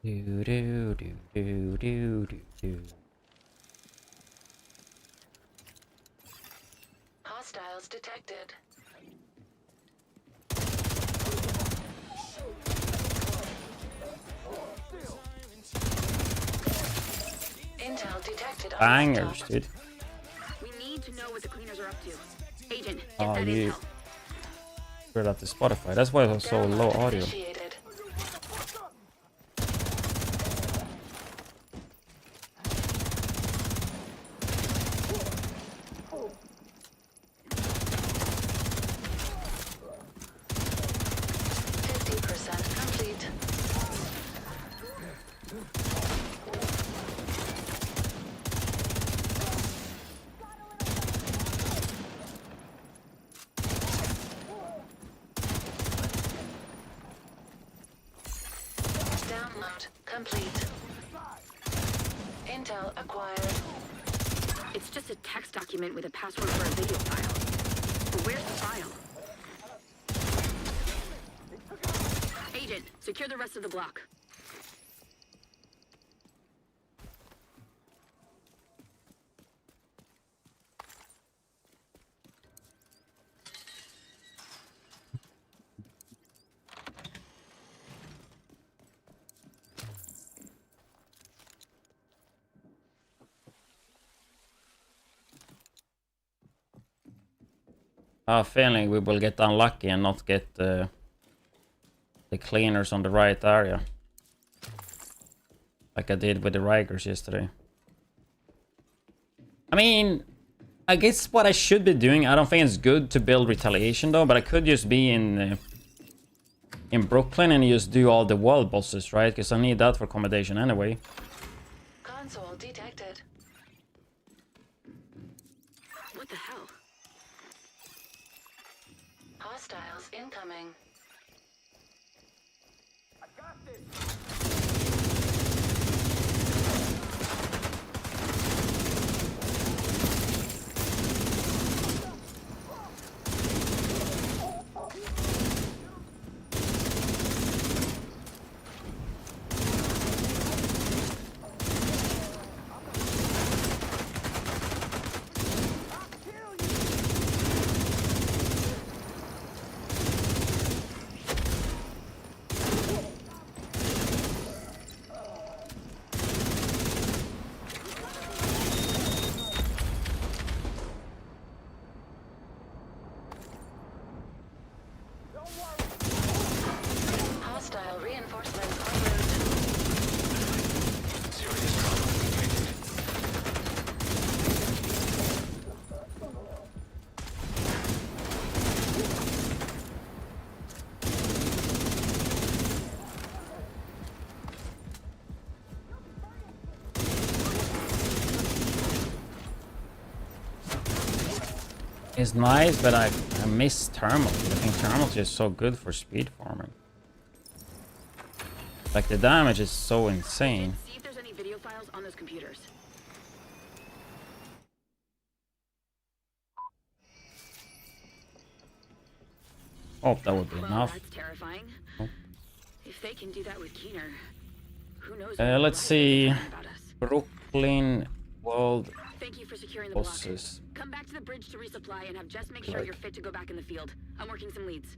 Do do do do do do do. Hostiles detected. Intel detected on Bangers, laptop. dude. We need to know what the cleaners are up to. Agent, get Oh, that you intel. screwed up the Spotify. That's why it was so low Download audio. initiated. Complete. Download complete. Intel acquired. It's just a text document with a password for a video file. But where's the file? Agent, secure the rest of the block. I have a feeling we will get unlucky and not get the cleaners on the right area. Like I did with the Rikers yesterday. I mean, I guess what I should be doing, I don't think it's good to build retaliation though, but I could just be in Brooklyn and just do all the world bosses, right? Because I need that for accommodation anyway. Console detected. What the hell? Hostiles incoming. Hostile reinforcements en route. Serious trauma. It's nice, but I miss thermal. I think thermal is just so good for speed farming. Like the damage is so insane. See if there's any video files on those computers. Oh, that would be Well, enough. that's terrifying. Oh. If they can do that with Keener, who knows? Let's see. About us. Brooklyn World Thank you for securing the block. bosses. Come back to the bridge to resupply and have Jess make sure you're fit to go back in the field. I'm working some leads.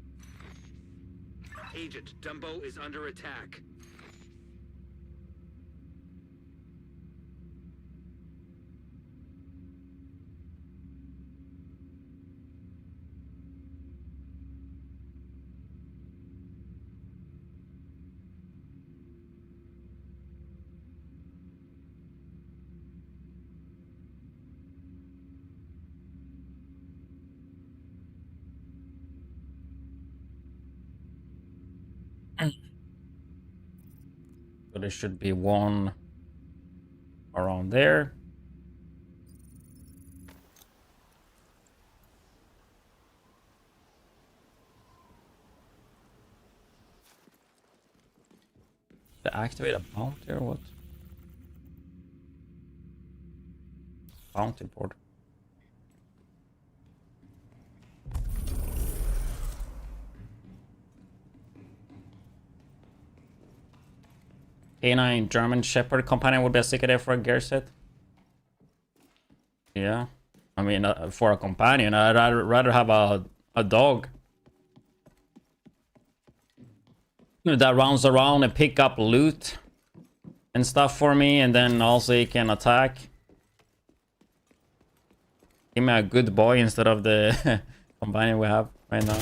Agent, Dumbo is under attack. So there should be one around there. To activate a bounty or what? Bounty board. Canine German Shepherd companion would be a sick idea for a gear set. Yeah. I mean, for a companion, I'd rather have a dog that runs around and pick up loot and stuff for me, and then also he can attack. Give me a good boy instead of the companion we have right now.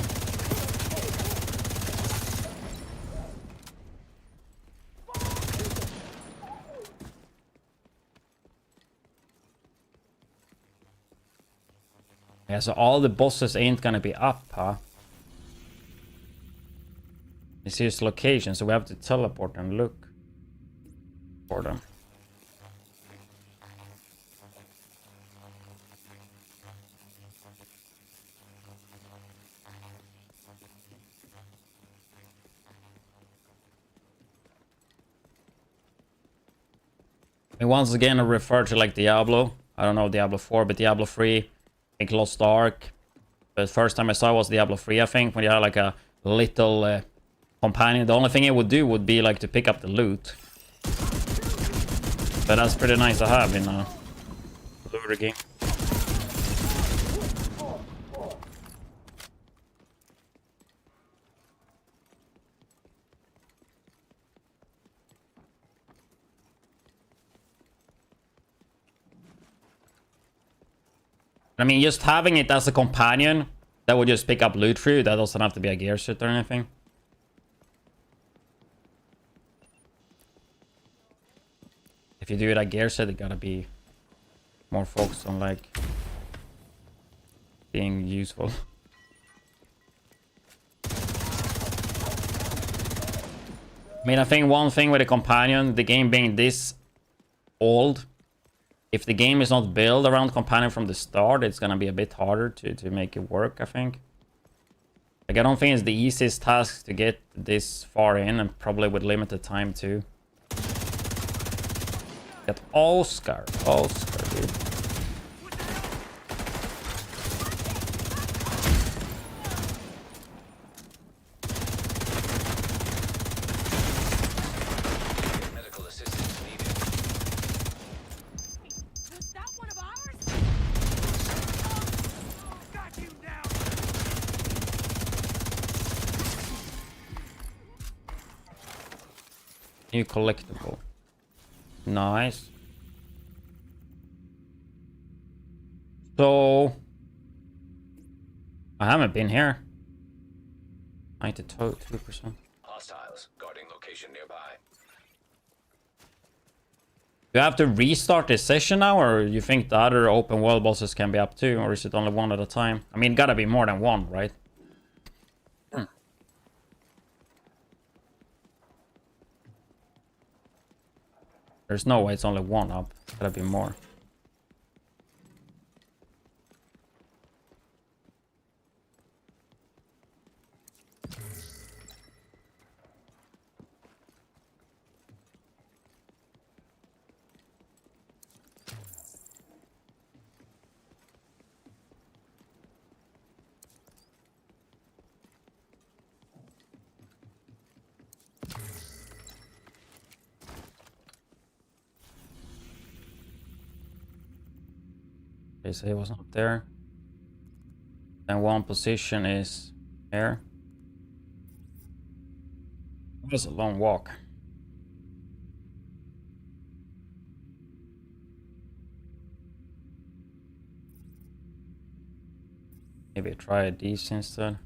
Yeah, so all the bosses ain't gonna be up, huh? It's his location, so we have to teleport and look for them. And once again, I refer to like Diablo. I don't know Diablo 4, but Diablo 3, I think Lost Ark. The first time I saw it was Diablo 3, I think, when you had like a little companion. The only thing it would do would be like to pick up the loot. But that's pretty nice to have in a looter game. I mean, just having it as a companion that would just pick up loot for you, that doesn't have to be a gear set or anything. If you do it a gear set, it gotta be more focused on like being useful. I mean, I think one thing with a companion, the game being this old, if the game is not built around companion from the start, it's gonna be a bit harder to make it work, I think. Like, I don't think it's the easiest task to get this far in, and probably with limited time too. Get Oscar, dude. Medical assistance needed. Was that one of ours? Got you down. New collectible. Nice. So I haven't been here. 92%. Hostiles guarding location nearby. Do you have to restart this session now, or you think the other open world bosses can be up too, or is it only one at a time? I mean, gotta be more than one, right? There's no way it's only one up. Gotta be more. Okay, so he was not there. Then one position is here. It was a long walk. Maybe try these instead.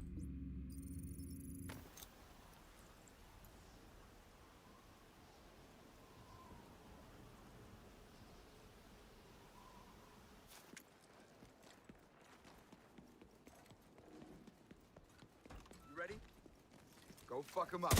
You ready? Go fuck him up.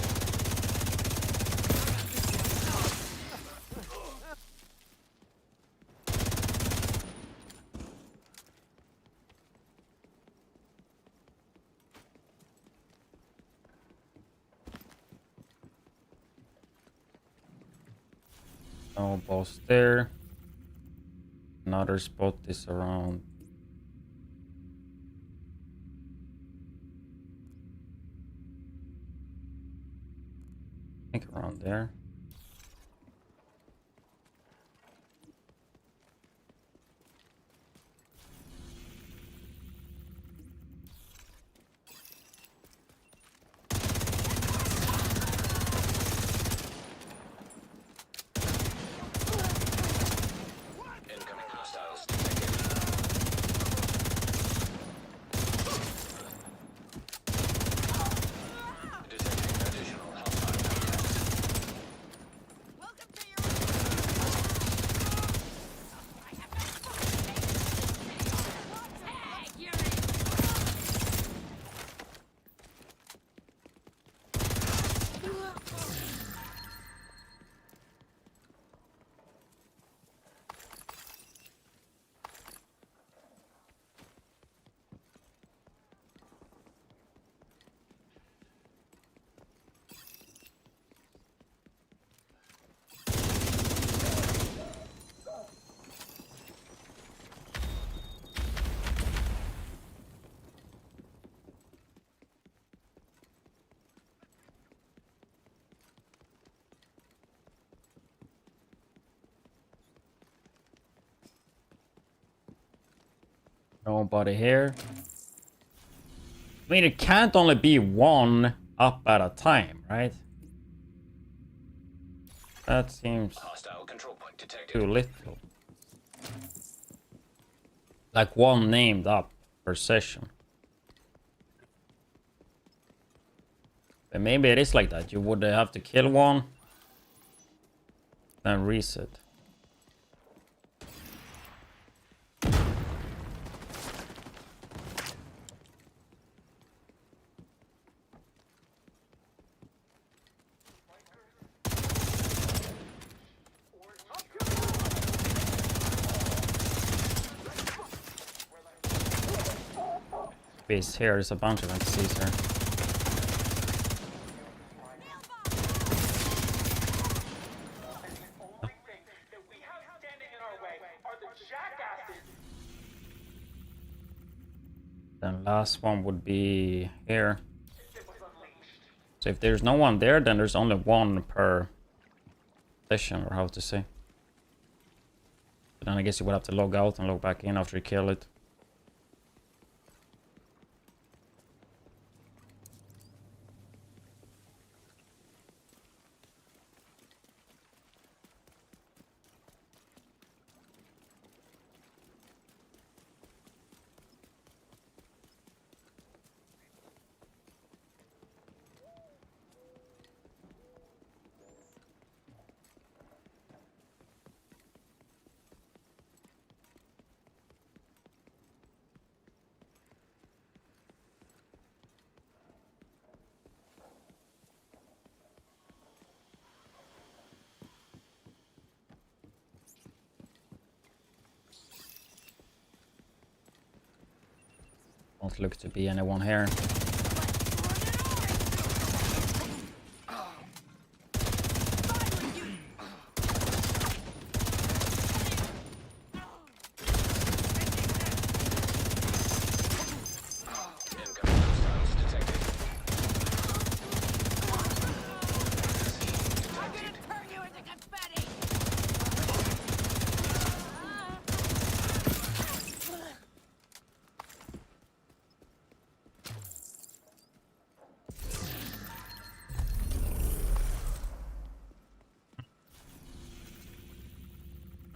No boss there. Another spot is around. I think around there. Nobody here. I mean, it can't only be one up at a time, right? That seems Hostile control point detected. too little. Like one named up per session. But maybe it is like that. You would have to kill one, then reset. Base here, there's a bunch of NPCs here. Then last one would be here. So if there's no one there, then there's only one per session, or how to say. But then I guess you would have to log out and log back in after you kill it. Don't look to be anyone here. Incoming hostiles detected.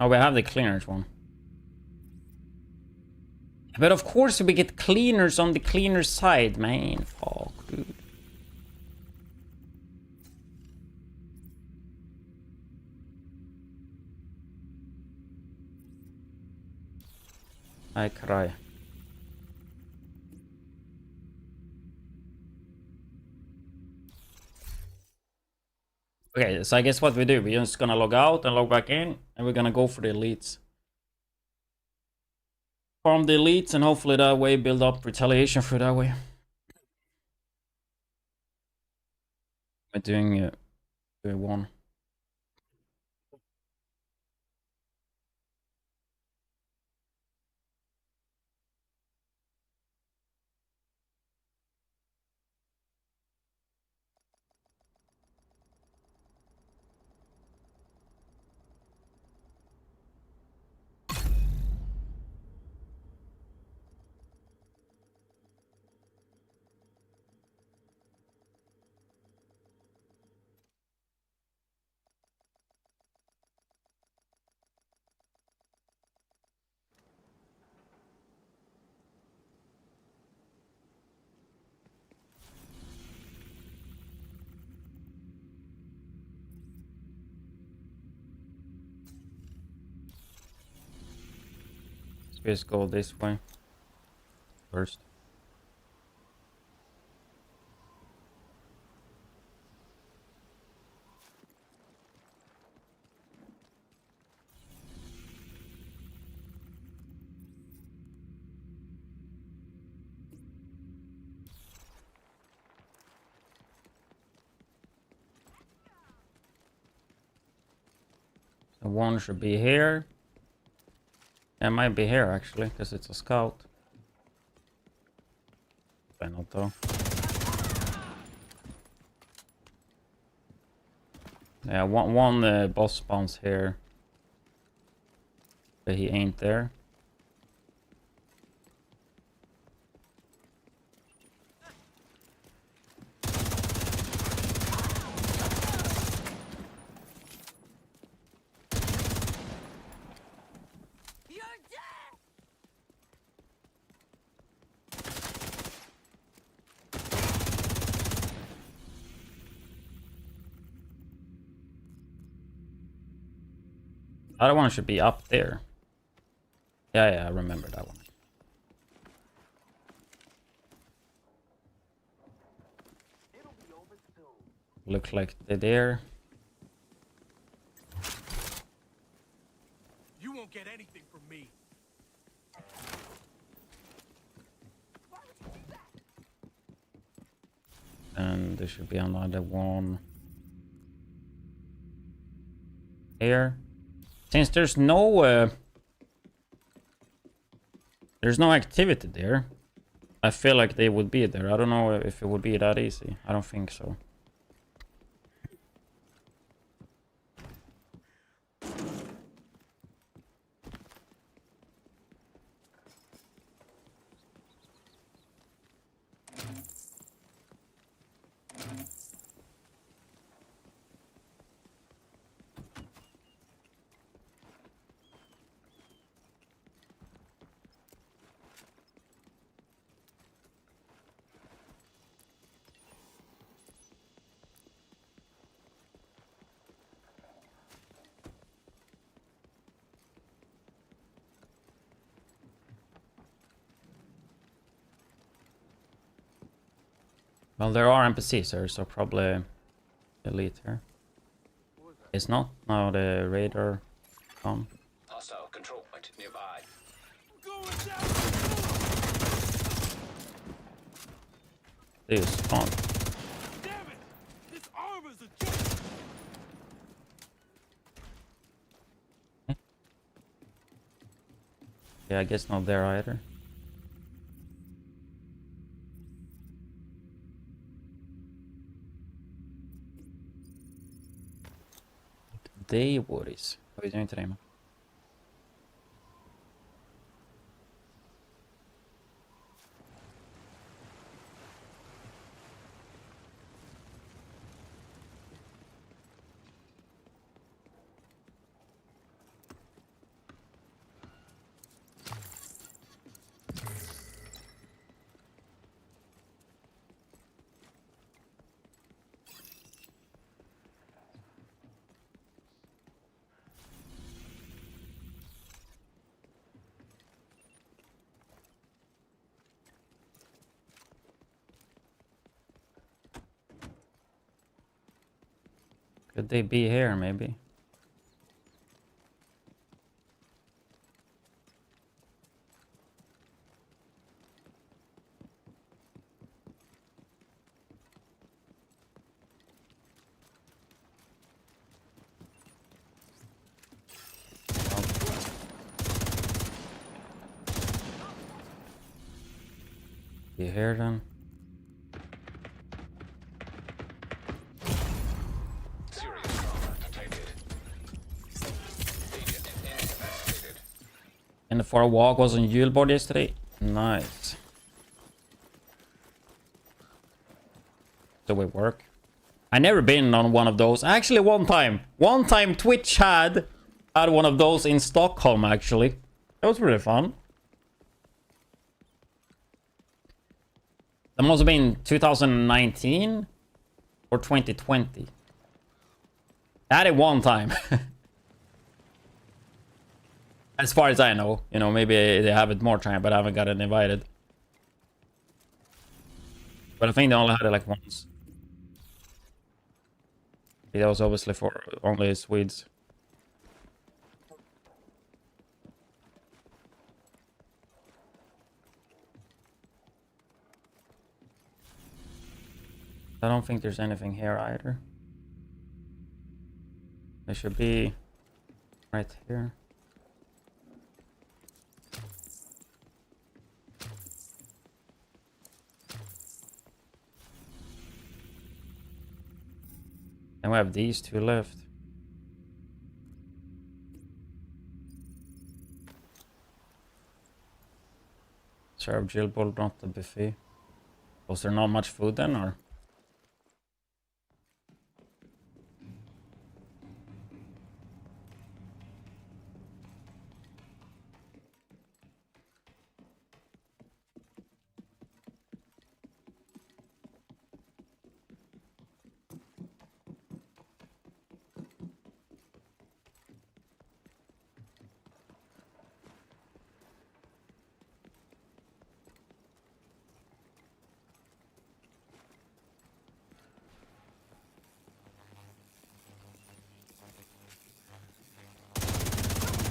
Oh, we have the cleaners one. But of course we get cleaners on the cleaner side, man. Fuck, dude. I cry. Okay, so I guess what we do, we're just gonna log out and log back in, and we're gonna go for the elites. Farm the elites, and hopefully that way build up retaliation for that way. We're doing one. Let's go this way first. So one should be here. It might be here actually, because it's a scout. Why not though? Yeah, one boss spawns here. But he ain't there. The other one should be up there. Yeah, I remember that one. Look like they're there. You won't get anything from me. And there should be another one here. Since there's no activity there, I feel like they would be there. I don't know if it would be that easy. I don't think so. Well, there are NPCs here, so probably elite here. It's not. No, the radar gone. Hostile control point nearby. Going down. They spawn. Damn it! This armor's a joke. Yeah, I guess not there either. Day worries. Vad är vi doing today, man? Could they be here, maybe? You hear them? Serious trauma detected. Agent incapacitated. And for a walk was on Juleboard yesterday. Nice. Do it work? I never been on one of those. Actually, one time Twitch had one of those in Stockholm. Actually, that was really fun. That must have been 2019 or 2020. I had it one time. As far as I know, you know, maybe they have it more time, but I haven't gotten invited. But I think they only had it like once. That was obviously for only Swedes. I don't think there's anything here either. There should be right here. And we have these two left. Serve Jillbold, not the buffet. Was there not much food then, or?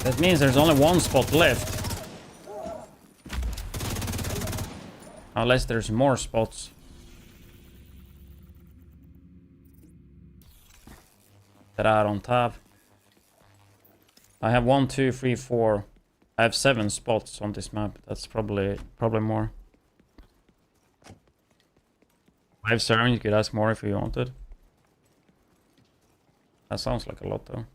That means there's only one spot left. Unless there's more spots. That I don't have. I have 1, 2, 3, 4. I have 7 spots on this map. That's probably more. 5 servings, you could ask more if you wanted. That sounds like a lot though.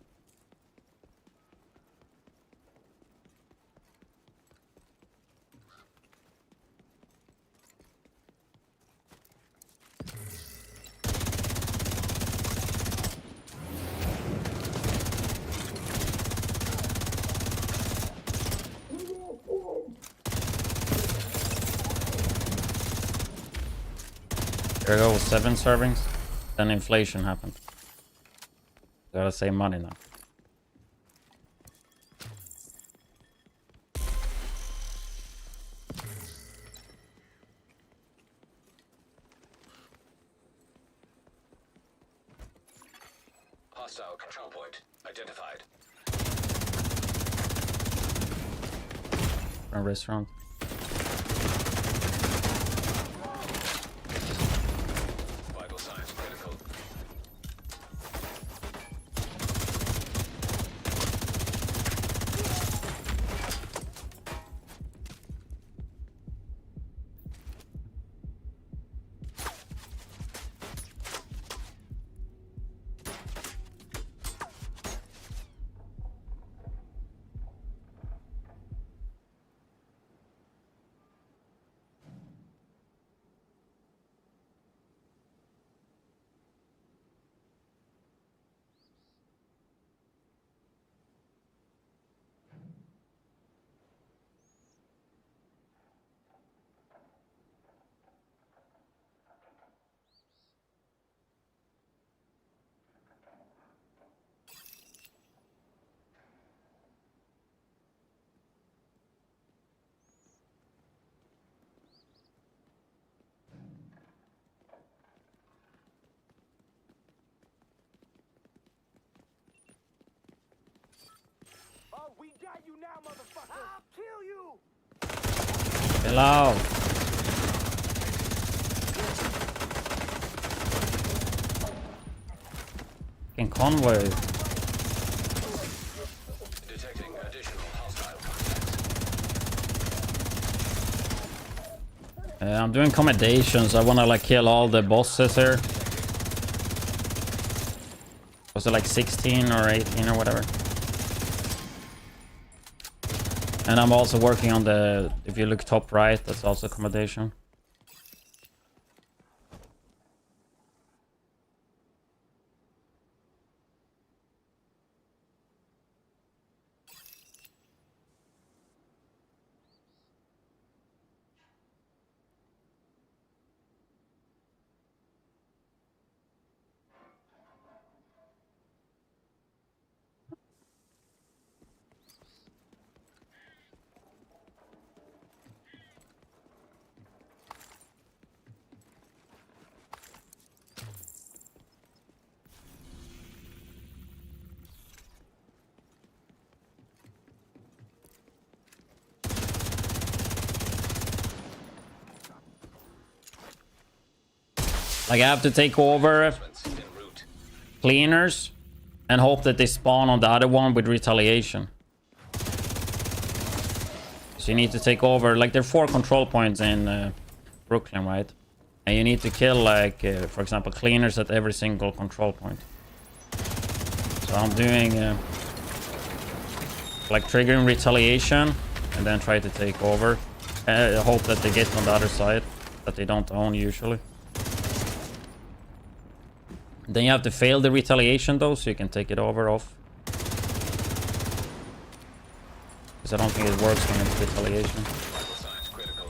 There goes 7 servings. Then inflation happened. Gotta save money now. Hostile control point identified. From restaurant. Vital signs critical. Oh, we got you now, motherfucker. I'll kill you. Hello. Fucking convoy. Detecting additional hostile contacts. I'm doing commendations. I wanna like kill all the bosses here. Was it like 16 or 18 or whatever? And I'm also working on the, if you look top right, that's also accommodation. Like I have to take over En route. cleaners and hope that they spawn on the other one with retaliation. So you need to take over, like there are 4 control points in Brooklyn, right? And you need to kill like, for example, cleaners at every single control point. So I'm doing like triggering retaliation and then try to take over. Hope that they get on the other side, that they don't own usually. Then you have to fail the retaliation though, so you can take it over off. Because I don't think it works when it's retaliation. Vital signs critical.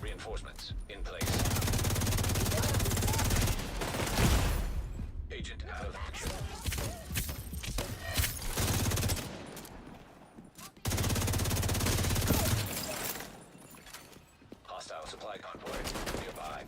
Reinforcements in place. Agent out of action. Hostile supply convoy nearby.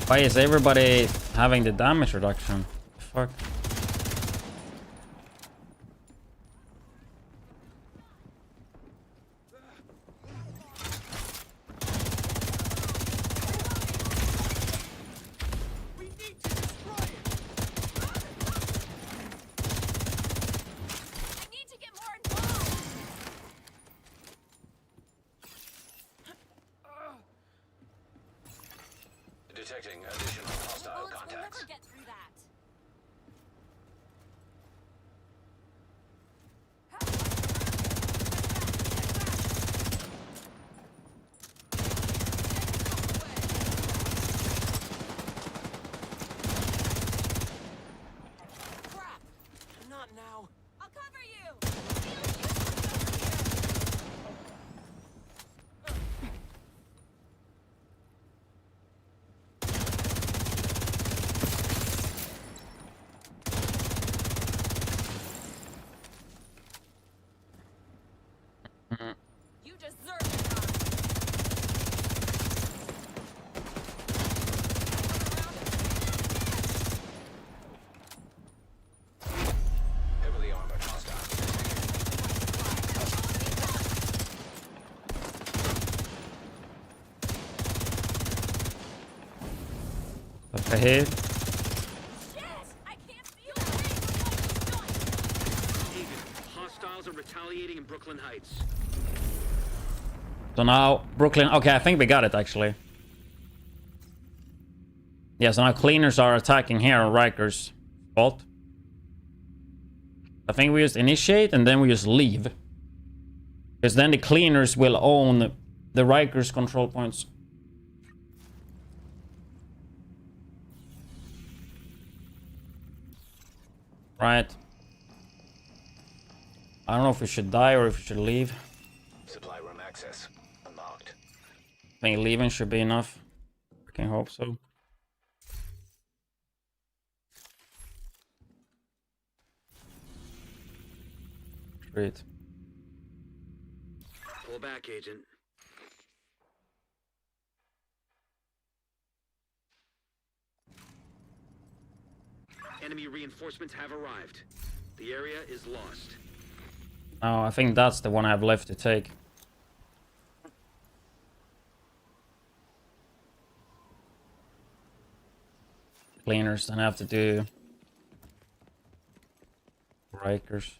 Why is everybody having the damage reduction? Fuck. Detecting additional hostile contacts. Get through that. Crap! Not now. I'll cover you. You deserve it. Heavily armored hostile. Up ahead. Shit! I can't feel it. Hostiles are retaliating in Brooklyn Heights. So now Brooklyn. Okay, I think we got it actually. Yeah, so now cleaners are attacking here on Riker's spot. I think we just initiate and then we just leave. Because then the cleaners will own the Riker's control points. Right. I don't know if we should die or if we should leave. Supply room access unlocked. I think leaving should be enough. I can hope so. Great. Pull back, Agent. Enemy reinforcements have arrived. The area is lost. Oh, I think that's the one I have left to take. Cleaners, then I have to do Rikers.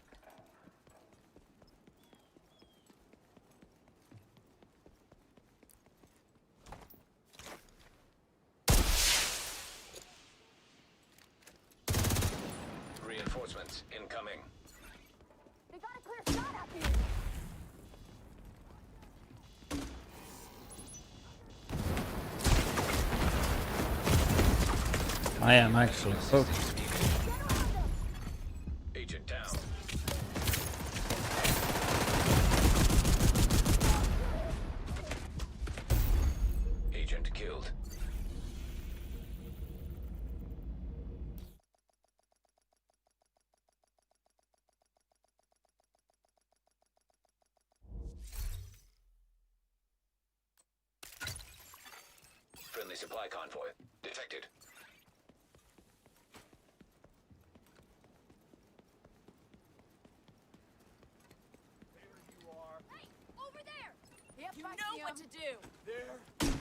Reinforcements incoming. They got a clear shot out here. I am actually cooked. Agent down. Agent killed. Friendly supply convoy detected. Hey, over there. Yep, you know what to do. They're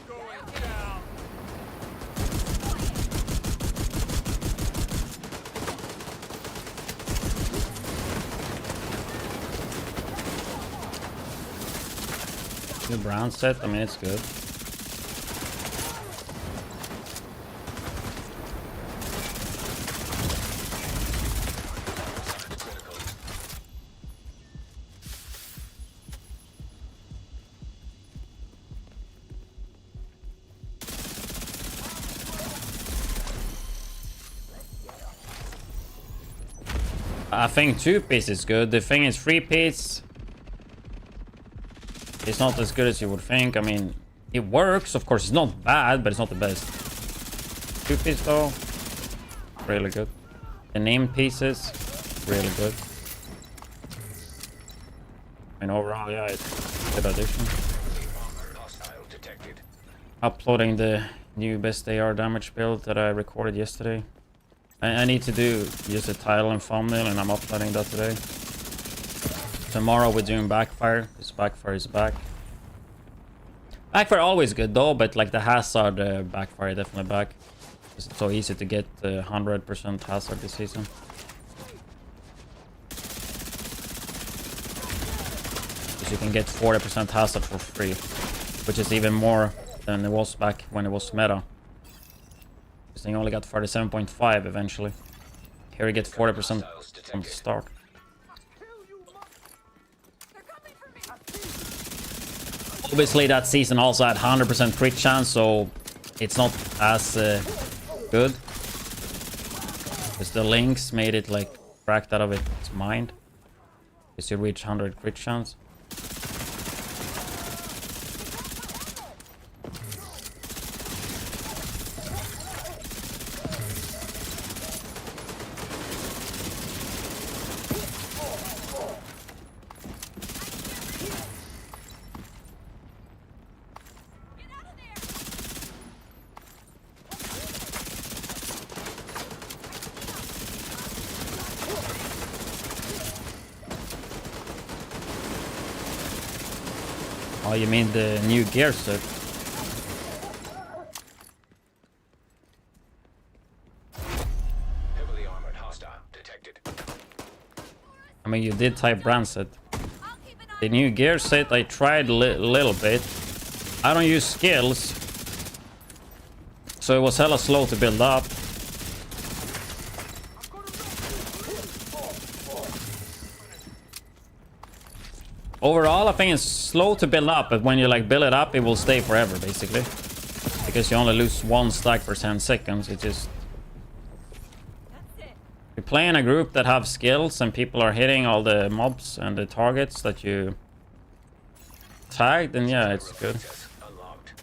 going down. New brown set, I mean it's good. I think 2-piece is good. The thing is 3-piece. It's not as good as you would think. I mean, it works. Of course, it's not bad, but it's not the best. 2-piece though, really good. The named pieces, really good. I mean, overall, yeah, it's a good addition. Hostile detected. Uploading the new best AR damage build that I recorded yesterday. I need to do just a title and thumbnail, and I'm uploading that today. Tomorrow we're doing backfire, because backfire is back. Backfire always good though, but like the hazard backfire definitely back. It's so easy to get 100% hazard this season. Because you can get 40% hazard for free, which is even more than it was back when it was meta. This thing only got 37.5 eventually. Here you get 40% from the start. Obviously that season also had 100% crit chance, so it's not as good. Because the links made it like cracked out of its mind. Because you reach 100 crit chance. Oh, you mean the new gear set? Heavily armored hostile detected. I mean, you did type brand set. The new gear set I tried a little bit. I don't use skills, so it was hella slow to build up. Overall, I think it's slow to build up, but when you like build it up, it will stay forever, basically. Because you only lose one stack per 10 seconds. It just... You play in a group that have skills and people are hitting all the mobs and the targets that you tagged, then yeah, it's good. Unlocked.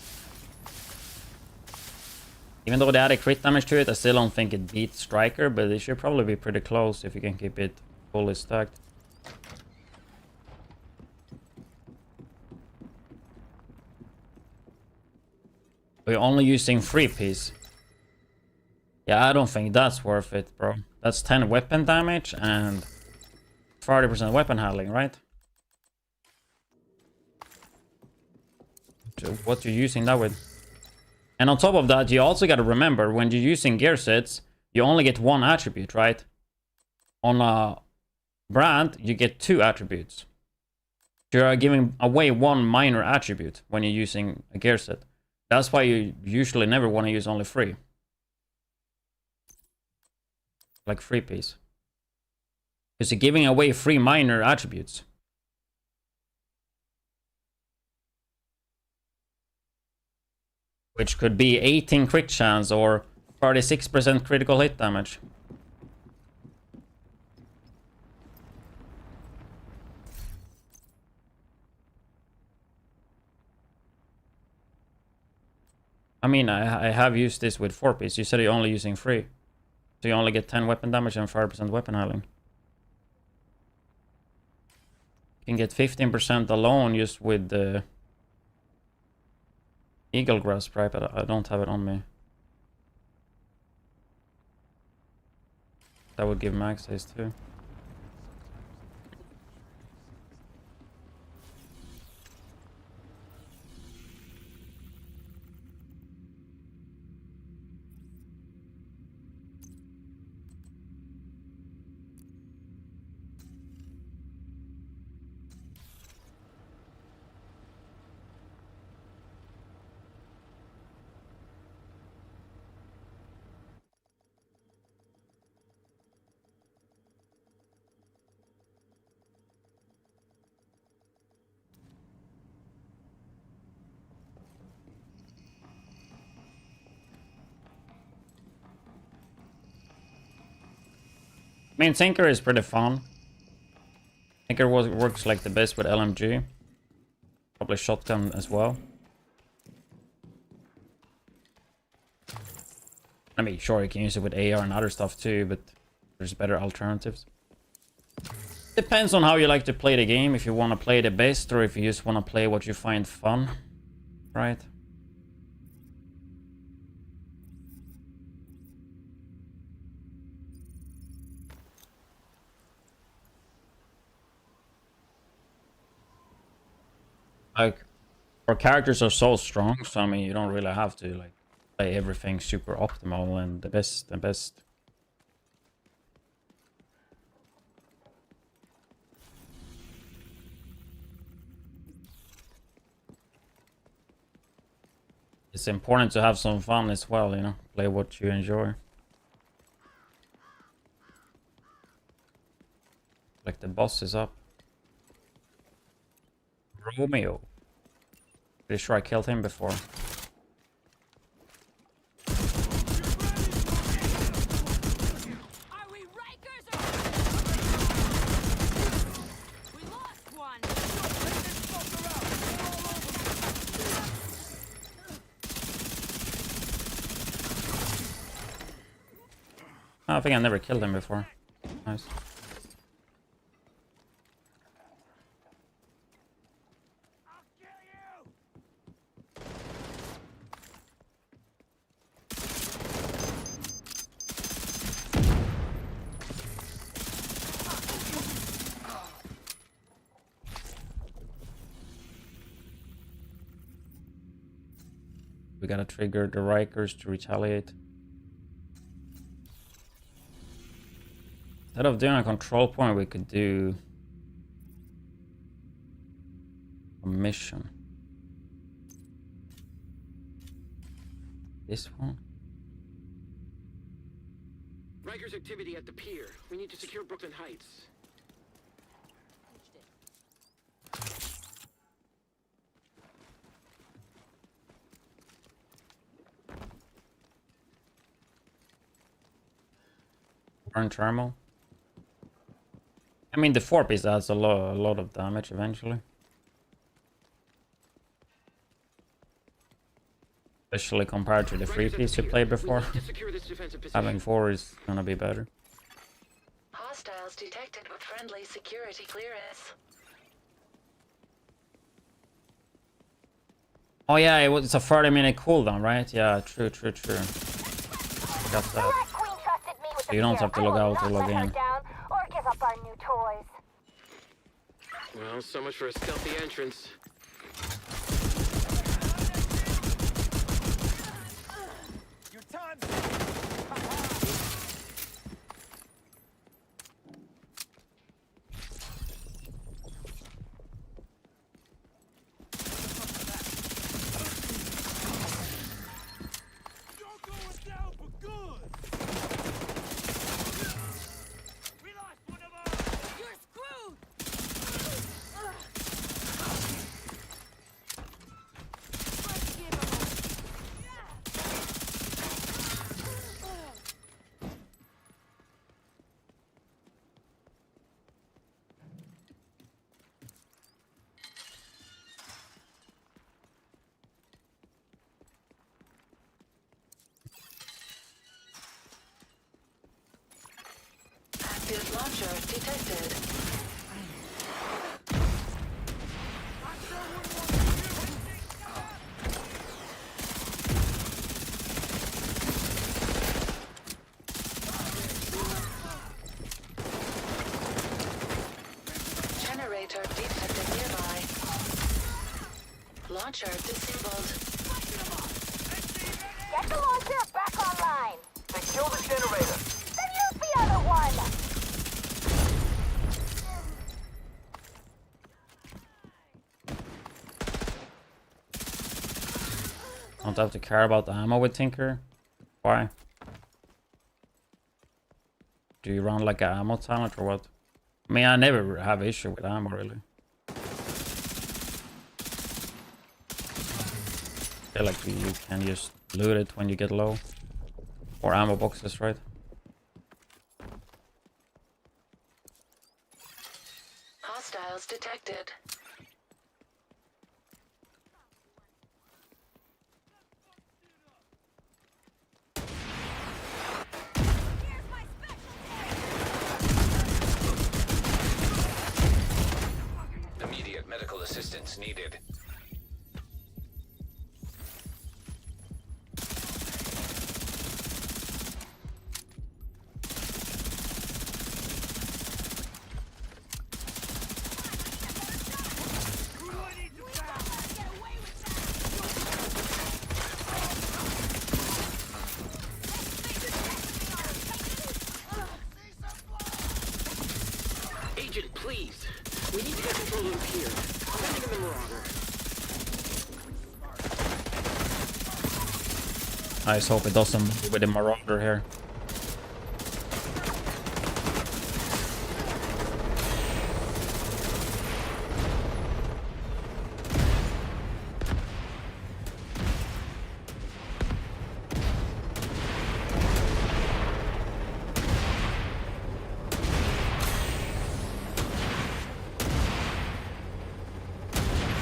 Even though they added crit damage to it, I still don't think it beats Striker, but it should probably be pretty close if you can keep it fully stacked. We're only using 3 piece. Yeah, I don't think that's worth it, bro. That's 10 weapon damage and 40% weapon handling, right? So what you're using that with. And on top of that, you also got to remember, when you're using gear sets, you only get 1 attribute, right? On a brand, you get 2 attributes. You are giving away 1 minor attribute when you're using a gear set. That's why you usually never want to use only 3. Like 3 piece. Because you're giving away 3 minor attributes. Which could be 18 crit chance or 36% critical hit damage. I mean, I have used this with 4 piece. You said you're only using 3. So you only get 10 weapon damage and 5% weapon handling. You can get 15% alone just with the Eagle Grasp, right? But I don't have it on me. That would give max haste too. I mean, Tinker is pretty fun. Tinker works like the best with LMG. Probably shotgun as well. I mean, sure, you can use it with AR and other stuff too, but there's better alternatives. Depends on how you like to play the game, if you want to play the best or if you just want to play what you find fun, right? Like, our characters are so strong, so I mean, you don't really have to like play everything super optimal and the best. It's important to have some fun as well, you know, play what you enjoy. Like the boss is up. Romeo. Pretty sure I killed him before. Are we Rikers or... We lost one. I think I never killed him before. Nice. We gotta trigger the Rikers to retaliate. Instead of doing a control point, we could do a mission. This one? Riker's activity at the pier. We need to secure Brooklyn Heights. Burn thermal. I mean, the 4-piece adds a lot of damage eventually. Especially compared to the 3-piece you played before. Having 4 is gonna be better. Hostiles detected with friendly security clearance. Oh yeah, it's a 30-minute cooldown, right? Yeah, true. Got that. Queen trusted me with So you don't have to log out or log in. Or give up our new toys. Well, so much for a stealthy entrance. Your time. You're going down for good. We lost one of ours. You're screwed. Active launcher detected. Generator detected nearby. Launcher disabled. Get the launcher back online. They killed the generator. Then use the other one. Don't have to care about the ammo with Tinker. Why? Do you run like an ammo talent or what? I mean, I never have issue with ammo really. I feel like you can just loot it when you get low. Or ammo boxes, right? Hostiles detected. Immediate medical assistance needed. Who do I need to back? please. We need to get control of the pier. Sending in the Marauder. I just hope it doesn't move with the Marauder here.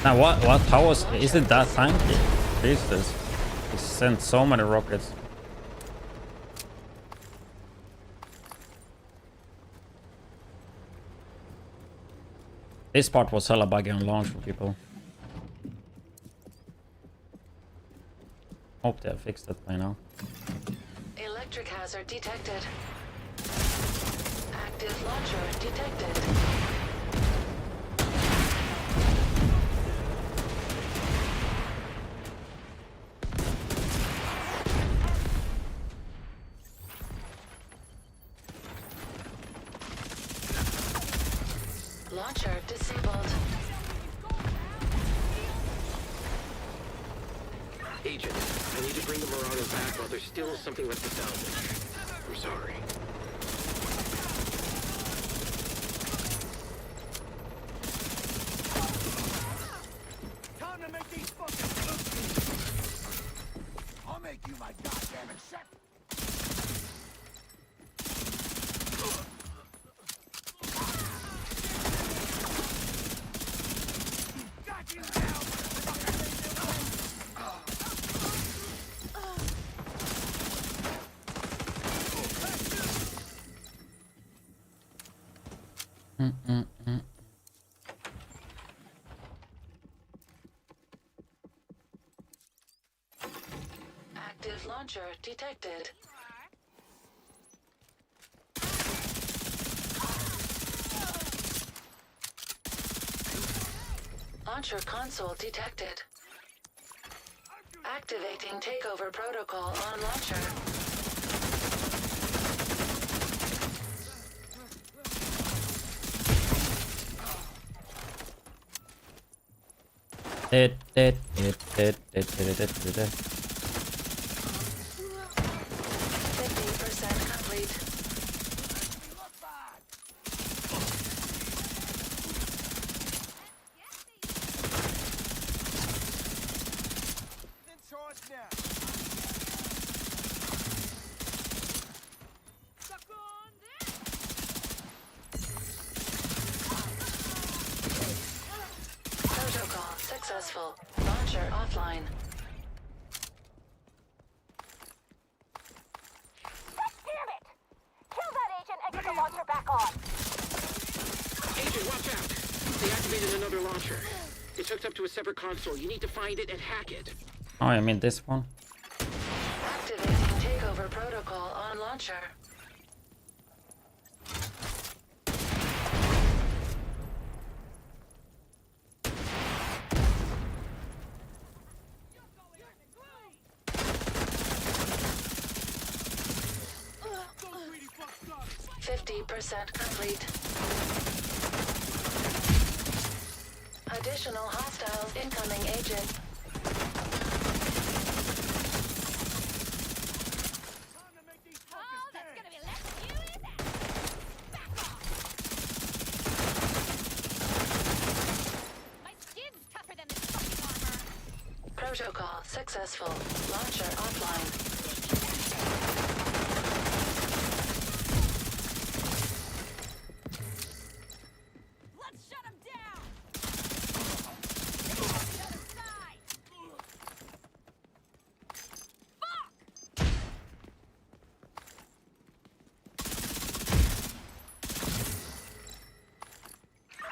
Now what how was is it that tanky? Jesus. He sent so many rockets. This part was hella buggy on launch for people. Hope they have fixed it by now. Electric hazard detected. Active launcher detected. Launcher disabled. Agent, I need to bring the Marauder back while there's still something left to salvage. I'm sorry. Time to make these fucking cookies. I'll make you my goddamn accept. Got you now, Active launcher detected. Launcher console detected. Activating takeover protocol on launcher. It. 50% complete. then charge now. Protocol successful. Launcher offline. Damn it! Kill that agent and get the launcher back on. Agent, watch out! They activated another launcher. It's hooked up to a separate console. You need to find it and hack it. Oh, I mean this one. Activating takeover protocol on launcher. Greedy fucked up. 50% complete. Additional hostiles incoming, agent. Time to make these fuckers dance. Protocol successful. Launcher offline.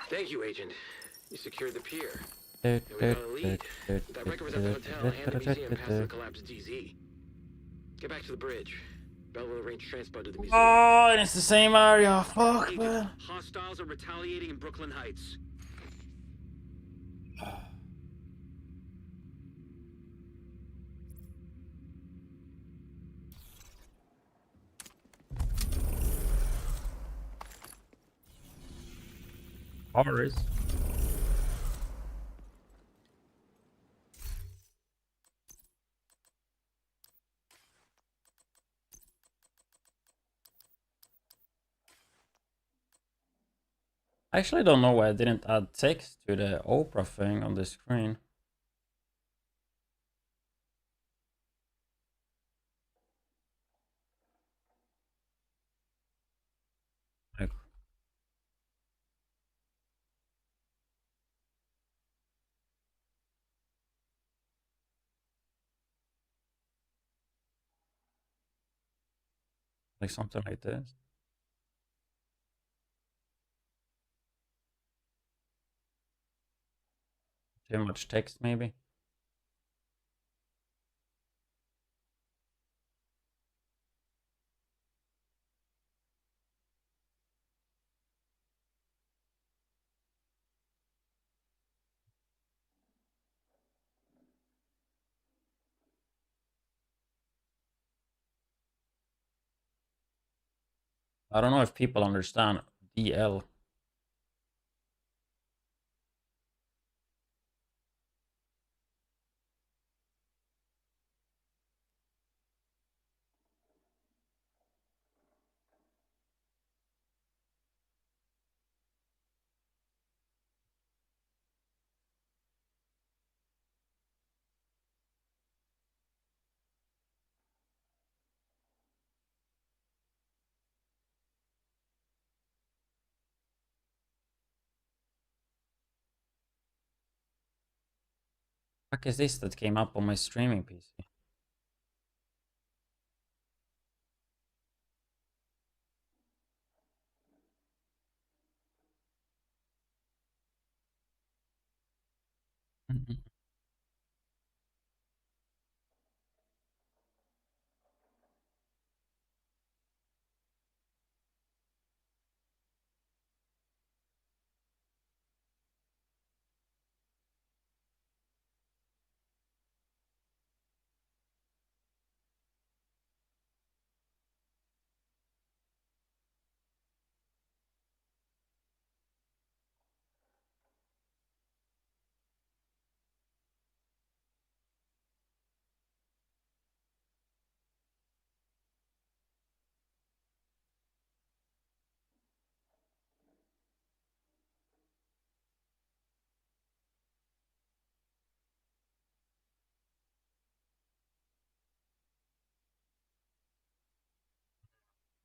Thank you, Agent. You secured the pier. And we got a lead. That record was at the hotel and the museum past the collapsed DZ. Get back to the bridge. Bell will arrange transport to the museum. Oh, and it's the same area. Fuck, Agent, man. hostiles are retaliating in Brooklyn Heights. Horrors. I actually don't know why I didn't add text to the Oprah thing on the screen. Like, like something like this. Too much text, maybe. I don't know if people understand DL. What is this that came up on my streaming PC?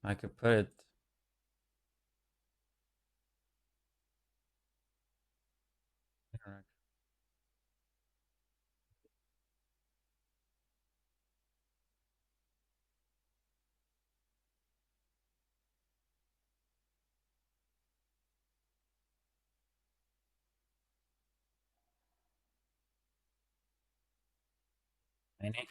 I could put it. Any?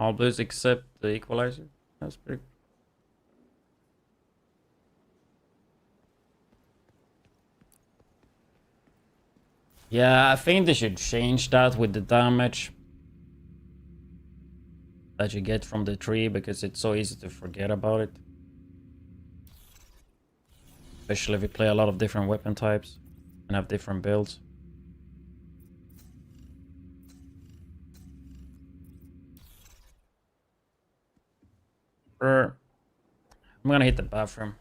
All blues except the equalizer. That's pretty. Yeah, I think they should change that with the damage that you get from the tree because it's so easy to forget about it. Especially if you play a lot of different weapon types and have different builds. I'm gonna hit the bathroom.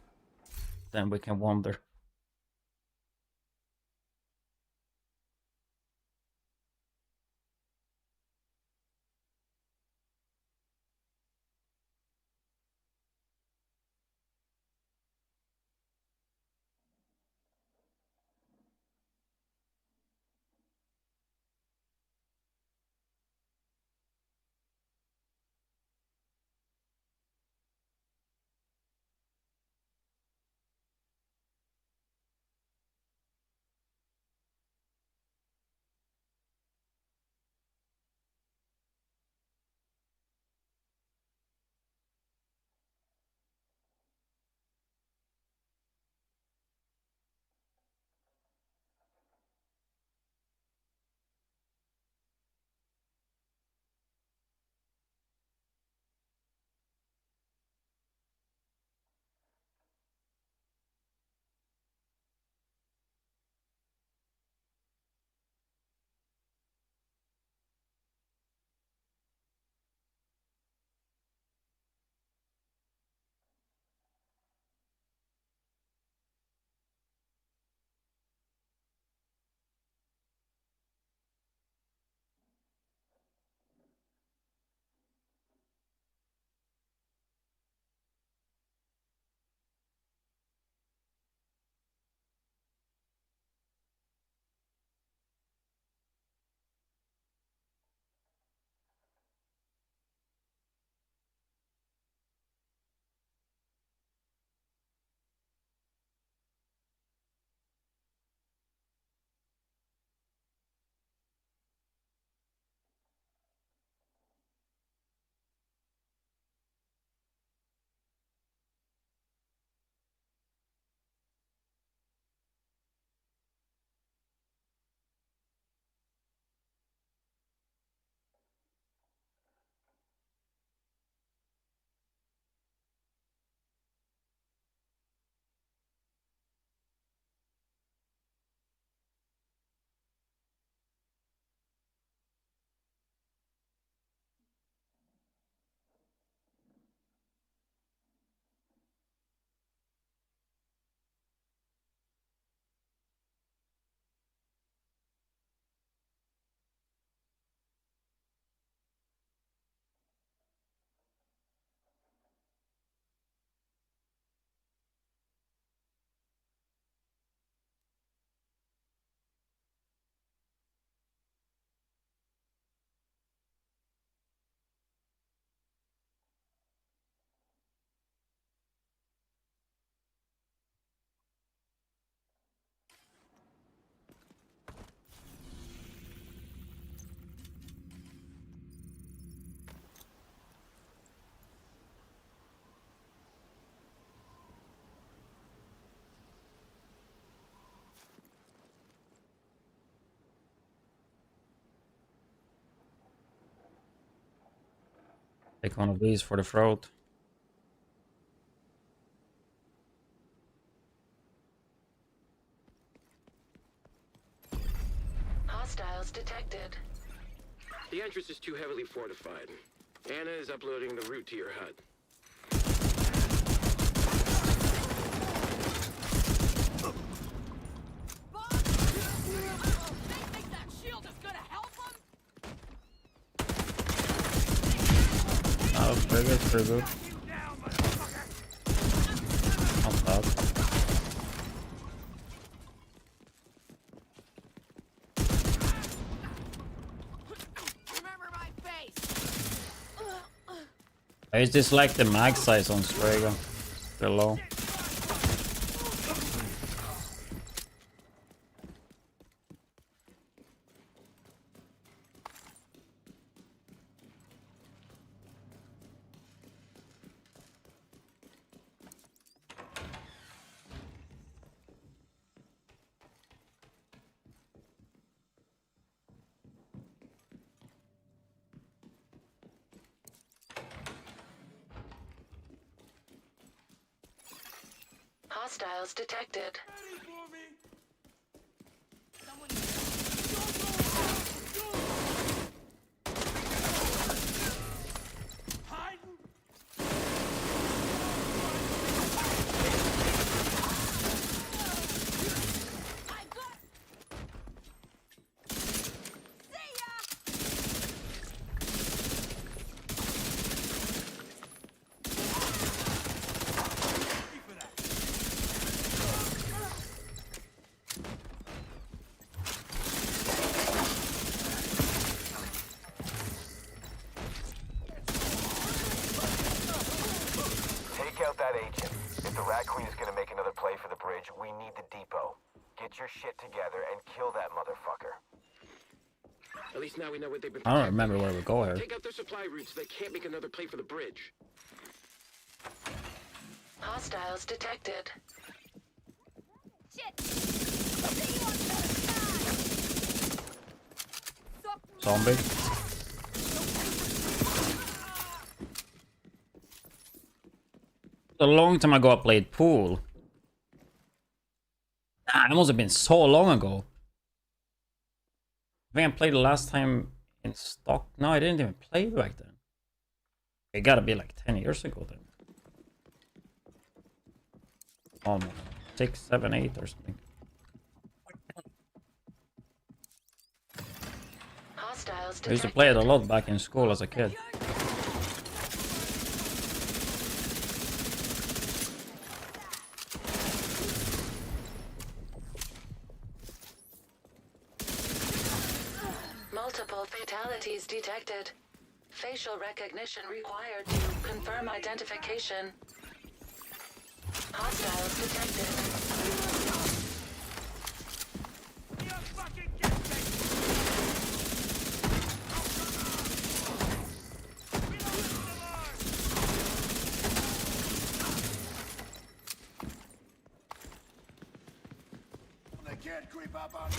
Then we can wander. Take one of these for the throat. Hostiles detected. The entrance is too heavily fortified. Anna is uploading the route to your HUD. Oh, very good, very good. Not bad. Remember my face. I just like the mag size on Strago. They're low. Hostiles detected. Take out that agent. If the Rat Queen is gonna make another play for the bridge, we need the depot. Get your shit together and kill that motherfucker. At least now we know what they've been I don't protecting. remember where we go here. Take out their supply routes so they can't make another play for the bridge. Hostiles detected. Shit. See you on the other side. Zombie. A long time ago I played pool. It must have been so long ago. I think I played the last time in stock. No, I didn't even play back then. It gotta be like 10 years ago then. Almost 6, 7, 8 or something. Hostiles I used to detected. play it a lot back in school as a kid. Multiple fatalities detected. Facial recognition required to confirm identification. Hostiles detected. You fucking get me! They can't creep up on me.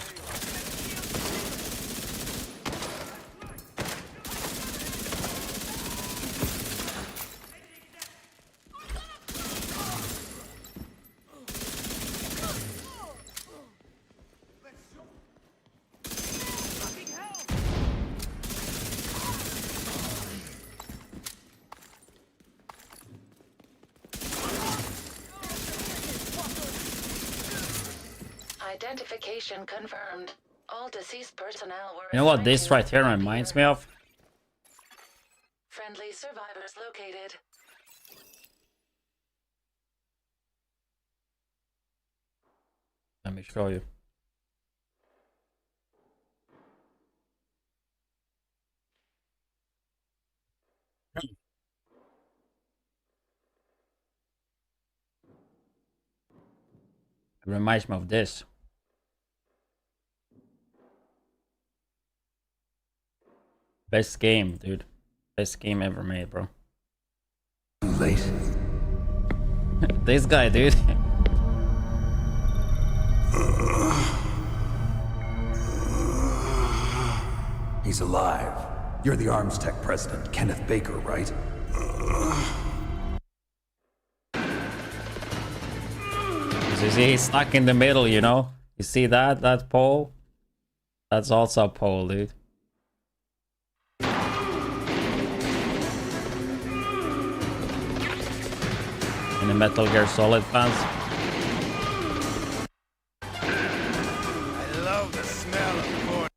Fucking hell! Identification confirmed. All deceased personnel were. You know what assigned this to right here the reminds pier. me of? Friendly survivors located. Let me show you. It reminds me of this. Best game, dude. Best game ever made, bro. Late. This guy, dude. He's alive. You're the Arms Tech president, Kenneth Baker, right? You see, he's stuck in the middle, you know? You see that? That pole? That's also a pole, dude. In the Metal Gear Solid fans. I love the smell of corn.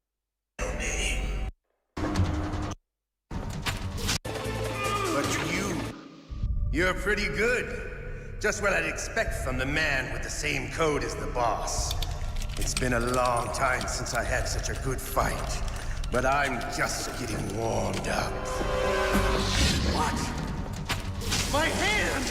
But you're pretty good. Just what I'd expect from the man with the same code as the boss. It's been a long time since I had such a good fight, but I'm just getting warmed up. What? My hand!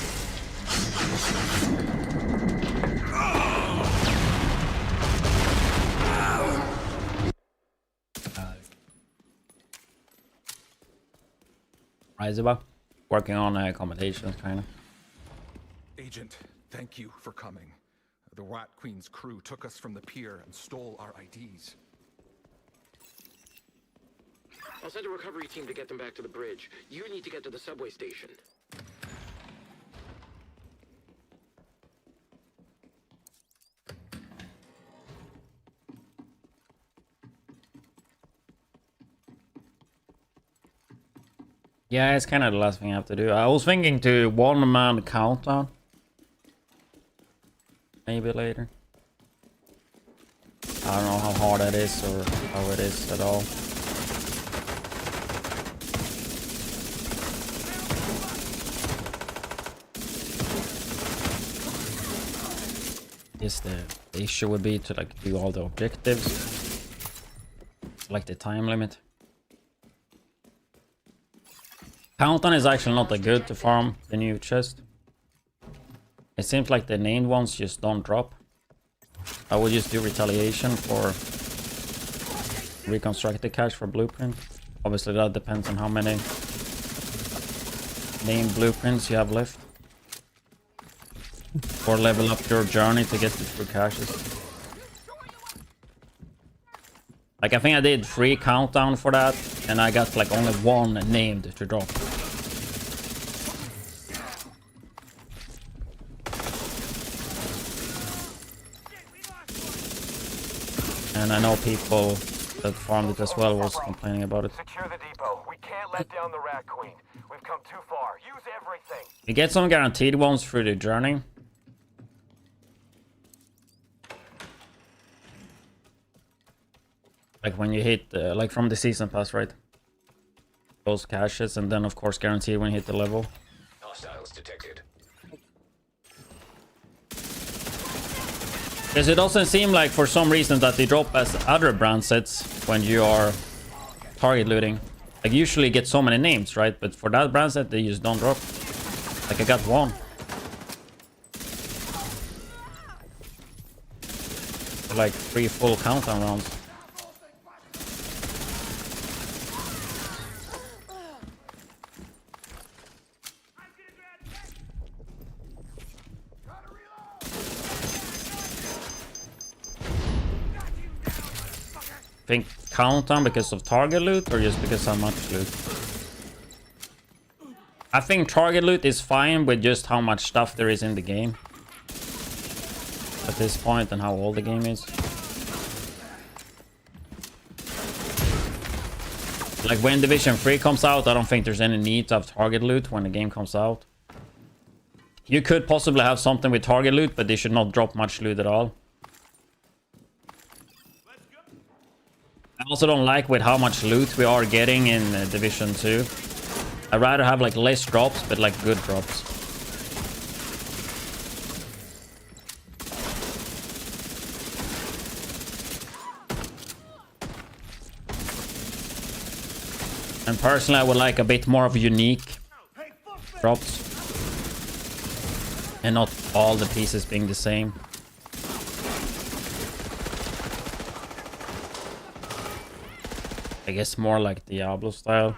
Rizuba, working on accommodations, kind of. Agent, thank you for coming. The Rat Queen's crew took us from the pier and stole our IDs. I'll send a recovery team to get them back to the bridge. You need to get to the subway station. Yeah, it's kind of the last thing I have to do. I was thinking to one-man countdown. Maybe later. I don't know how hard that is or how it is at all. Yes, the issue would be to like do all the objectives. Like the time limit. Countdown is actually not that good to farm the new chest. It seems like the named ones just don't drop. I would just do retaliation for reconstructed cache for blueprint. Obviously that depends on how many named blueprints you have left. Or level up your journey to get the true caches. Like I think I did 3 countdown for that and I got like only 1 named to drop. And I know people that farmed it as well was complaining about it. Secure the depot. We can't let down the Rat Queen. We've come too far. Use everything. You get some guaranteed ones through the journey. Like when you hit, like from the season pass, right? Those caches, and then of course guaranteed when you hit the level. Hostiles detected. Because it doesn't seem like for some reason that they drop as other brand sets when you are target looting. Like usually get so many names, right? But for that brand set they just don't drop. Like I got 1. For like 3 full countdown rounds. Think countdown because of target loot or just because how much loot? I think target loot is fine with just how much stuff there is in the game at this point and how old the game is. Like when Division 3 comes out, I don't think there's any need to have target loot when the game comes out. You could possibly have something with target loot, but they should not drop much loot at all. I also don't like with how much loot we are getting in Division 2. I'd rather have like less drops, but like good drops. And personally, I would like a bit more of unique drops. And not all the pieces being the same. I guess more like Diablo style.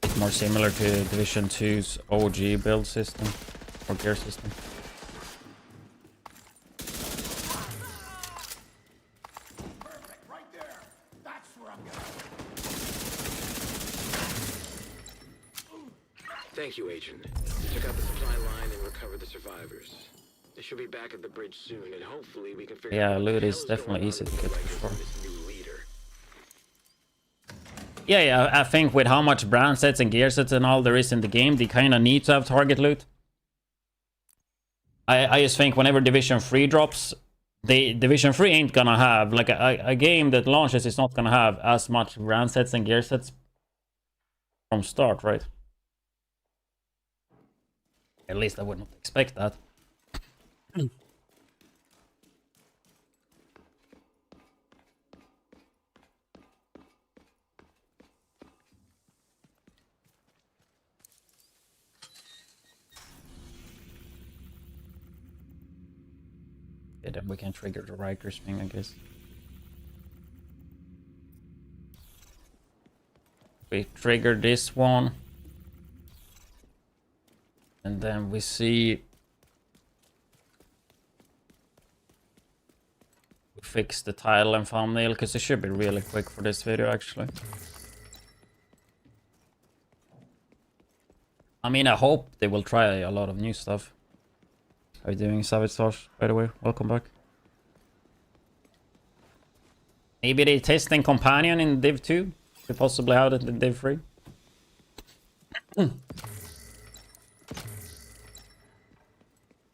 It's more similar to Division 2's OG build system or gear system. Perfect, right there. That's where I'm gonna. Thank you, Agent. We took out the supply line and recovered the survivors. They should be back at the bridge soon, and hopefully we can figure out what loot the is hell definitely going easy on to with get the for Rikers sure. and this new leader. Yeah, I think with how much brand sets and gear sets and all there is in the game, they kind of need to have target loot. I just think whenever Division 3 drops, Division 3 ain't gonna have, like a game that launches is not gonna have as much brand sets and gear sets from start, right? At least I wouldn't expect that. Yeah, then we can trigger the Rikers thing, I guess. We trigger this one. And then we see... we fix the title and thumbnail, because it should be really quick for this video, actually. I mean, I hope they will try a lot of new stuff. How are you doing, Savage Sauce, by the way? Welcome back. Maybe they testing Companion in Div 2? Could possibly have it in Div 3?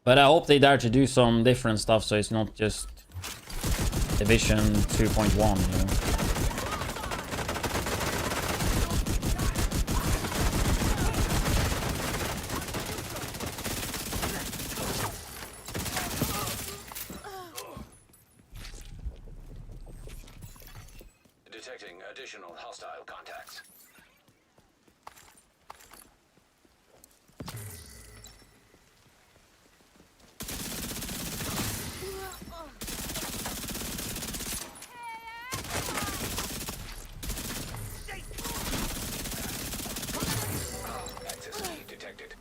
But I hope they dare to do some different stuff, so it's not just Division 2.1, you know? Detecting additional hostile contacts. Access key detected.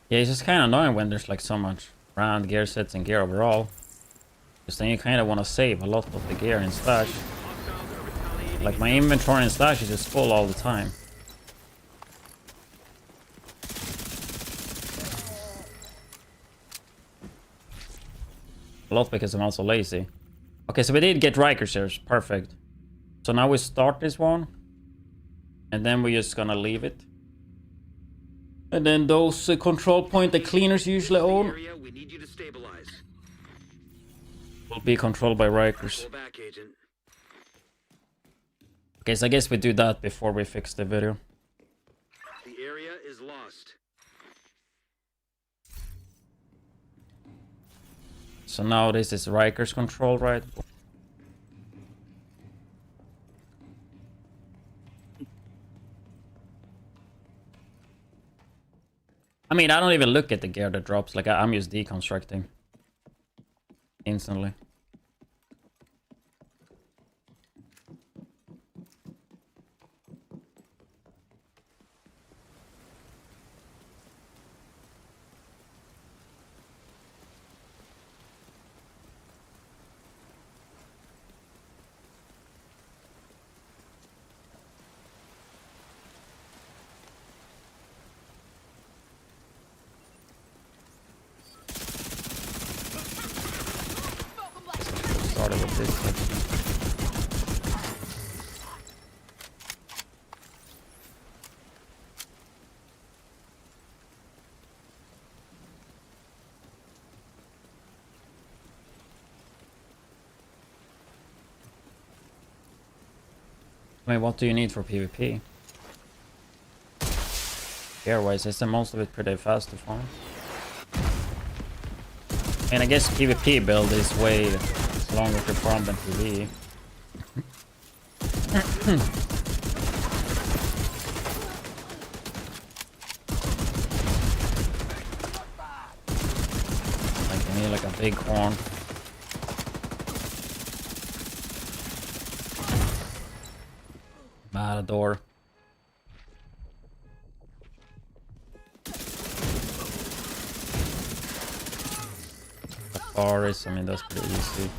Yeah, it's just kind of annoying when there's like so much brand gear sets and gear overall. Because then you kind of want to save a lot of the gear in stash. Like my inventory in stash is just full all the time. A lot because I'm also lazy. Okay, so we did get Rikers here. Perfect. So now we start this one. And then we're just gonna leave it. And then those control point the cleaners usually own We need you to stabilize. will be controlled by Rikers. Pull back, Agent. Okay, so I guess we do that before we fix the video. The area is lost. So now this is Rikers control, right? I mean, I don't even look at the gear that drops. Like, I'm just deconstructing instantly. Started with this. I mean, what do you need for PvP? Gear-wise, isn't most of it pretty fast to farm? And I guess PvP build is way longer to farm than PvE. Like you need like a big horn. Matador. Forest, I mean that's pretty easy.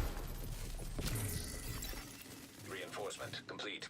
Reinforcement complete.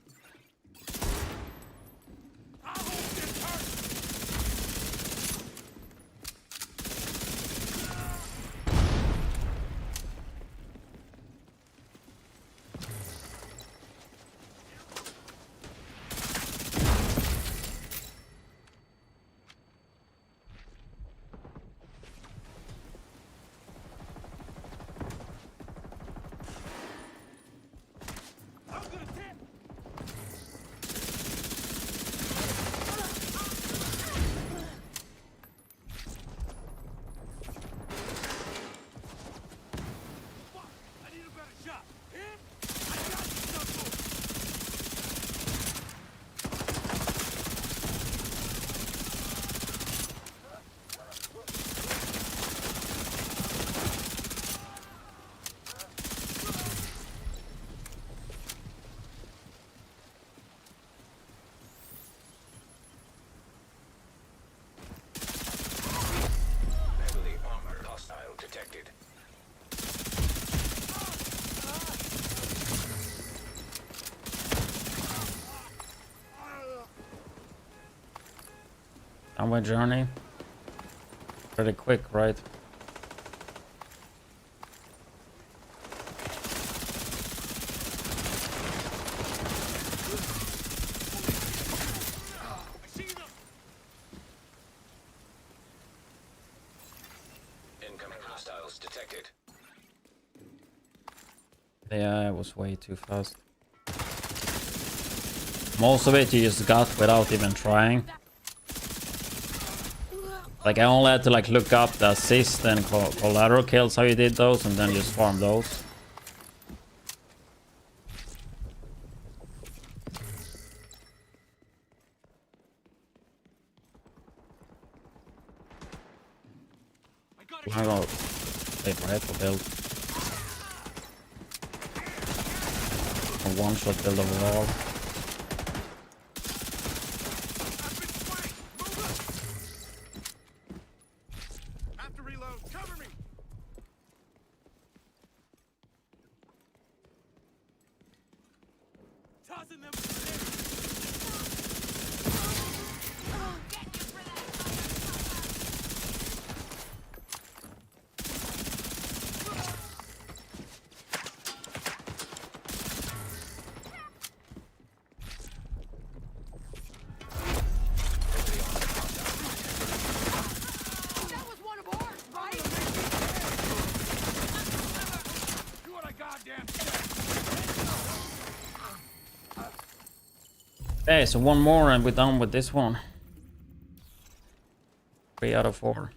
Downward journey. Pretty quick, right? Incoming hostiles detected. Yeah, it was way too fast. Most of it you just got without even trying. Like I only had to like look up the assist and collateral kills, how you did those, and then just farm those. I'm gonna play rifle build. A one-shot build overall. Okay, so one more and we're done with this one. 3 out of 4.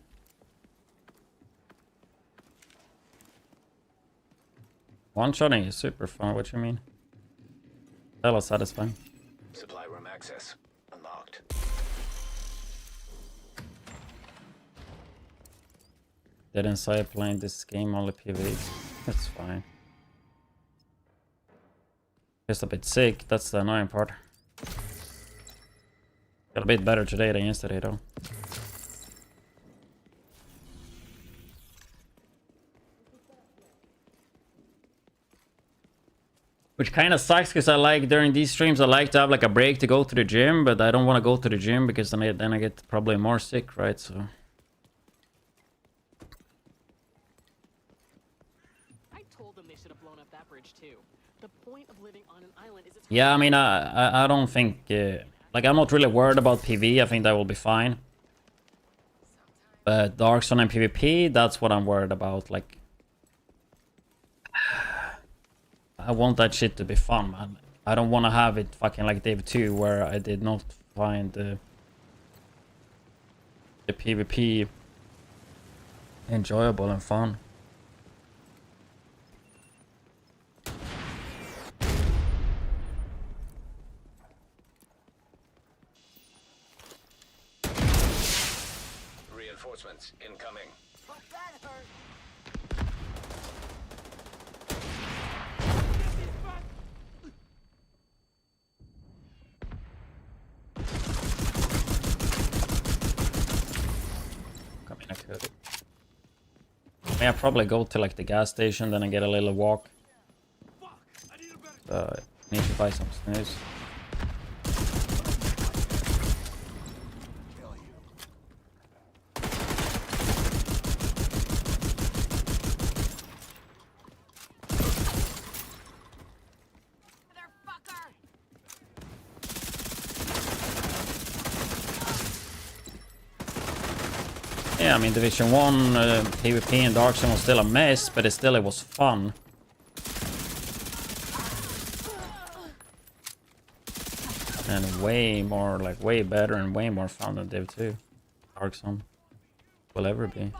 One-shotting is super fun, what you mean? Hella satisfying. Supply room access unlocked. Didn't say playing this game only PvE. That's fine. Just a bit sick, that's the annoying part. Got a bit better today than yesterday though. Which kind of sucks because I like during these streams I like to have like a break to go to the gym, but I don't want to go to the gym because then I get probably more sick, right? So I told them they should have blown up that bridge too. The point of living on an island is yeah, I mean I don't think like I'm not really worried about PV. I think that will be fine. But Dark Zone and PvP, that's what I'm worried about. Like I want that shit to be fun, man. I don't want to have it fucking like Div 2 where I did not find the PvP enjoyable and fun. Reinforcements incoming. I could. May I probably go to like the gas station, then I get a little walk. Need to buy some snooze. Yeah, I mean Division 1 PvP and Dark Zone was still a mess, but it was fun. And way more, like way better and way more fun than Div 2. Dark Zone will ever be.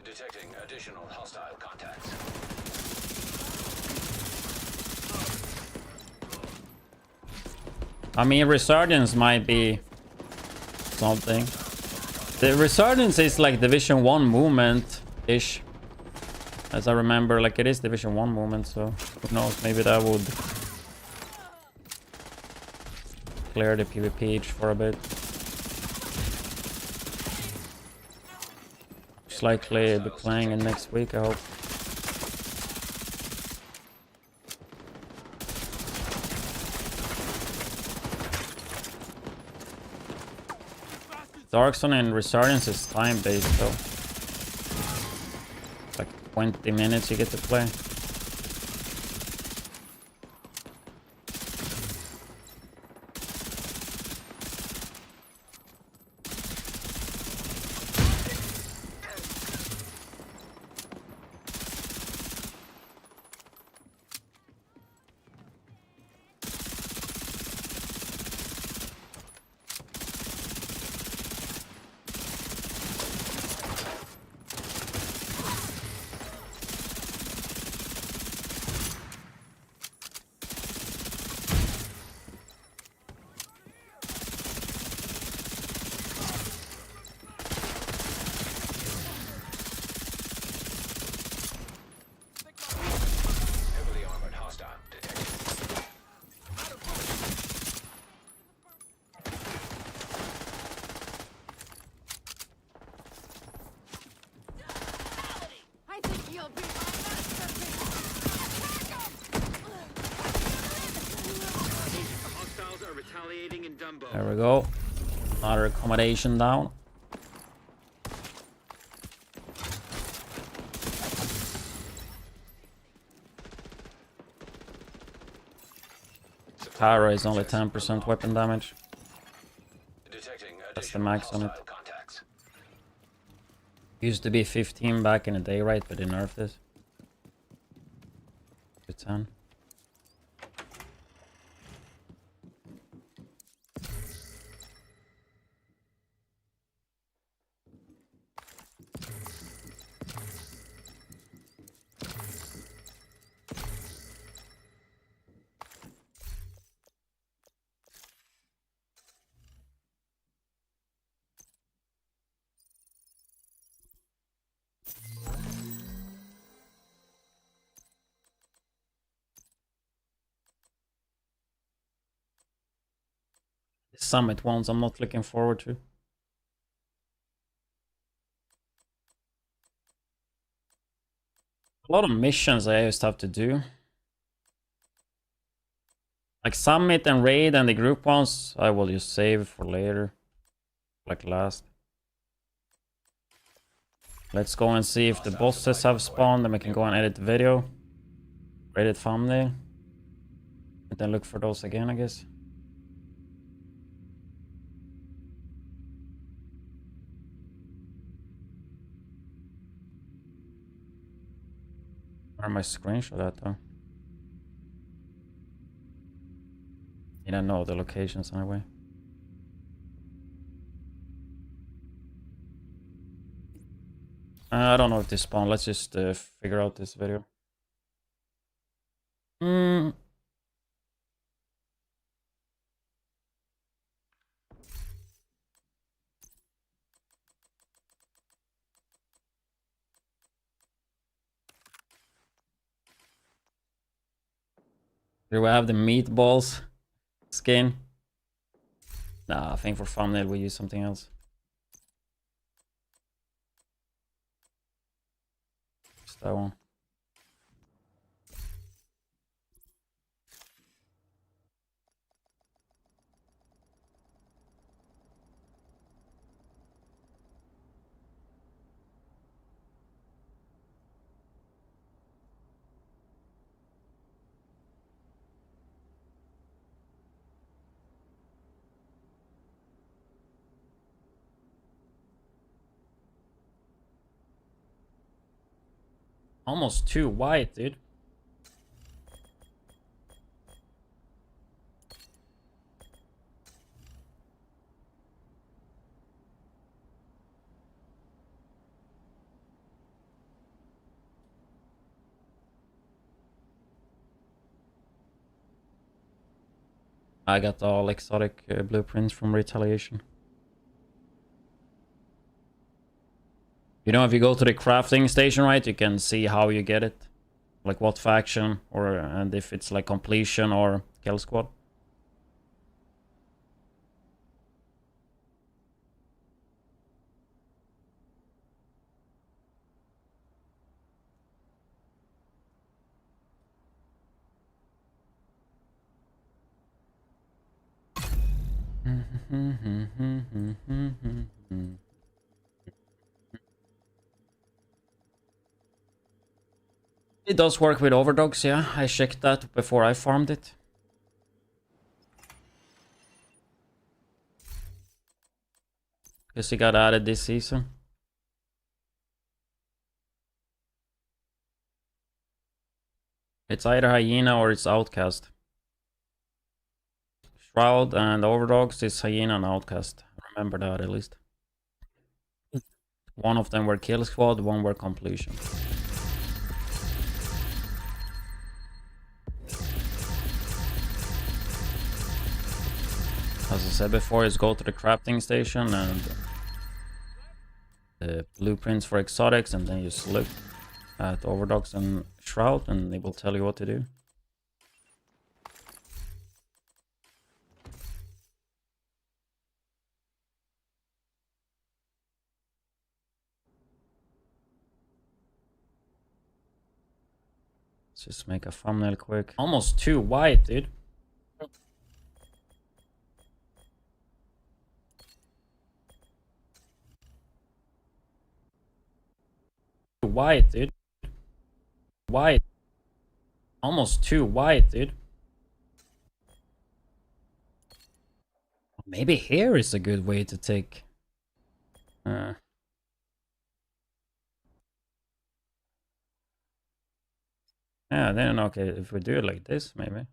Detecting additional hostile contacts. I mean, Resurgence might be something. The Resurgence is like Division 1 movement-ish. As I remember, like it is Division 1 movement, so who knows, maybe that would clear the PvP itch for a bit. Most likely be playing it next week, I hope. Dark Zone and Resurgence is time-based though. Like 20 minutes you get to play. Heavily armored hostile detected. I think you'll be my masterpiece. Hostiles are retaliating in Dumbo. There we go. Another accommodation down. Tara is only 10% weapon damage. Detecting That's the additional max on it. hostile contacts. Used to be 15 back in the day, right? But they nerfed it to 10. Summit ones I'm not looking forward to. A lot of missions I used to have to do. Like Summit and Raid and the group ones, I will just save for later. Like last. Let's go and see if the bosses have spawned, then we can go and edit the video. Edit thumbnail. And then look for those again, I guess. Where am I screenshot at though? You don't know the locations anyway. I don't know if they spawn. Let's just figure out this video. Do we have the meatballs skin? Nah, I think for thumbnail we use something else. Just that one. Almost too white, dude. I got all exotic blueprints from Retaliation. You know, if you go to the crafting station, right, you can see how you get it. Like what faction, or and if it's like completion or kill squad. It does work with overdogs, yeah. I checked that before I farmed it. Because it got added this season. It's either Hyena or it's Outcast. Shroud and Overdogs is Hyena and Outcast. Remember that at least. One of them were Kill Squad, one were Completion. As I said before, is go to the crafting station and the blueprints for exotics, and then you just look at Overdogs and Shroud and they will tell you what to do. Let's just make a thumbnail quick. Almost too white, dude. White, dude. White. Almost too white, dude. Maybe here is a good way to take... yeah, then okay, if we do it like this, maybe.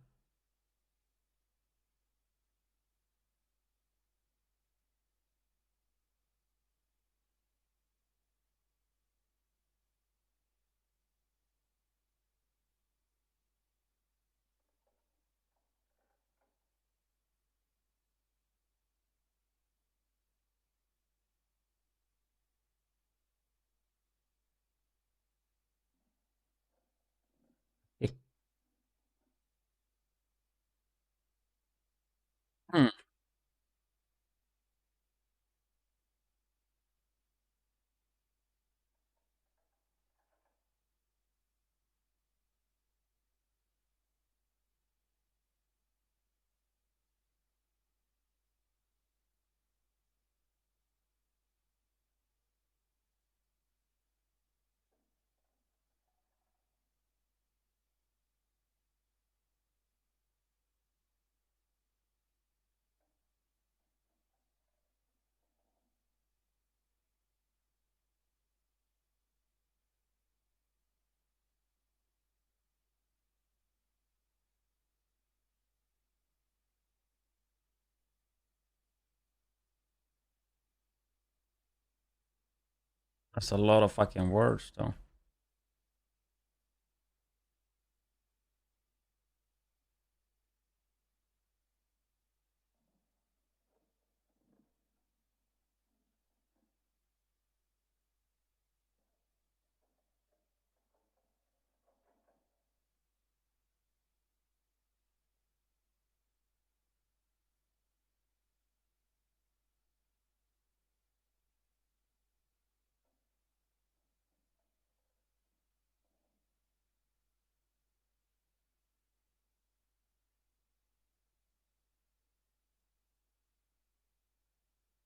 Hmm. That's a lot of fucking words, though.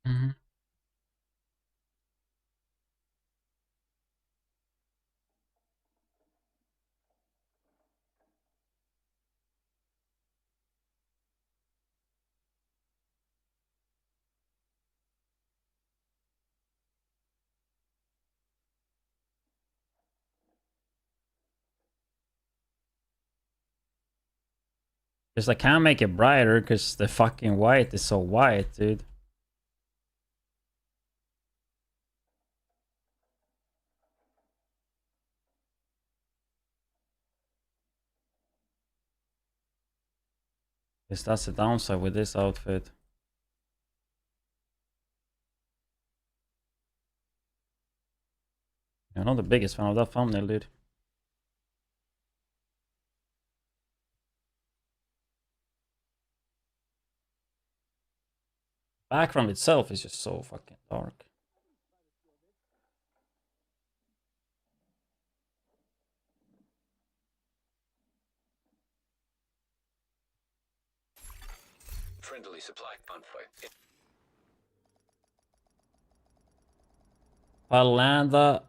Mm-hmm. Just I can't make it brighter because the fucking white is so white, dude. Guess that's the downside with this outfit. I'm not the biggest fan of that thumbnail, dude. Background itself is just so fucking dark. Friendly supply convoy. Palanda.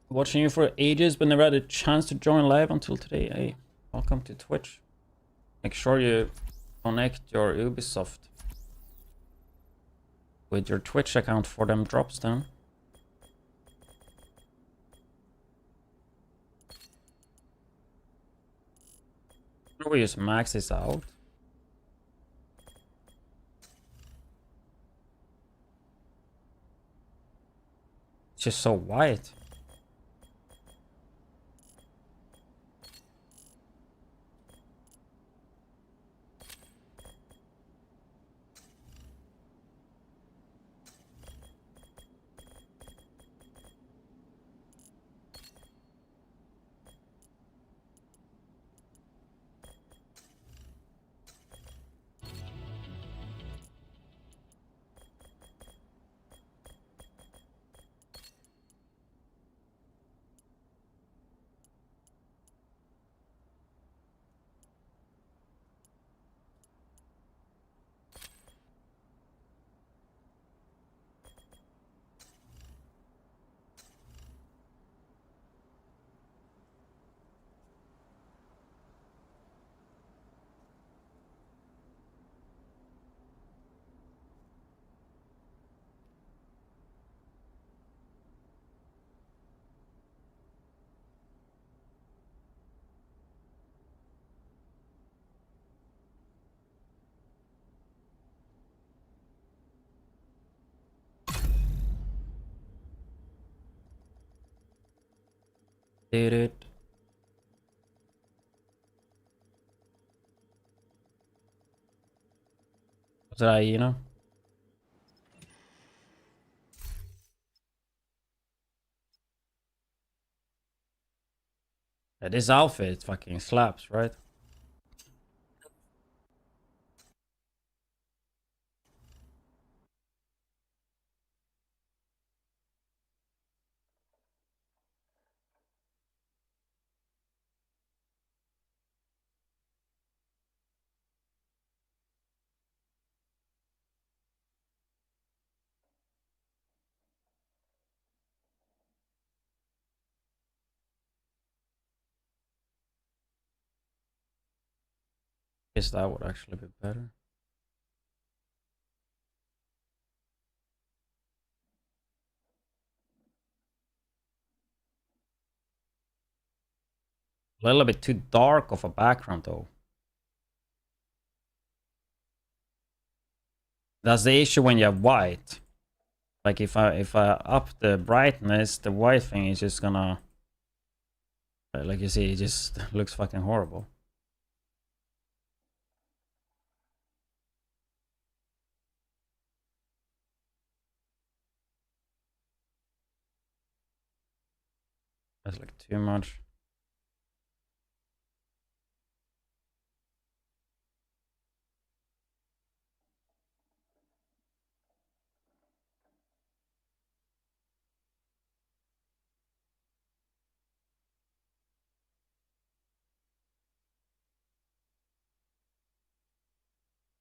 Watching you for ages, but never had a chance to join live until today. Hey, welcome to Twitch. Make sure you connect your Ubisoft with your Twitch account for them drops then. We just max this out. It's just so white. Did it? Was that you know? Yeah, this outfit fucking slaps, right? Guess that would actually be better. A little bit too dark of a background though. That's the issue when you have white. Like if I up the brightness, the white thing is just gonna, like you see, it just looks fucking horrible. That's like too much.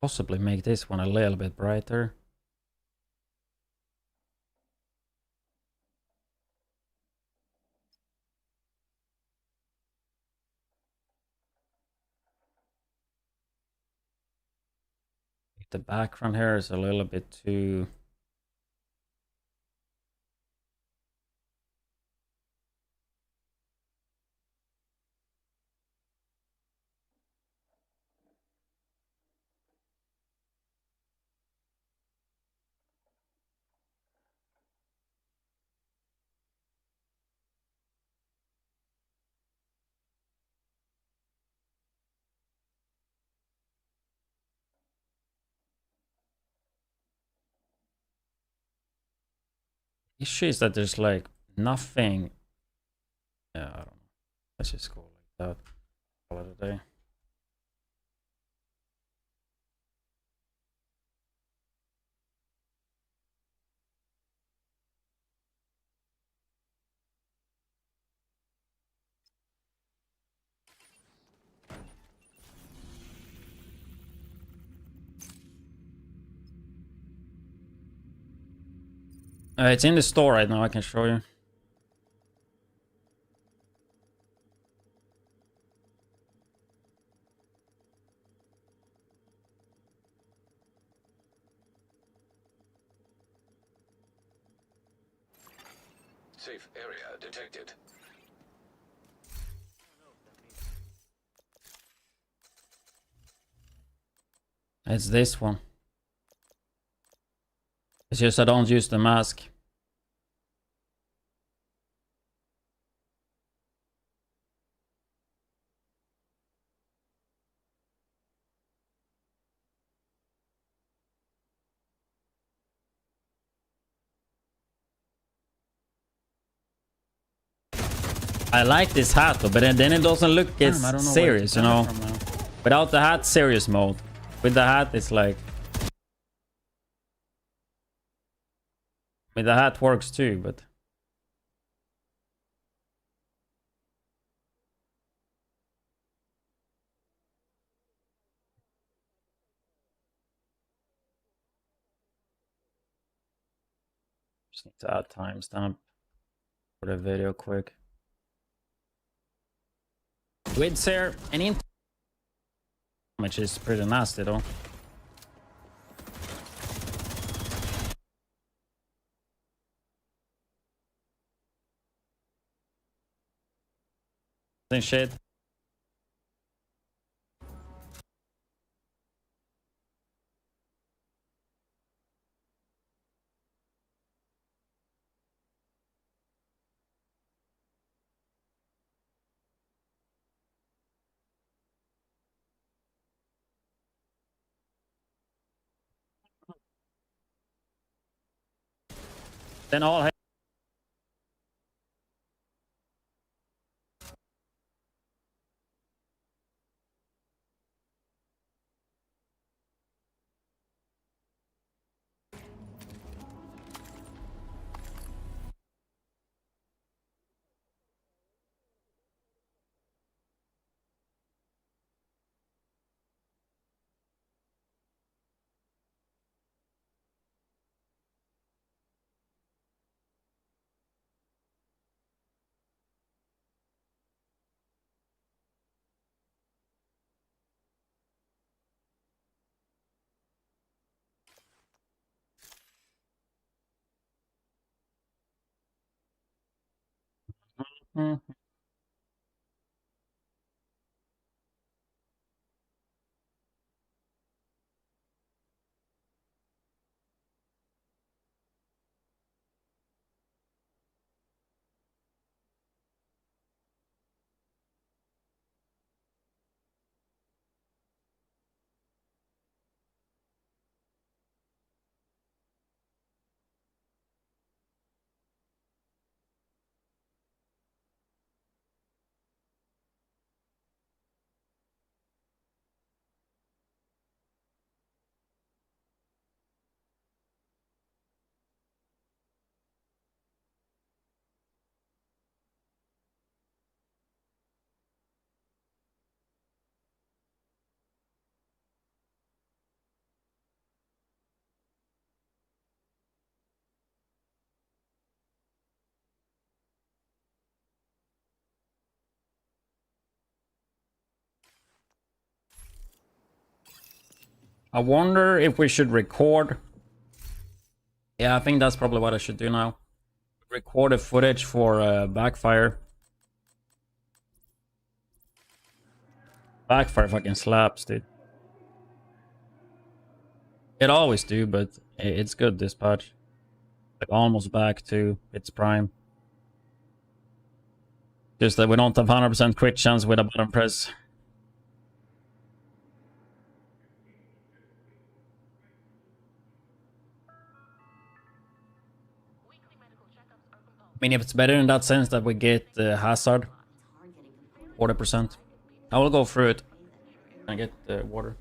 Possibly make this one a little bit brighter. The background here is a little bit too... issue is that there's like nothing. Yeah, I don't know. Let's just go like that. Call it a day. It's in the store right now. I can show you. Safe area detected. It's this one. It's just I don't use the mask. I like this hat though, but then it doesn't look as serious, you know. Without the hat, serious mode. With the hat, it's like... I mean, the hat works too, but... Just need to add timestamp for the video quick. Widdz here, any which is pretty nasty though. Same shit. Then all I wonder if we should record. Yeah, I think that's probably what I should do now. Record the footage for Backfire. Backfire fucking slaps, dude. It always do, but it's good this patch. Like almost back to its prime. Just that we don't have 100% crit chance with a button press. Weekly medical check. mean, if it's better in that sense that we get hazard 40%, I will go through it and get the water.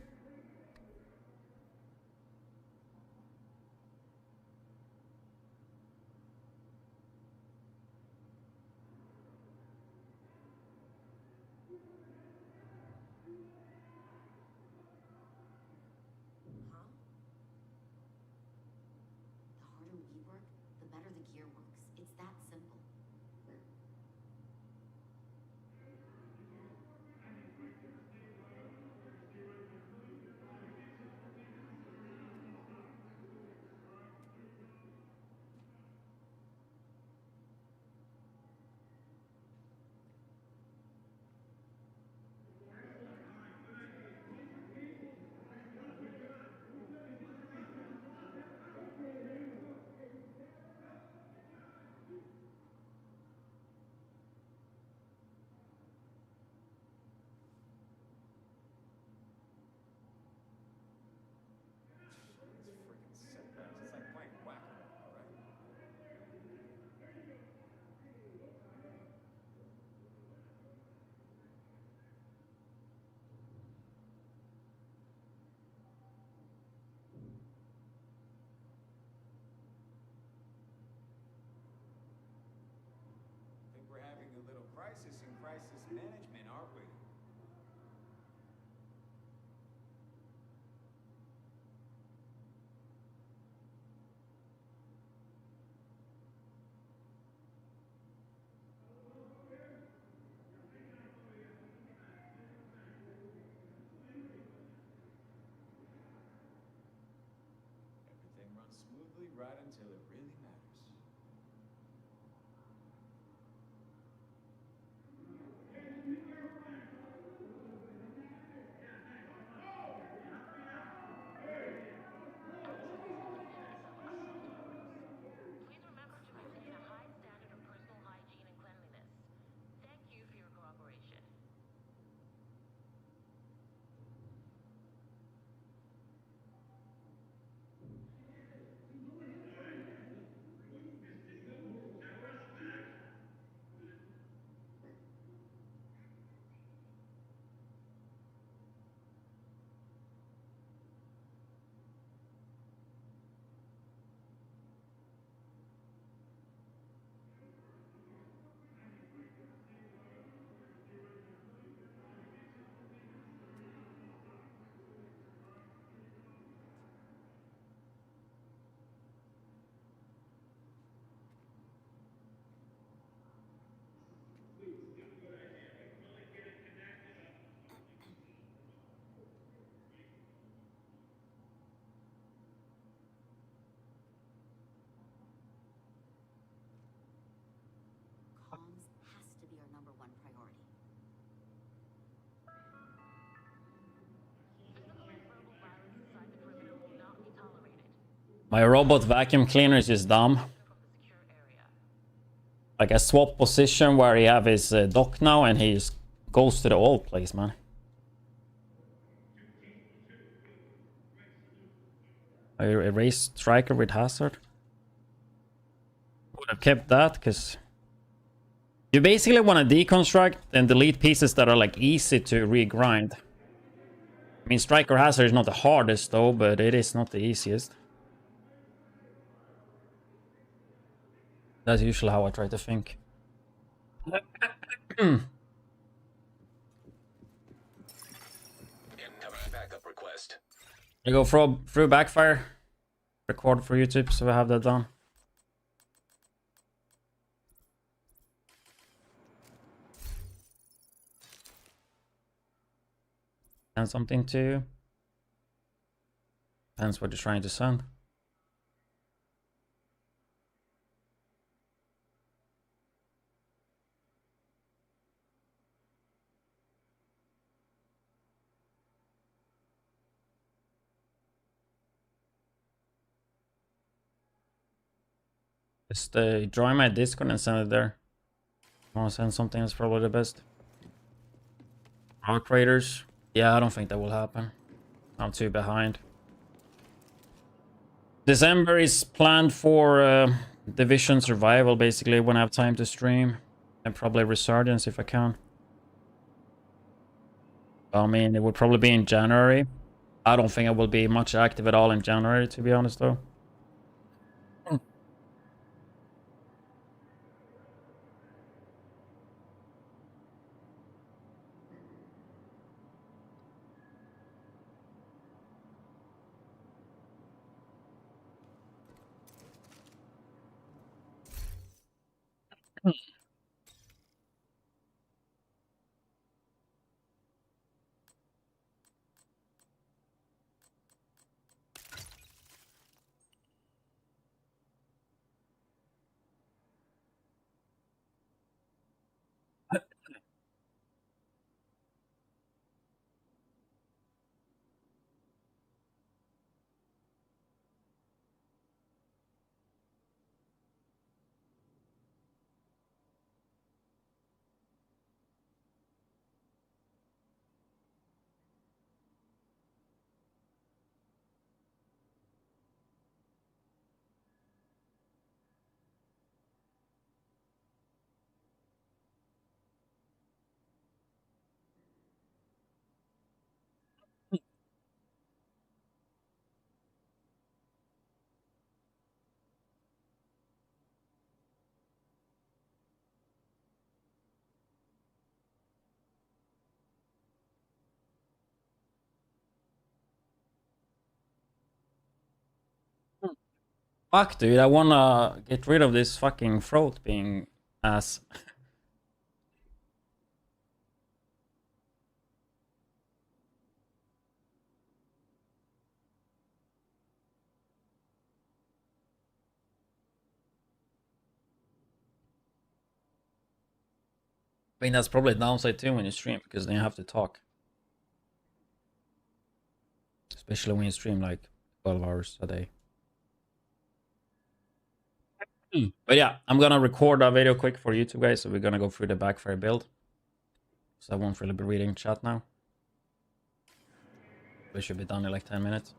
We're having a little crisis in crisis management, aren't we? Everything runs smoothly right until it really matters. Please remember to maintain a high standard of personal hygiene and cleanliness. Thank you for your cooperation. Comms has to be our number one priority. My robot vacuum cleaner is just dumb. Like I swap position where he have his dock now and he just goes to the old place, man. I erased Striker with hazard. Would have kept that because you basically want to deconstruct and delete pieces that are like easy to regrind. I mean, Striker hazard is not the hardest though, but it is not the easiest. That's usually how I try to think. Incoming backup request. I go through backfire. Record for YouTube, so I have that done. Send something to. Depends what you're trying to send. Just join my Discord and send it there. I want to send something that's probably the best. Rock Raiders. Yeah, I don't think that will happen. I'm too behind. December is planned for Division survival basically when I have time to stream, and probably Resurgence if I can. I mean, it would probably be in January. I don't think I will be much active at all in January, to be honest, though. Fuck, dude, I wanna get rid of this fucking throat being ass. I mean, that's probably a downside too when you stream, because then you have to talk. Especially when you stream like 12 hours a day. But yeah, I'm gonna record a video quick for YouTube, guys, so we're gonna go through the backfire build. So I won't really be reading chat now. We should be done in like 10 minutes.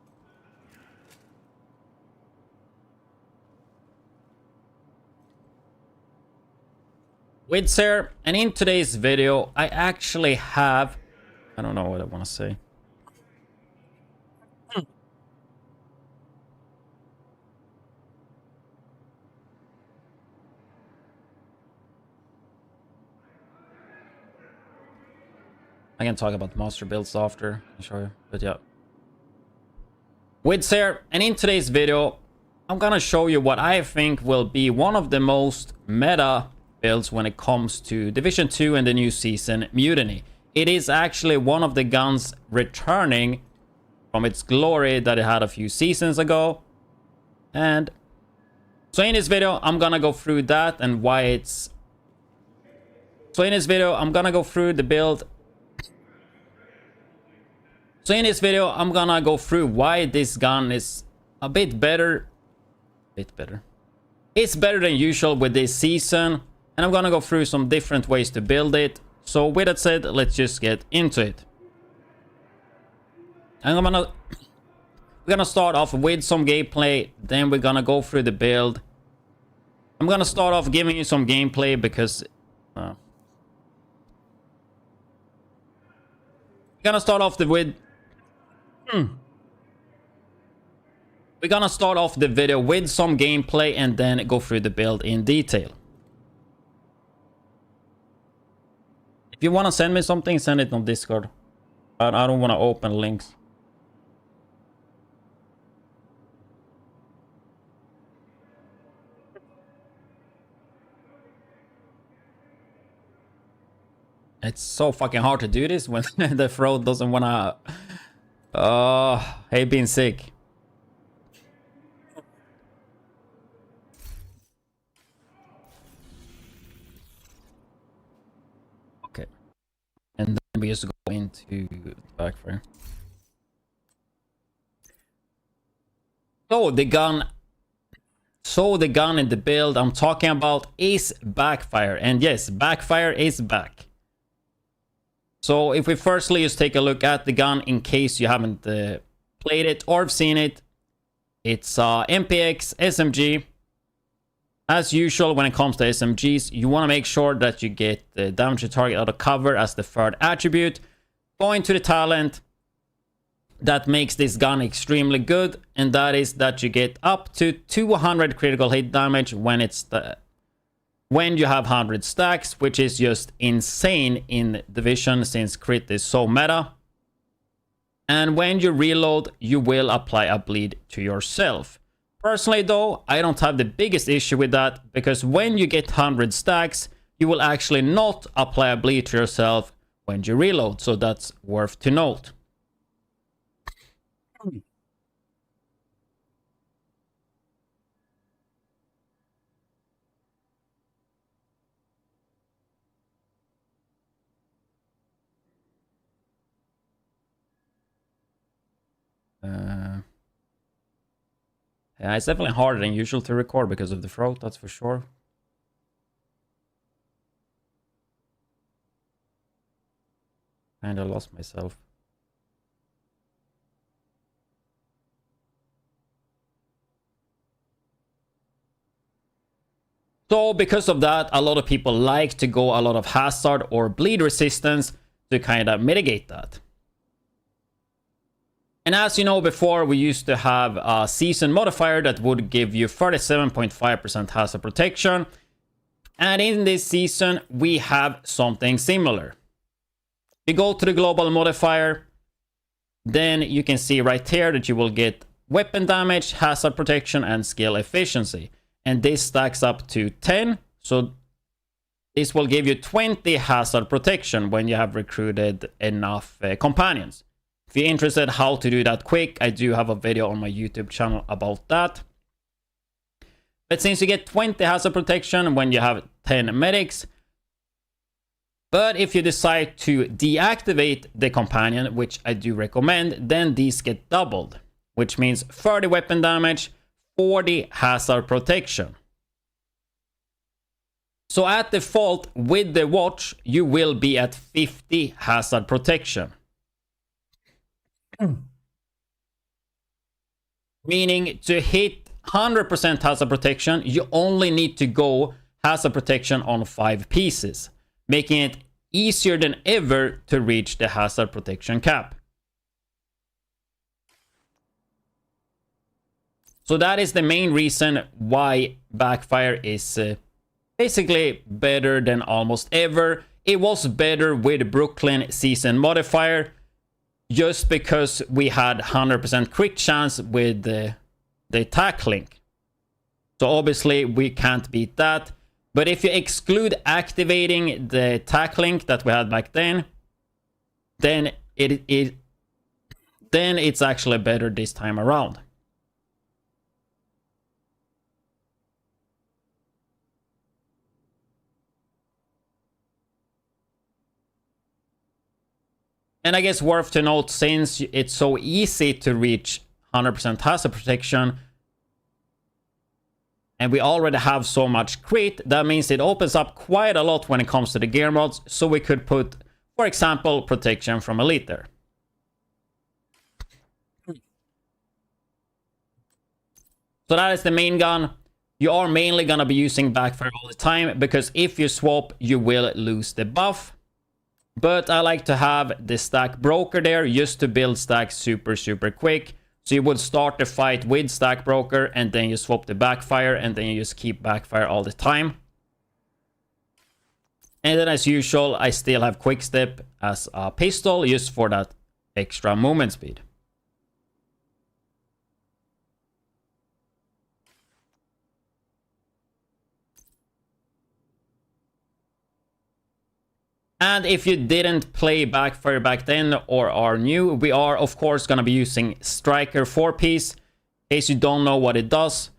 widdz here, and in today's video, I actually have... I don't know what I want to say. I can talk about master builds after, I'll show you, but yeah. widdz here, and in today's video, I'm gonna show you what I think will be one of the most meta builds when it comes to Division 2 and the new season, Mutiny. It is actually one of the guns returning from its glory that it had a few seasons ago. And so in this video, I'm gonna go through that and why it's... So in this video, I'm gonna go through the build. So in this video, I'm gonna go through why this gun is a bit better. It's better than usual with this season. And I'm gonna go through some different ways to build it. So with that said, let's just get into it. And we're gonna start off with some gameplay. Then we're gonna go through the build. I'm gonna start off giving you some gameplay because... we're gonna start off with... We're gonna start off the video with some gameplay and then go through the build in detail. If you want to send me something, send it on Discord. I don't want to open links. It's so fucking hard to do this when the throat doesn't want to... hate being sick. Okay. And then we just go into the backfire. So the gun in the build I'm talking about is backfire. And yes, backfire is back. So if we firstly just take a look at the gun in case you haven't played it or seen it. It's MPX SMG. As usual, when it comes to SMGs, you want to make sure that you get the damage to target out of cover as the third attribute. Going to the talent that makes this gun extremely good, and that is that you get up to 200 critical hit damage when you have 100 stacks, which is just insane in Division since crit is so meta. And when you reload, you will apply a bleed to yourself. Personally though, I don't have the biggest issue with that, because when you get 100 stacks, you will actually not apply a bleed to yourself when you reload, so that's worth to note. Yeah, it's definitely harder than usual to record because of the throat, that's for sure. Kinda lost myself. So because of that, a lot of people like to go a lot of hazard or bleed resistance to kind of mitigate that. And as you know, before we used to have a season modifier that would give you 37.5% hazard protection. And in this season, we have something similar. You go to the global modifier, then you can see right here that you will get weapon damage, hazard protection, and skill efficiency. And this stacks up to 10. So this will give you 20 hazard protection when you have recruited enough companions. If you're interested how to do that quick, I do have a video on my YouTube channel about that. But since you get 20 hazard protection when you have 10 medics, but if you decide to deactivate the companion, which I do recommend, then these get doubled, which means 30 weapon damage, 40 hazard protection. So at default, with the watch, you will be at 50 hazard protection. Meaning to hit 100% hazard protection, you only need to go hazard protection on 5 pieces, making it easier than ever to reach the hazard protection cap. So that is the main reason why Backfire is basically better than almost ever. It was better with Brooklyn season modifier, just because we had 100% crit chance with the attack link. So obviously we can't beat that. But if you exclude activating the attack link that we had back then it's actually better this time around. And I guess worth to note, since it's so easy to reach 100% hazard protection, and we already have so much crit, that means it opens up quite a lot when it comes to the gear mods. So we could put, for example, protection from elite there. So that is the main gun. You are mainly going to be using Backfire all the time, because if you swap, you will lose the buff. But I like to have the stack broker there just to build stacks super quick. So you would start the fight with stack broker, and then you swap the Backfire, and then you just keep Backfire all the time. And then as usual, I still have quick step as a pistol just for that extra movement speed. And if you didn't play Backfire back then or are new, we are of course going to be using Striker 4-piece. In case you don't know what it does,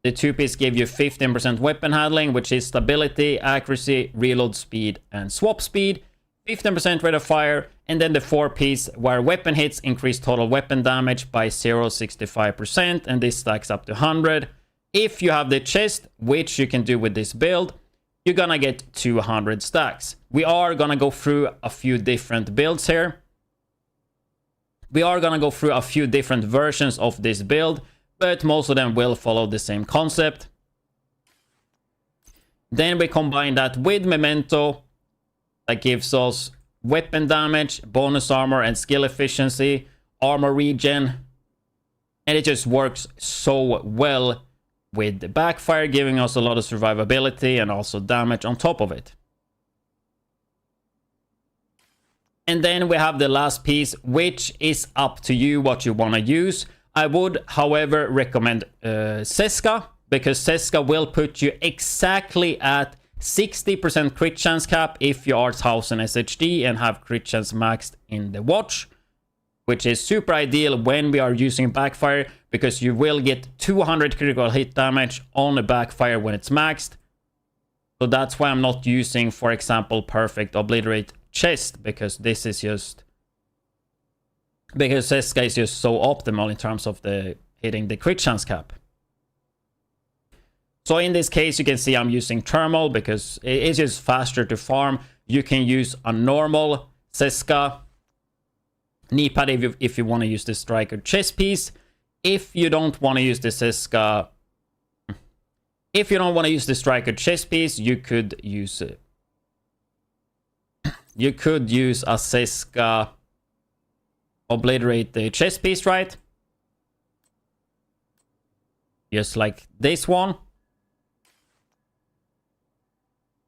the 2-piece give you 15% weapon handling, which is stability, accuracy, reload speed, and swap speed. 15% rate of fire, and then the 4-piece where weapon hits increase total weapon damage by 0.65%, and this stacks up to 100. If you have the chest, which you can do with this build, you're gonna get 200 stacks. We are gonna go through a few different builds here. We are gonna go through a few different versions of this build, but most of them will follow the same concept. Then we combine that with Memento. That gives us weapon damage, bonus armor, and skill efficiency, armor regen. And it just works so well with the backfire, giving us a lot of survivability and also damage on top of it. And then we have the last piece, which is up to you what you want to use. I would, however, recommend Seska, because Seska will put you exactly at 60% crit chance cap if you are 1000 SHD and have crit chance maxed in the watch, which is super ideal when we are using backfire, because you will get 200 critical hit damage on a backfire when it's maxed. So that's why I'm not using, for example, perfect obliterate chest, because this is just, because Seska is just so optimal in terms of the hitting the crit chance cap. So in this case, you can see I'm using thermal because it is just faster to farm. You can use a normal Seska knee pad if you want to use the striker chest piece. If you don't want to use the Seska, if you don't want to use the striker chest piece, you could use it. You could use a Seska obliterate the chest piece, right? Just like this one.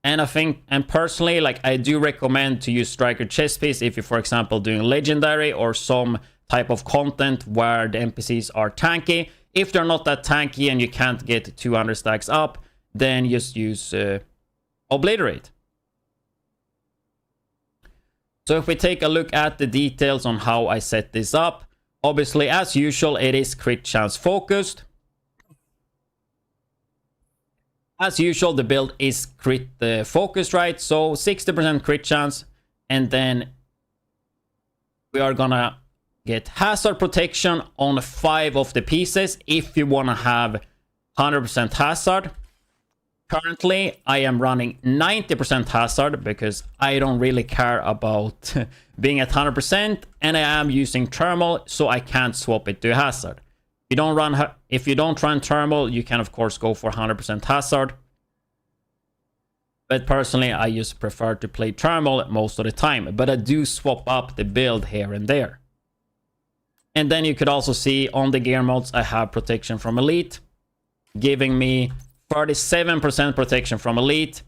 And I think, and personally, like, I do recommend to use striker chest piece if you're, for example, doing legendary or some type of content where the NPCs are tanky. If they're not that tanky and you can't get 200 stacks up, then just use obliterate. So if we take a look at the details on how I set this up, obviously, as usual, it is crit chance focused. As usual, the build is crit focused, right? So 60% crit chance, and then we are gonna get hazard protection on 5 of the pieces if you wanna have 100% hazard. Currently, I am running 90% hazard because I don't really care about being at 100%, and I am using thermal, so I can't swap it to hazard. If you don't run thermal, you can of course go for 100% hazard. But personally, I just prefer to play thermal most of the time. But I do swap up the build here and there. And then you could also see on the gear modes, I have protection from elite, giving me 37% protection from elite.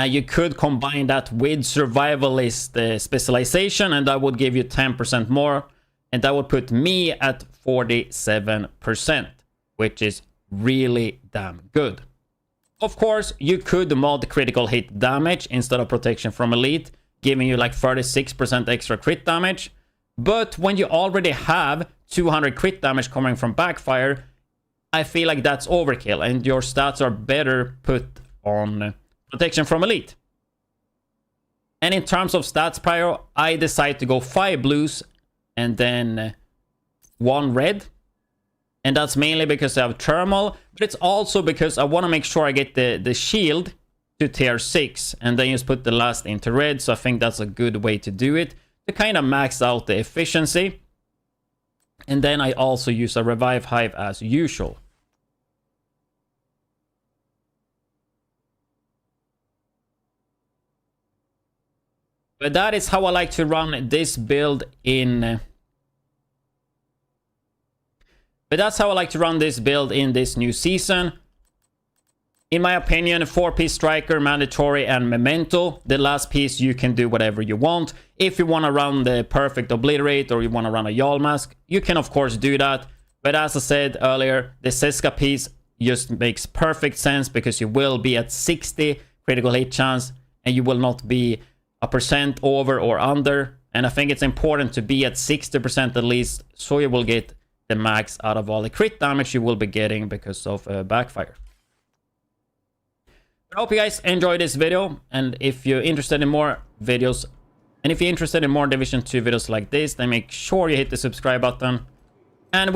You could combine that with survivalist specialization, and that would give you 10% more, and that would put me at 47%, which is really damn good. Of course, you could mod critical hit damage instead of protection from elite, giving you like 36% extra crit damage. But when you already have 200 crit damage coming from backfire, I feel like that's overkill, and your stats are better put on protection from elite. And in terms of stats prior, I decide to go 5 blues and then 1 red. And that's mainly because I have thermal, but it's also because I want to make sure I get the shield to tier 6 and then just put the last into red. So I think that's a good way to do it, to kind of max out the efficiency. And then I also use a revive hive as usual. But that is how I like to run this build in... But that's how I like to run this build in this new season. In my opinion, 4-piece striker, mandatory, and memento. The last piece you can do whatever you want. If you want to run the perfect obliterate or you want to run a Jarl mask, you can of course do that. But as I said earlier, the Seska piece just makes perfect sense because you will be at 60 critical hit chance and you will not be a percent over or under. And I think it's important to be at 60% at least, so you will get the max out of all the crit damage you will be getting because of backfire. I hope you guys enjoyed this video, and if you're interested in more videos, and if you're interested in more Division 2 videos like this, then make sure you hit the subscribe button. And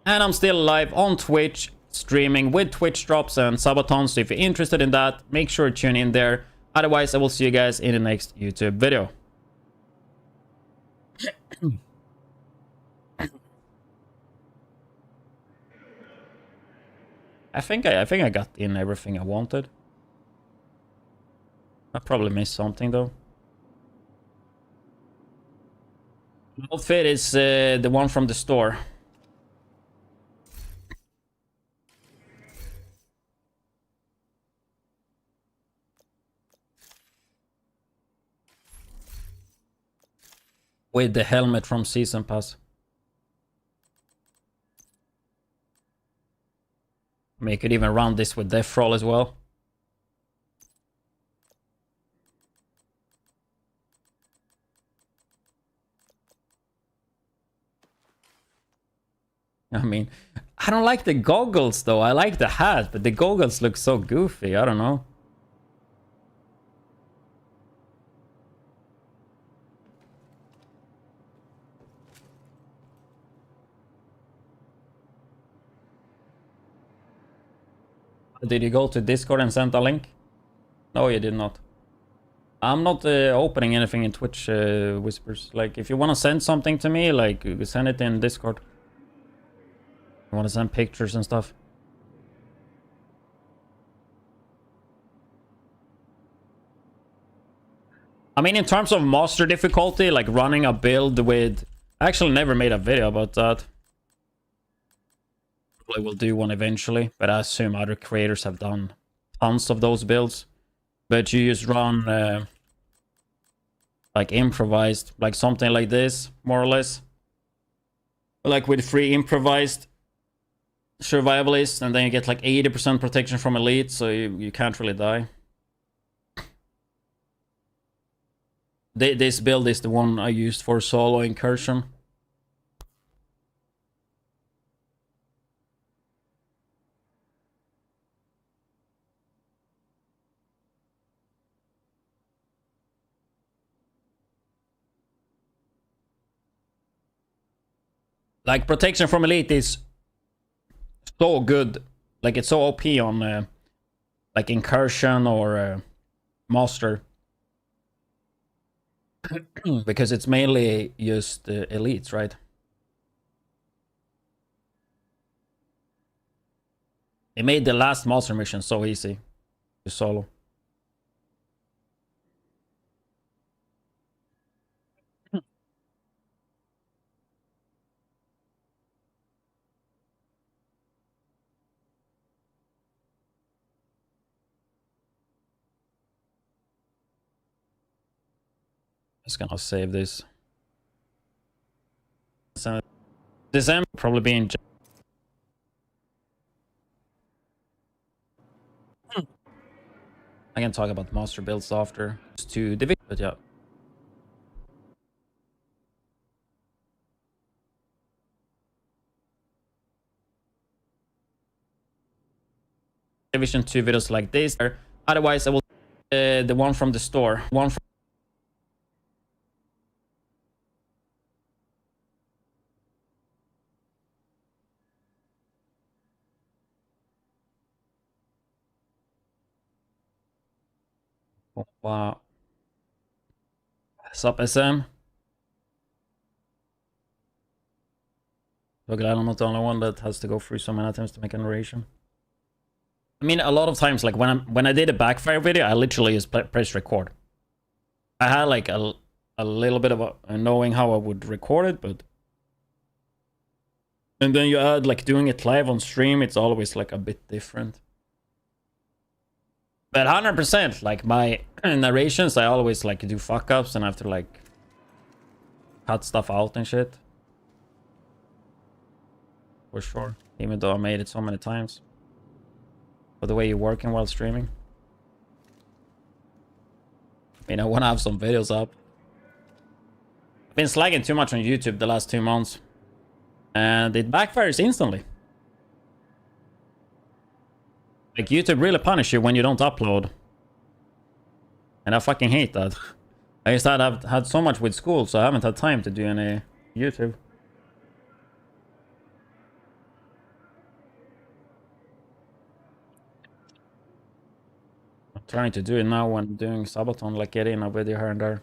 I'm still live on Twitch, streaming with Twitch drops and Subathon, so if you're interested in that, make sure to tune in there. Otherwise, I will see you guys in the next YouTube video. I think I got in everything I wanted. I probably missed something though. Outfit is the one from the store. With the helmet from Season Pass. I mean, you could even run this with Death Roll as well. I mean, I don't like the goggles though. I like the hat, but the goggles look so goofy. I don't know. Did you go to Discord and send a link? No, you did not. I'm not opening anything in Twitch Whispers. Like, if you want to send something to me, like, you send it in Discord. You want to send pictures and stuff. I mean, in terms of master difficulty, like running a build with... I actually never made a video about that. I will do one eventually, but I assume other creators have done tons of those builds. But you just run like improvised, like something like this, more or less. Like with free improvised survivalists, and then you get like 80% protection from elite, so you can't really die. This build is the one I used for solo incursion. Like, protection from elite is so good. Like, it's so OP on like incursion or master. Because it's mainly just elites, right? It made the last master mission so easy to solo. Just gonna save this. So, December probably be in. I can talk about master builds after. Just to division, but yeah. Division 2 videos like this. Otherwise, I will the one from the store. One from wow. Sup, SM? So glad I'm not the only one that has to go through so many attempts to make a narration. I mean, a lot of times, like when I did a backfire video, I literally just pressed record. I had like a little bit of a knowing how I would record it, but and then you add like doing it live on stream, it's always like a bit different. But 100%, like my narrations, I always like do fuck ups and I have to like cut stuff out and shit. For sure, even though I made it so many times. For the way you're working while streaming. I mean, I want to have some videos up. I've been slagging too much on YouTube the last 2 months. And it backfires instantly. Like, YouTube really punish you when you don't upload. And I fucking hate that. I just I've had so much with school, so I haven't had time to do any YouTube. I'm trying to do it now when doing Subathon, like get in a video here and there.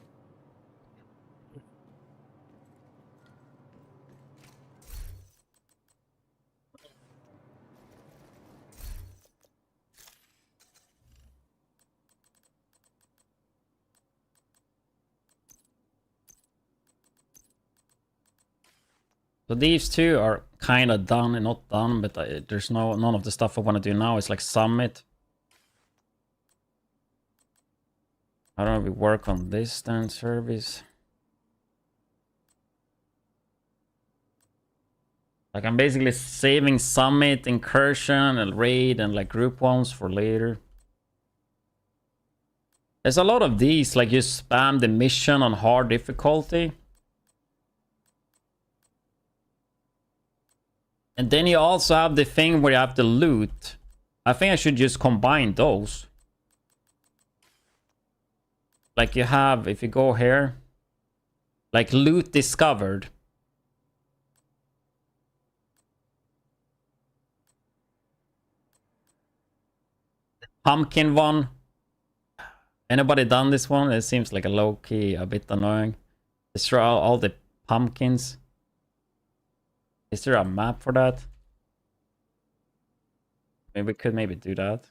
So these two are kind of done and not done, but there's none of the stuff I want to do now. It's like Summit. I don't know if we work on this then, service. Like I'm basically saving Summit, Incursion, and Raid, and like group ones for later. There's a lot of these, like you spam the mission on hard difficulty. And then you also have the thing where you have to loot. I think I should just combine those. Like you have, if you go here, like loot discovered. Pumpkin one. Anybody done this one? It seems like a low-key, a bit annoying. Destroy all the pumpkins. Is there a map for that? Maybe we could maybe do that.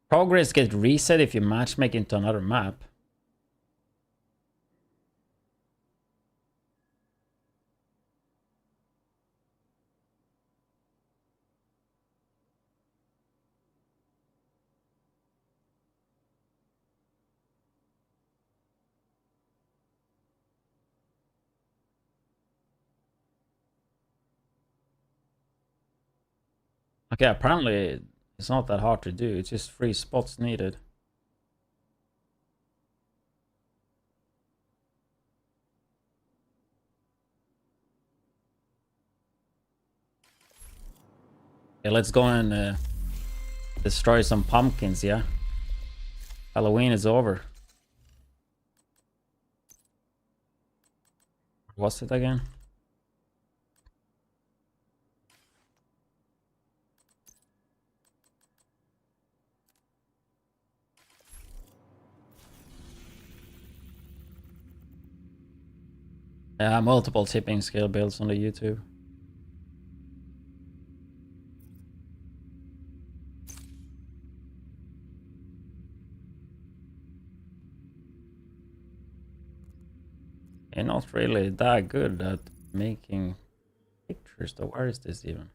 Progress gets reset if you matchmake into another map. Okay, apparently it's not that hard to do. It's just 3 spots needed. Okay, let's go and destroy some pumpkins, yeah? Halloween is over. What's it again? Yeah, multiple tipping scale builds on the YouTube. And not really that good at making pictures though. Where is this even?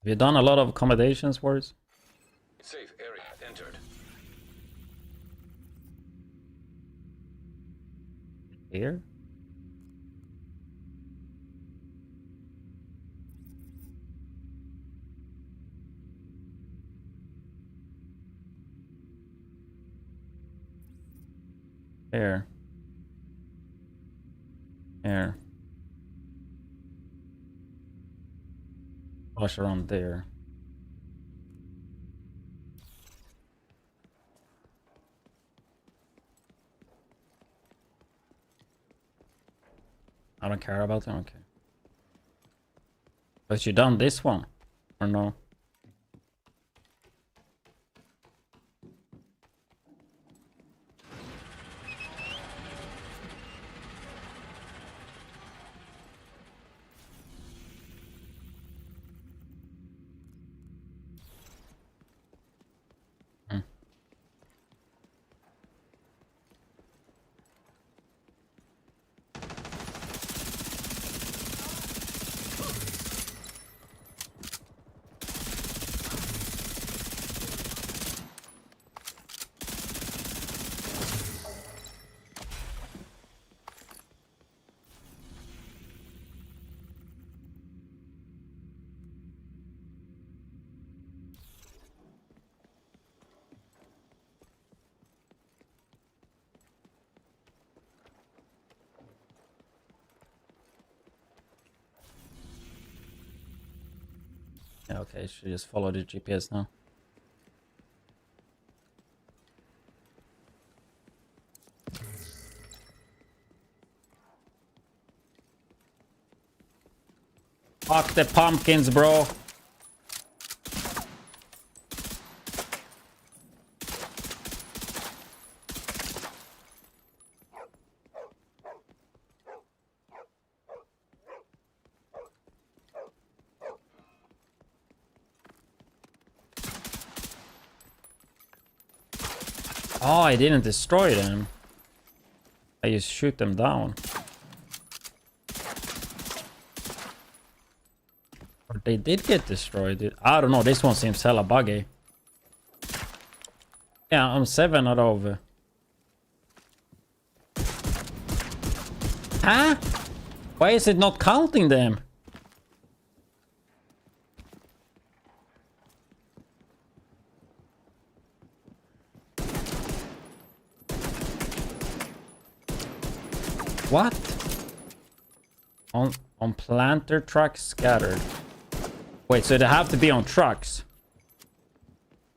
Have you done a lot of accommodations words? Safe area entered. Here? Here. Here. Push around there. I don't care about them, okay. But you done this one? Or no? Yeah, okay, should just follow the GPS now. Fuck the pumpkins, bro. Oh, I didn't destroy them. I just shoot them down. Or they did get destroyed. I don't know. This one seems hella buggy. Yeah, I'm 7 out of... Huh? Why is it not counting them? What? On planter trucks scattered. Wait, so they have to be on trucks.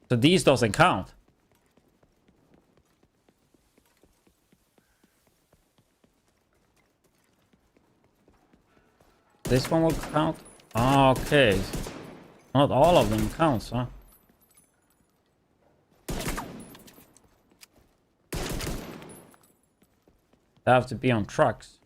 So these doesn't count. This one will count? Okay. Not all of them counts, huh? They have to be on trucks.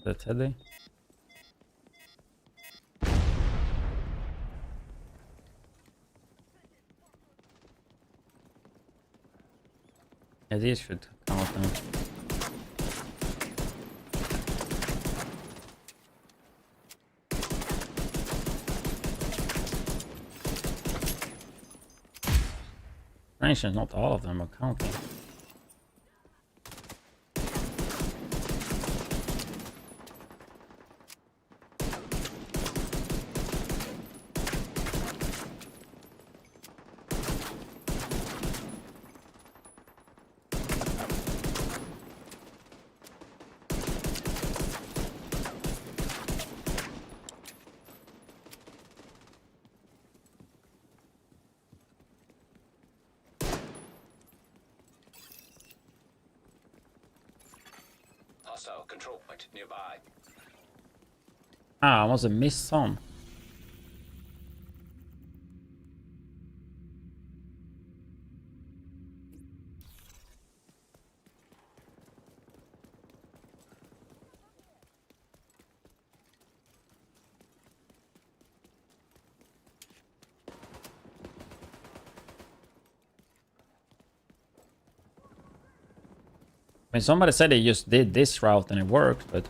The Teddy. Yeah, these should count then. Mention not all of them are counting. Hostile control point nearby. Ah, I must have missed some. I mean, somebody said they just did this route and it worked, but...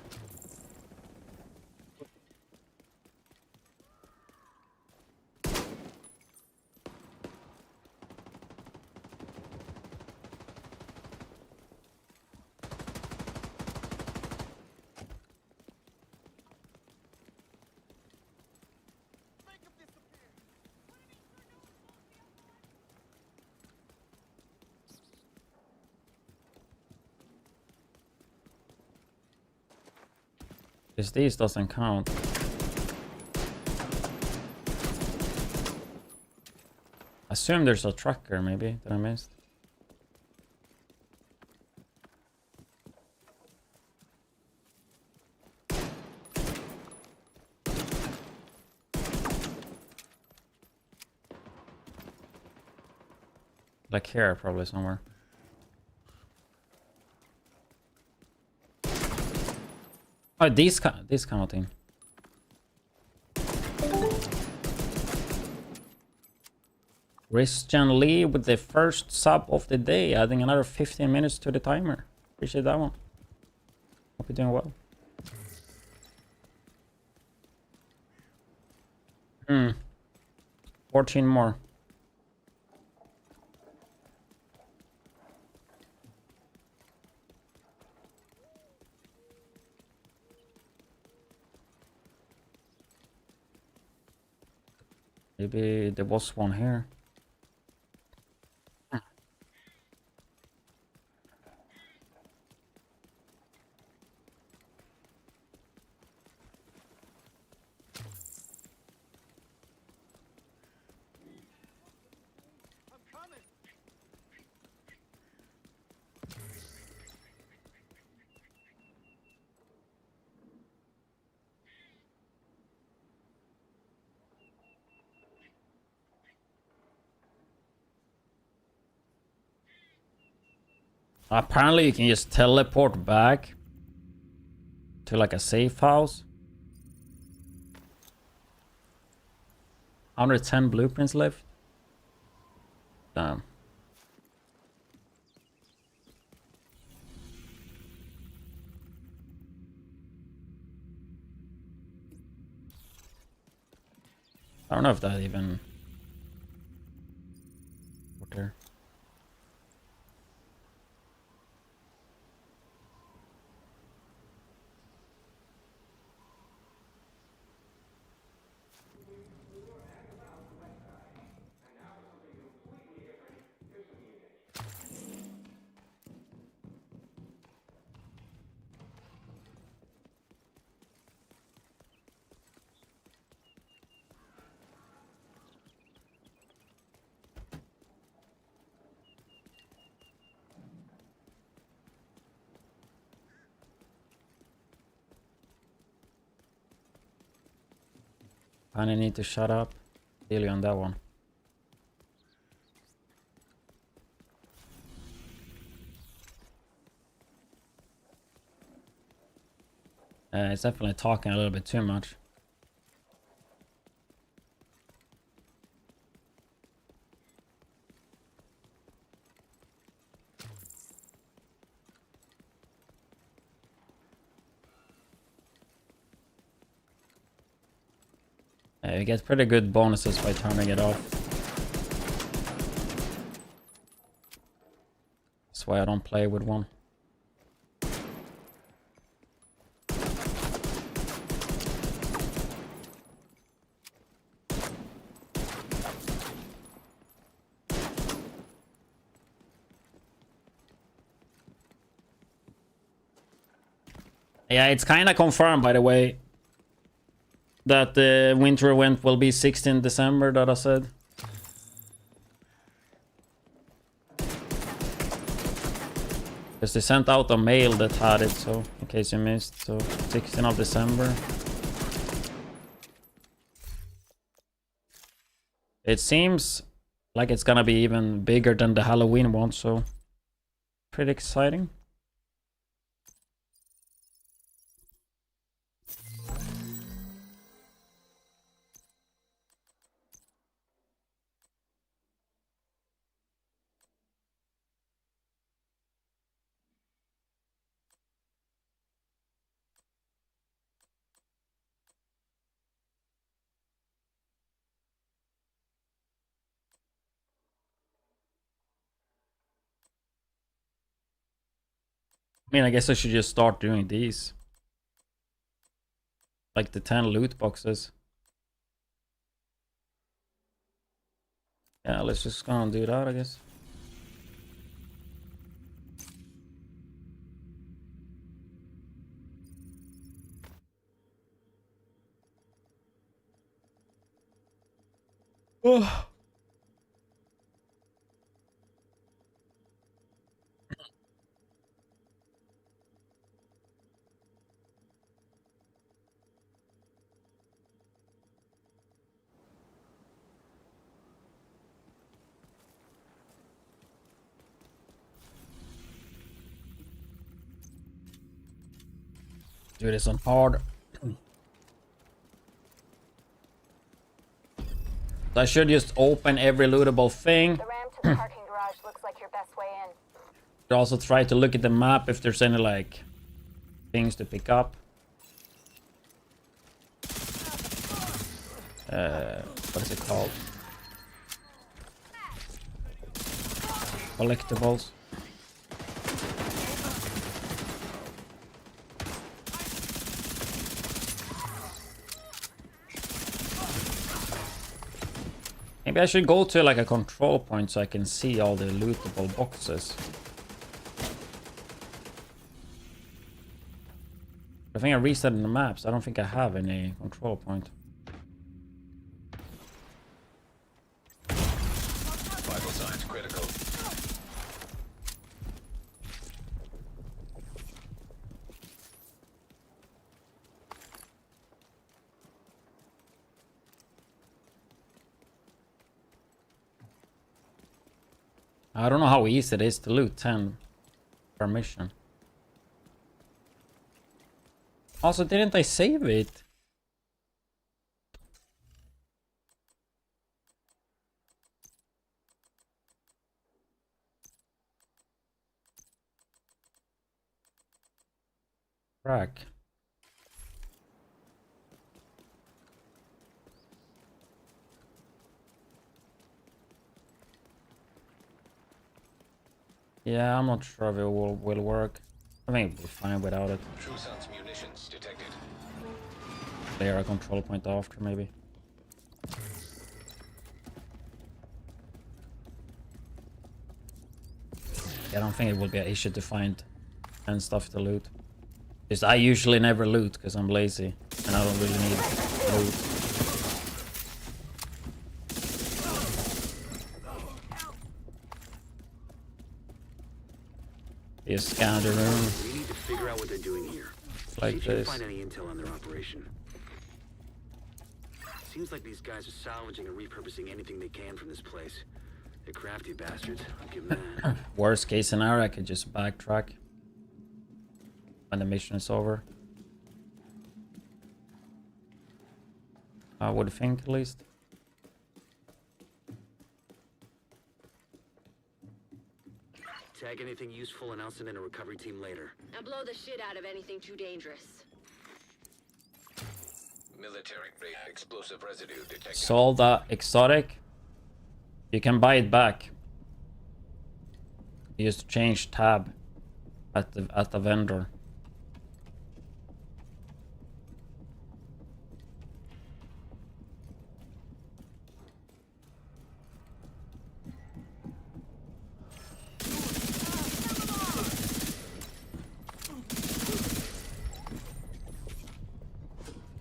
Because these doesn't count. Assume there's a trucker, maybe, that I missed. Like here, probably somewhere. Oh, this counting. Christian Lee with the first sub of the day, adding another 15 minutes to the timer. Appreciate that one. Hope you're doing well. 14 more. Maybe there was one here. Apparently you can just teleport back to like a safe house. 110 blueprints left. Damn. I don't know if that even... Water. Kinda need to shut up. Really on that one. It's definitely talking a little bit too much. You get pretty good bonuses by turning it off. That's why I don't play with one. Yeah, it's kind of confirmed, by the way, that the winter event will be 16 December, that I said. Because they sent out a mail that had it, so in case you missed. So 16th of December. It seems like it's gonna be even bigger than the Halloween one, so pretty exciting. I mean, I guess I should just start doing these. Like the 10 loot boxes. Yeah, let's just go and do that, I guess. Oh. Do this on hard. So I should just open every lootable thing. The ramp to the parking garage looks like your best way in. Should also try to look at the map if there's any like things to pick up. What is it called? Collectibles. Maybe I should go to like a control point so I can see all the lootable boxes. I think I reset the maps. I don't think I have any control point. Vital signs critical. I don't know how easy it is to loot 10 permission. Also, didn't I save it? Crack. Yeah, I'm not sure if it will work. I think it'll be fine without it. True Sun's munitions detected. Clear a control point after, maybe. Yeah, I don't think it will be an issue to find and stuff to loot. Because I usually never loot because I'm lazy and I don't really need loot. You scan the room. We need to figure out what they're doing here. Like See if you can this. find any intel on their operation. Seems like these guys are salvaging and repurposing anything they can from this place. They're crafty bastards. I'll give them that. Worst case scenario, I could just backtrack when the mission is over. I would think, at least. Tag anything useful and I'll send in a recovery team later. Now blow the shit out of anything too dangerous. Military-grade explosive residue detected. Sold that exotic. You can buy it back. You just change tab at the vendor.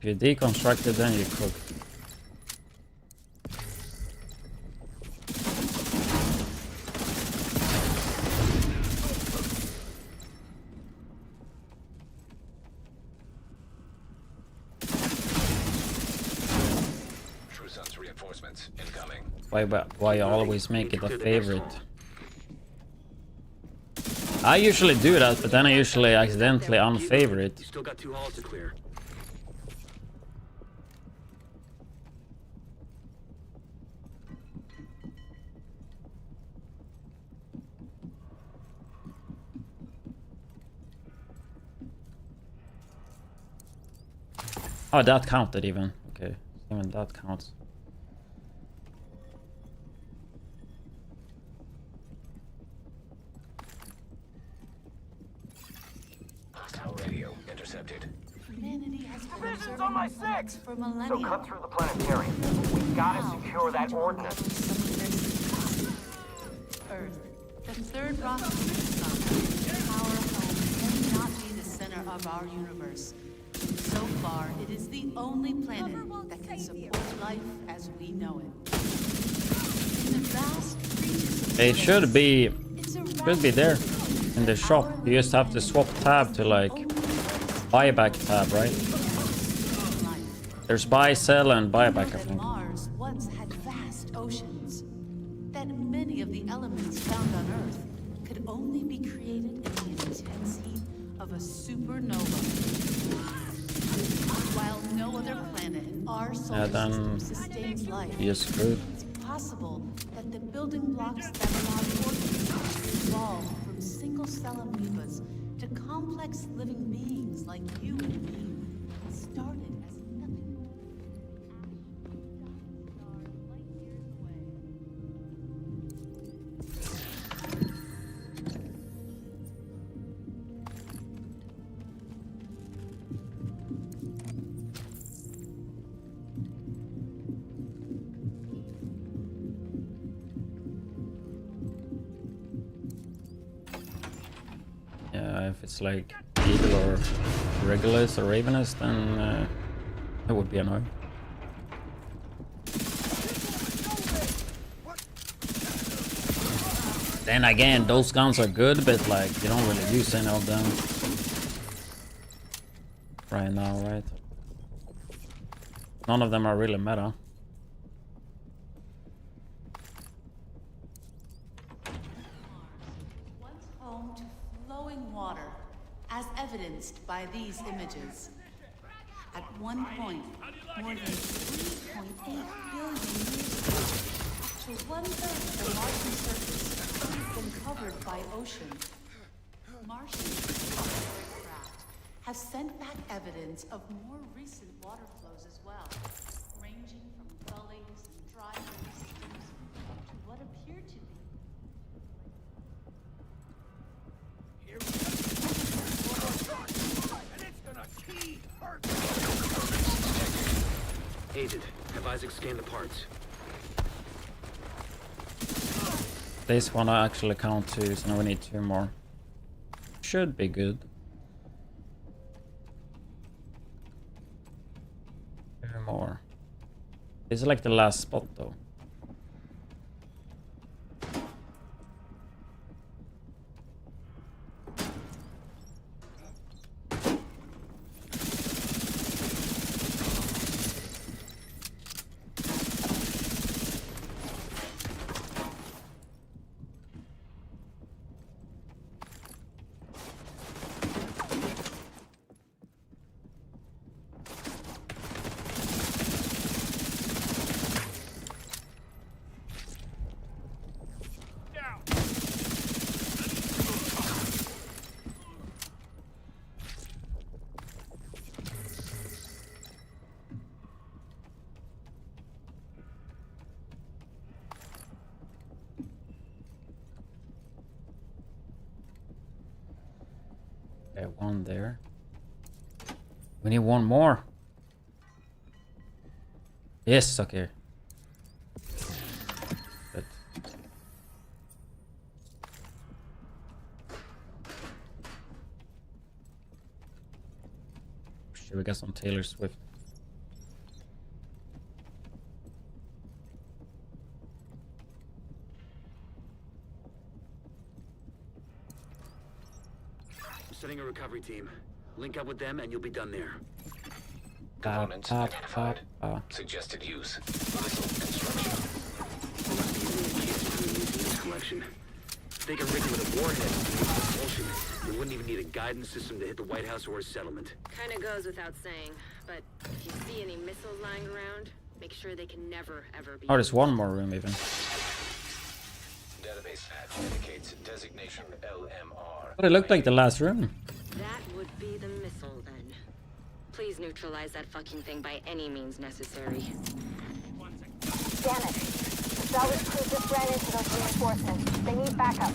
If you deconstruct it, then you cook. True Sun's reinforcements incoming. Why always make it a favorite? I usually do that, but then I usually accidentally unfavorite. You still got 2 halls to clear. Oh, that counted even. Okay, even that counts. Hostile radio intercepted. Humanity has been Division's observing on my the planets 6! for So millennia. cut through the planetarium. We gotta secure that ordnance. Earth, the third rock from the sun. Our home cannot be the center of our universe. So far, it is the only planet that can support life as we know it. In the vast reaches of It space, should be it's a there in the shop. You just have to swap tab to like buyback tab, right? There's buy, sell, and buyback, I that think. Mars once had vast oceans. That many of the elements found on Earth could only be created in the intense heat of a supernova. While no other planet in our solar system sustains life, You're screwed. it's possible that the building blocks that allow organisms to evolve from single-cell amoebas to complex living beings like you and me started as nothing. Yeah, if it's like Eagle or Regulus or Ravenous, then it would be annoying. Then again, those guns are good, but like you don't really use any of them right now, right? None of them are really meta. Once home to flowing flowing water, as evidenced by these images. At one point, more than 3.8 billion years ago, up to one-third of the Martian surface has been covered by ocean. Martian craft have sent back evidence of more recent water flows as well, ranging from gullies and dry systems to what appear to be. Here we go. And it's gonna key hurt. Agent, have Isaac scan the parts. This one I actually count 2, so now we need 2 more. Should be good. 2 more. This is like the last spot though. Okay, 1 there. We need 1 more. Yes, okay. Good. Should we get some Taylor Swift? Setting a recovery team. Link up with them and you'll be done there. Components identified. Suggested use. Missile construction. Collection. If they can rig it with a warhead and propulsion, they wouldn't even need a guidance system to hit the White House or a settlement. Kinda goes without saying, but if you see any missiles lying around, make sure they can never, ever be. Oh, there's 1 more room even. Database patch indicates designation LMR. But it looked like the last room. That would be the missile, then. Please neutralize that fucking thing by any means necessary. Damn it. The salvage crew just ran into those reinforcements. They need backup.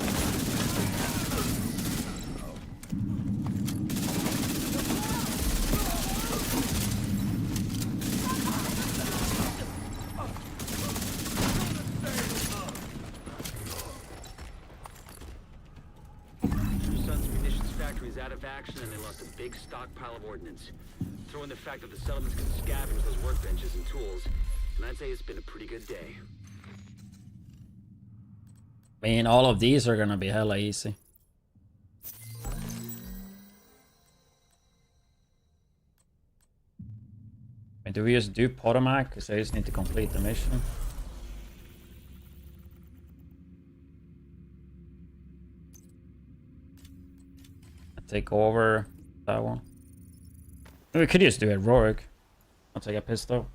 Is out of action and they lost a big stockpile of ordnance. Throw in the fact that the settlements can scavenge those workbenches and tools, and I'd say it's been a pretty good day. I mean, all of these are gonna be hella easy. I mean, do we just do Potomac? Because I just need to complete the mission. Take over that one. We could just do a Rourke. I'll take a pistol.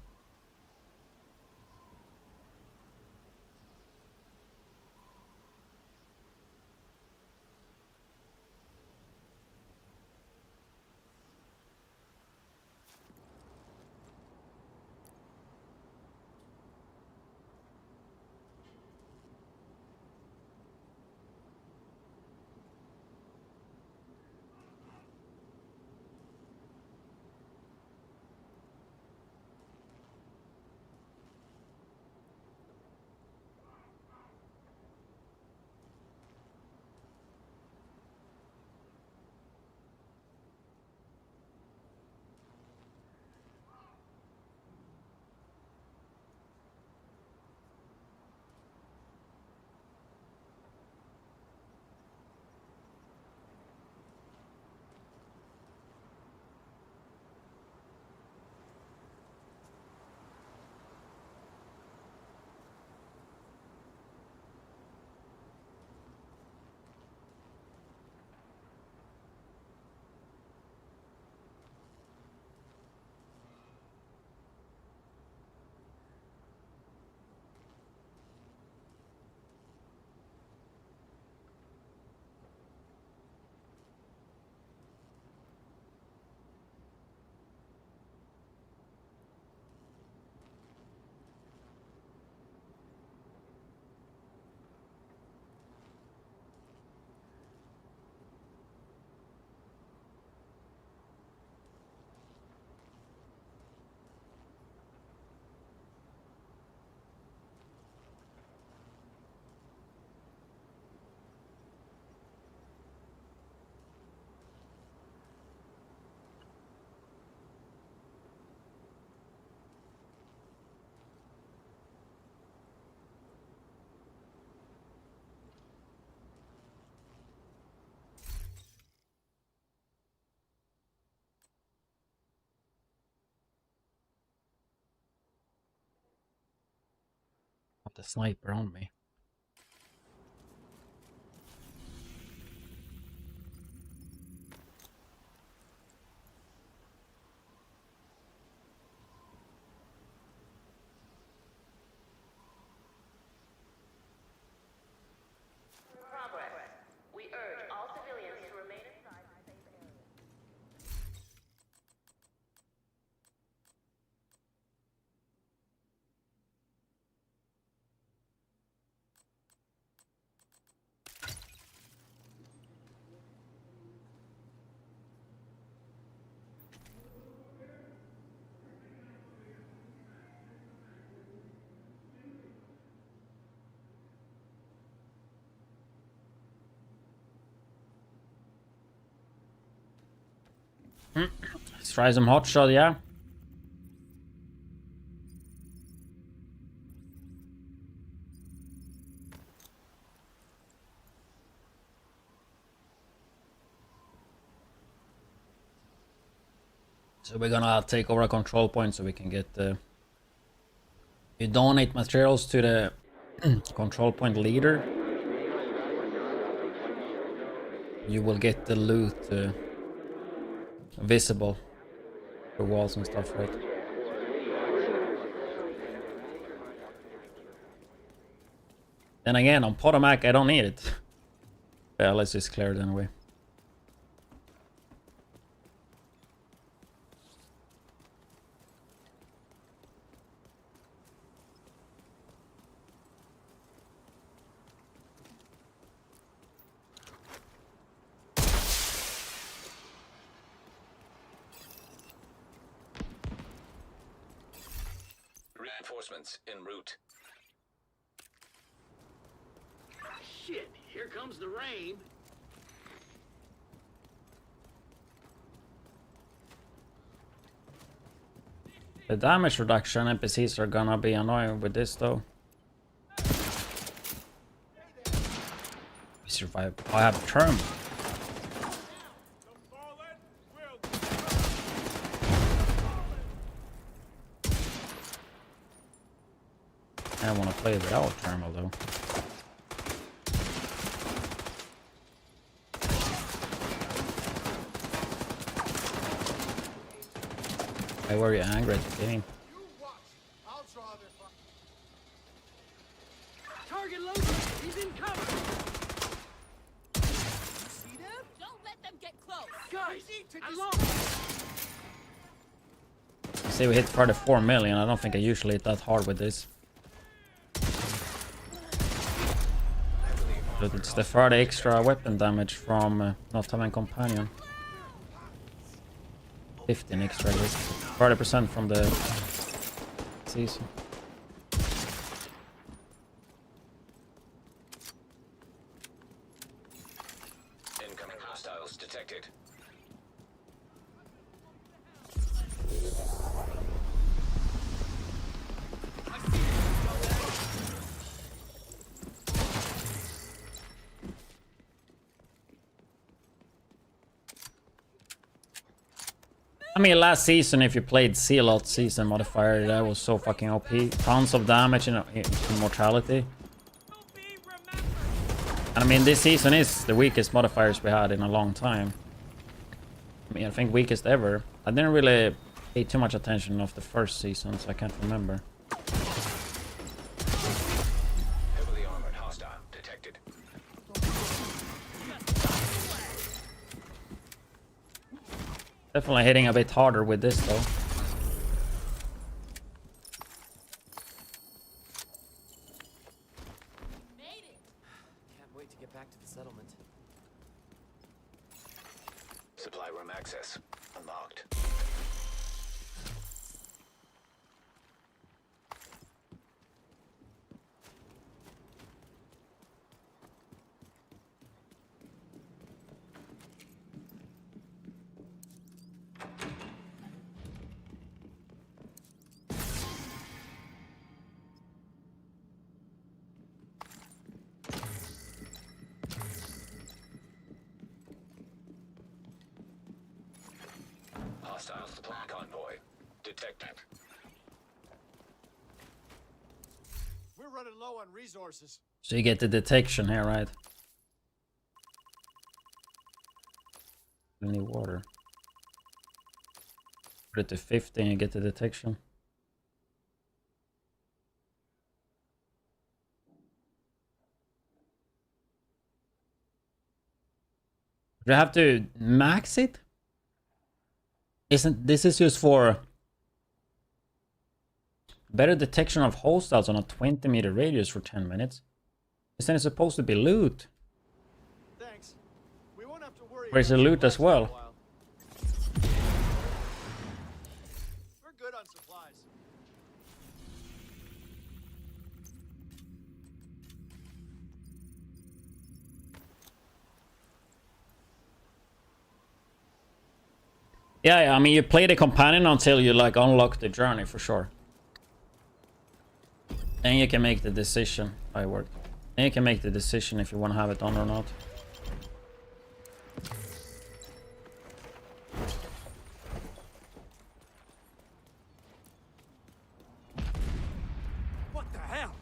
the sniper on me. Progress. We urge all civilians to remain inside the safe area. Let's try some hot shot, yeah. So we're gonna take over a control point so we can get the... You donate materials to the control point leader, you will get the loot visible for walls and stuff, right? Then again, on Potomac I don't need it. Yeah, let's just clear it anyway. Reinforcements en route. Shit, here comes the rain. The damage reduction NPCs are gonna be annoying with this though. We survive. I have a term. I want to play without thermal though. Why were you angry at the game? Target loaded. He's in cover. See them? Don't let them get close. Guys, I'm lost. Say we hit 34 million. I don't think I usually hit that hard with this. But it's the 30 extra weapon damage from not having companion. 15 extra, I guess. 30% from the season. Incoming hostiles detected. I mean, last season, if you played C-Lot season modifier, that was so fucking OP. Tons of damage and immortality. And I mean, this season is the weakest modifiers we had in a long time. I mean, I think weakest ever. I didn't really pay too much attention of the first season, so I can't remember. Heavily armored hostile detected. Definitely hitting a bit harder with this though. Made it. Can't wait to get back to the settlement. Supply room access unlocked. Hostile supply convoy detected. We're We're running low on resources. So you get the detection here, right? Any water. Put it to 50 and you get the detection. Do I have to max it? Isn't this is just for better detection of hostiles on a 20-meter radius for 10 minutes? Isn't it supposed to be loot? Thanks. We won't have to worry. Or is it loot as well? We're good on supplies. Yeah, I mean, you play the companion until you like unlock the journey for sure. Then you can make the decision. I worked. Then you can make the decision if you want to have it on or not. What the hell?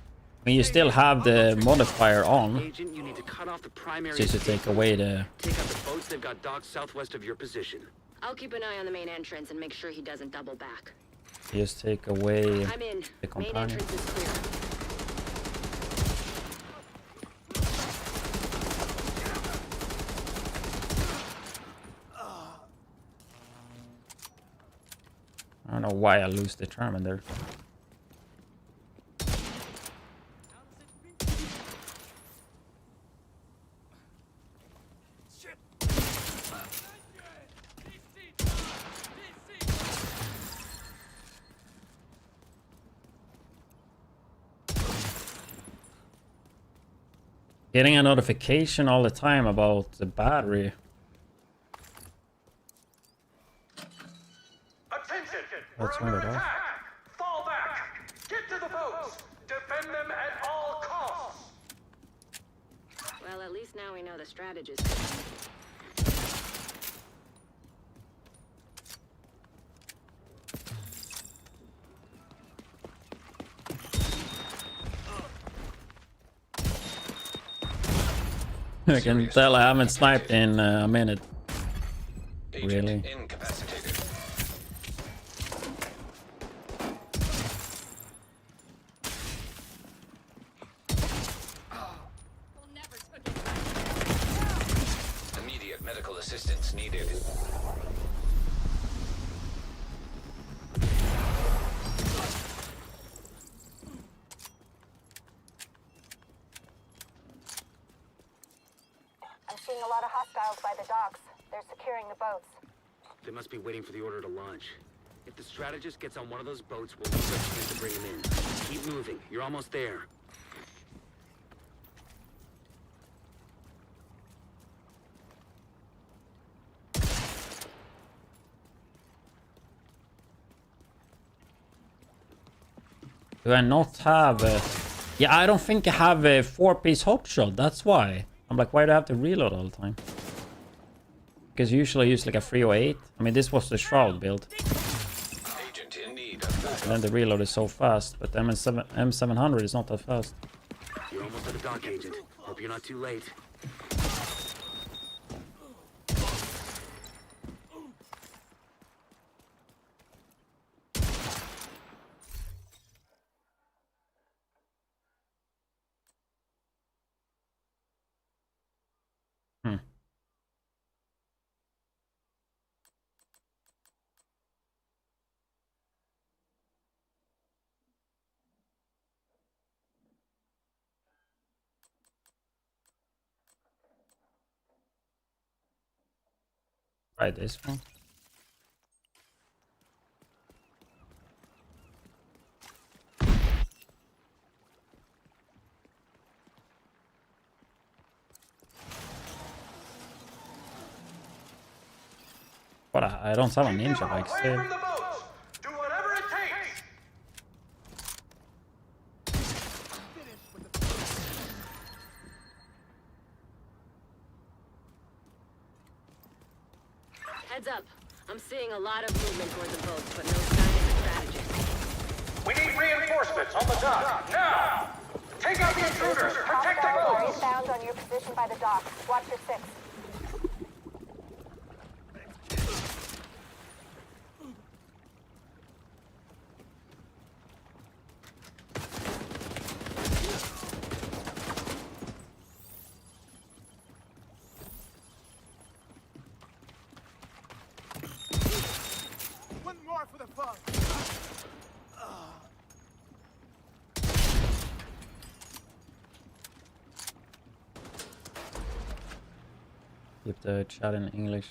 I mean, you still have the modifier on. Agent, you need to cut off the primary. Just to take away the. Take out the boats they've got docked southwest of your position. I'll keep an eye on the main entrance and make sure he doesn't double back. Just take away I'm in. the Main companion. entrance is clear. I don't know why I lose the Determined there. Getting a notification all the time about the battery. Attention! Let's We're turn under it off. attack! Fall back! Get to the boats! Defend them at all costs! Well, at least now we know the strategist. I can tell I haven't sniped in a minute. Really? Incapacitated. Immediate medical assistance needed. I'm seeing a lot of hostiles by the docks. They're securing the boats. They must be waiting for the order to launch. If the strategist gets on one of those boats, we'll lose our chance to bring him in. Keep moving. You're almost there. Do I not have a... Yeah, I don't think I have a 4-piece hotshot. That's why. I'm like, why do I have to reload all the time? Because usually I use like a 308. I mean, this was the Shroud build. Agent in need of And then the reload is so fast. But M700 is not that fast. You're almost at the dock, Agent. Hope you're not too late. Try this one. But I don't have a ninja bike Away still. from the boats! Do whatever it takes! Heads up. I'm seeing a lot of movement toward the boats, but no sign of the strategist. We need reinforcements on the dock, now! Take out the intruders! Protect the Hostiles are boats! inbound on your position by the dock. Watch your six. One more for the fun. Keep the chat in English.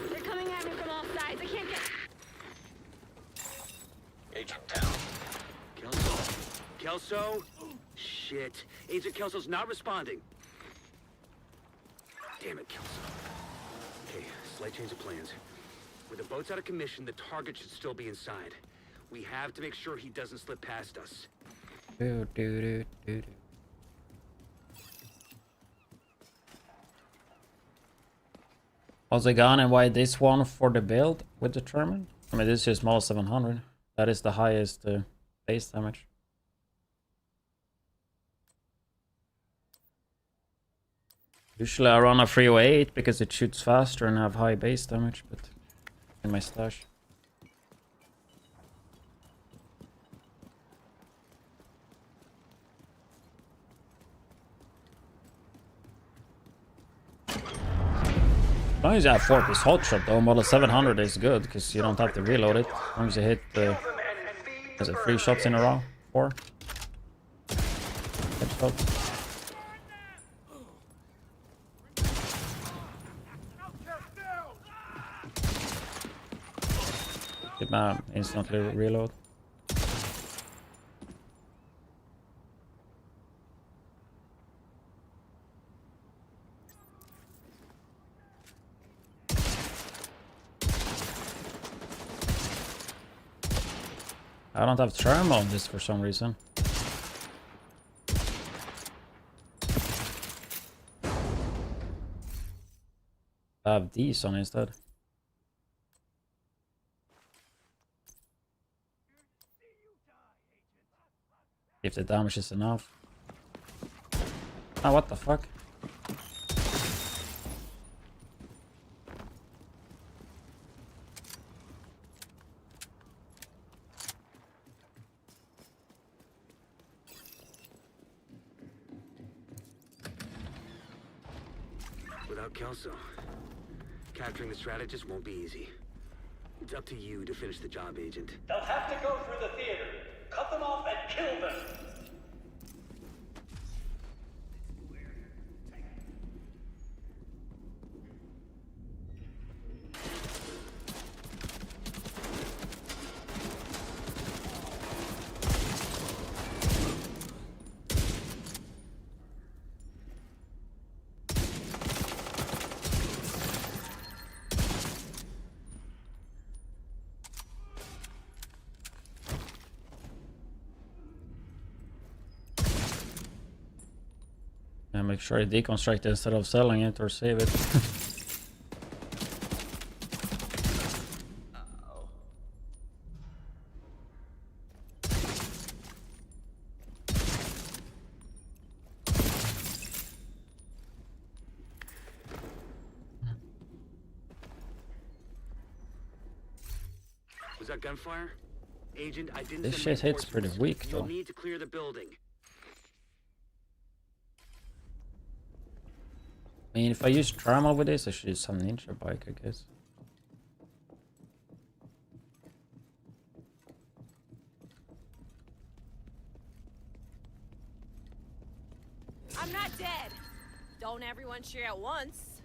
They're coming at me from all sides. I can't get. Agent down. Kelso? Shit. Agent Kelso's not responding. Damn it, Kelso. Okay, slight change of plans. With the boats out of commission, the target should still be inside. We have to make sure he doesn't slip past us. How's it gone and why this one for the build with determined? I mean, this is just model 700. That is the highest base damage. Usually I run a 308 because it shoots faster and have high base damage, but in my stash. As long as you have 4-piece hot shot though, model 700 is good because you don't have to reload it. As long as you hit is it 3 shots in a row? 4? Headshots. Did my instantly reload. I don't have thermal on this for some reason. I have these on instead. If the damage is enough. Ah, what the fuck? Without Kelso, capturing the strategist won't be easy. It's up to you to finish the job, Agent. They'll have to go through the theater. Cut them off and kill them. And make sure you deconstruct it instead of selling it or save it. Was that gunfire? Agent, I didn't This send shit hits pretty reinforcements. weak You'll though. need to clear the building. I mean, if I use thermal with this, I should use some ninja bike, I guess. I'm not dead. Don't everyone cheer at once.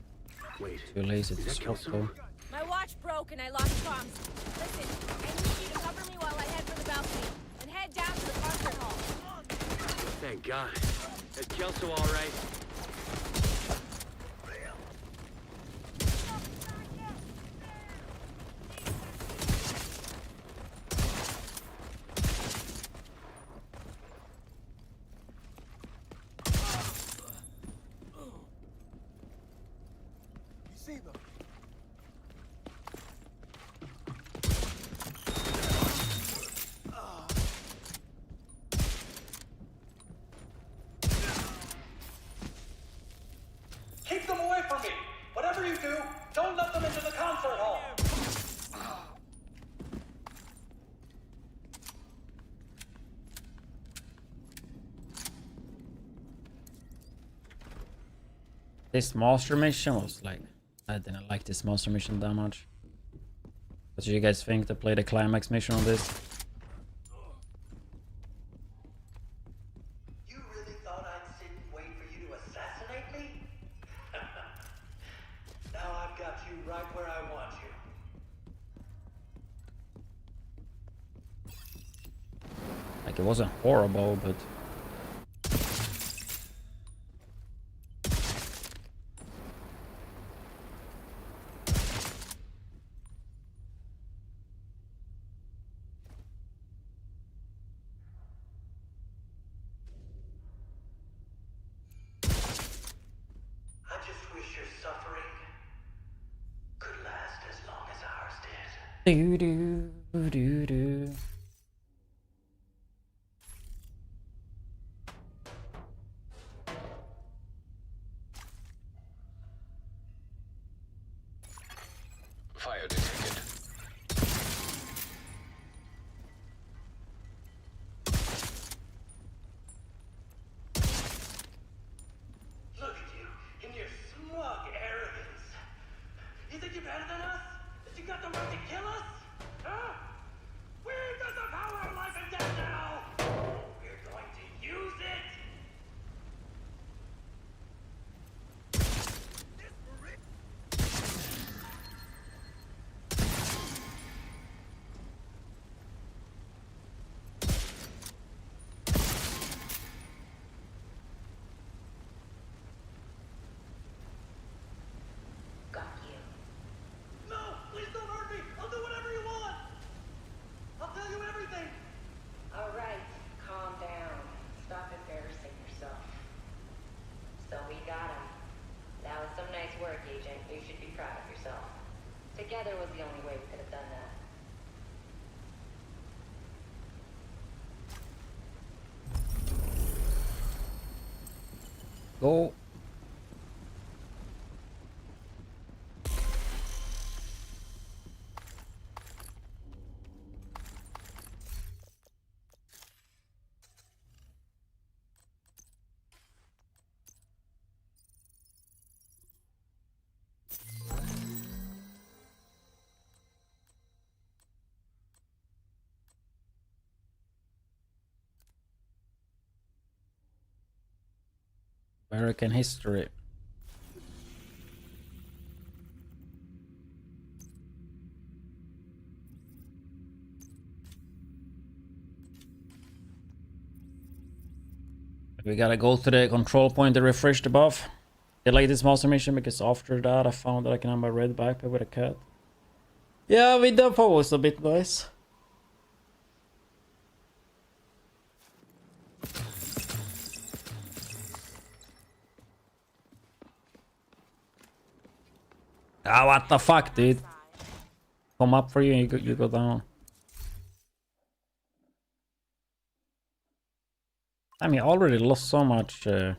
Wait. Too lazy to swap though. My watch broke and I lost comms. Listen, I need you to cover me while I head for the balcony and head down to the concert hall. Thank God. Is Kelso all right? see them. Keep them away from me! Whatever you do, don't let them into the concert hall! This monster mission was like, I didn't like this monster mission that much. What do you guys think to play the climax mission on this? You really thought I'd sit and wait for you to assassinate me? Now I've got you right where I want you. Like, it wasn't horrible, but... I just wish your suffering could last as long as ours did. Do do do do. Fire detected. Look at you, in your smug arrogance. You think you're better than us? That you got the right to kill us? Huh? We've got the power of life and death now! We're going to use it! Got you. No! Please don't hurt me! I'll do whatever you want! I'll tell you everything! All right, calm down. Stop embarrassing yourself. So we got him. That was some nice work, Agent. You should be proud of yourself. Together was the only way we could have done that. Go. American history. We gotta go to the control point to refresh the buff. I like this monster mission because after that I found that I can have my red backpack with a cat. Yeah, with the pose was a bit nice. Ah, what the fuck, dude? Come up for you and you go down. I mean, already lost so much. Okay,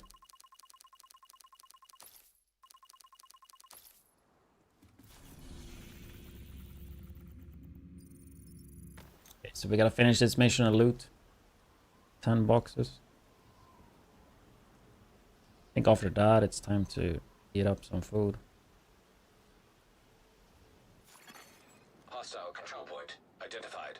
so we gotta finish this mission and loot 10 boxes. I think after that it's time to eat up some food. Hostile control point identified.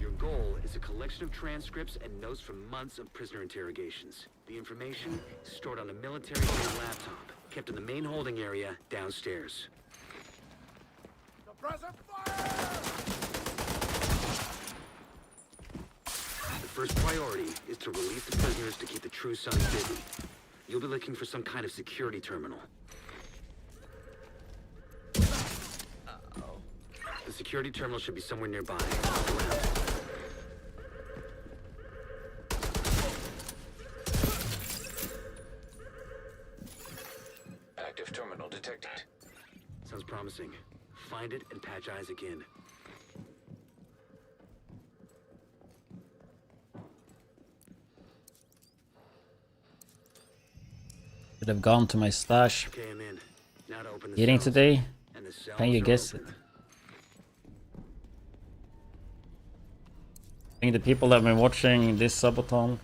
Your goal is a collection of transcripts and notes from months of prisoner interrogations. The information is stored on a military-grade laptop, kept in the main holding area downstairs. Suppressor fire! The first priority is to release the prisoners to keep the True Sons busy. You'll be looking for some kind of security terminal. The security terminal should be somewhere nearby. Look around. Find it and patch eyes again. Should have gone to my stash. Okay, I'm in. Now to open the Eating cells. today? And the cells Can you are guess open. it? I think the people that have been watching this Subathon,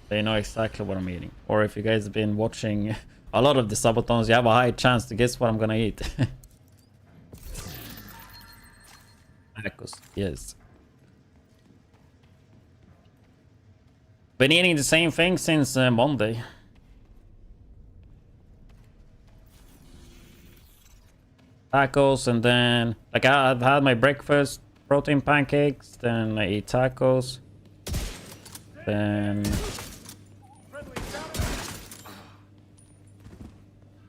they know exactly what I'm eating. Or if you guys have been watching a lot of the Subathons, you have a high chance to guess what I'm gonna eat. Tacos, yes. Been eating the same thing since Monday. Tacos, and then like I've had my breakfast, protein pancakes, then I eat tacos, then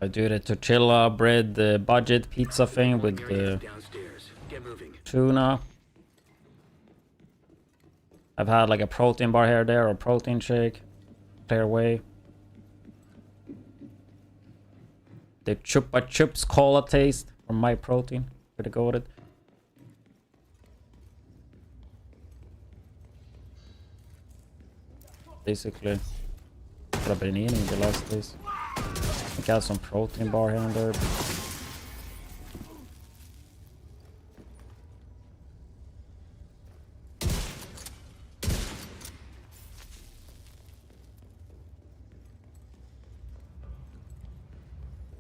I do the tortilla bread, the budget pizza thing with the tuna. I've had like a protein bar here there, or protein shake, clear away. The Chupa Chups cola taste from My Protein. Pretty go with it. Basically what I've been eating the last days. I think I have some protein bar here and there.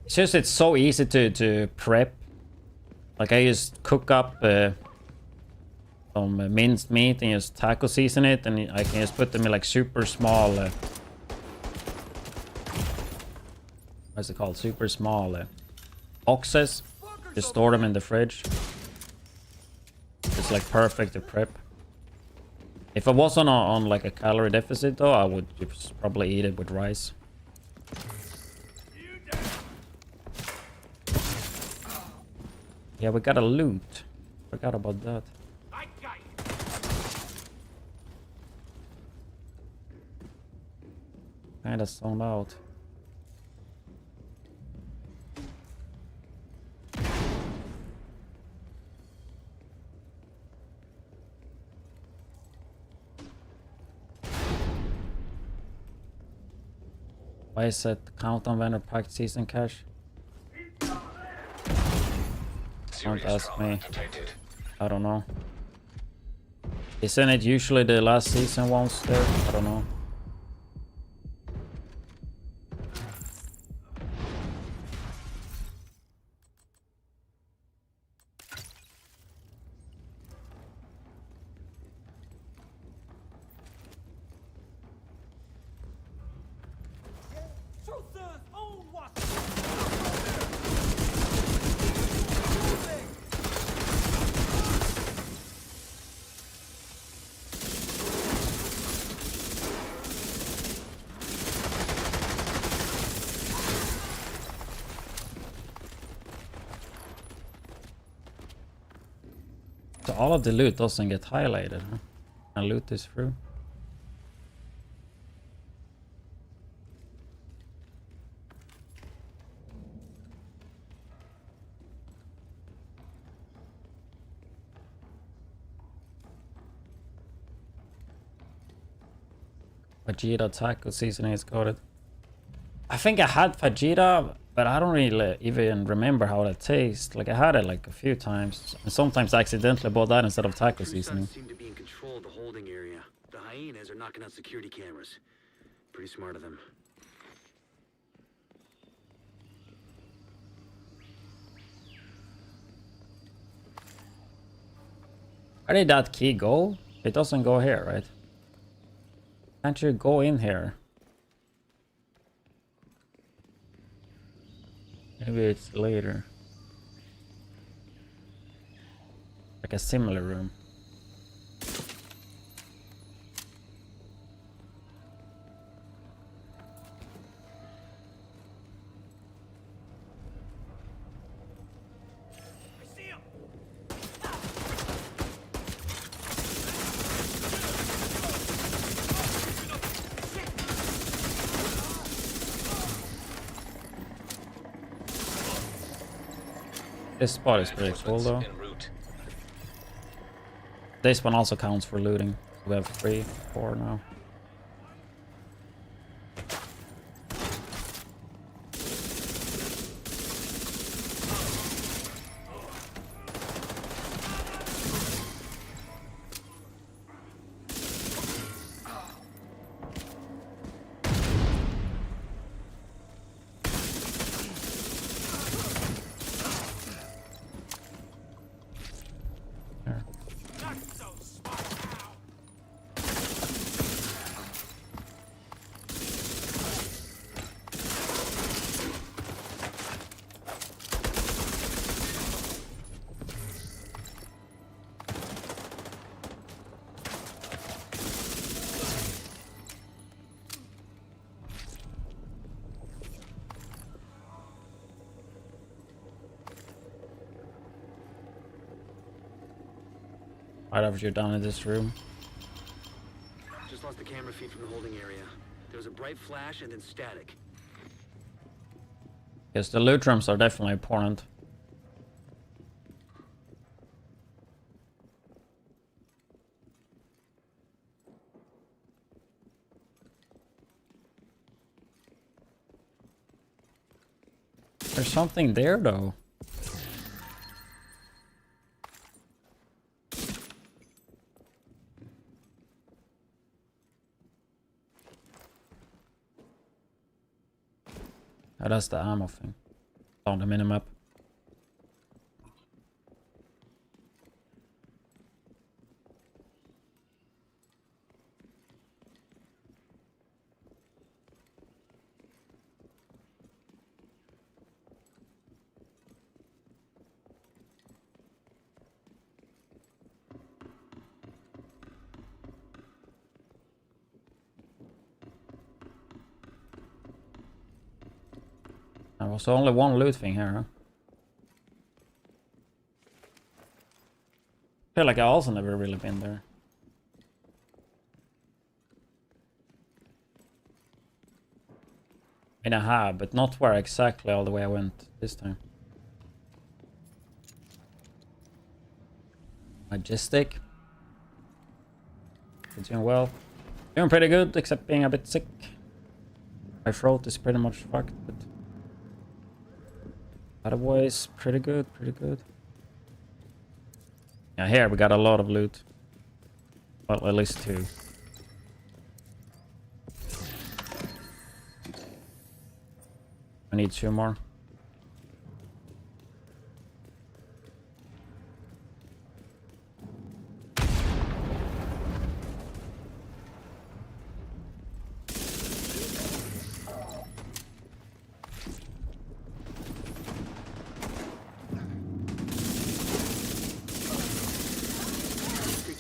It's just, it's so easy to prep. Like I just cook up some minced meat and just taco season it, and I can just put them in like super small what's it called? Super small boxes. Just store them in the fridge. It's like perfect to prep. If I wasn't on like a calorie deficit though, I would just probably eat it with rice. Yeah, we got a loot. Forgot about that. Kinda zoned out. Why is that countdown vendor packed season cash? Don't ask me. I don't know. Isn't it usually the last season ones there? I don't know. So all of the loot doesn't get highlighted, huh? And loot this through. Vegeta taco seasoning is coded. I think I had Vegeta, but I don't really even remember how that tastes. Like I had it like a few times, and sometimes I accidentally bought that instead of taco seasoning. Seem to be in control of the holding area. The hyenas are knocking out security cameras. Pretty smart of them. Where did that key go? It doesn't go here, right? Can't you go in here? Maybe it's later. Like a similar room. This spot is pretty cool though. This one also counts for looting. We have 3, 4 now. Right after you're down in this room. Just lost the camera feed from the holding area. There was a bright flash and then static. Yes, the loot rooms are definitely important. There's something there though. Oh, that's the ammo thing. On the minimap. There was only one loot thing here, huh? I feel like I also never really been there. I mean, I have, but not where exactly all the way I went this time. Majestic. It's doing well. Doing pretty good, except being a bit sick. My throat is pretty much fucked, but otherwise, pretty good, pretty good. Yeah, here we got a lot of loot. Well, at least 2. I need 2 more.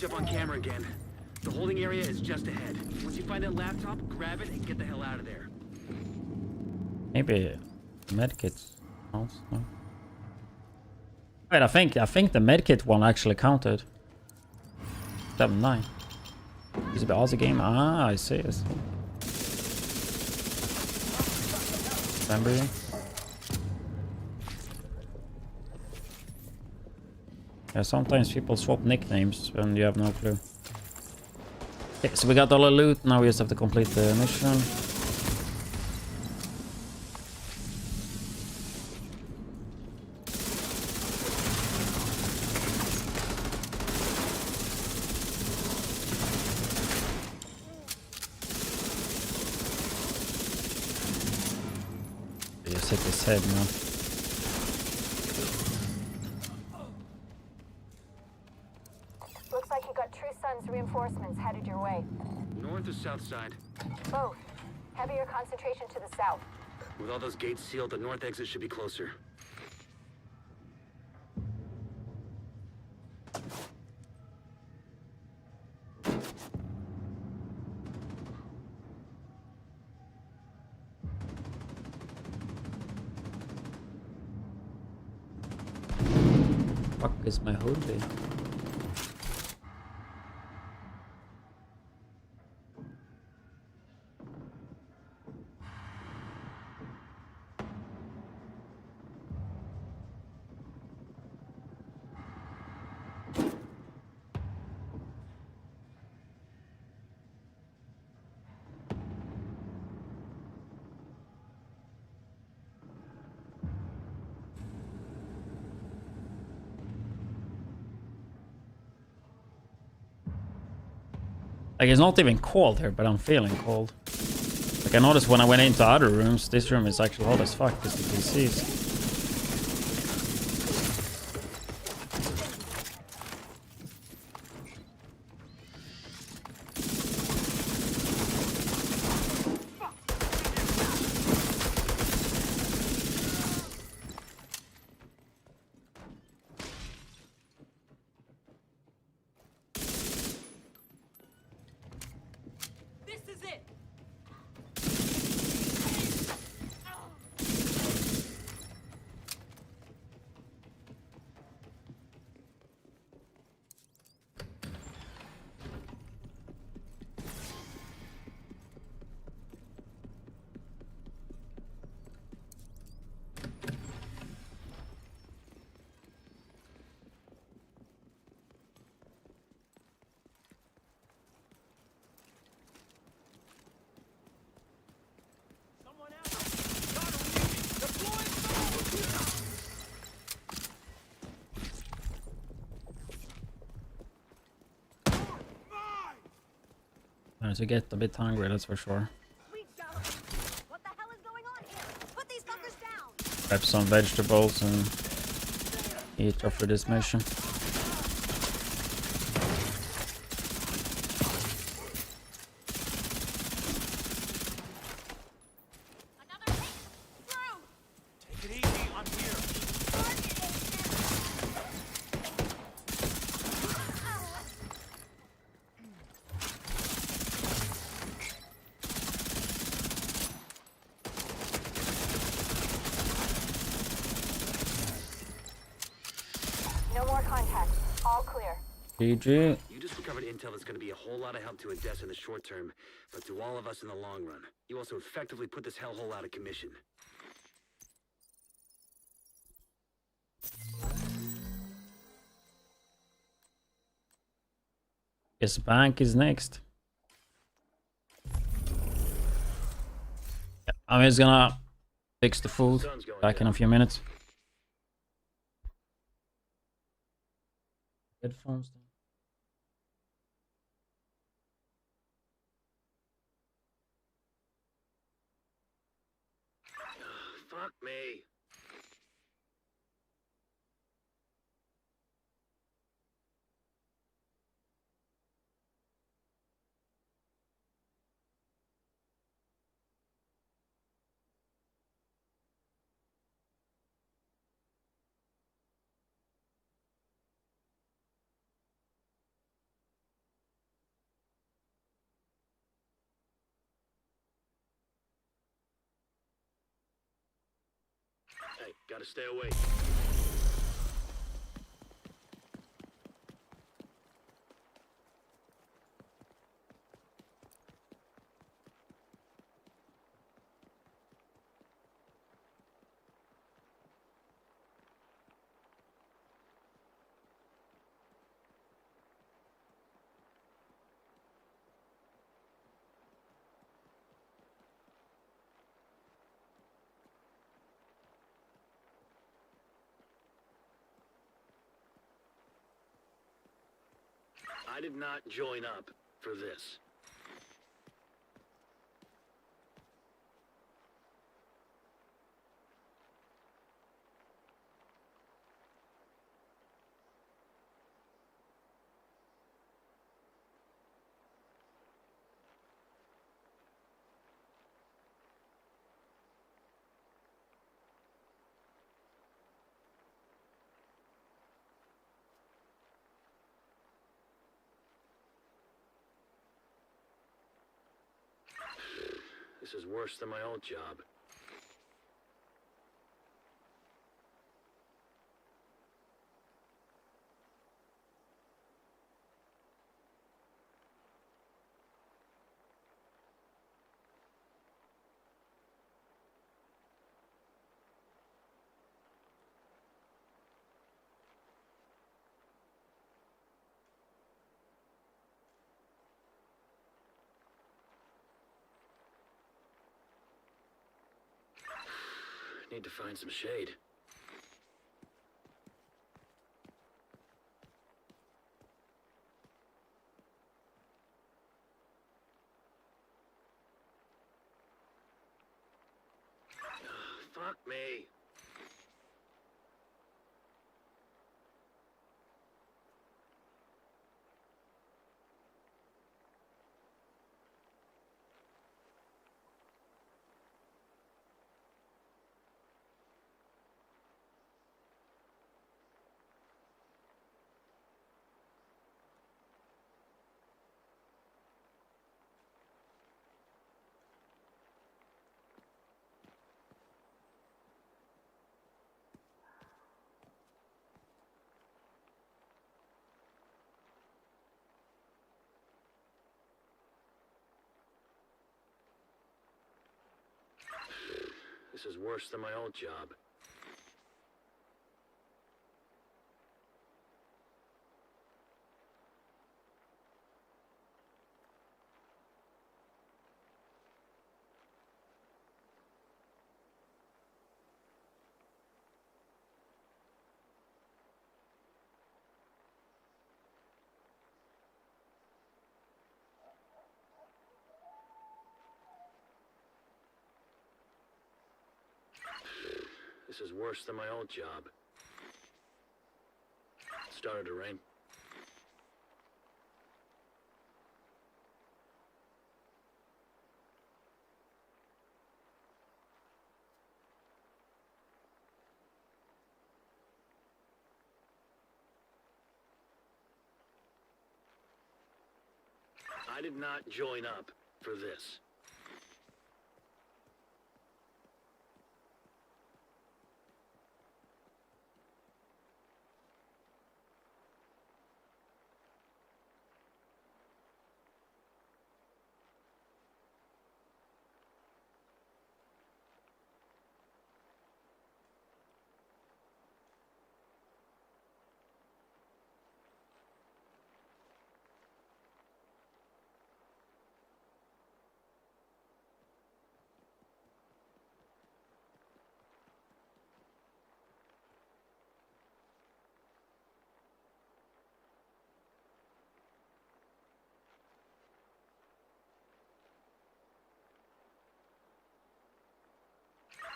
Up on camera again. The holding area is just ahead. Once you find that laptop, grab it and get the hell out of there. Maybe medkits counts. No? Wait, I think the medkit one actually counted. 7-9. Is it the Aussie game? Ah, I see. Remember you? Yeah, sometimes people swap nicknames when you have no clue. Okay, so we got all the loot, now we just have to complete the mission. You just hit his head now. Reinforcements headed your way. North or south side? Both. Heavier concentration to the south. With all those gates sealed, the north exit should be closer. Fuck is my hoodie? Like, it's not even cold here, but I'm feeling cold. Like, I noticed when I went into other rooms, this room is actually hot as fuck because the PCs. To get a bit hungry, that's for sure. Grab some vegetables and eat after this mission. Take it easy, I'm here. No more contact. All clear. GG. You just recovered intel that's going to be a whole lot of help to Odessa in the short term, but to all of us in the long run. You also effectively put this hellhole out of commission. Guess bank is next. Yeah, I'm just gonna fix the food. Back in a few minutes. Headphones. Fuck me. Hey, gotta stay away. I did not join up for this. This is worse than my old job. Need to find some shade. Fuck me. This is worse than my old job. This is worse than my old job. It started to rain. I did not join up for this.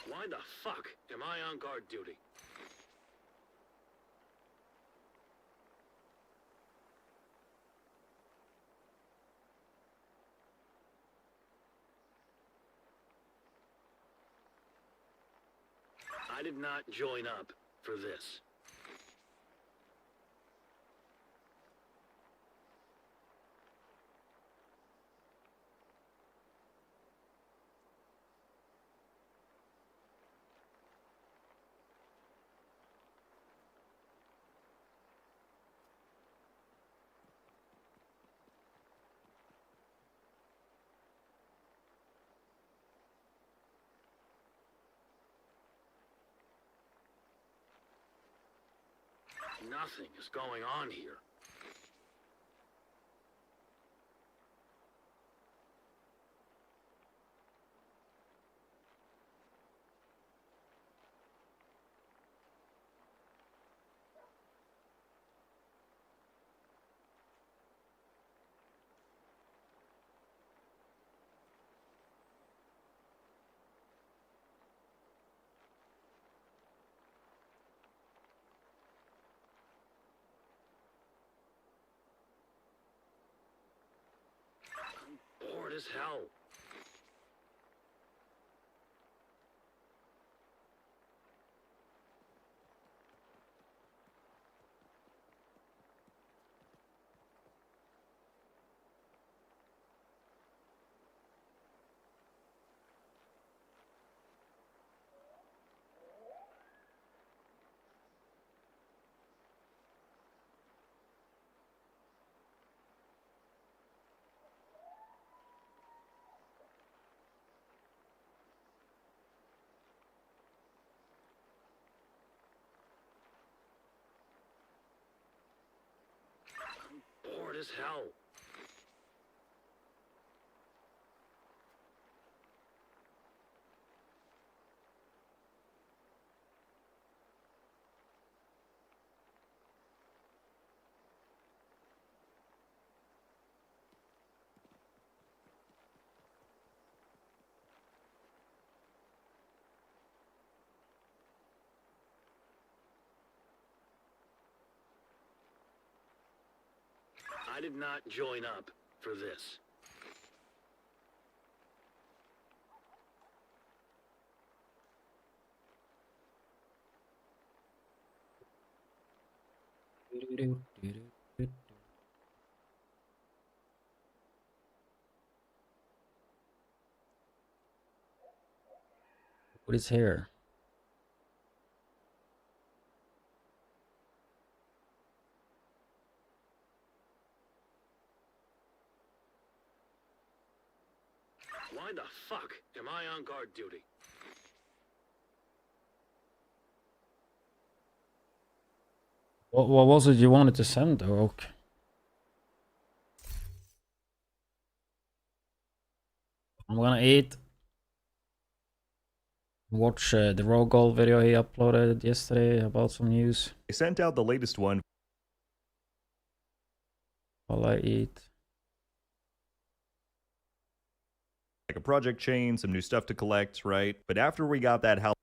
Why the fuck am I on guard duty? I did not join up for this. Nothing is going on here. Bored as hell. Bored as hell. I did not join up for this. What is here? Why the fuck am I on guard duty? What was it you wanted to send, though, Oak? I'm gonna eat. Watch the Rogol video he uploaded yesterday about some news. They sent out the latest one. While I eat. Like a project chain, some new stuff to collect, right? But after we got that,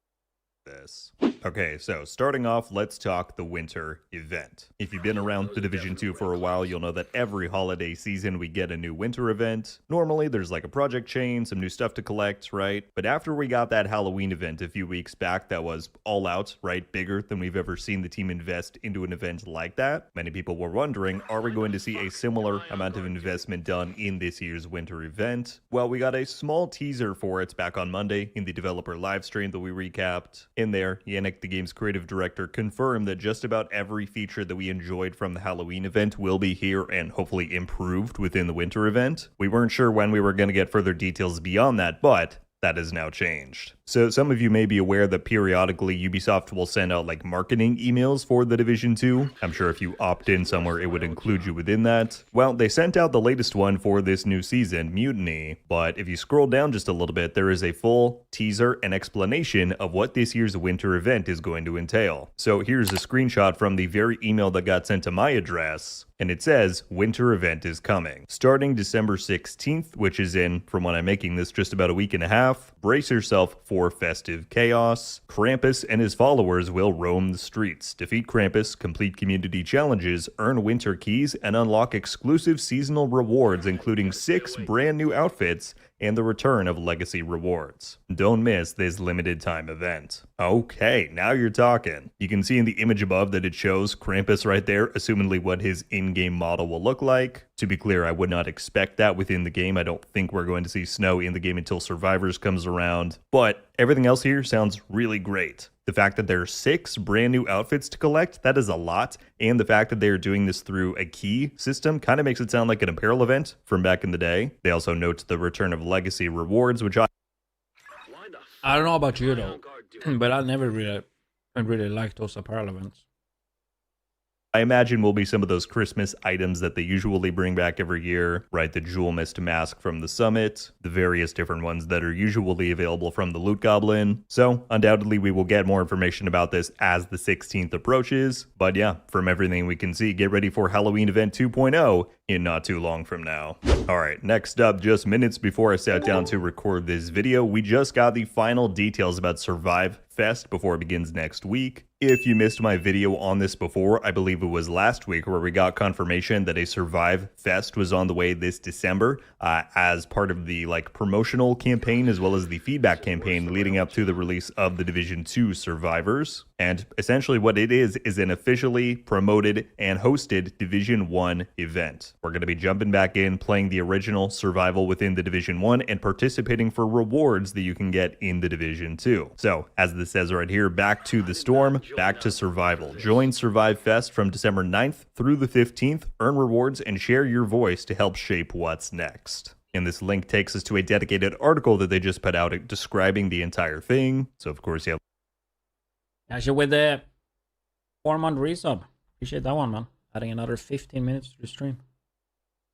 this. Okay, so starting off, let's talk the winter event. If you've been around the Division 2 for a while, you'll know that every holiday season we get a new winter event. Normally, there's like a project chain, some new stuff to collect, right? But after we got that Halloween event a few weeks back that was all out, right? Bigger than we've ever seen the team invest into an event like that. Many people were wondering, are we going to see a similar amount of investment done in this year's winter event? Well, we got a small teaser for it back on Monday in the developer live stream that we recapped. In there, Yannick, the game's creative director, confirmed that just about every feature that we enjoyed from the Halloween event will be here and hopefully improved within the winter event. We weren't sure when we were going to get further details beyond that, but that has now changed. So some of you may be aware that periodically Ubisoft will send out like marketing emails for the Division 2. I'm sure if you opt in somewhere, it would include you within that. Well, they sent out the latest one for this new season, Mutiny. But if you scroll down just a little bit, there is a full teaser and explanation of what this year's winter event is going to entail. So here's a screenshot from the very email that got sent to my address. And it says, winter event is coming. Starting December 16th, which is in, from when I'm making this, just about a week and a half. Brace yourself for festive chaos. Krampus and his followers will roam the streets. Defeat Krampus, complete community challenges, earn winter keys, and unlock exclusive seasonal rewards, including 6 brand new outfits and the return of legacy rewards. Don't miss this limited time event. Okay, now you're talking. You can see in the image above that it shows Krampus right there, assumingly what his in-game model will look like. To be clear, I would not expect that within the game. I don't think we're going to see snow in the game until Survivors comes around. But everything else here sounds really great. The fact that there are 6 brand new outfits to collect, that is a lot. And the fact that they're doing this through a key system kind of makes it sound like an apparel event from back in the day. They also note the return of legacy rewards, which I don't know about you though, but I never really liked those apparel events. I imagine will be some of those Christmas items that they usually bring back every year, right? The Jewel Mist mask from the Summit, the various different ones that are usually available from the Loot Goblin. So undoubtedly we will get more information about this as the 16th approaches. But yeah, from everything we can see, get ready for Halloween Event 2.0 in not too long from now. Alright, next up, just minutes before I sat down to record this video, we just got the final details about Survive Fest before it begins next week. If you missed my video on this before, I believe it was last week where we got confirmation that a Survive Fest was on the way this December as part of the promotional campaign as well as the feedback campaign leading up to the release of the Division 2 Survivors. And essentially what it is an officially promoted and hosted Division 1 event. We're going to be jumping back in, playing the original survival within the Division 1 and participating for rewards that you can get in the Division 2. So, as this says right here, back to the storm, back to survival. Join Survive Fest from December 9th through the 15th, earn rewards, and share your voice to help shape what's next. And this link takes us to a dedicated article that they just put out describing the entire thing. So, of course, yeah. Actually, with the 4-month resub. Appreciate that one, man. Adding another 15 minutes to the stream.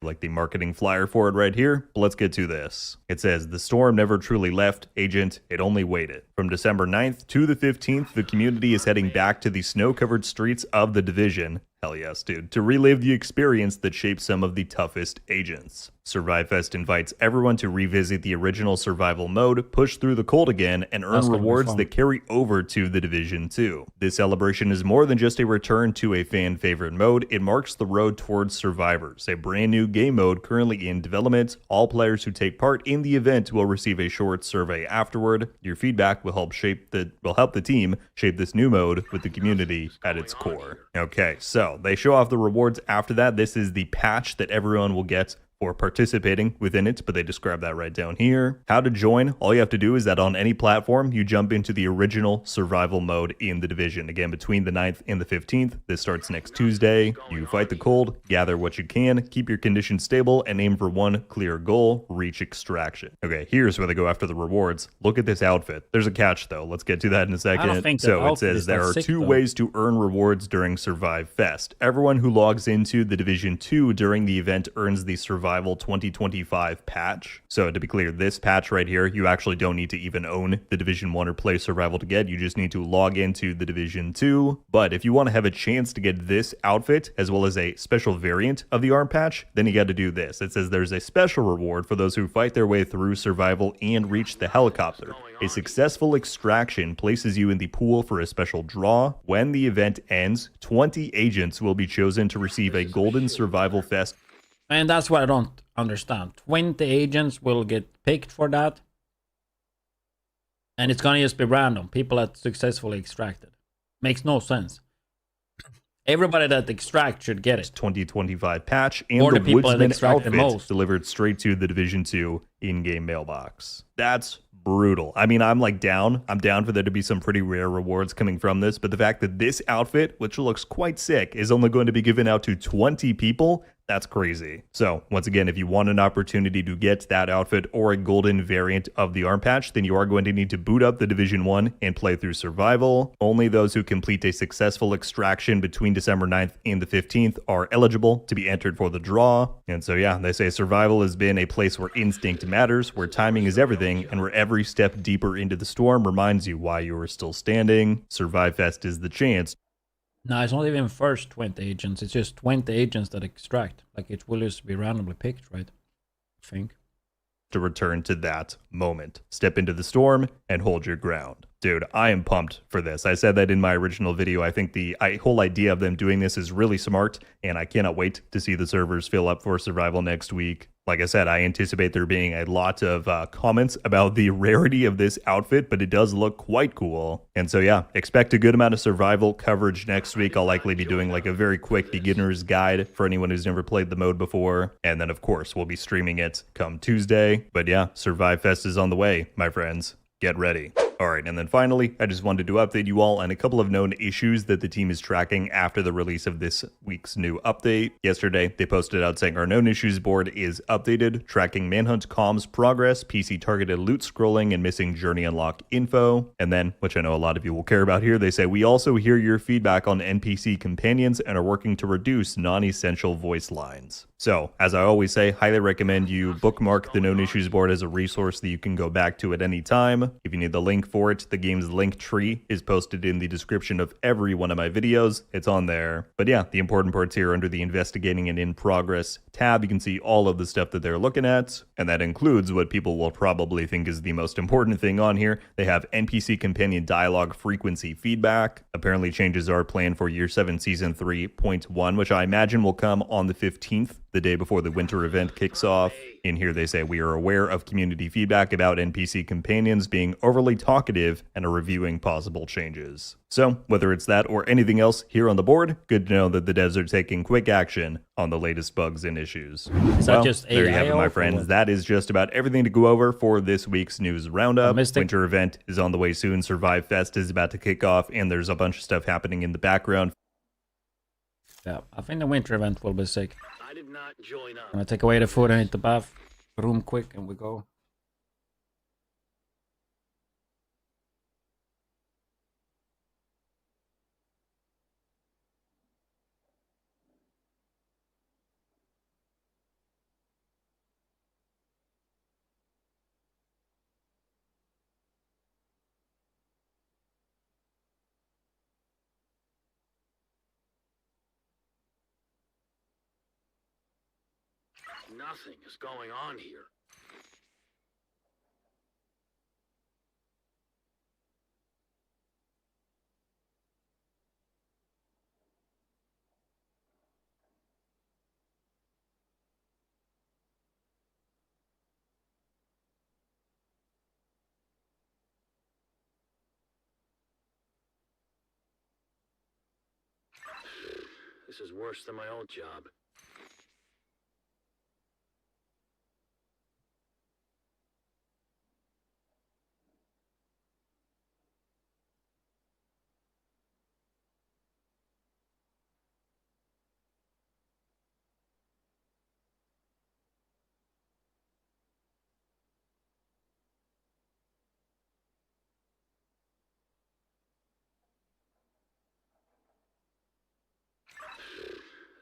Like the marketing flyer for it right here. But let's get to this. It says, the storm never truly left, Agent, it only waited. From December 9th to the 15th, the community is heading back to the snow-covered streets of the Division. Hell yes, dude. To relive the experience that shaped some of the toughest agents. Survive Fest invites everyone to revisit the original survival mode, push through the cold again, and earn That's gonna be rewards fun. that carry over to The Division 2. This celebration is more than just a return to a fan-favorite mode, it marks the road towards Survivors, a brand new game mode currently in development. All players who take part in the event will receive a short survey afterward. Your feedback will help the team shape this new mode with the community at its core. Okay, so they show off the rewards after that. This is the patch that everyone will get for participating within it, but they describe that right down here. How to join, all you have to do is that on any platform, you jump into the original survival mode in The Division. Again, between the 9th and the 15th, this starts next Tuesday. You fight the cold, gather what you can, keep your conditions stable, and aim for one clear goal, reach extraction. Okay, here's where they go after the rewards. Look at this outfit. There's a catch though, let's get to that in a second. I don't think So the it outfit says is there that are sick, two though. ways to earn rewards during Survive Fest. Everyone who logs into The Division 2 during the event earns the Survival 2025 patch. So to be clear, this patch right here, you actually don't need to even own The Division 1 or play Survival to get. You just need to log into The Division 2. But if you want to have a chance to get this outfit, as well as a special variant of the arm patch, then you got to do this. It says there's a special reward for those who fight their way through Survival and reach the helicopter. A successful extraction places you in the pool for a special draw. When the event ends, 20 agents will be chosen to receive a Golden Survival Fest. And that's what I don't understand. 20 agents will get picked for that. And it's gonna just be random. People that successfully extracted. Makes no sense. Everybody that extract should get it. 2025 patch and Or the the people that Woodsman extract the outfit most. delivered straight to the Division 2 in-game mailbox. That's brutal. I mean, I'm down for there to be some pretty rare rewards coming from this, but the fact that this outfit, which looks quite sick, is only going to be given out to 20 people, that's crazy. So once again, if you want an opportunity to get that outfit or a golden variant of the arm patch, then you are going to need to boot up the Division 1 and play through Survival. Only those who complete a successful extraction between December 9th and the 15th are eligible to be entered for the draw. And so yeah, they say Survival has been a place where instinct matters, where timing is everything, and where every step deeper into the storm reminds you why you are still standing. Survive Fest is the chance. No, it's not even first 20 agents. It's just 20 agents that extract. Like, it will just be randomly picked, right? I think. To return to that moment. Step into the storm and hold your ground. Dude, I am pumped for this. I said that in my original video. I think the whole idea of them doing this is really smart, and I cannot wait to see the servers fill up for Survival next week. Like I said, I anticipate there being a lot of comments about the rarity of this outfit, but it does look quite cool. And so yeah, expect a good amount of Survival coverage next week. I'll likely be doing like a very quick beginner's guide for anyone who's never played the mode before. And then of course, we'll be streaming it come Tuesday. But yeah, Survive Fest is on the way, my friends. Get ready. Alright, and then finally, I just wanted to update you all on a couple of known issues that the team is tracking after the release of this week's new update. Yesterday, they posted out saying our known issues board is updated, tracking Manhunt comms progress, PC targeted loot scrolling, and missing journey unlock info. And then, which I know a lot of you will care about here, they say we also hear your feedback on NPC companions and are working to reduce non-essential voice lines. So, as I always say, highly recommend you bookmark the known issues board as a resource that you can go back to at any time. If you need the link for it, the game's link tree is posted in the description of every one of my videos. It's on there. But yeah, the important parts here under the investigating and in progress tab, you can see all of the stuff that they're looking at. And that includes what people will probably think is the most important thing on here. They have NPC companion dialogue frequency feedback. Apparently changes are planned for Year 7 Season 3.1, which I imagine will come on the 15th. The day before the winter event kicks off. In here they say we are aware of community feedback about NPC companions being overly talkative and are reviewing possible changes. So whether it's that or anything else here on the board, good to know that the devs are taking quick action on the latest bugs and issues. Is that just there you have it, my AI friends. That is just about everything to go over for this week's news roundup. Winter event is on the way soon. Survive Fest is about to kick off, and there's a bunch of stuff happening in the background. Yeah, I think the winter event will be sick. I did not join up. I'm gonna take away the food and hit the bath room quick, and we go. Nothing is going on here. This is worse than my old job.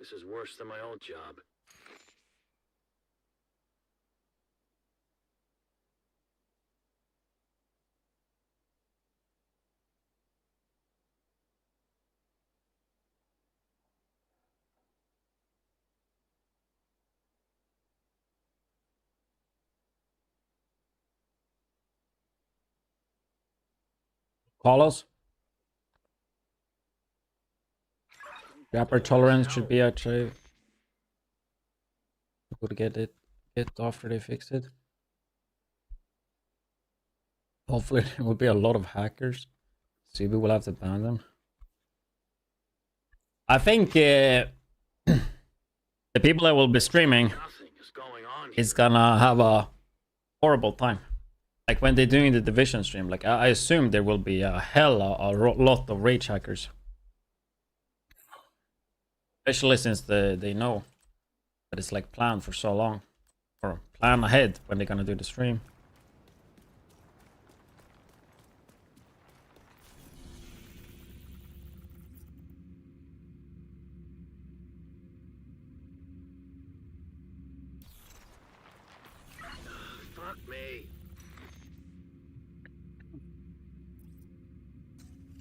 This is worse than my old job. Carlos? Rapper tolerance should be actually good to get after they fix it. Hopefully there will be a lot of hackers. Subi will have to ban them. I think the people that will be streaming is gonna have a horrible time. Like when they're doing the Division stream, like I assume there will be a lot of rage hackers. Especially since they know that it's like planned for so long. Or plan ahead when they're gonna do the stream. Fuck me.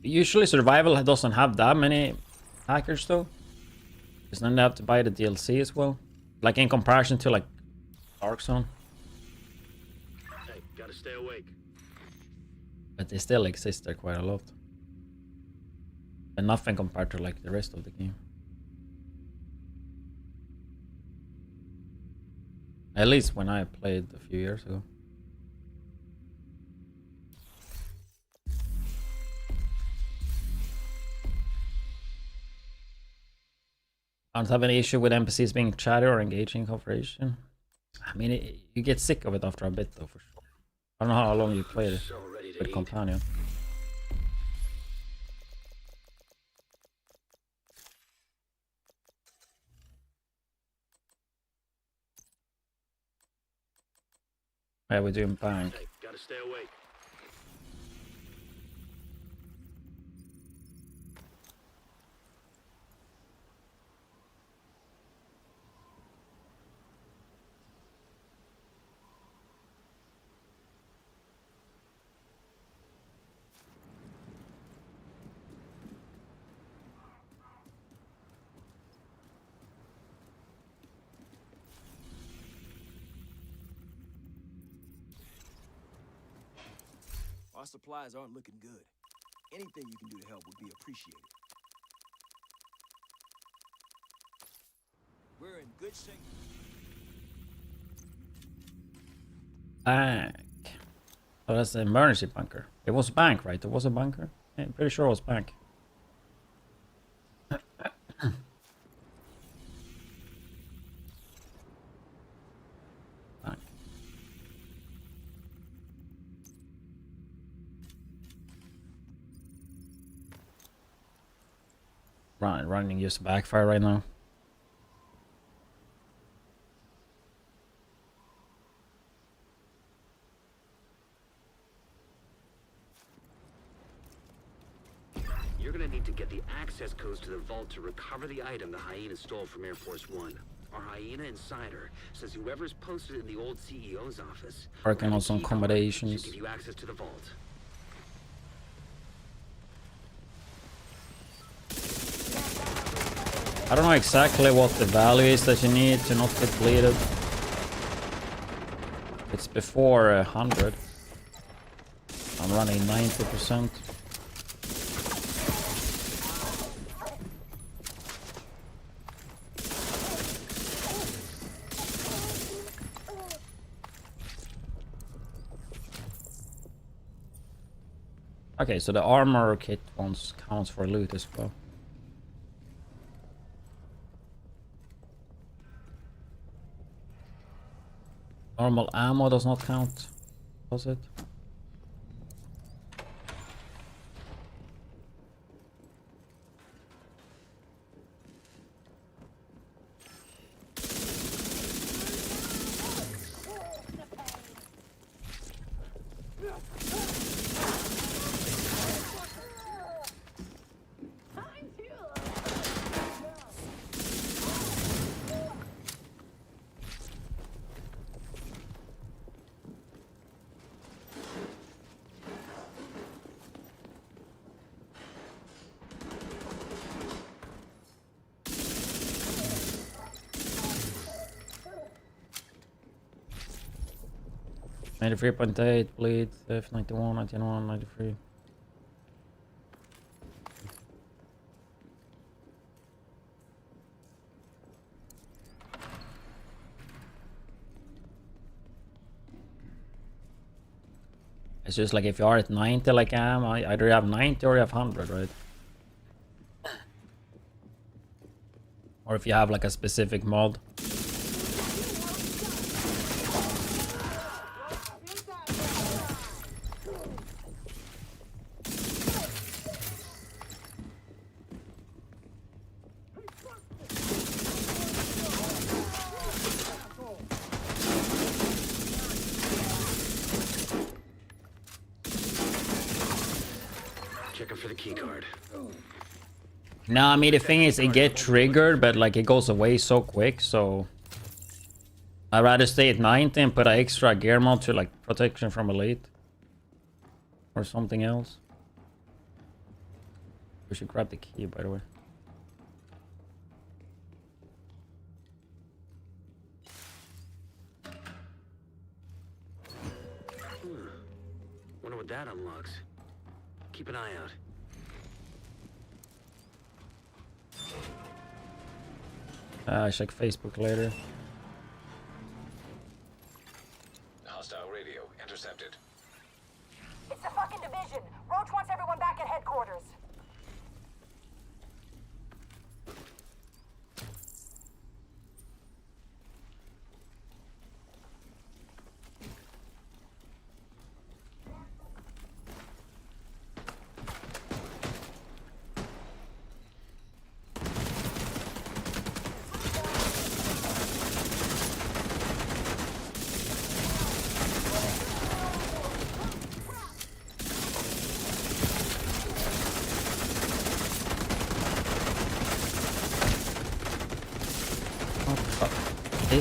Usually survival doesn't have that many hackers though. Because then they have to buy the DLC as well. Like in comparison to like Dark Zone. Hey, gotta stay awake. But they still exist there quite a lot. And nothing compared to like the rest of the game. At least when I played a few years ago. I don't have any issue with NPCs being chatty or engaging in conversation. I mean, you get sick of it after a bit though, for sure. I don't know how long you played it with Companion. Yeah, we're doing bank. Hey, gotta stay awake. Our supplies aren't looking good. Anything you can do to help would be appreciated. We're in good shape. Bank. Oh, that's the emergency bunker. It was bank, right? It was a bunker? Yeah, I'm pretty sure it was bank. Bank. Running use backfire right now. You're gonna need to get the access codes to the vault to recover the item the hyena stole from Air Force One. Our hyena insider says whoever's posted it in the old CEO's office Working on some accommodations. should give you access to the vault. I don't know exactly what the value is that you need to not get bleeded. It's before 100. I'm running 90%. Okay, so the armor kit ones counts for loot as well. Normal ammo does not count, does it? .8, bleed, F91, 91, 93. It's just like if you are at 90 like I am, either you have 90 or you have 100, right? Or if you have like a specific mod. Checking for the key card. No, I mean the thing is it get triggered, but like it goes away so quick, so I'd rather stay at 90 and put an extra gear mod to like protection from elite. Or something else. We should grab the key, by the way. Wonder what that unlocks. Keep an eye out. Check Facebook later. Hostile radio intercepted. It's the fucking division. Roach wants everyone back at headquarters.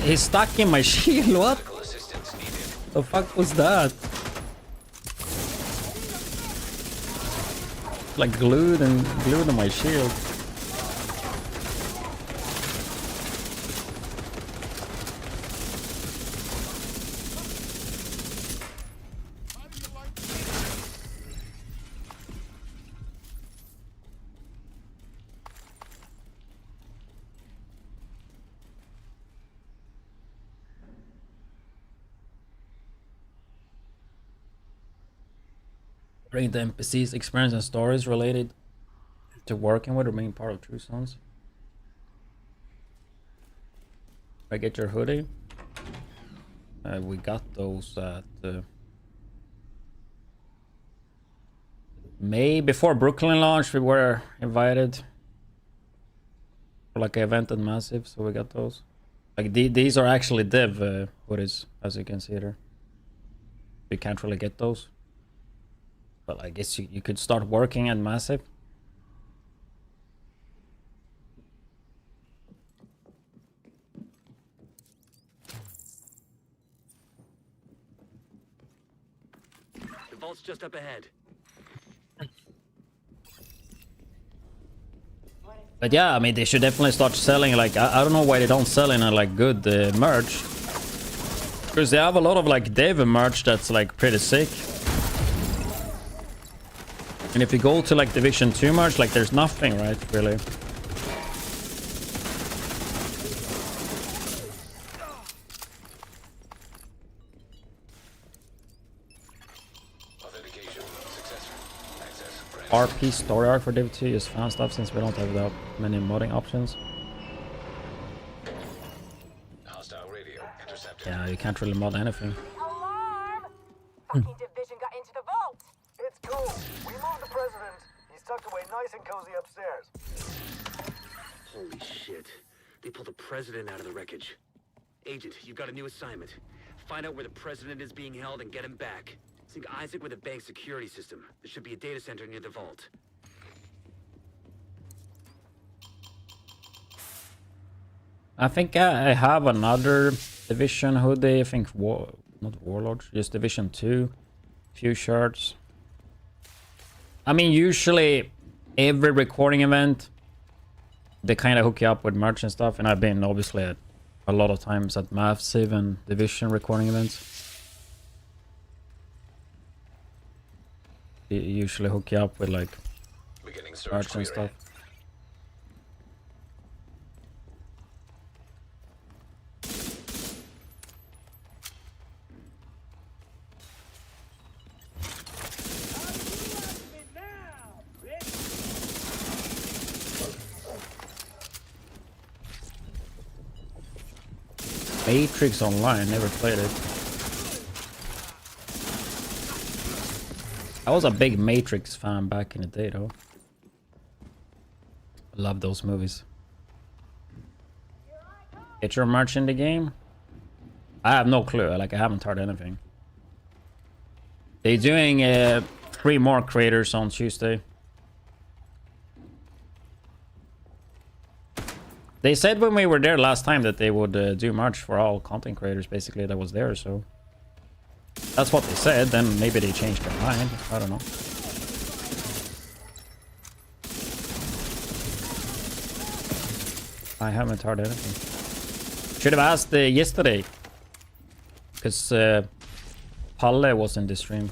He's stuck in my shield, what? The fuck was that? Like glued to my shield. Bring the NPCs experience and stories related to working with remain part of True Sons. I get your hoodie. We got those at May before Brooklyn launch. We were invited for like an event at Massive, so we got those. Like these are actually dev hoodies, as you can see there. We can't really get those. But I guess you could start working at Massive. The vault's just up ahead. But yeah, I mean, they should definitely start selling, like, I don't know why they don't sell in a, like, good merch. Because they have a lot of like dev merch that's like pretty sick. And if you go to like Division 2 merch, like there's nothing, right? Really. RP story arc for Div 2 is fan stuff since we don't have that many modding options. Yeah, you can't really mod anything. Alarm! Fucking division got into the vault! It's cool. We moved the president. He's tucked away nice and cozy upstairs. Holy shit. They pulled the president out of the wreckage. Agent, you've got a new assignment. Find out where the president is being held and get him back. Sync Isaac with the bank's security system. There should be a data center near the vault. I think I have another Division hoodie. I think not Warlords, just Division 2. Few shirts. I mean, usually every recording event, they kind of hook you up with merch and stuff. And I've been obviously at a lot of times at Massive and Division recording events. They usually hook you up with like merch and stuff. Matrix Online, never played it. I was a big Matrix fan back in the day though. Love those movies. Get your merch in the game? I have no clue, like I haven't heard anything. They're doing 3 more creators on Tuesday. They said when we were there last time that they would do merch for all content creators basically that was there, so that's what they said. Then maybe they changed their mind, I don't know. I haven't heard anything. Should have asked yesterday, because Palle was in the stream.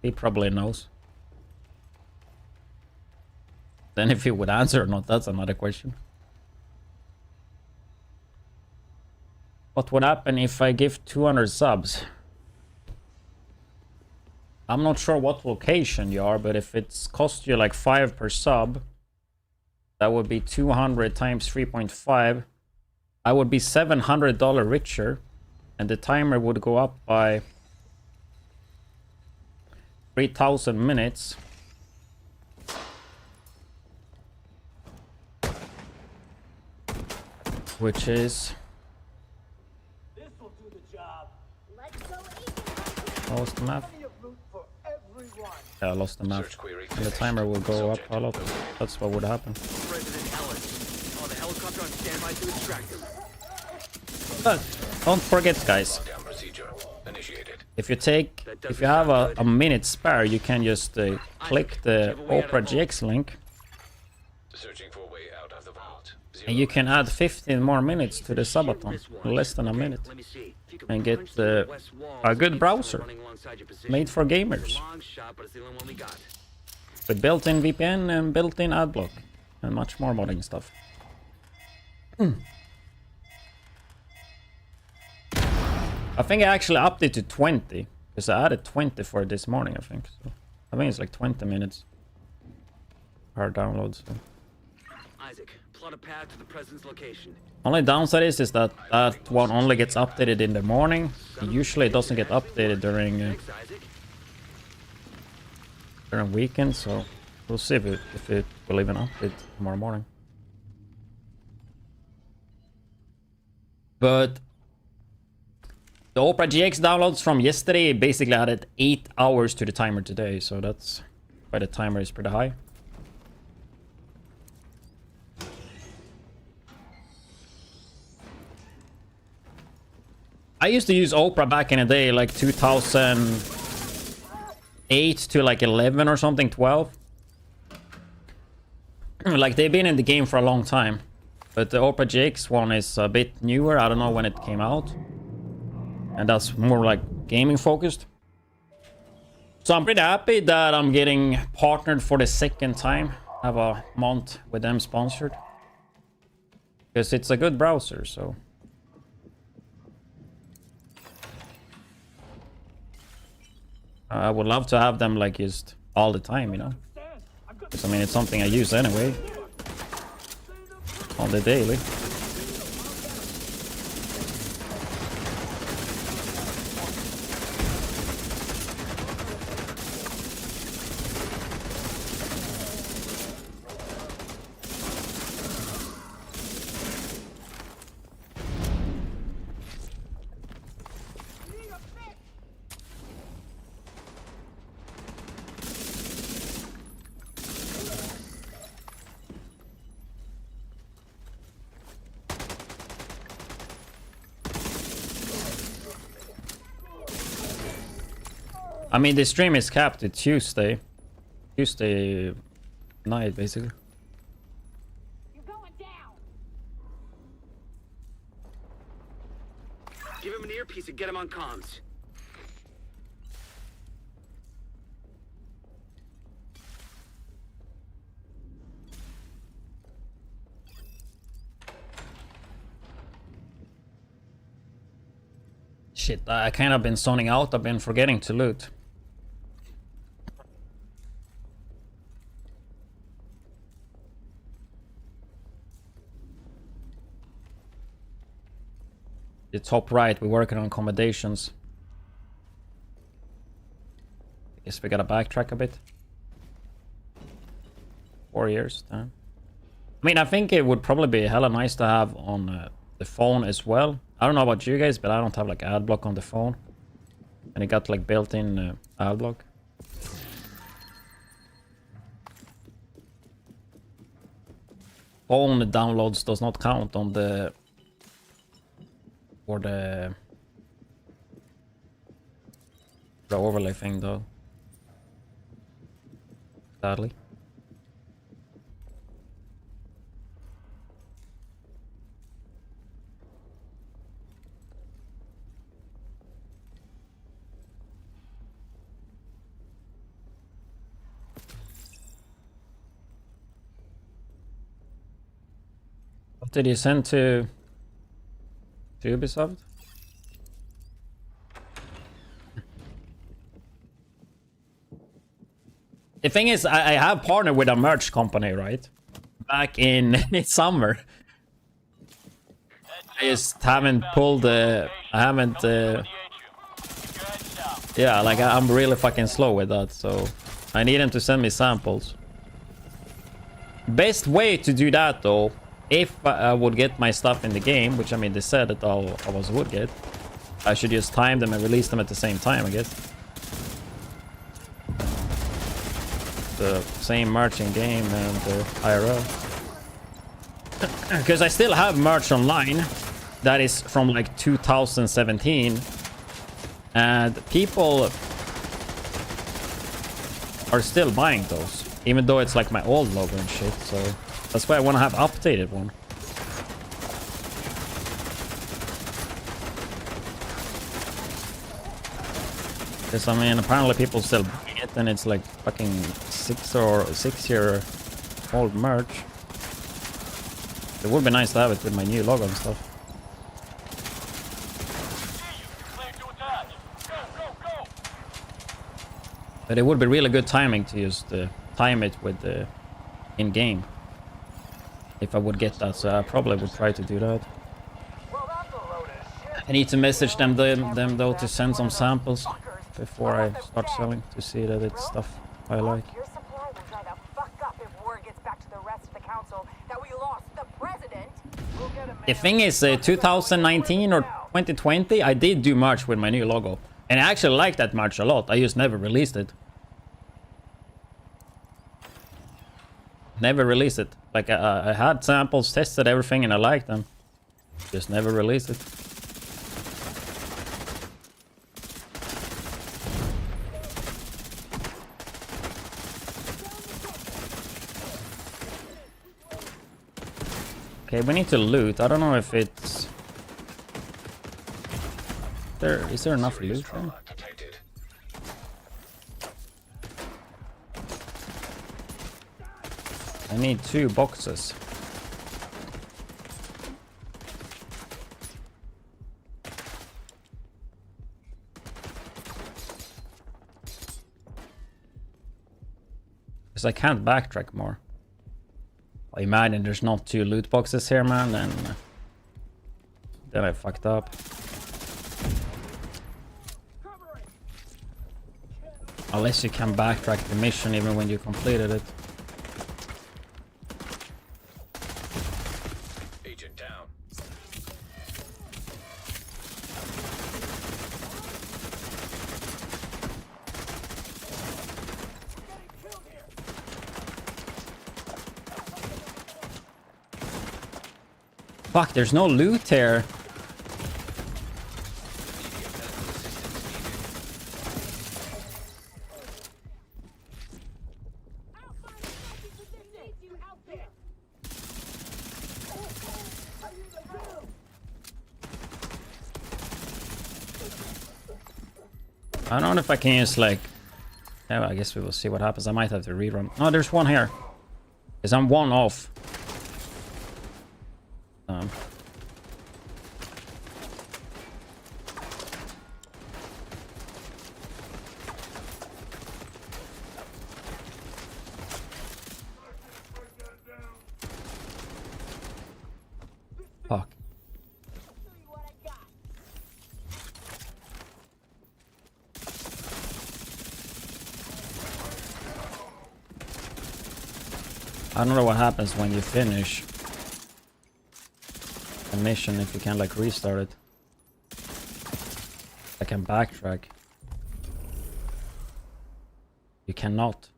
He probably knows. Then if he would answer or not, that's another question. What would happen if I give 200 subs? I'm not sure what location you are, but if it's cost you like 5 per sub, that would be 200 times 3.5. I would be $700 richer, and the timer would go up by 3,000 minutes. Which is... I lost the map. Yeah, I lost the map. And the timer will go up a lot. That's what would happen. But don't forget, guys. If you have a minute spare, you can just click the Opera GX link. And you can add 15 more minutes to the Subathon, less than a minute, and get a good browser made for gamers with built-in VPN and built-in adblock and much more modding stuff. I think I actually upped it to 20 because I added 20 for this morning. I think it's like 20 minutes per download. So. Isaac, plot a path to the president's location. Only downside is that that one only gets updated in the morning. It usually doesn't get updated during weekends, so we'll see if it will even update tomorrow morning. But the Opera GX downloads from yesterday basically added 8 hours to the timer today, so that's why the timer is pretty high. I used to use Opera back in the day, like 2008 to like 11 or something, 12. Like they've been in the game for a long time. But the Orpa GX one is a bit newer. I don't know when it came out. And that's more like gaming focused. So I'm pretty happy that I'm getting partnered for the second time. I have a month with them sponsored. Because it's a good browser, so... I would love to have them like just all the time, you know? Because I mean, it's something I use anyway. On the daily. I mean, the stream is capped to Tuesday night, basically. Give him an earpiece and get him on comms. Shit, I kind of been zoning out. I've been forgetting to loot. The top right, we're working on accommodations. I guess we gotta backtrack a bit. 4 years, damn. I mean, I think it would probably be hella nice to have on the phone as well. I don't know about you guys, but I don't have like ad block on the phone. And it got like built-in ad block. Phone downloads does not count on the... For the overlay thing though. Sadly. What did you send to Ubisoft? The thing is, I have partnered with a merch company, right? Back in summer. I just haven't pulled the... I haven't... yeah, like I'm really fucking slow with that, so... I need them to send me samples. Best way to do that, though, if I would get my stuff in the game, which I mean they said that I always would get, I should just time them and release them at the same time, I guess. The same merch in game and IRL. Because I still have merch online that is from like 2017, and people are still buying those, even though it's like my old logo and shit, so that's why I want to have updated one. Because I mean, apparently people still buying it, and it's like fucking 6-year old merch. It would be nice to have it with my new logo and stuff. But it would be really good timing to just time it with the in-game. If I would get that, so I probably would try to do that. I need to message them though to send some samples before I start selling, to see that it's stuff I like. Your supply will dry the fuck up if word gets back to the rest of the council that we lost the president. The thing is, 2019 or 2020, I did do merch with my new logo. And I actually like that merch a lot. I just never released it. Never released it. Like, I had samples, tested everything, and I liked them. Just never released it. Okay, we need to loot. I don't know if it's... Is there enough loot there? I need 2 boxes. Because I can't backtrack more. I imagine there's not 2 loot boxes here, man, then I fucked up. Unless you can backtrack the mission even when you completed it. Agent down. Fuck, there's no loot here. I don't know if I can use like... Yeah, I guess we will see what happens. I might have to rerun. Oh, there's one here. Because I'm 1 off. Fuck. I don't know what happens when you finish a mission if you can like restart it. I can backtrack. You cannot.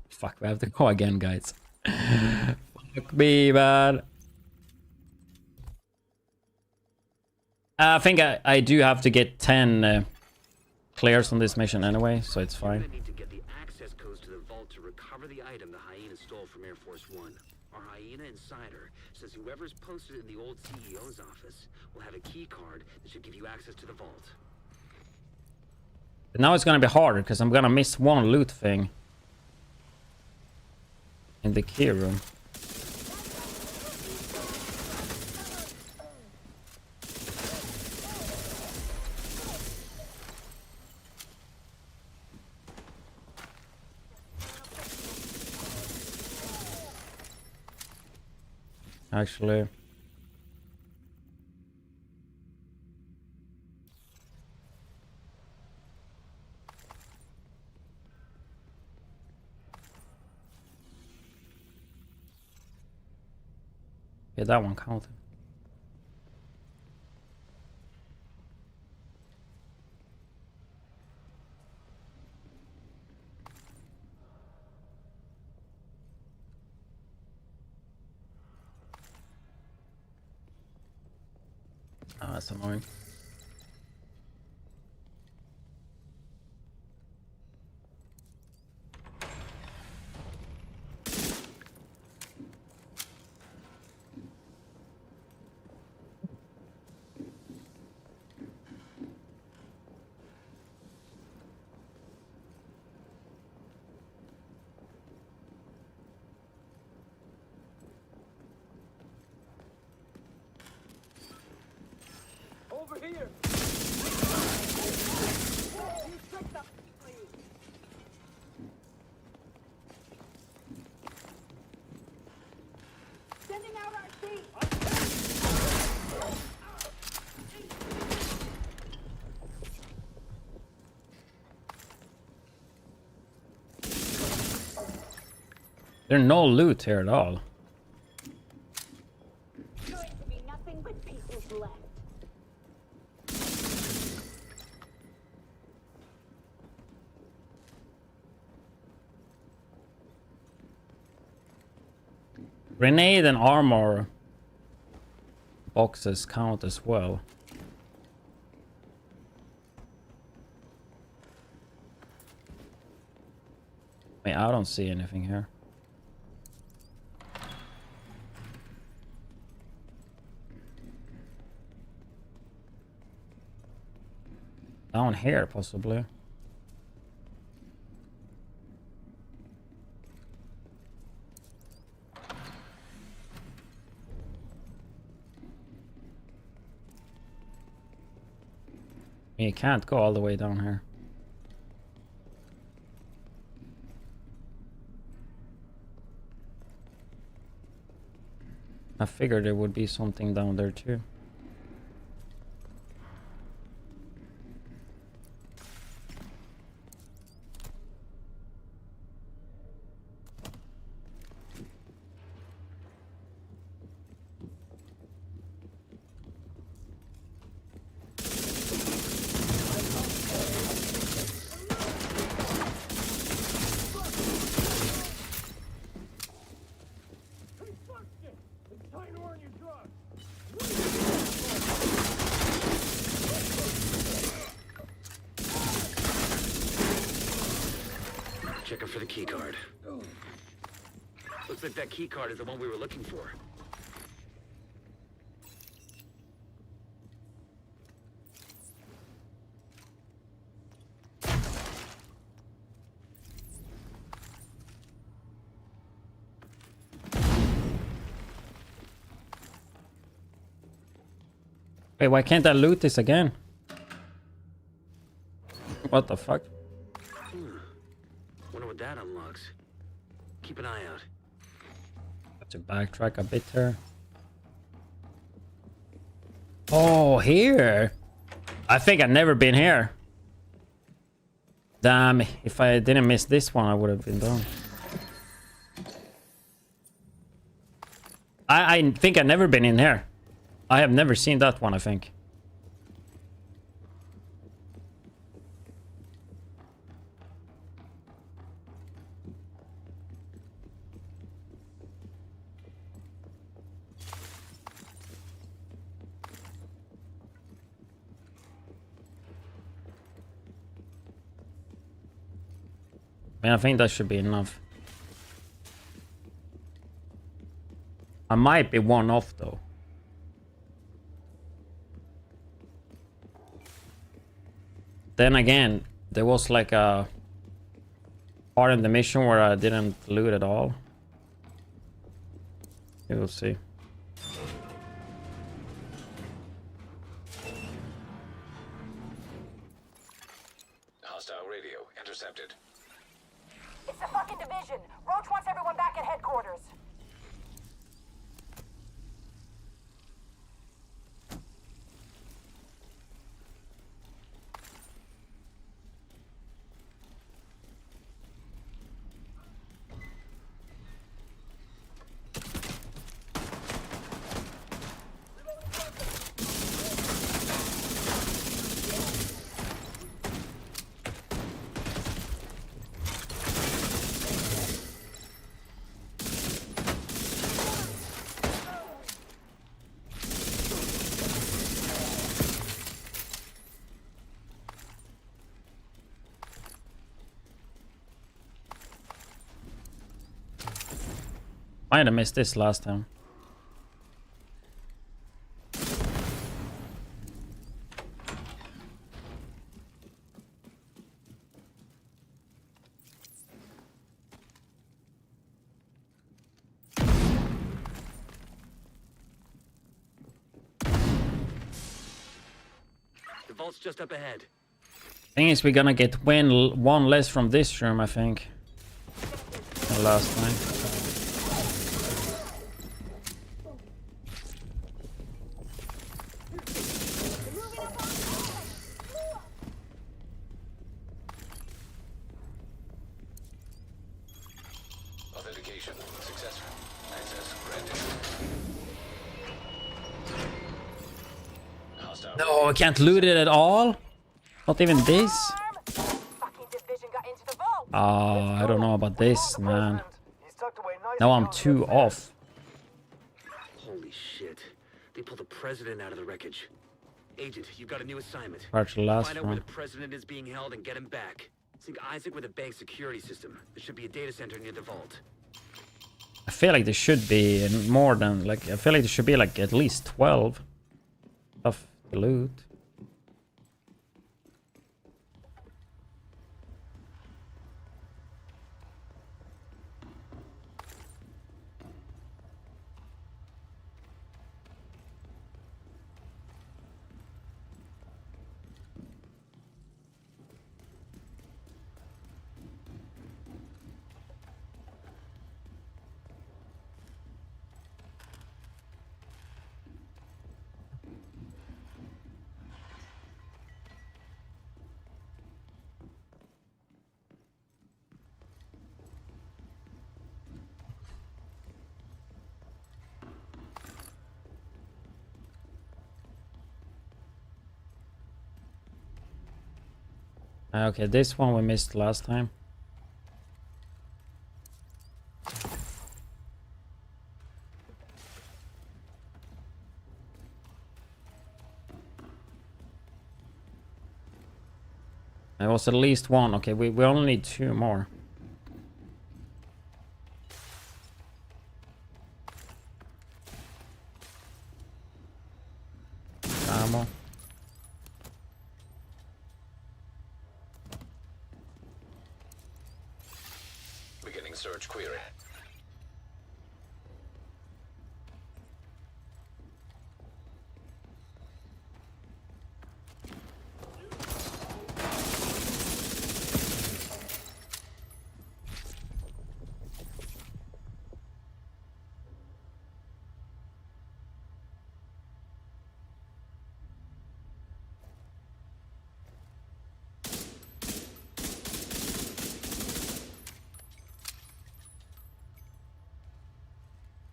Fuck, we have to go again, guys. Fuck me, man. I think I do have to get 10 clears on this mission anyway, so it's fine. Need to get the access codes to the vault to recover the item the hyena stole from Air Force One. Our hyena insider says whoever's posted in the old CEO's office will have a key card that should give you access to the vault. But now it's gonna be harder because I'm gonna miss 1 loot thing in the key room. Actually, yeah, that one counted. Oh, that's annoying. Over here! Sending out our seat. There's no loot here at all. Going to be nothing but pieces left. Grenade and armor boxes count as well. Wait, I don't see anything here. Down here, possibly. You can't go all the way down here. I figured there would be something down there too. Checking for the key card. Looks like that key card is the one we were looking for. Wait, why can't I loot this again? What the fuck? Wonder what that unlocks. Keep an eye out. Have to backtrack a bit there. Oh, here. I think I've never been here. Damn, if I didn't miss this one, I would have been done. I think I've never been in here. I have never seen that one, I think. I think that should be enough. I might be one off though. Then again, there was like a part in the mission where I didn't loot at all. You will see. Hostile radio intercepted. It's the fucking division. Roach wants everyone back at headquarters. Might have missed this last time. The vault's just up ahead. Thing is, we're gonna get one less from this room, I think. Than last time. Authentication successful. Access granted. Hostile. No, I can't loot it at all. Not even this. I don't know about this, man. Now I'm 2 off. Holy shit. They pulled the president out of the wreckage. Agent, you've got a new assignment. Part the last Find out where one. the president is being held and get him back. Sync Isaac with a bank security system. There should be a data center near the vault. I feel like there should be more than like. I feel like there should be like at least 12 of the loot. Okay, this one we missed last time. There was at least one. Okay, we only need 2 more. Ammo. Beginning search query.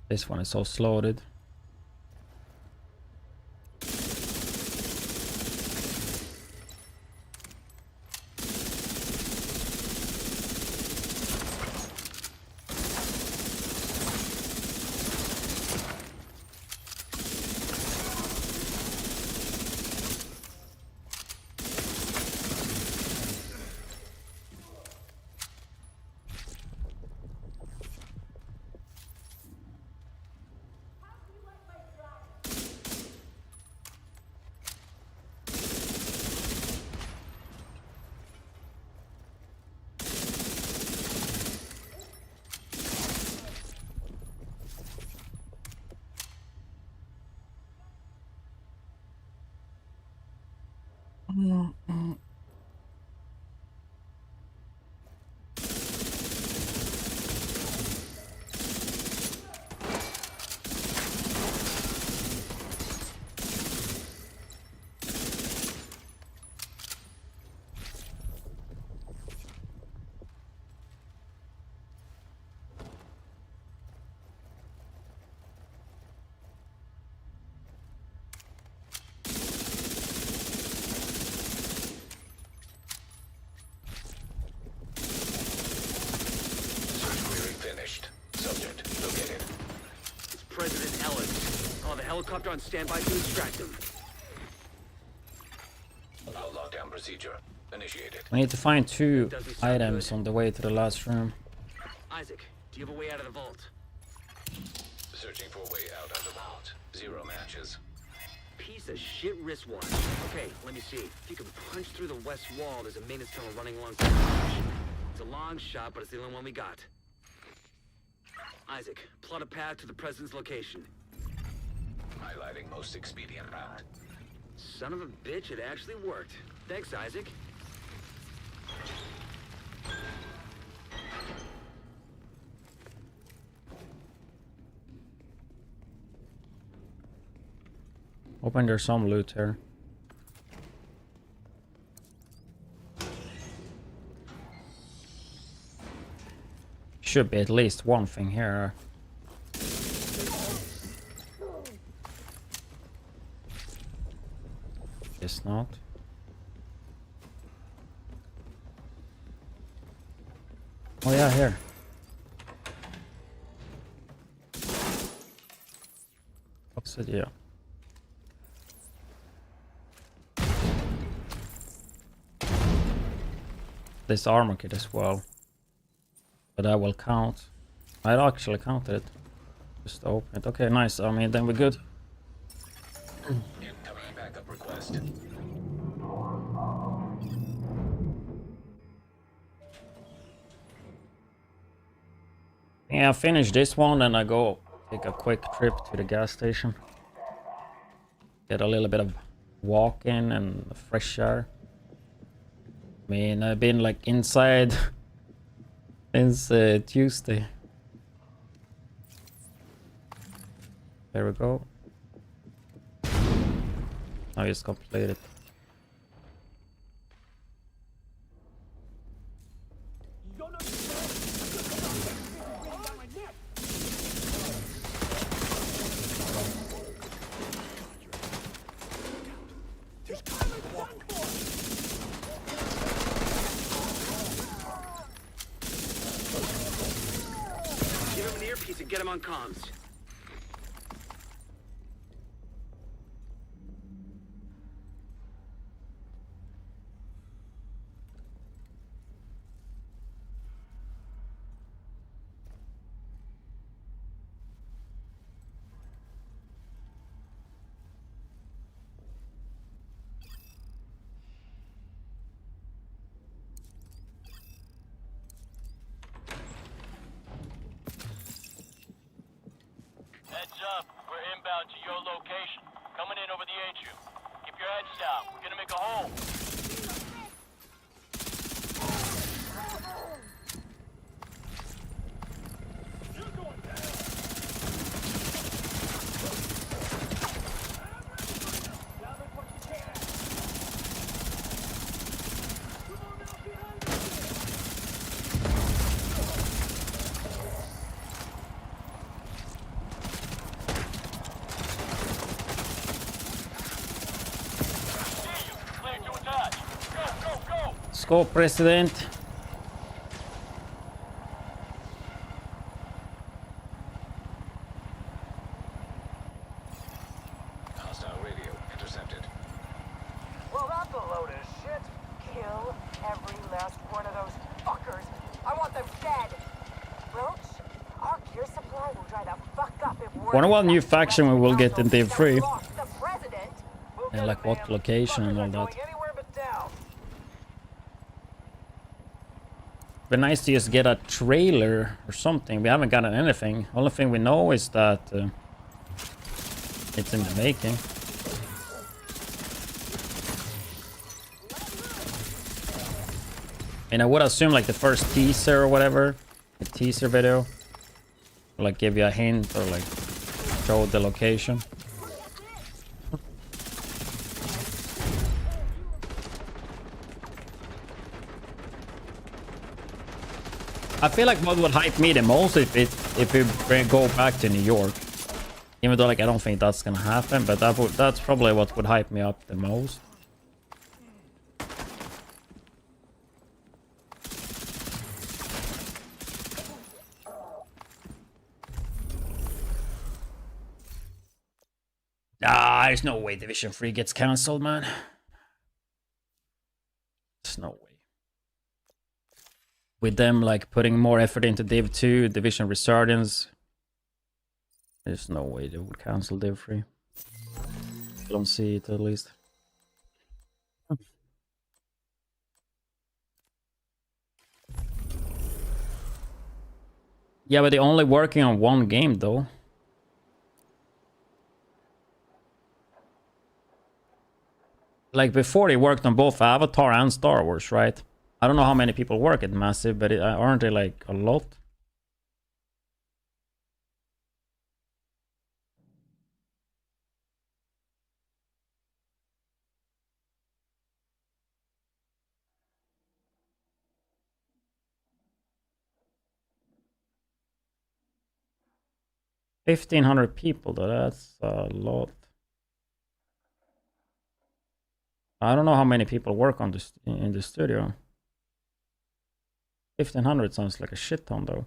This one is so slotted. President Ellis. Call the helicopter on standby to extract him. Lockdown procedure initiated. We need to find 2 items on the way to the last room. Isaac, do you have a way out of the vault? Searching for a way out of the vault. 0 matches. Piece of shit wristwatch. Okay, let me see. If you can punch through the west wall, there's a maintenance tunnel running alongside the bridge. It's a long shot, but it's the only one we got. Isaac, plot a path to the president's location. Highlighting most expedient route. Son of a bitch, it actually worked. Thanks, Isaac. Hoping there's some loot here. Should be at least one thing here. Guess not. Oh yeah, here. What's it? Yeah. This armor kit as well. But I will count. I actually counted it. Just open it. Okay, nice. I mean, then we're good. Incoming backup request. Yeah, finish this one and I go take a quick trip to the gas station. Get a little bit of walking and fresh air. I mean, I've been like inside since Tuesday. There we go. Now it's completed. get him on comms. Heads up, we're inbound to your location. Coming in over the atrium. Keep your heads down. We're gonna make a hole. Let's go, President. Hostile radio intercepted. Well, that's a load of shit. Kill every last one of those fuckers. I want them dead. Roach, our gear supply will dry the fuck up if we're... Wonder what new faction we will get in Div 3. lost the president. We'll And like what location and all that. anywhere but down. Be nice to just get a trailer or something. We haven't gotten anything. Only thing we know is that it's in the making. And I would assume like the first teaser or whatever, a teaser video, will like give you a hint or like show the location. I feel like what would hype me the most if we go back to New York. Even though like I don't think that's gonna happen, but that's probably what would hype me up the most. Ah, there's no way Division 3 gets cancelled, man. There's no way. With them like putting more effort into Div 2, Division Resurgence, there's no way they would cancel Div 3. I don't see it at least. Yeah, but they're only working on one game though. Like before they worked on both Avatar and Star Wars, right? I don't know how many people work at Massive, but aren't they like a lot? $1,500 people though, that's a lot. I don't know how many people work on this in the studio. 1,500 sounds like a shit ton though.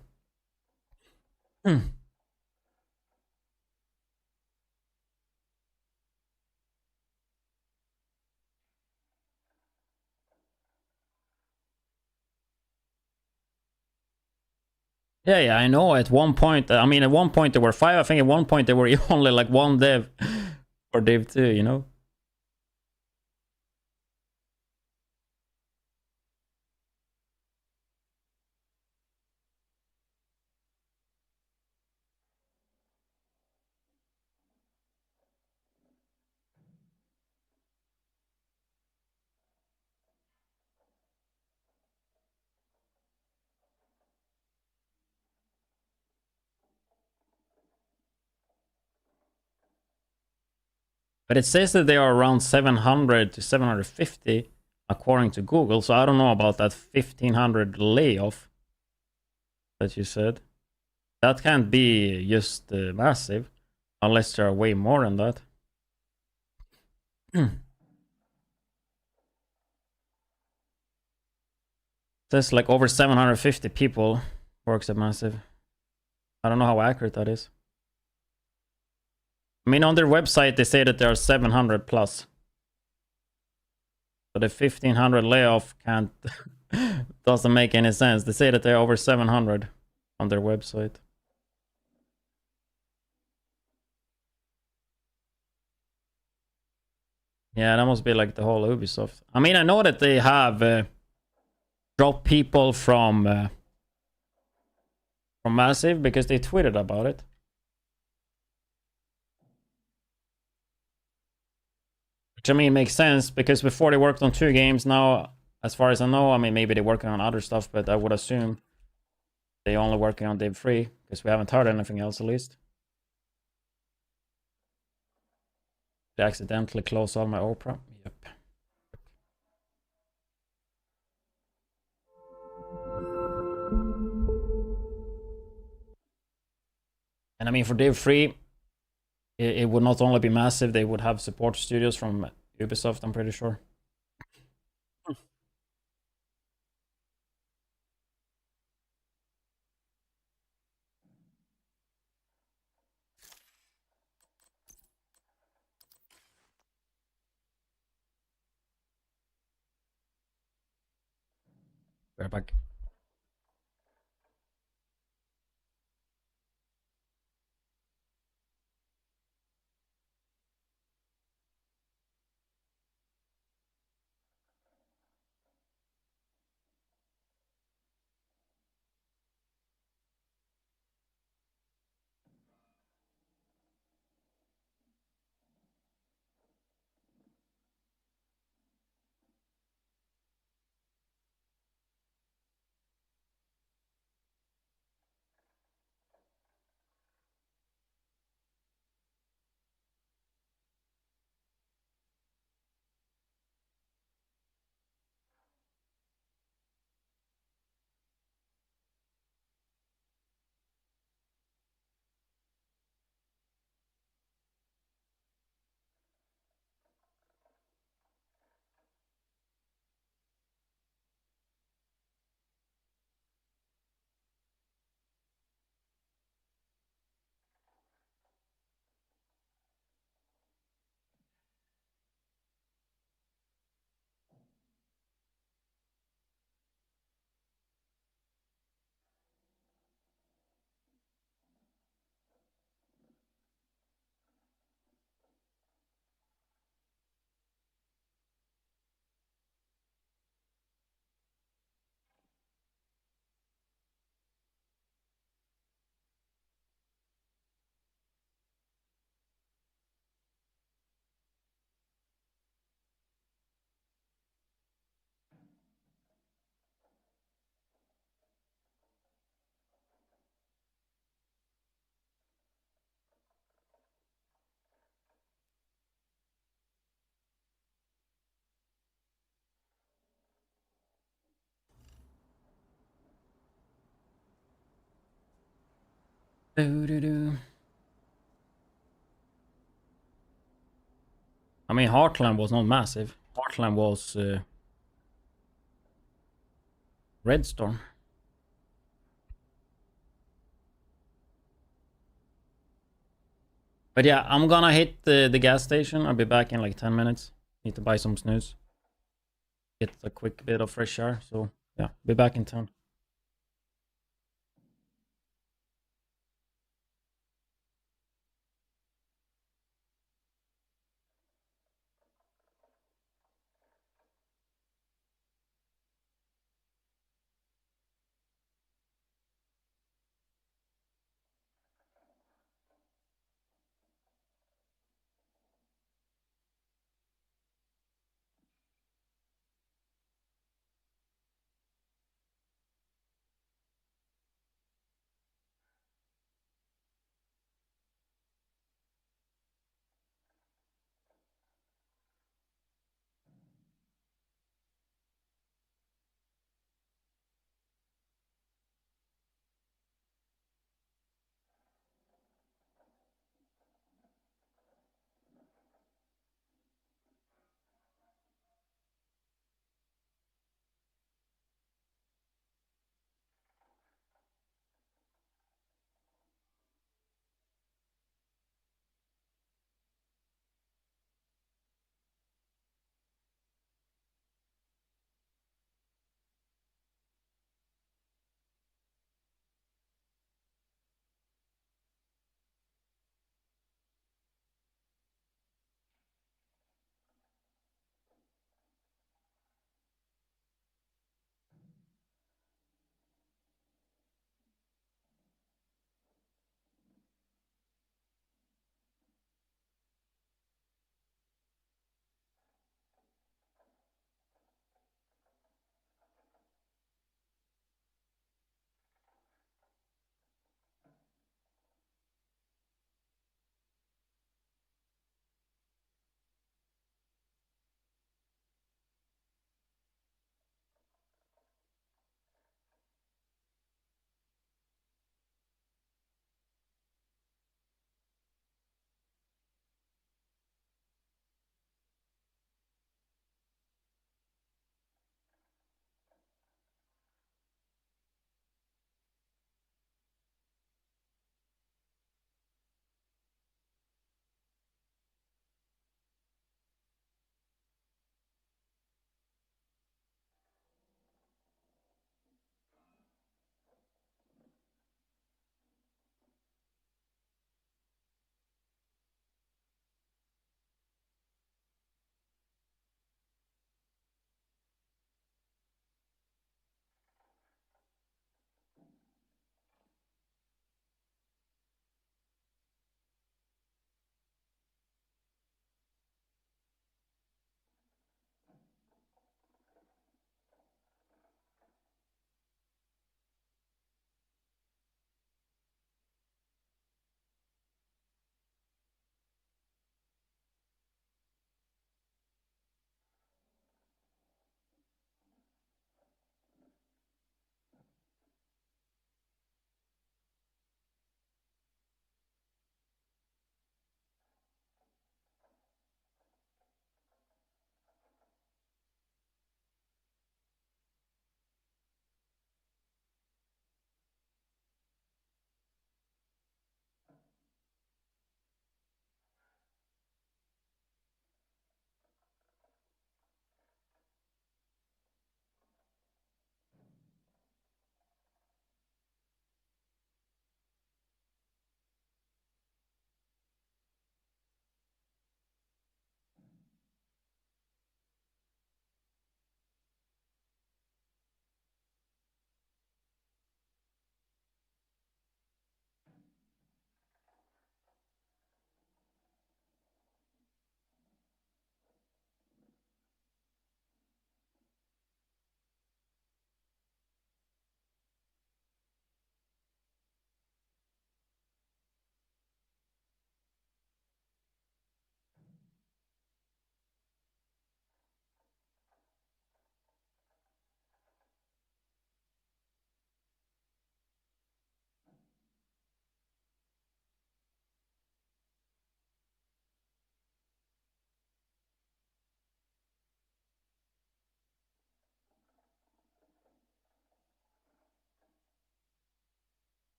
Yeah, I know. At one point, I mean, at one point there were 5. I think at one point there were only like 1 dev for Div 2, you know? But it says that they are around 700 to 750 according to Google. So I don't know about that 1,500 layoff that you said. That can't be just massive unless there are way more than that. Says like over 750 people works at Massive. I don't know how accurate that is. I mean, on their website, they say that there are 700 plus. So the 1500 layoff can't doesn't make any sense. They say that they're over 700 on their website. Yeah, that must be like the whole Ubisoft. I mean, I know that they have dropped people from Massive because they tweeted about it. Which I mean makes sense because before they worked on 2 games. Now, as far as I know, I mean maybe they're working on other stuff, but I would assume they only working on Div 3 because we haven't heard anything else at least. Did I accidentally close all my Opera? Yep. And I mean for Div 3, it would not only be Massive, they would have support studios from Ubisoft, I'm pretty sure. We're back. I mean, Heartland was not Massive. Heartland was Redstorm. But yeah, I'm gonna hit the gas station. I'll be back in like 10 minutes. Need to buy some snooze. Get a quick bit of fresh air. So yeah, be back in 10.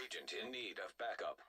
Agent in need of backup.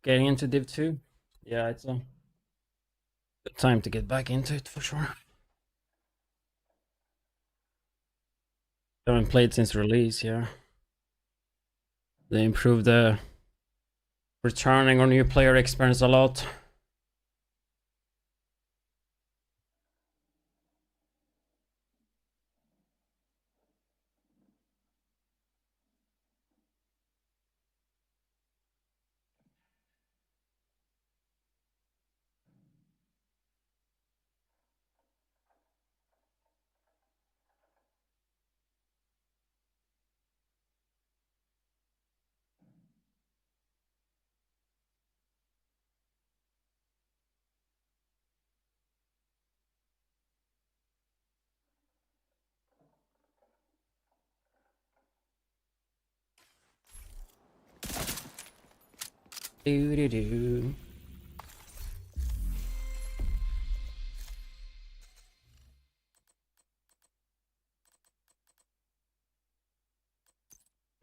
Getting into Div 2? Yeah, it's a good time to get back into it for sure. Haven't played since release, yeah. They improved the returning or new player experience a lot. Do do do.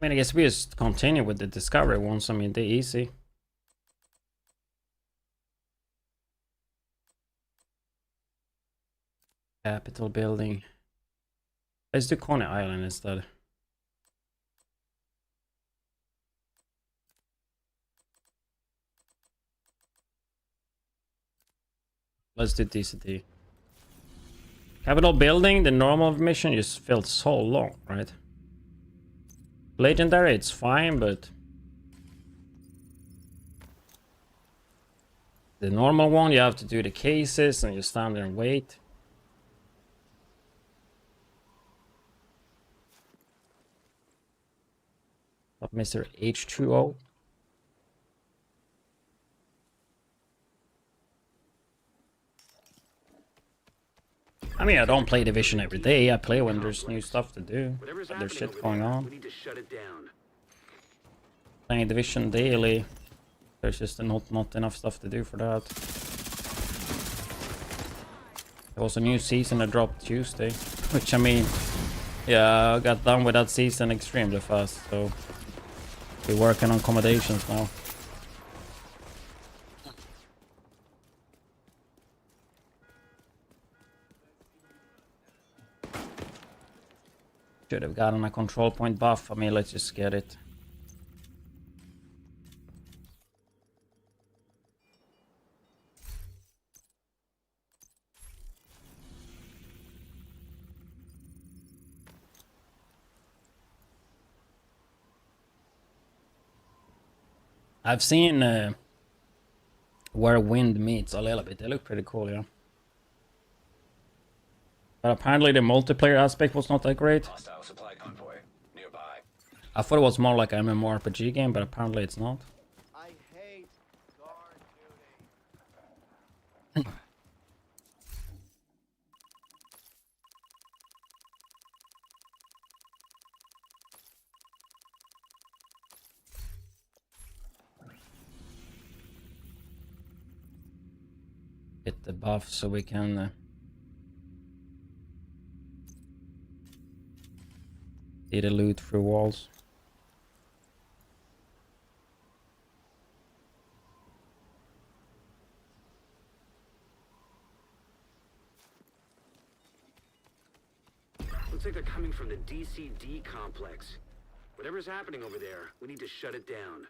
I mean, I guess we just continue with the discovery ones. I mean, they're easy. Capitol building. Let's do Coney Island instead. Let's do DCT. Capitol building, the normal mission just felt so long, right? Legendary, it's fine, but the normal one, you have to do the cases and you stand there and wait. Up Mr. H2O. I mean, I don't play Division every day. I play when there's new stuff to do. When there's shit going on. We need to shut it down. Playing Division daily. There's just not enough stuff to do for that. There was a new season that dropped Tuesday. Which, I mean, yeah, I got done with that season extremely fast. So, we're working on accommodations now. Should have gotten a control point buff. I mean, let's just get it. I've seen where wind meets a little bit. They look pretty cool, yeah. But apparently the multiplayer aspect was not that great. Hostile supply convoy nearby. I thought it was more like an MMORPG game, but apparently it's not. I hate guard duty. Get the buff so we can see the loot through walls. Looks like they're coming from the DCD complex. Whatever's happening over there, we need to shut it down.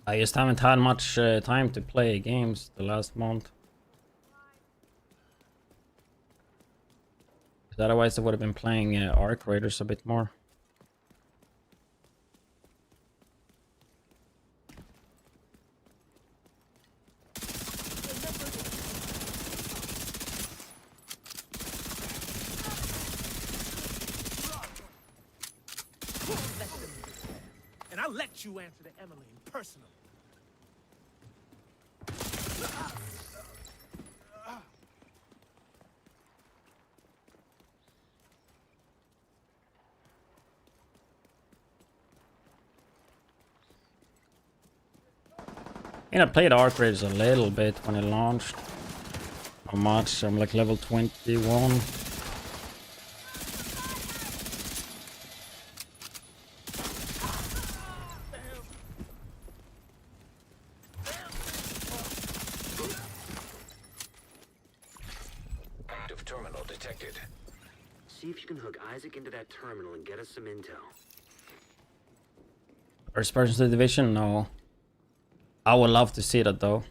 I just haven't had much time to play games the last month. Otherwise I would have been playing Arc Raiders a bit more. And I'll let you answer to Emily in personal. And I played Arc Raiders a little bit when it launched. Not much, I'm like level 21. Active terminal detected. See if you can hook Isaac into that terminal and get us some intel. First person to the Division? No. I would love to see that though.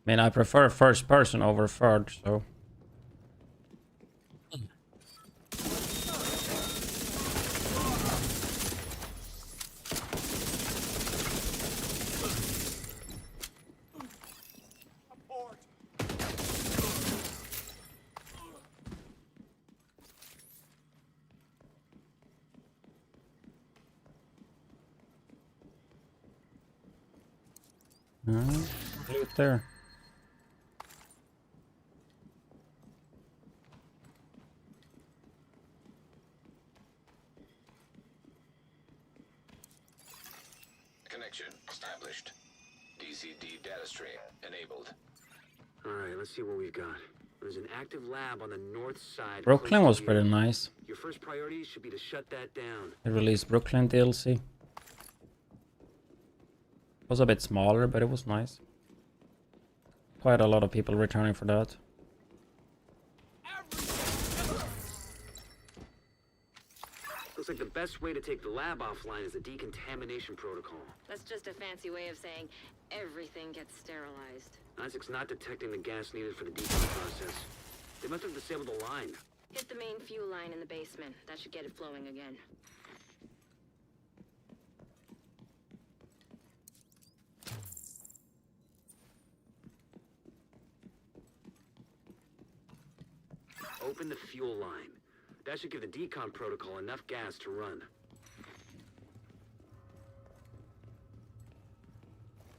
I mean, I prefer first person over third, so. Loot there. Connection established. DCD data stream enabled. Alright, let's see what we've got. There's an active lab on the north side. Brooklyn close was to you. pretty nice. Your first priority should be to shut that down. They released Brooklyn DLC. It was a bit smaller, but it was nice. Quite a lot of people returning for that. Looks like the best way to take the lab offline is the decontamination protocol. That's just a fancy way of saying everything gets sterilized. ISAC's not detecting the gas needed for the decon process. They must have disabled the line. Hit the main fuel line in the basement. That should get it flowing again. Open the fuel line. That should give the decon protocol enough gas to run.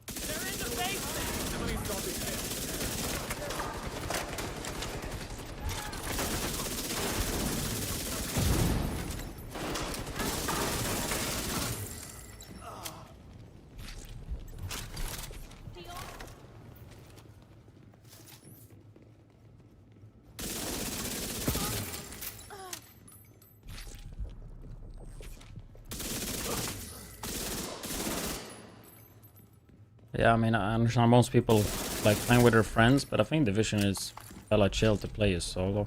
They're in the basement! How many zombies there? Yeah, I mean, I understand most people like playing with their friends, but I think Division is hella chill to play as solo.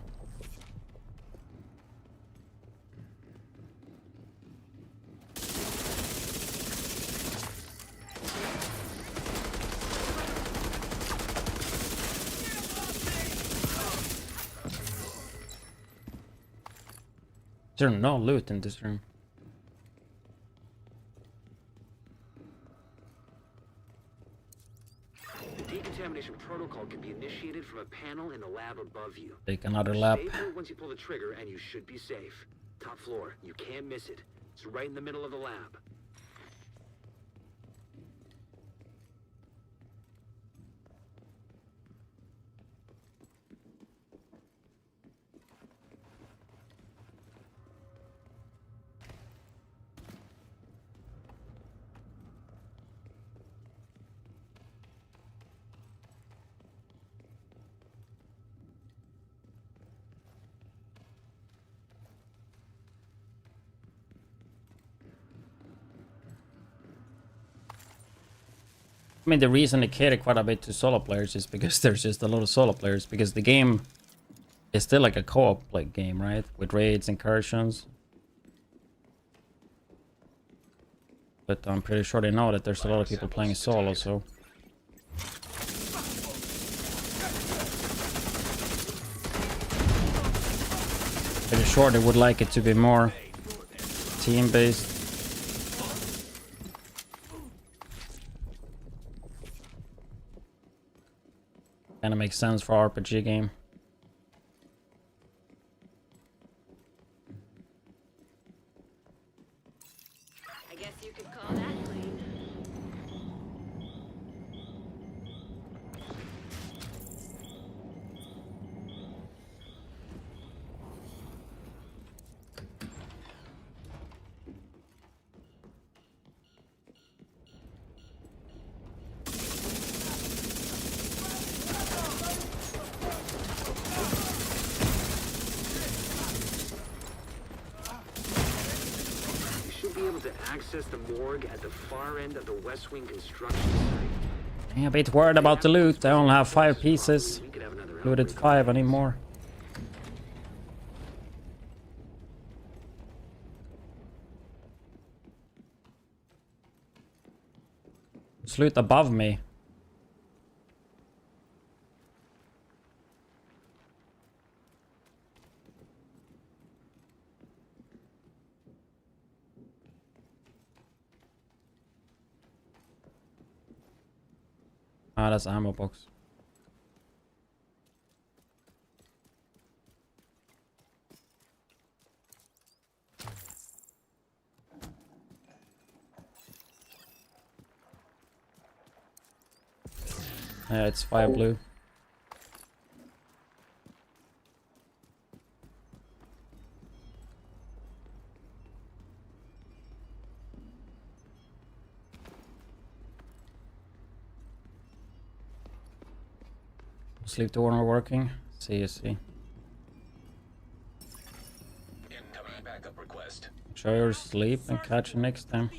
There's no loot in this room. Decontamination protocol can be initiated from a panel in the lab above you. Take another lap. Stay put once you pull the trigger and you should be safe. Top floor, you can't miss it. It's right in the middle of the lab. I mean, the reason they cater quite a bit to solo players is because there's just a lot of solo players, because the game is still like a co-op like game, right? With raids, incursions. But I'm pretty sure they know that there's a lot of people playing solo, so... Pretty sure they would like it to be more team-based. Kinda makes sense for RPG game. I guess you could call that clean. Able to access the morgue at the far end of the West Wing construction site. I'm a bit worried about the loot. I only have 5 pieces. Looted 5, I need more. There's loot above me. Ah, that's ammo box. Yeah, it's fire blue. Sleep door not working. See. Incoming backup request. Try your sleep and catch you next time.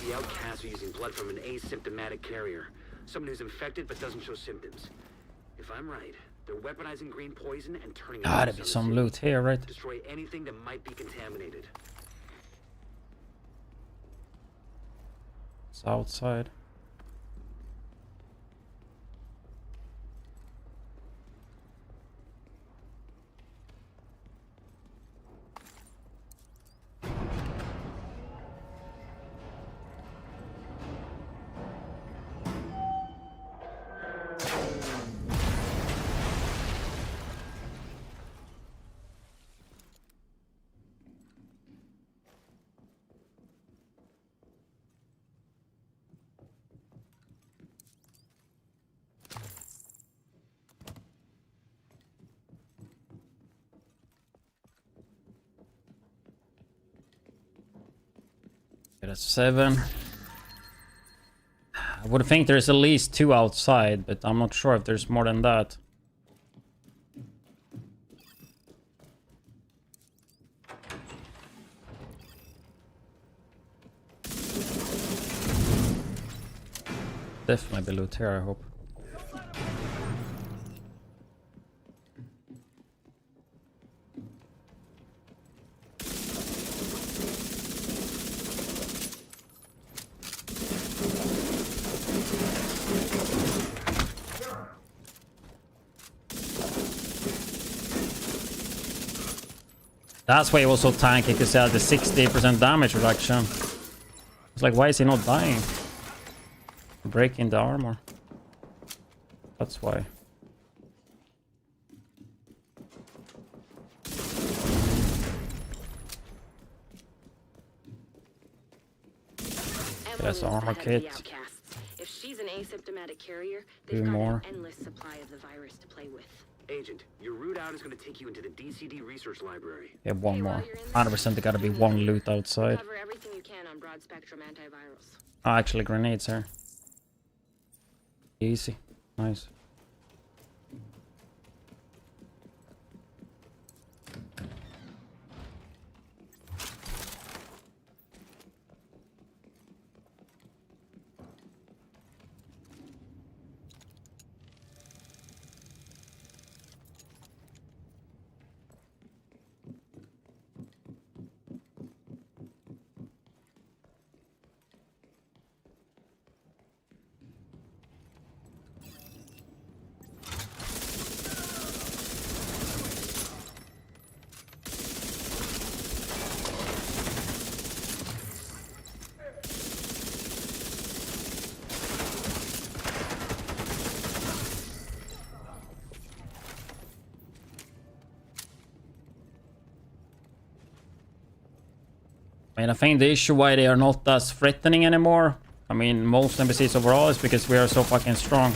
The outcasts are using blood from an asymptomatic carrier. Someone who's infected but doesn't show symptoms. If I'm right, they're weaponizing green poison and turning it Gotta into be some loot here, right? destroy anything that might be contaminated. It's outside. Get a 7. I would think there's at least 2 outside, but I'm not sure if there's more than that. Definitely be loot here, I hope. That's why he was so tanky, because he had the 60% damage reduction. It's like, why is he not dying? Breaking the armor. That's why. That's armor kit. If she's an asymptomatic carrier, Do they've got more. an endless supply of the virus to play with. Agent, your route out is going to take you into the DCD research library. Yeah, one more. 100% there gotta be one loot outside. Cover everything you can on broad spectrum antivirals. Oh, actually, grenades here. Easy. Nice. I mean, I think the issue why they are not as threatening anymore, I mean, most NPCs overall, is because we are so fucking strong.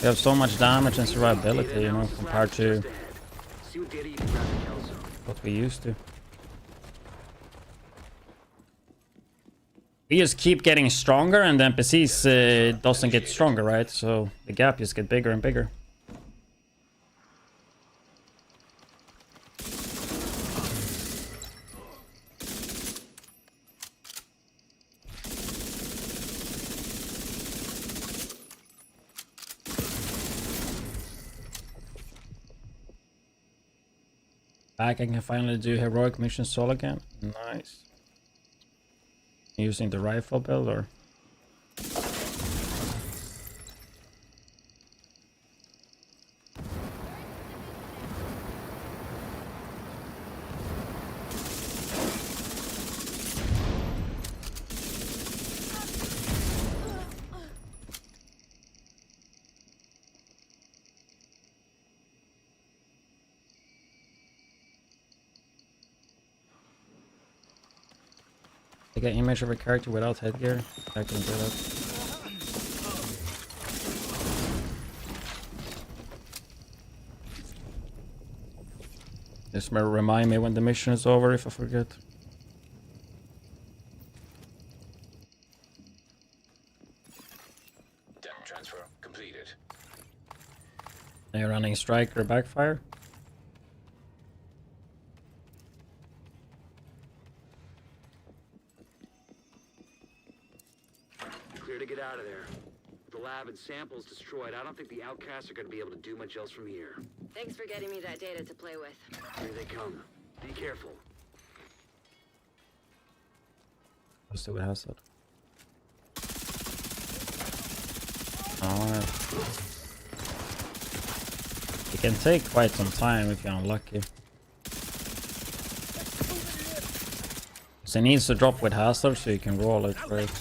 We have so much damage and survivability, you know, compared to what we used to. We just keep getting stronger and the NPCs doesn't get stronger, right? So the gap just gets bigger and bigger. Back, I can finally do heroic mission solo again. Nice. Using the rifle build or? Take an image of a character without headgear. I can do that. Just remind me when the mission is over if I forget. Data transfer completed. Are you running strike or backfire? Clear to get out of there. With the lab and samples destroyed, I don't think the outcasts are going to be able to do much else from here. Thanks for getting me that data to play with. Here they come. Be careful. Let's see what has it. Alright. It can take quite some time if you're unlucky. So it needs to drop with hazard so you can roll it right.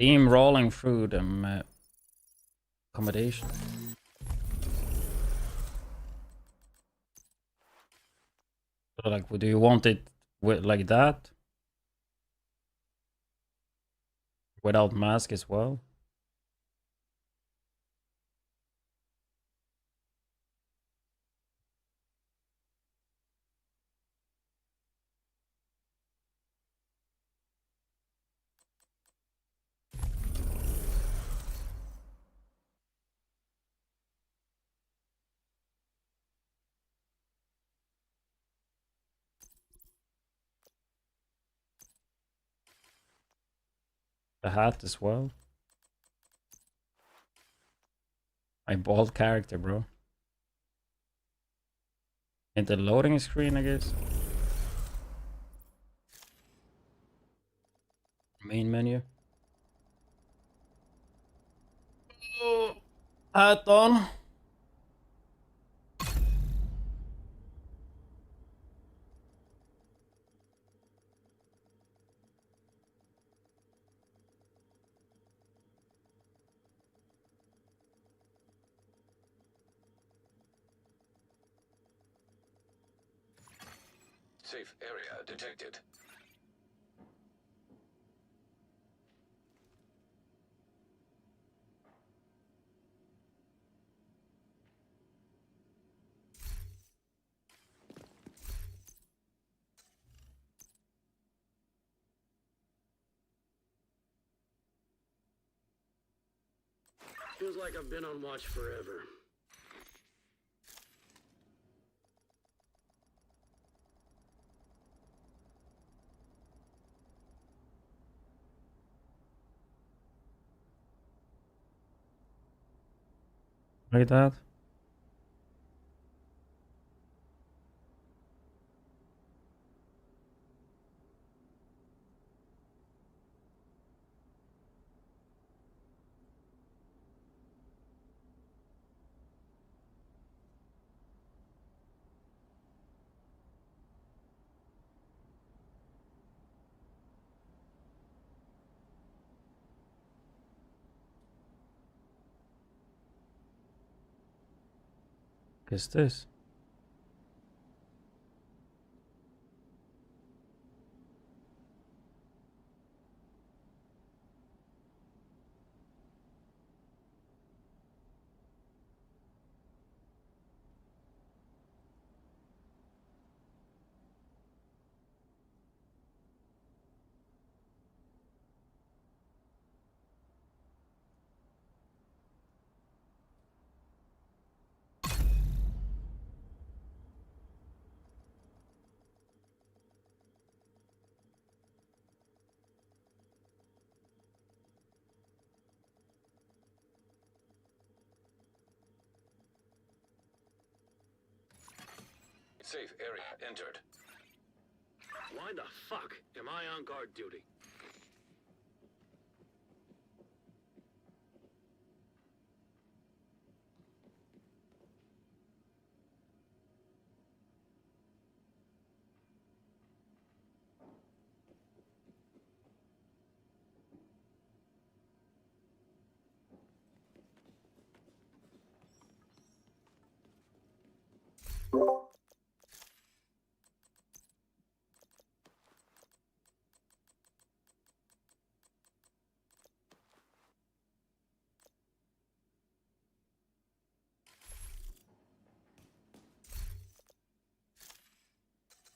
Team rolling through the accommodation. So like, do you want it with like that? Without mask as well? The hat as well. My bald character, bro. In the loading screen, I guess. Main menu. Hat on. Safe area detected. Feels like I've been on watch forever. Like that. What is this? Safe area entered. Why the fuck am I on guard duty?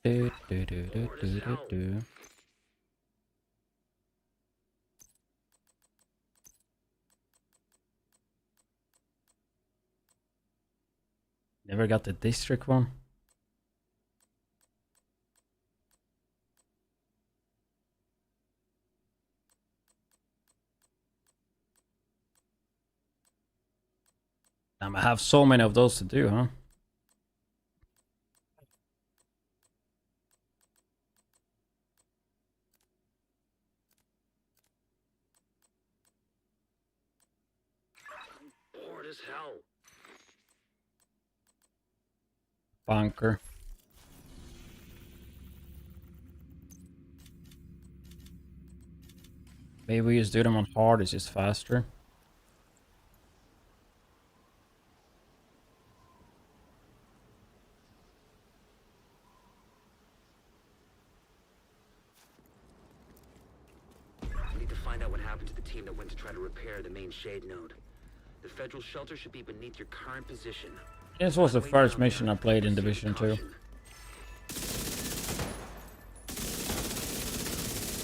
Do, do, do, do, do, do, do. Never got the district one. Damn, I have so many of those to do, huh? Bored as hell. Bunker. Maybe we just do them on hard, it's just faster. We need to find out what happened to the team that went to try to repair the main shade node. The federal shelter should be beneath your current position. This was the first mission I played in Division 2.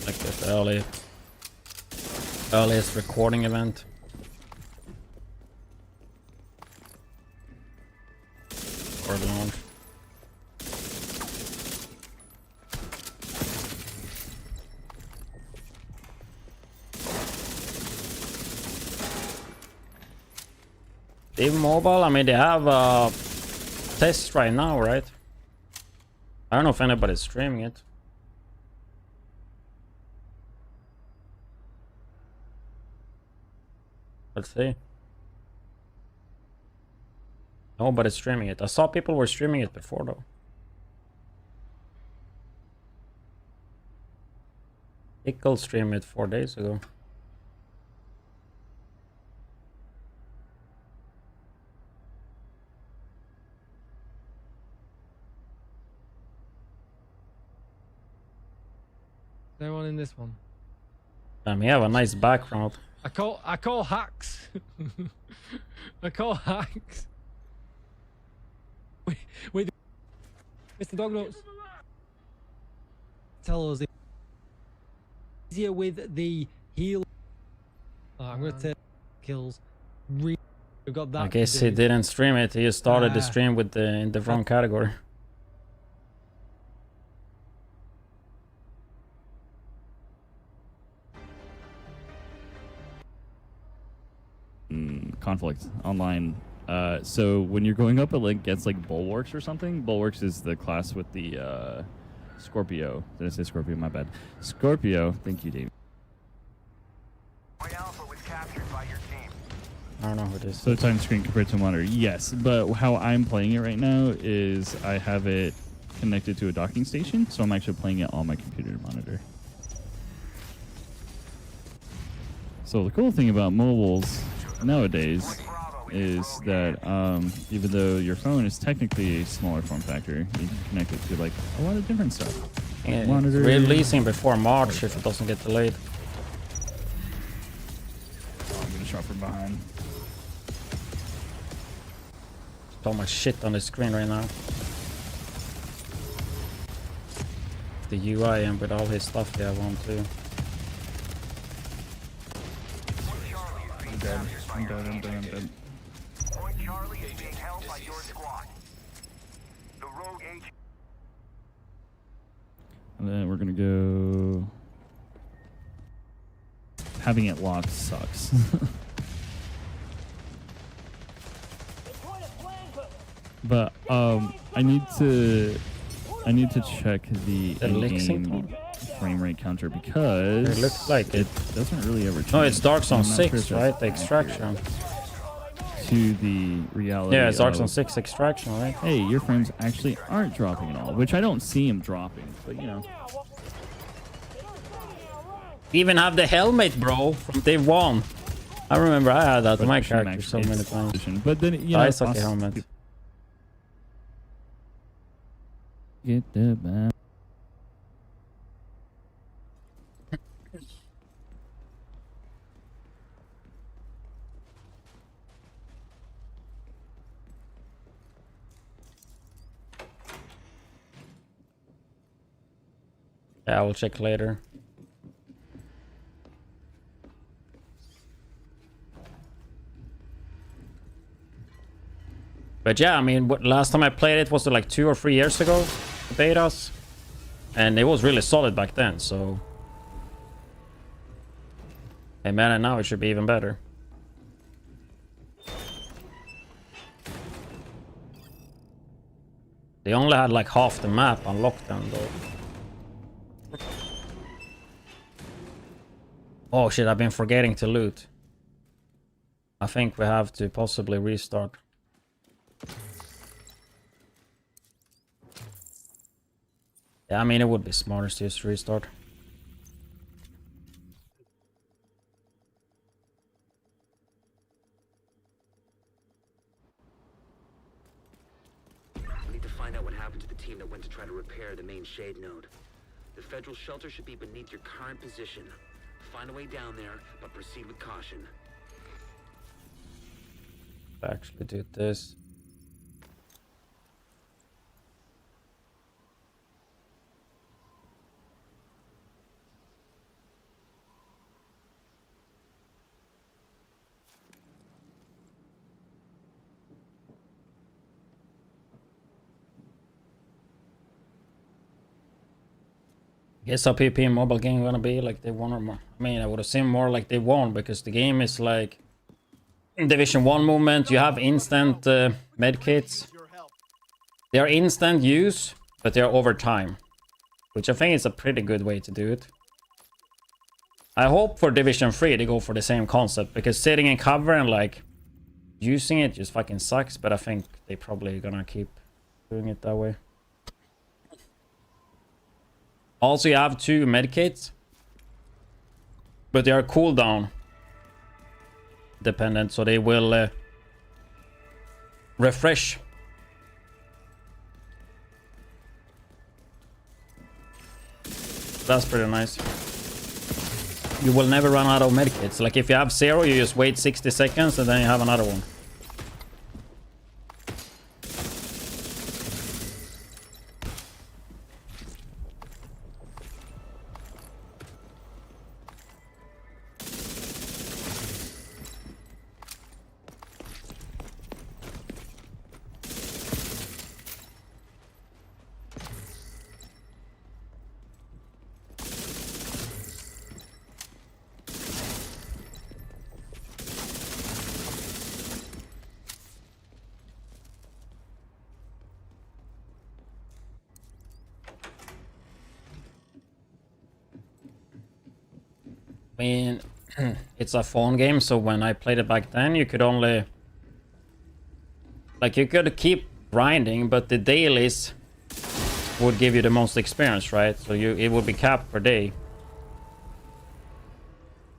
Like the earliest recording event. Or launch. Even mobile, I mean, they have tests right now, right? I don't know if anybody's streaming it. Let's see. Nobody's streaming it. I saw people were streaming it before though. Pickle streamed it 4 days ago. Anyone in this one? We have a nice background. I call hacks. I call hacks. Wait, Mr. Dognuts. Tell us easier with the heal. Oh, I'm gonna take kills. We've got that. I guess he didn't stream it. He just started the stream with the in the wrong category. Conflict online. So when you're going up against like Bulwarks or something, Bulwarks is the class with the Scorpio. Did I say Scorpio? My bad. Scorpio. Thank you, Dave. I don't know who it is. So time screen compared to monitor. Yes, but how I'm playing it right now is I have it connected to a docking station, so I'm actually playing it on my computer monitor. So the cool thing about mobiles nowadays is that even though your phone is technically a smaller form factor, you can connect it to like a lot of different stuff. Yeah, Monitor. releasing before March if it doesn't get delayed. Oh, I'm gonna shot from behind. So much shit on the screen right now. The UI and with all his stuff they have on too. I'm dead. Point Charlie is being held by your squad. The rogue agent. And then we're gonna go. Having it locked sucks. But I need to check the Lexington? in-game frame rate counter because It looks like it doesn't really ever change. No, it's Dark Zone I'm not sure 6, if that's right? The accurate extraction. to the reality. Yeah, it's Dark Zone of, 6 extraction, right? Hey, your frames actually aren't dropping at all, which I don't see them dropping, but you know. Even have the helmet, bro, from day one. I remember I had that on my character so many times. But then, you know, I suck a helmet. Get the back. Yeah, I will check later. But yeah, I mean, last time I played it was like 2 or 3 years ago, the betas, and it was really solid back then. So, hey man, and now it should be even better. They only had like half the map on lockdown though. Oh shit, I've been forgetting to loot. I think we have to possibly restart. Yeah, I mean, it would be smarter to just restart. We need to find out what happened to the team that went to try to repair the main shade node. The federal shelter should be beneath your current position. Find a way down there, but proceed with caution. Actually do this. Guess how PP mobile game gonna be like they won or more. I mean, I would assume more like they won because the game is like Division 1 movement. You have instant medkits. They are instant use, but they are over time, which I think is a pretty good way to do it. I hope for Division 3 they go for the same concept, because sitting in cover and like using it just fucking sucks, but I think they probably gonna keep doing it that way. Also, you have 2 medkits, but they are cooldown dependent, so they will refresh. That's pretty nice. You will never run out of medkits. Like if you have 0, you just wait 60 seconds and then you have another one. I mean, it's a phone game, so when I played it back then, you could only... Like, you could keep grinding, but the dailies would give you the most experience, right? So it would be capped per day.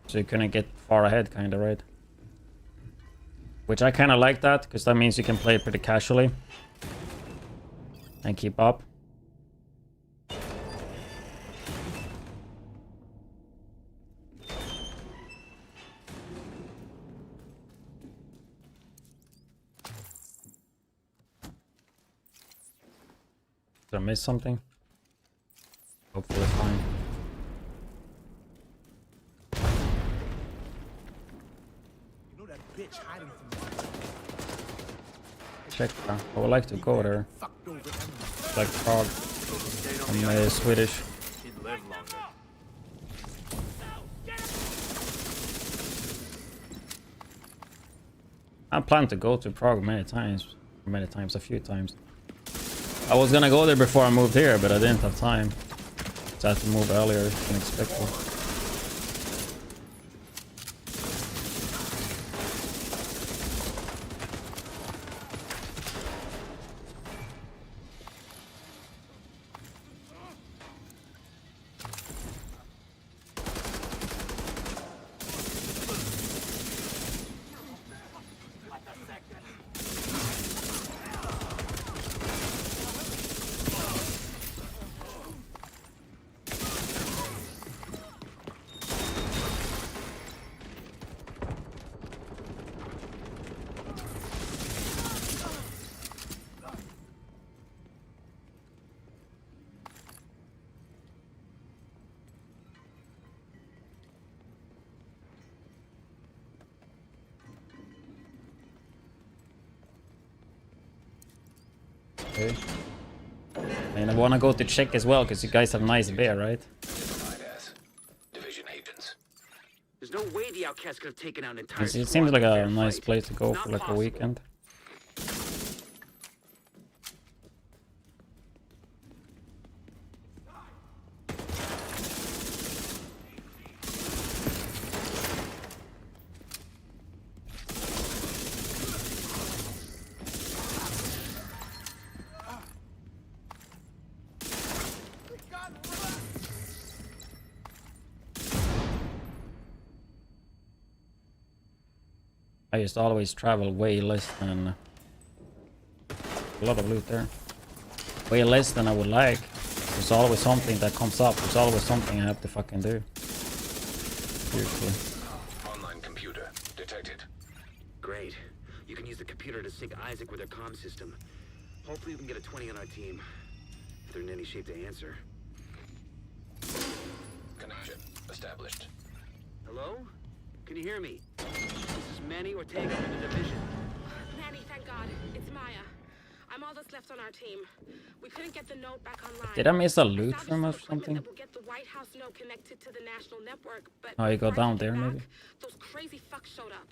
So you couldn't get far ahead, kind of, right? Which I kind of like that, because that means you can play pretty casually. And keep up. Did I miss something? Hopefully fine. You know that bitch hiding from me. Check. I would like to go there. Like Prague. I'm Swedish. He'd live longer. I plan to go to Prague many times. A few times. I was gonna go there before I moved here, but I didn't have time. So I had to move earlier than expected. Okay. And I wanna go to check as well, because you guys have nice beer, right? Division agents. There's no way the outcast could have taken out an entire It squad seems like in a fair nice fight. place to go Not for like possible. a weekend. I used to always travel way less than a lot of loot there. Way less than I would like. There's always something that comes up. There's always something I have to fucking do. Seriously. Online computer detected. Great. You can use the computer to sync Isaac with their comm system. Hopefully we can get a 20 on our team. If they're in any shape to answer. Connection established. Hello? Can you hear me? This is Manny Ortega from the division. Manny, thank God. It's Maya. I'm all that's left on our team. We couldn't get the node back online. Did I miss a loot from or something? That will get the White House node connected to the national network, but Oh, you go before I down get there back, maybe? Those crazy fucks showed up.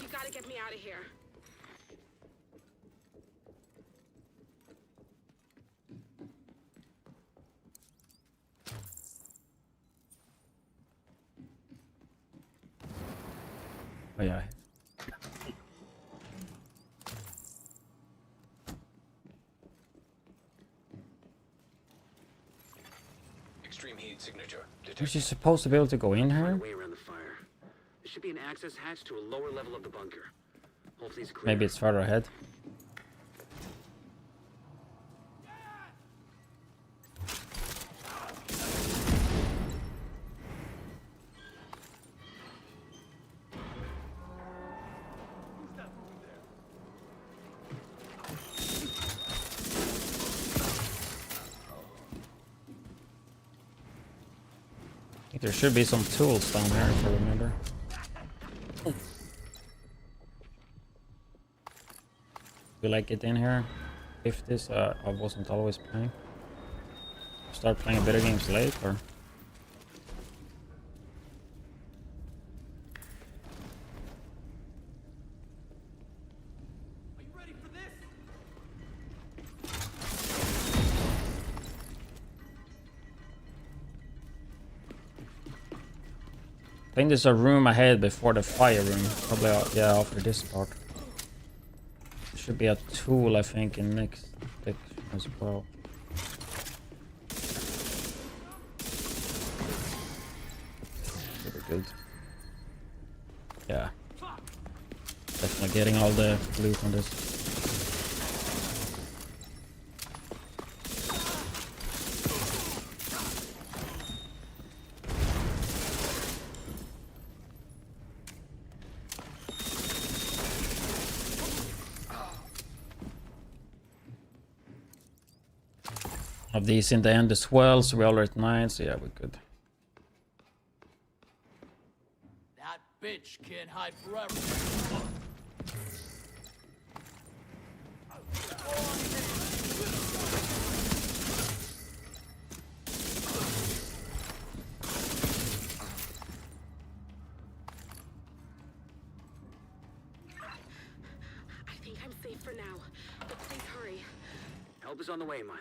You gotta get me out of here. Oh yeah. Extreme heat signature detected. Was you supposed to be able to go in here? Way around the fire. There should be an access hatch to a lower level of the bunker. Hopefully it's clear. Maybe it's further ahead. I think there should be some tools down there if I remember. We like get in here. If this I wasn't always playing. Start playing better games late or I think there's a room ahead before the fire room. Probably yeah, after this part. There should be a tool I think in next section as well. Should be good. Yeah. Definitely getting all the loot on this. Of these in the end as well, so we're already at 9, so yeah, we're good. That bitch can't hide forever. I think I'm safe for now, but please hurry. Help is on the way, Maya.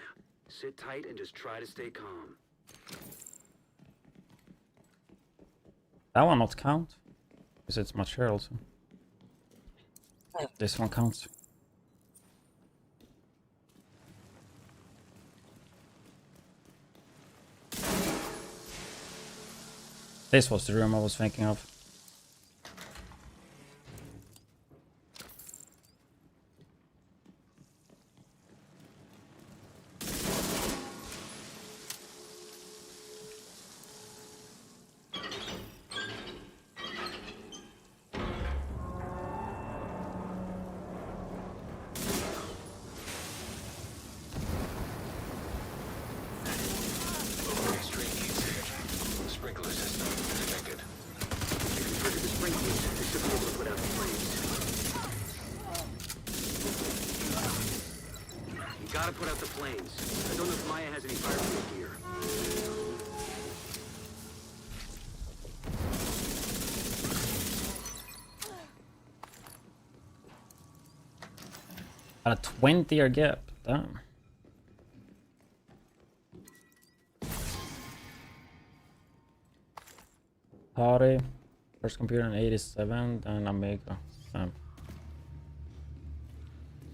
Sit tight and just try to stay calm. That one not count? Because it's much here also. This one counts. This was the room I was thinking of. Sprinkler system connected. You can trigger the sprinklers. They should be able to put out the flames. You gotta put out the flames. I don't know if Maya has any fireproof gear. At a 20-year gap. Damn. Party. First computer in 87, then Amiga. Damn.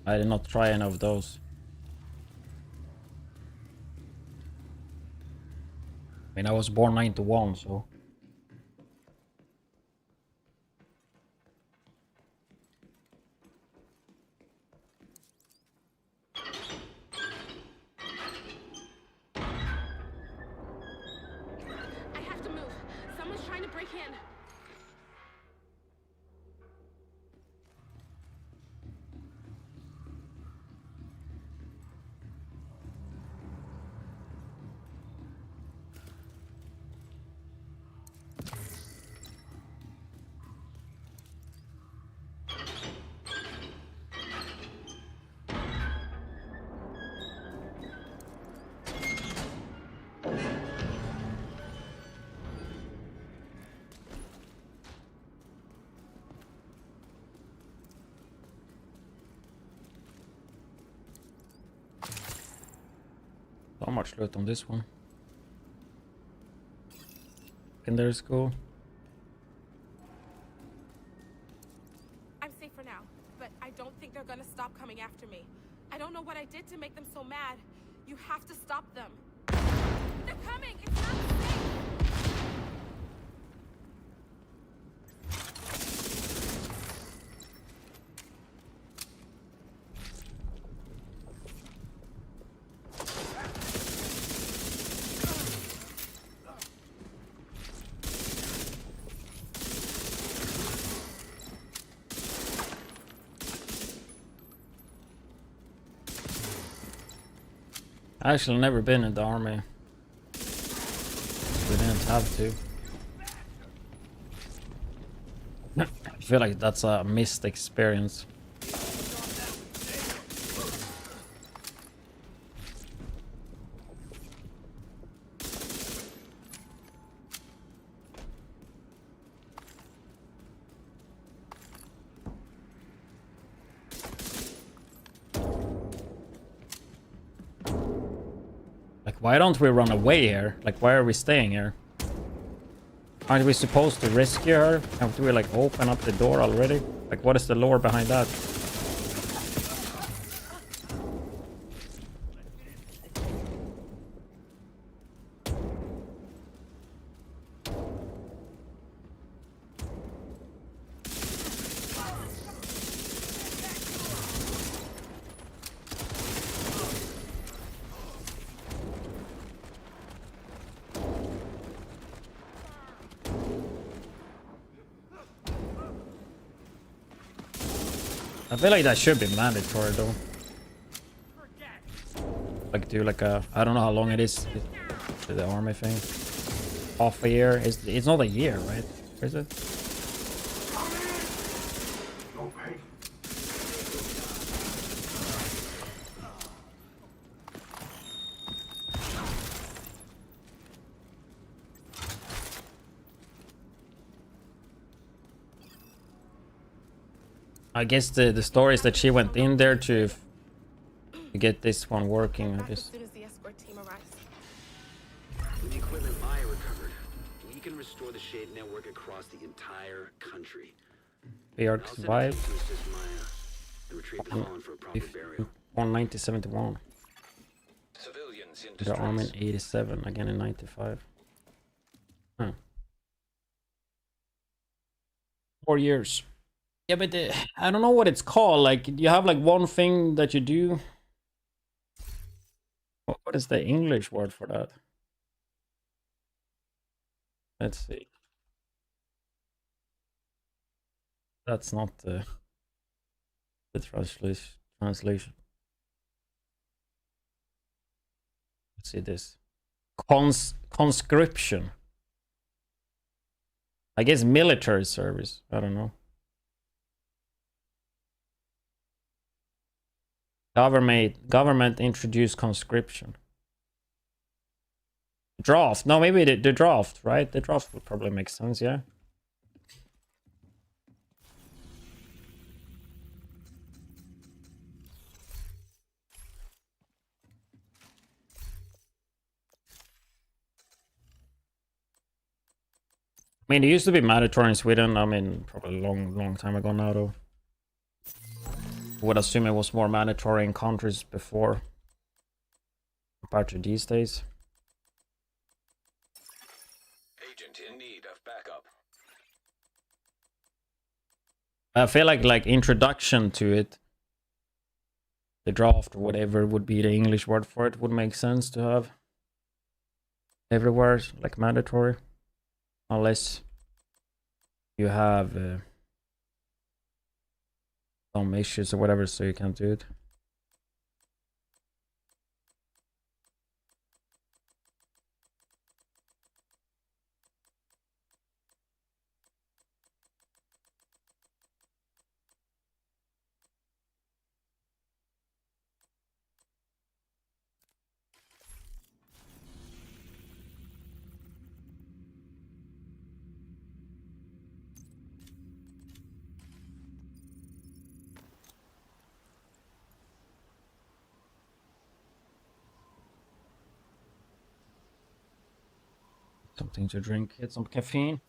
I did not try any of those. I mean, I was born 91, so. I have to move. Someone's trying to break in. So much loot on this one. Secondary school. I'm safe for now, but I don't think they're gonna stop coming after me. I don't know what I did to make them so mad. You have to stop them. They're coming! It's not safe! I actually never been in the army. We didn't have to. I feel like that's a missed experience. Why don't we run away here? Like, why are we staying here? Aren't we supposed to rescue her? Have we, like, open up the door already? Like, what is the lore behind that? I feel like that should be mandatory though. Like do like a, I don't know how long it is, the army thing. Half a year, it's not a year, right? Is it? I guess the story is that she went in there to to get this one working, I Back as guess. soon as the escort team arrives. With the equipment Maya recovered, we can restore the Shade network across the entire country. BR I'll send a survived. team to assist Maya and retrieve the fallen for a proper burial. 190-71. Civilians in The distress. arm in 87, again in 95. Huh. 4 years. Yeah, but I don't know what it's called. Like, you have like one thing that you do. What is the English word for that? Let's see. That's not the translation. Let's see this. Conscription. I guess military service. I don't know. Government introduced conscription. Draft. No, maybe the draft, right? The draft would probably make sense, yeah. I mean, it used to be mandatory in Sweden. I mean, probably a long time ago now, though. I would assume it was more mandatory in countries before, compared to these days. Agent in need of backup. I feel like introduction to it, the draft or whatever would be the English word for it, would make sense to have everywhere, like mandatory. Unless you have some issues or whatever, so you can't do it. Something to drink, get some caffeine.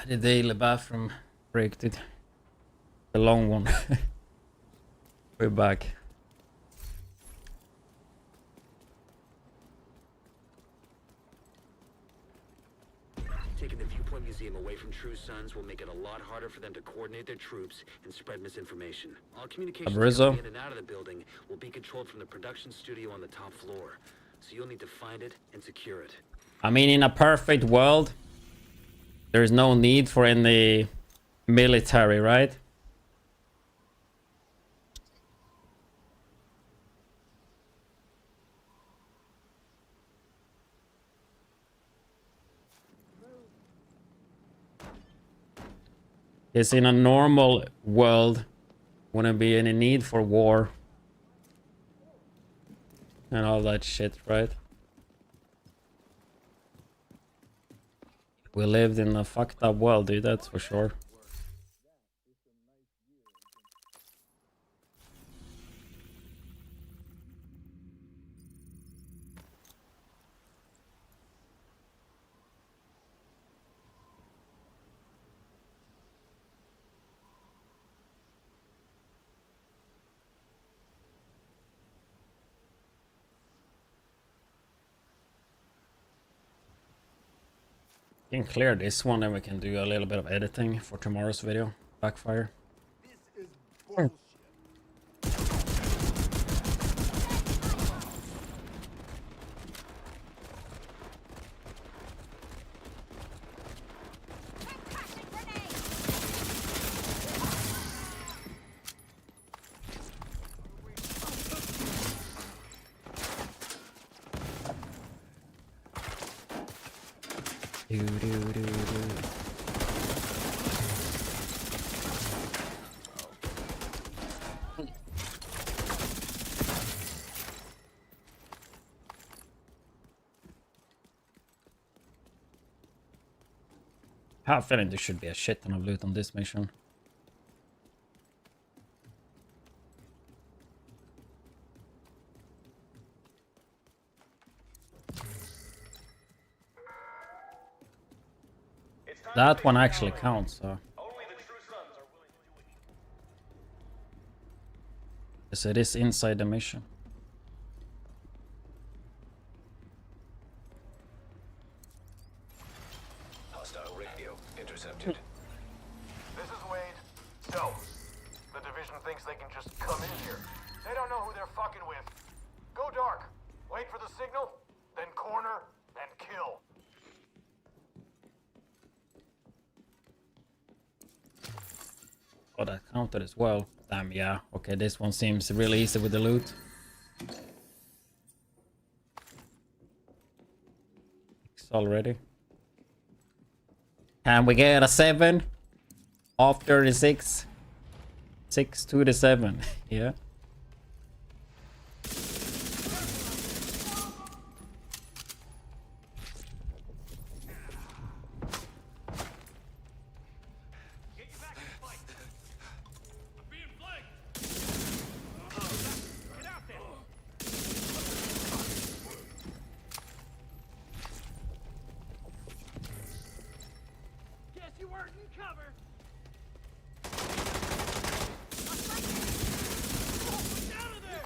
The daily bathroom break, dude. The long one. We're back. Taking the Viewpoint Museum away from True Sons will make it a lot harder for them to coordinate their troops and spread misinformation. All communications Rizzo. coming in and out of the building will be controlled from the production studio on the top floor. So you'll need to find it and secure it. I mean, in a perfect world, there is no need for any military, right? Because in a normal world, wouldn't be any need for war and all that shit, right? We lived in a fucked up world, dude, that's for sure. We can clear this one, then we can do a little bit of editing for tomorrow's video. Backfire. Do, do, do, do. I have a feeling there should be a shit ton of loot on this mission. That one actually counts, so. Yes, it is inside the mission. Hostile radio intercepted. This is Wade. So, the division thinks they can just come in here. They don't know who they're fucking with. Go dark. Wait for the signal, then corner, and kill. Oh, that counted as well. Damn, yeah. Okay, this one seems really easy with the loot. It's already. Can we get a 7? Off 36. 6 to the 7. Yeah. Guess you weren't in cover. Get out of there!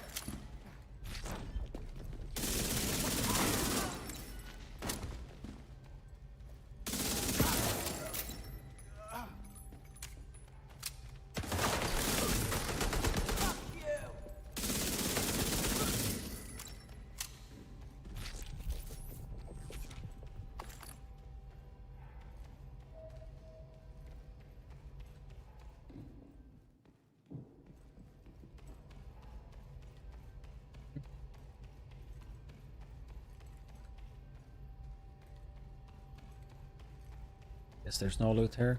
Guess there's no loot here.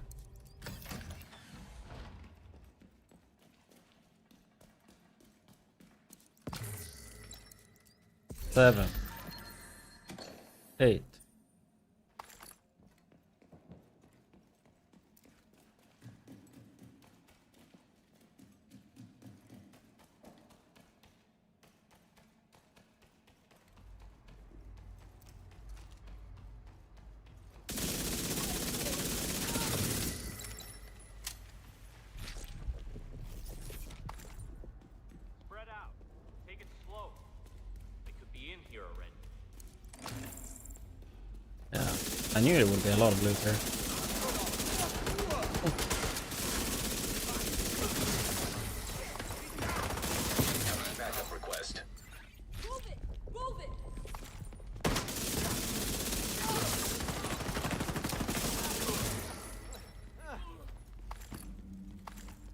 Seven. 8. I knew there would be a lot of loot here. Backup request.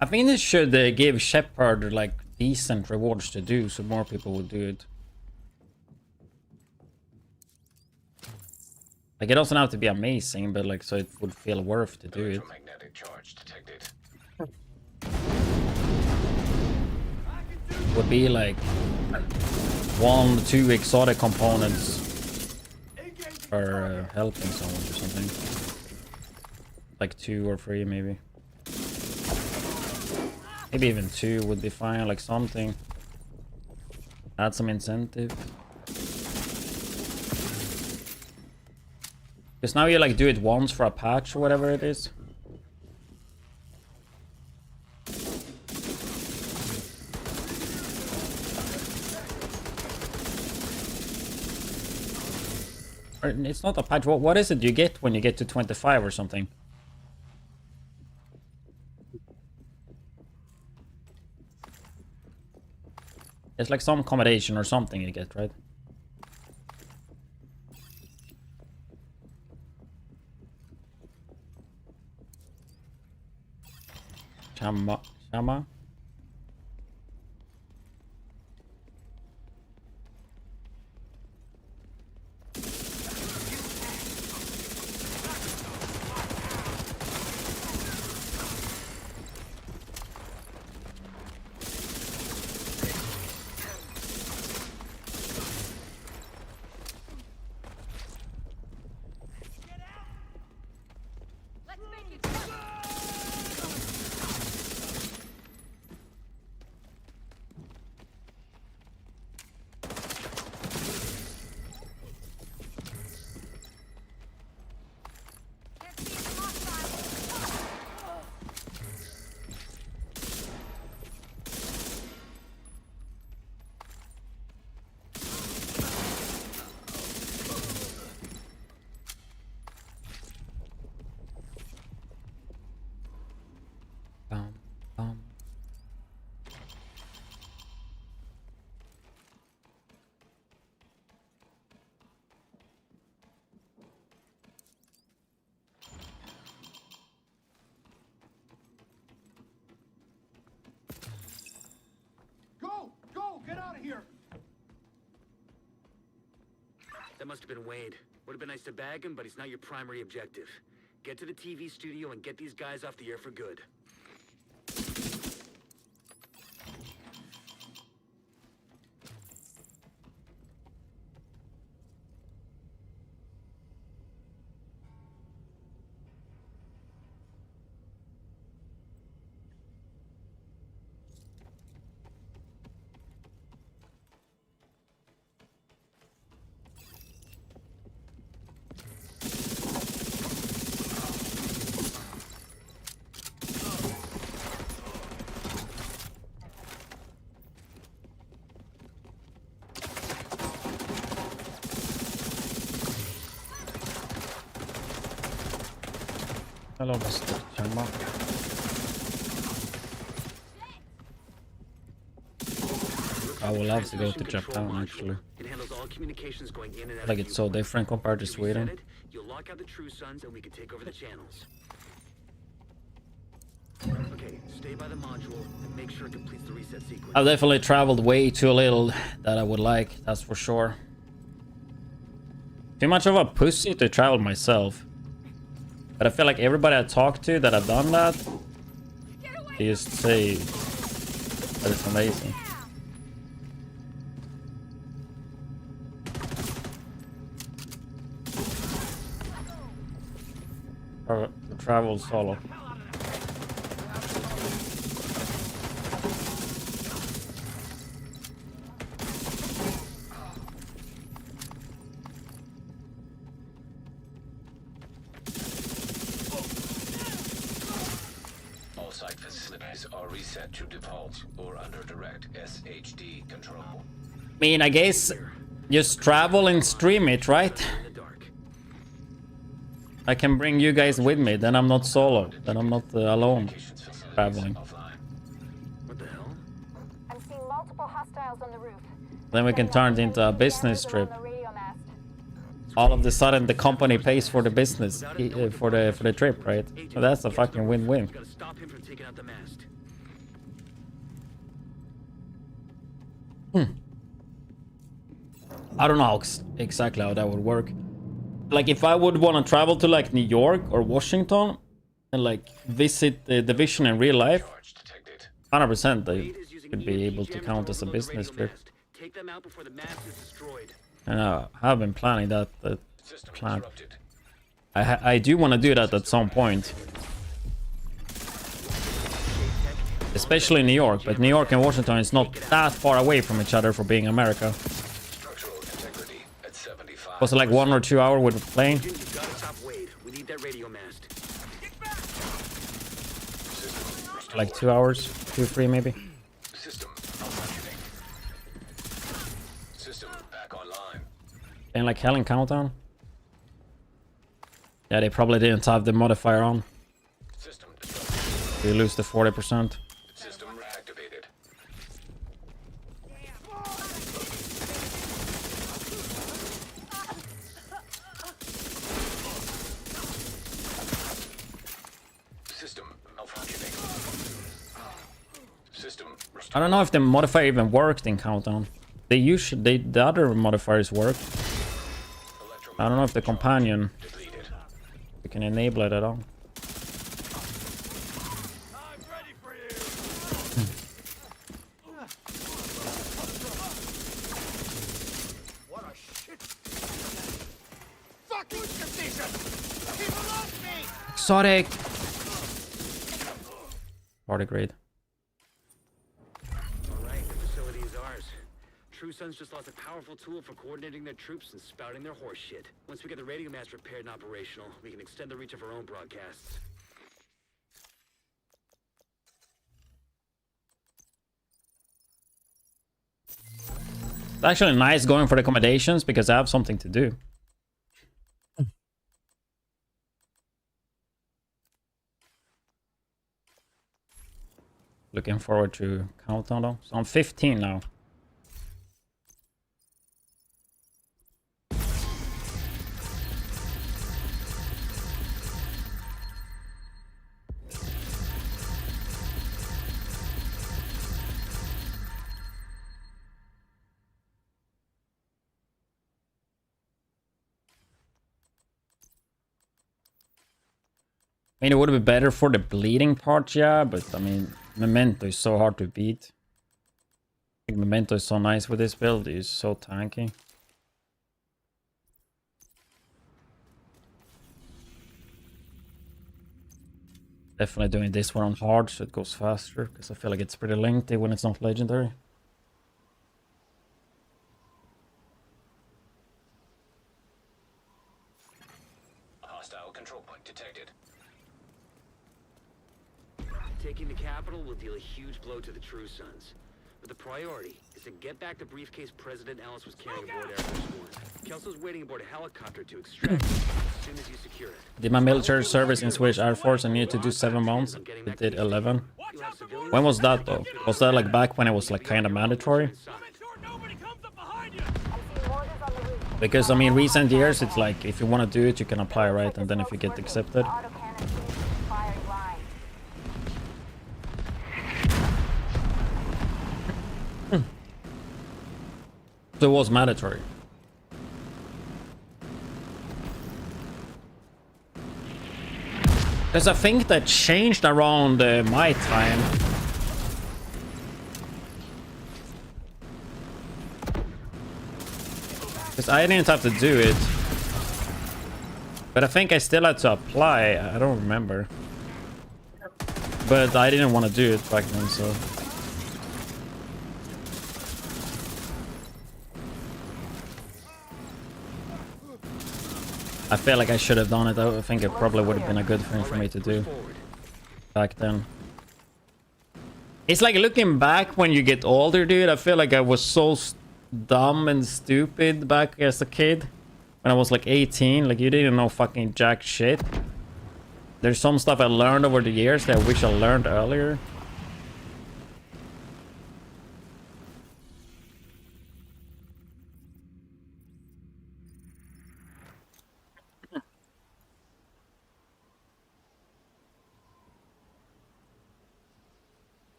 I think this should give Shepard like decent rewards to do, so more people would do it. Like, it doesn't have to be amazing, but like, so it would feel worth to do it. Electromagnetic charge detected. Would be like 1-2 exotic components for helping someone or something. Like 2 or 3 maybe. Maybe even 2 would be fine, like something. Add some incentive. Because now you like do it once for a patch or whatever it is. Or it's not a patch. What is it you get when you get to 25 or something? It's like some accommodation or something you get, right? Shama? That must have been Wade. Would have been nice to bag him, but he's not your primary objective. Get to the TV studio and get these guys off the air for good. Hello, Mr. Chama. I would love to go to Japan, actually. It handles all communications going in and out. Like, it's so different compared to Sweden. You'll lock out the True Sons and we can take over the channels. Okay, stay by the module and make sure it completes the reset sequence. I've definitely traveled way too little that I would like, that's for sure. Too much of a pussy to travel myself. But I feel like everybody I talk to that have done that, they just say that it's amazing. Or travel solo. All site facilities are reset to default or under direct SHD control. I mean, I guess just travel and stream it, right? I can bring you guys with me. Then I'm not solo. Then I'm not alone traveling. What the hell? I'm seeing multiple hostiles on the roof. Then we can turn it into a business trip. All of a sudden, the company pays for the business for the trip, right? So that's a fucking win-win. Gotta stop him from taking out the mast. I don't know exactly how that would work. Like, if I would want to travel to like New York or Washington and like visit the division in real life, 100% they could be able to count as a business trip. Take them out before the mast is destroyed. And I have been planning that plan. I do want to do that at some point. Especially New York, but New York and Washington is not that far away from each other for being America. Was it like 1 or 2 hours with a plane? You gotta stop Wade. We need that radio mast. Like 2 hours, 2 or 3 maybe. System malfunctioning. System back online. And like hell in Countdown. Yeah, they probably didn't have the modifier on. You lose the 40%. System reactivated. System malfunctioning. System I don't know if the modifier even worked in Countdown. The other modifiers work. I don't know if the companion we can enable it at all. What a shit! Fucking condition! People love me! Exotic! Party grade. Alright, the facility is ours. True Sons just lost a powerful tool for coordinating their troops and spouting their horse shit. Once we get the radio mast repaired and operational, we can extend the reach of our own broadcasts. It's actually nice going for the accommodations because I have something to do. Looking forward to Countdown though. So I'm 15 now. I mean, it would be better for the bleeding part, yeah, but I mean, Memento is so hard to beat. I think Memento is so nice with this build, it's so tanky. Definitely doing this one on hard so it goes faster, because I feel like it's pretty lengthy when it's not legendary. Hostile control point detected. Taking the capital will deal a huge blow to the True Sons. But the priority is to get back the briefcase President Ellis was carrying aboard Air Force One. Kelso's waiting aboard a helicopter to extract it as soon as you secure it. Did my military service in Swedish Air Force and needed to do 7 months. It did 11. When was that though? Was that like back when it was like kind of mandatory? Because I mean recent years it's like if you want to do it you can apply, right? And then if you get accepted. So it was mandatory. Because I think that changed around my time. Because I didn't have to do it. But I think I still had to apply. I don't remember. But I didn't want to do it back then, so... I feel like I should have done it. I think it probably would have been a good thing for me to do back then. It's like looking back when you get older, dude. I feel like I was so dumb and stupid back as a kid. when I was like 18. Like, you didn't know fucking jack shit. There's some stuff I learned over the years that I wish I learned earlier.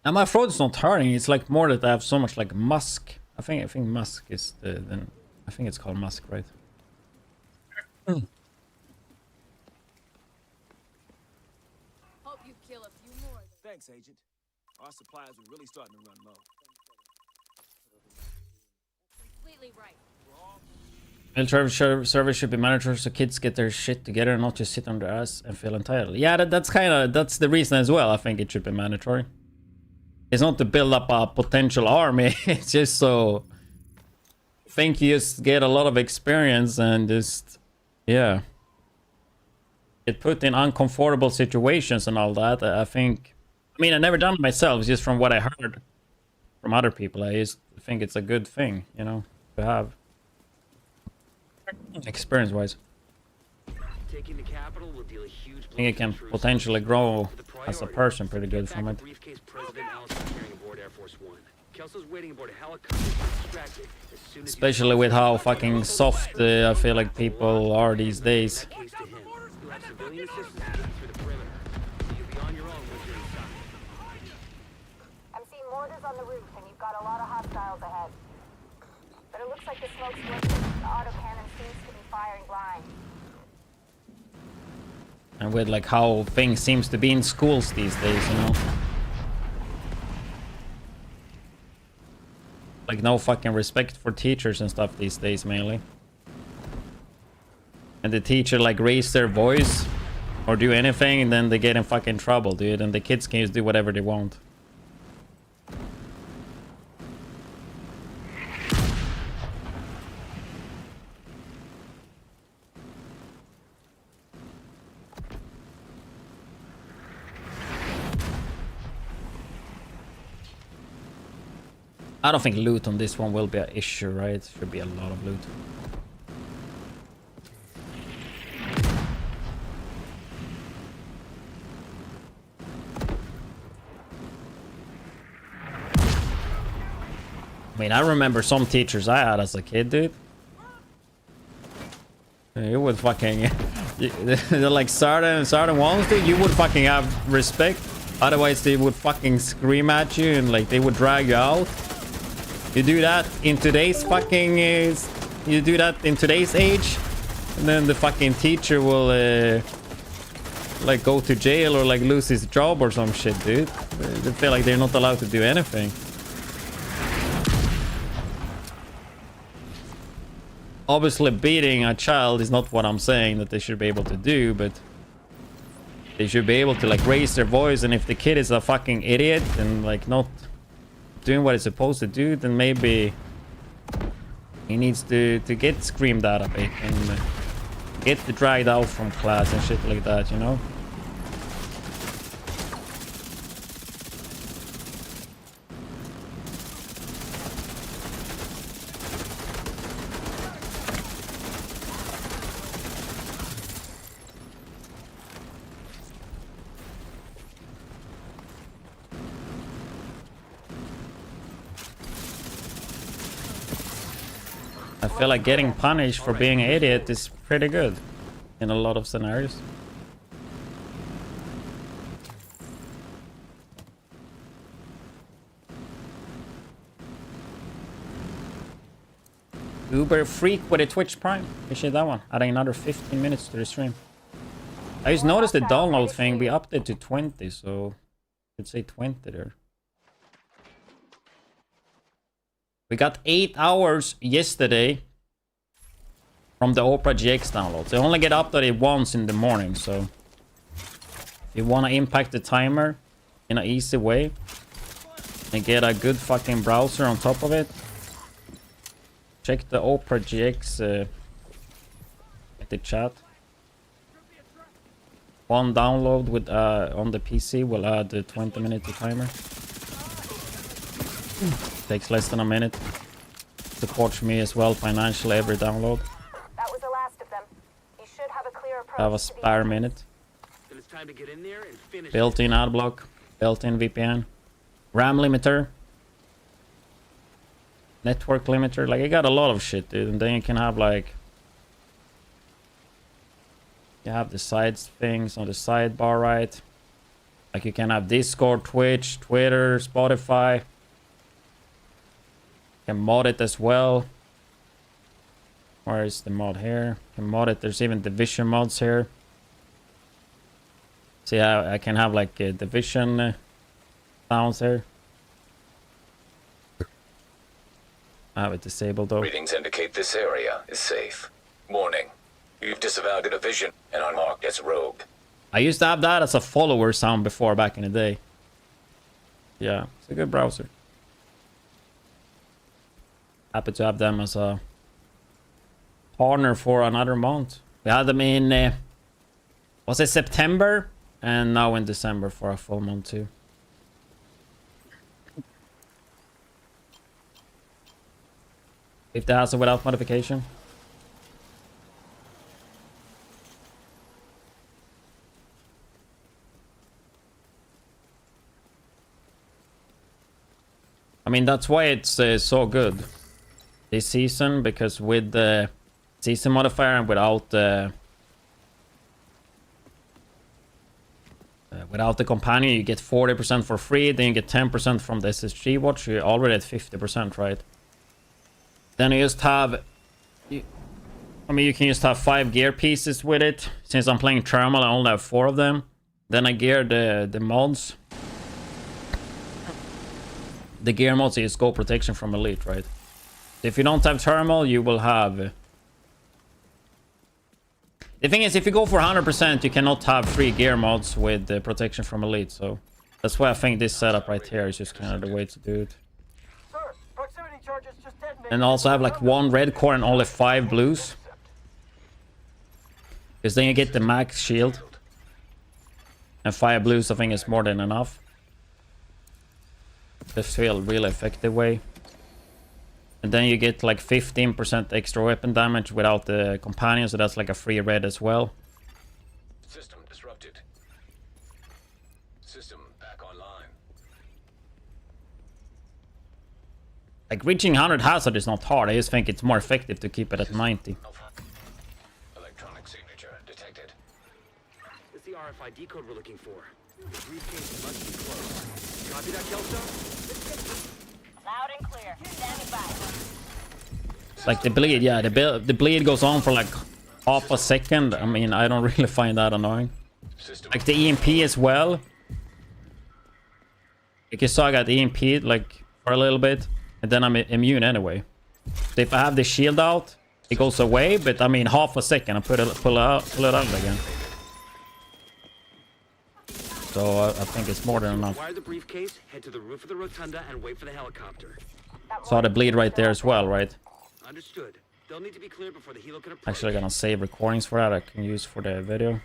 And my throat's not hurting. It's like more that I have so much like musk. I think musk is I think it's called musk, right? Hope you kill a few more. Thanks, Agent. Our supplies are really starting to run low. Completely right. Military service should be mandatory so kids get their shit together and not just sit on their ass and feel entitled. Yeah, that's the reason as well. I think it should be mandatory. It's not to build up a potential army. It's just so I think you just get a lot of experience and just, yeah, get put in uncomfortable situations and all that. I think, I mean, I never done it myself, just from what I heard from other people. I just think it's a good thing, you know, to have experience-wise. Taking the capital will deal a huge I think you can potentially grow as a person pretty good from it. Especially with how fucking soft I feel like people are these days. I'm seeing mortars on the roof, and you've got a lot of hostiles ahead. But it looks like the smoke's working. The autocannon seems to be firing blind. And with like how things seems to be in schools these days, you know. Like no fucking respect for teachers and stuff these days mainly. And the teacher like raise their voice or do anything and then they get in fucking trouble, dude. And the kids can just do whatever they want. I don't think loot on this one will be an issue, right? Should be a lot of loot. I mean, I remember some teachers I had as a kid, dude. You would fucking... They're like certain ones, dude, you would fucking have respect. Otherwise, they would fucking scream at you and like they would drag you out. You do that in today's fucking... you do that in today's age, and then the fucking teacher will like go to jail or like lose his job or some shit, dude. They feel like they're not allowed to do anything. Obviously, beating a child is not what I'm saying that they should be able to do, but they should be able to like raise their voice. And if the kid is a fucking idiot and like not doing what it's supposed to do, then maybe he needs to get screamed at a bit and get dragged out from class and shit like that, you know? I feel like getting punished for being an idiot is pretty good in a lot of scenarios. Uber Freak with a Twitch Prime. Appreciate that one. Adding another 15 minutes to the stream. I just noticed the download thing. We upped it to 20, so let's say 20 there. We got 8 hours yesterday from the Opera GX downloads. They only get updated once in the morning, so if you want to impact the timer in an easy way and get a good fucking browser on top of it, check the Opera GX at the chat. One download with on the PC will add 20 minutes to timer. Takes less than a minute. Supports me as well financially every download. That was the last of them. You should have a clear approach. Have a to the spare minute. Then it's time to get in there and finish. Built-in ad block. Built-in VPN. RAM limiter. Network limiter. Like, I got a lot of shit, dude. And then you can have, like... You have the sides things on the sidebar, right? Like, you can have Discord, Twitch, Twitter, Spotify. You can mod it as well. Where is the mod here? You can mod it. There's even division mods here. See how I can have like division sounds here. I have it disabled though. Readings indicate this area is safe. Warning. You've disavowed a division and are marked as rogue. I used to have that as a follower sound before back in the day. Yeah, it's a good browser. Happy to have them as a partner for another month. We had them in, was it September? And now in December for a full month too. If the has it without modification. I mean, that's why it's so good this season, because with the season modifier and without the companion, you get 40% for free. Then you get 10% from the SSG watch. You're already at 50%, right? Then you just have, I mean, you can just have 5 gear pieces with it. Since I'm playing thermal, I only have 4 of them. Then I gear the mods. The gear mods is scope protection from elite, right? If you don't have thermal, you will have... The thing is, if you go for 100%, you cannot have 3 gear mods with the protection from elite, so... That's why I think this setup right here is just kind of the way to do it. And also have like 1 red core and only 5 blues. Because then you get the max shield. And 5 blues I think is more than enough. Just feel really effective way. And then you get like 15% extra weapon damage without the companion, so that's like a free red as well. System disrupted. System back online. Like reaching 100 hazard is not hard. I just think it's more effective to keep it at 90. Electronic signature detected. It's the RFID code we're looking for. The briefcase must be closed. Copy that, Kelso? Loud and clear. Standing by. Like the bleed, yeah, the bleed goes on for like half a second. I mean, I don't really find that annoying. Like the EMP as well. Like you saw, I got EMP'd like for a little bit, and then I'm immune anyway. So if I have the shield out, it goes away, but I mean half a second, I pull it out again. So I think it's more than enough. Wire the briefcase, head to the roof of the rotunda, and wait for the helicopter. Saw the bleed right there as well, right? Understood. They'll need to be cleared before the helo can approach. Actually, I'm gonna save recordings for that. I can use for the video.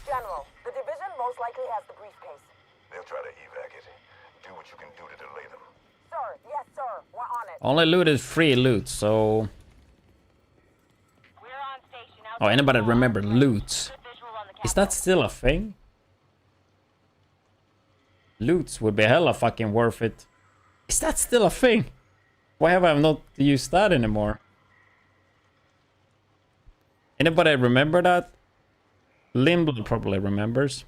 General, the division most likely has the briefcase. They'll try to evac it. Do what you can do to delay them. Sir, yes, sir. We're on it. Only loot is free loot, so... Oh, anybody remember loot? Is that still a thing? Loots would be hella fucking worth it. Is that still a thing? Why have I not used that anymore? Anybody remember that? Limble probably remembers.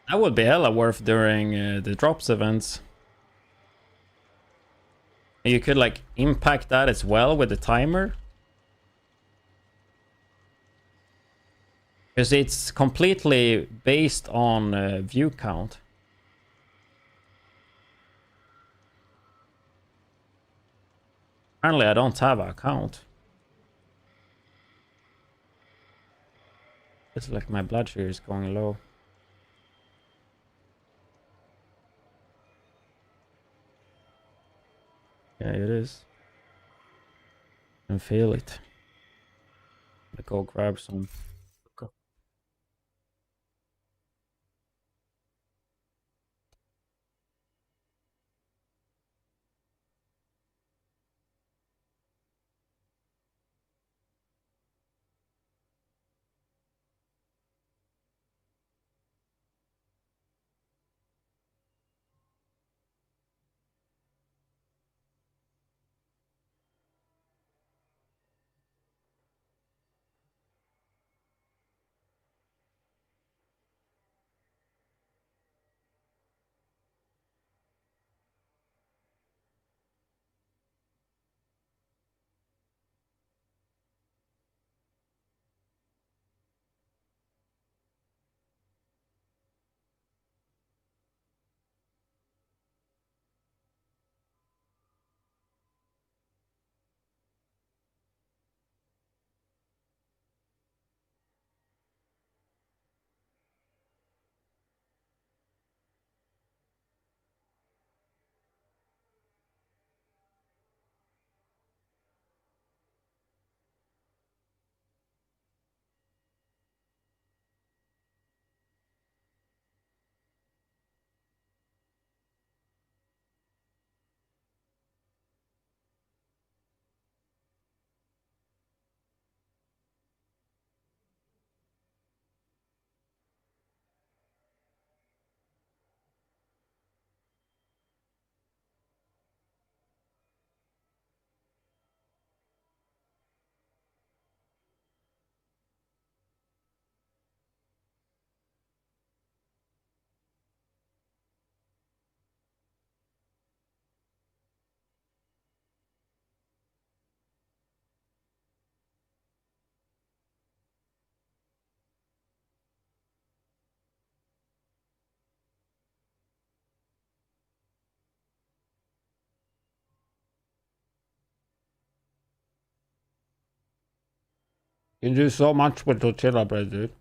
That would be hella worth during the drops events. You could like impact that as well with the timer. Because it's completely based on view count. Apparently I don't have an account. It's like my blood sugar is going low. Yeah, it is. I can feel it. I'll go grab some. You can do so much with tortilla bread, dude.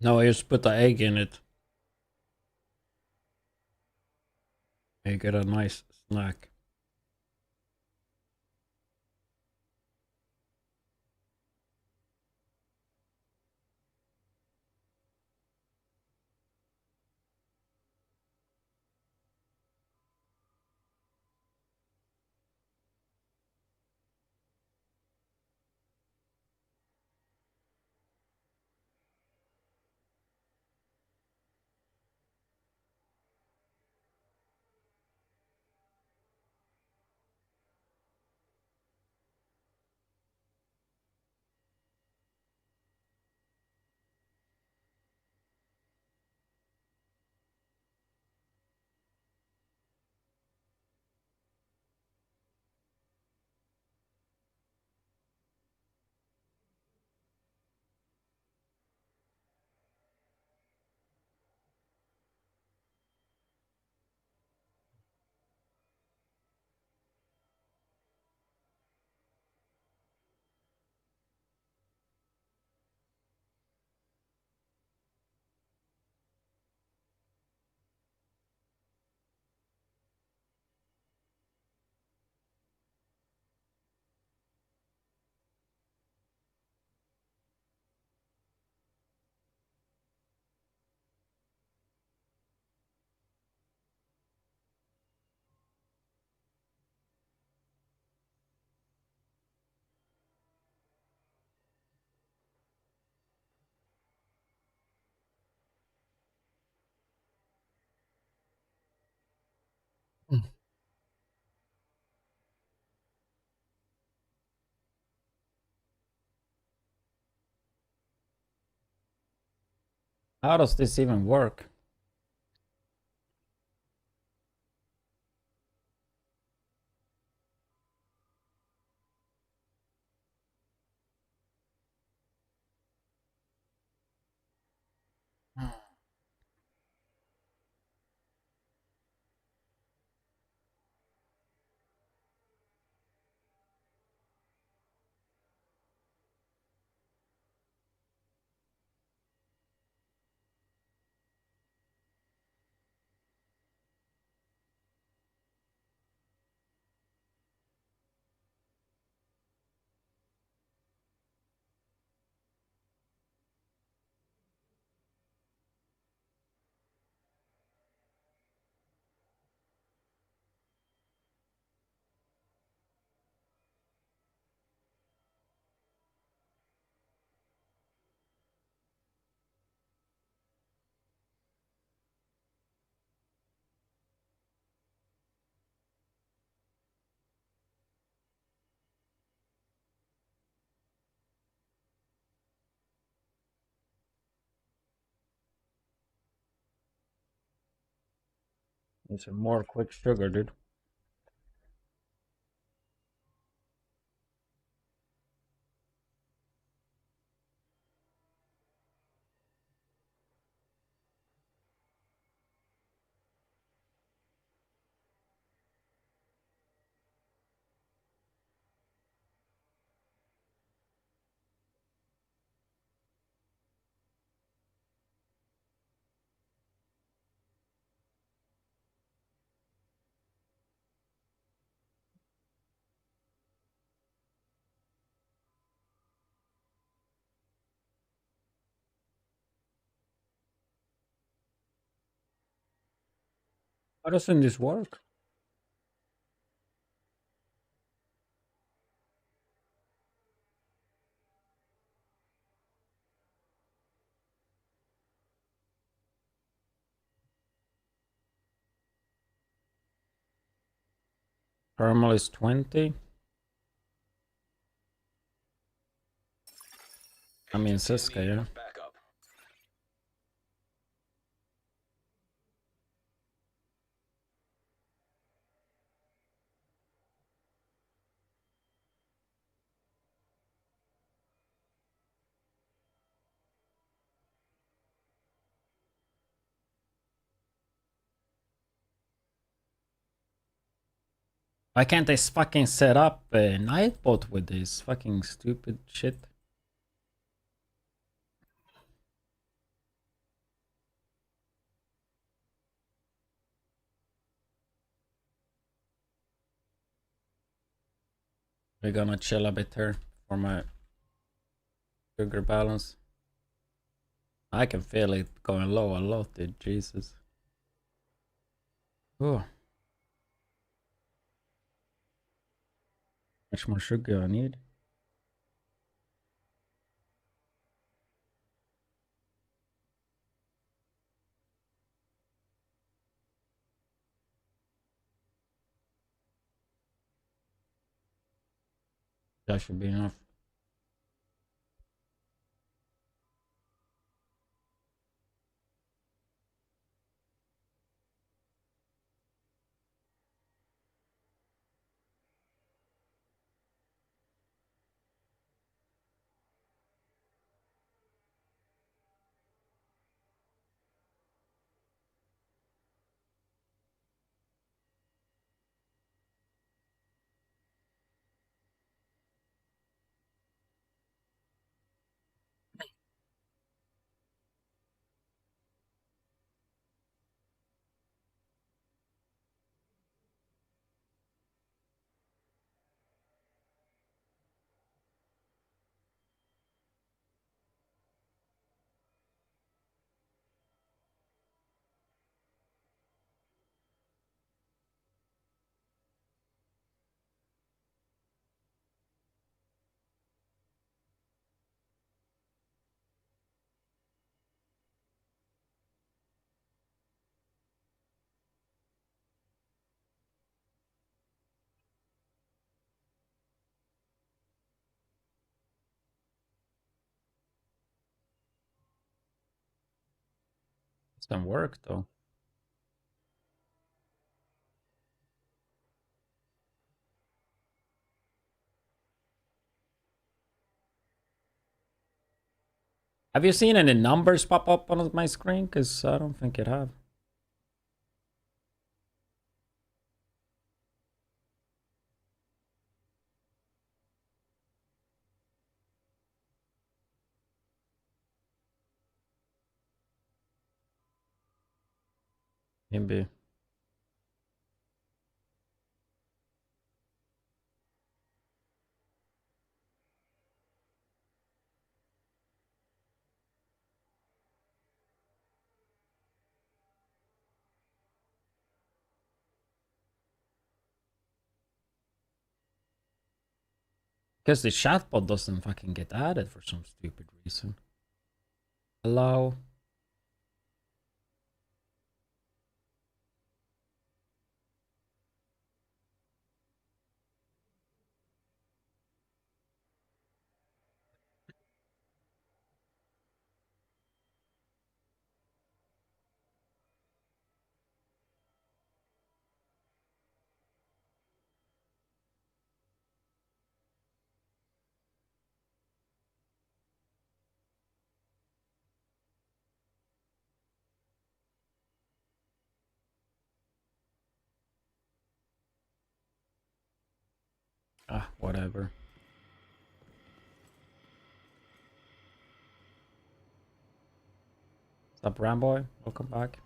No, I just put the egg in it. You get a nice snack. How does this even work? Need some more quick sugar, dude. How doesn't this work? Thermal is 20. I mean, Siska, yeah. Why can't they fucking set up a Nightbot with this fucking stupid shit? We're gonna chill a bit here for my sugar balance. I can feel it going low a lot, dude. Jesus. Oh. Much more sugar I need. That should be enough. It's gonna work though. Have you seen any numbers pop up on my screen? Because I don't think it have. Maybe. Because the chatbot doesn't fucking get added for some stupid reason. Hello? Ah, whatever. What's up, Ramboy? Welcome back.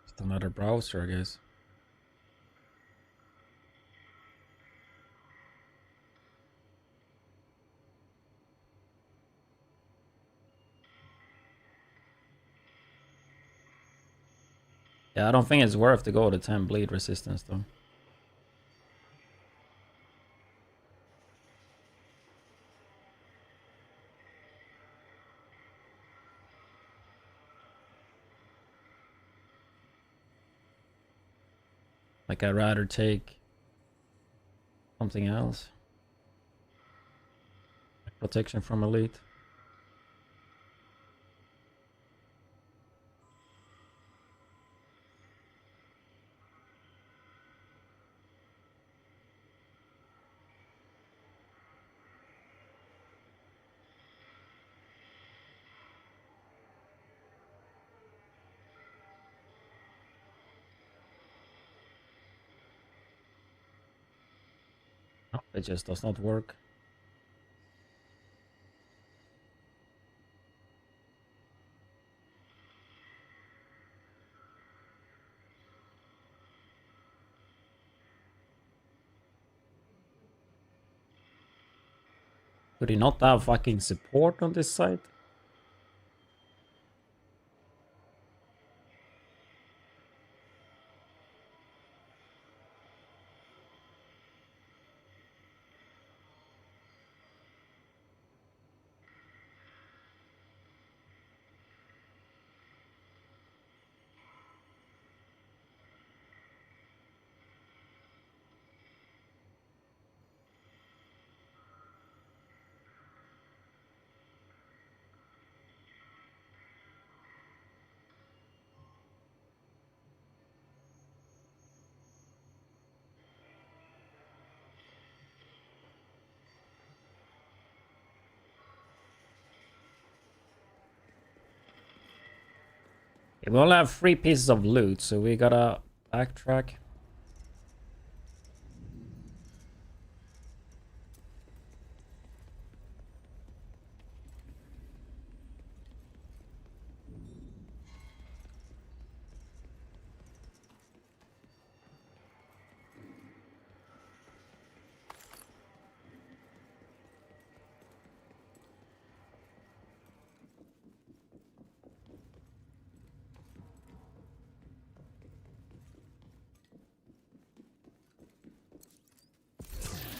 Just another browser, I guess. Yeah, I don't think it's worth to go to 10 bleed resistance though. Like, I'd rather take something else. Protection from elite. No, it just does not work. Could he not have fucking support on this side? We only have 3 pieces of loot, so we gotta backtrack.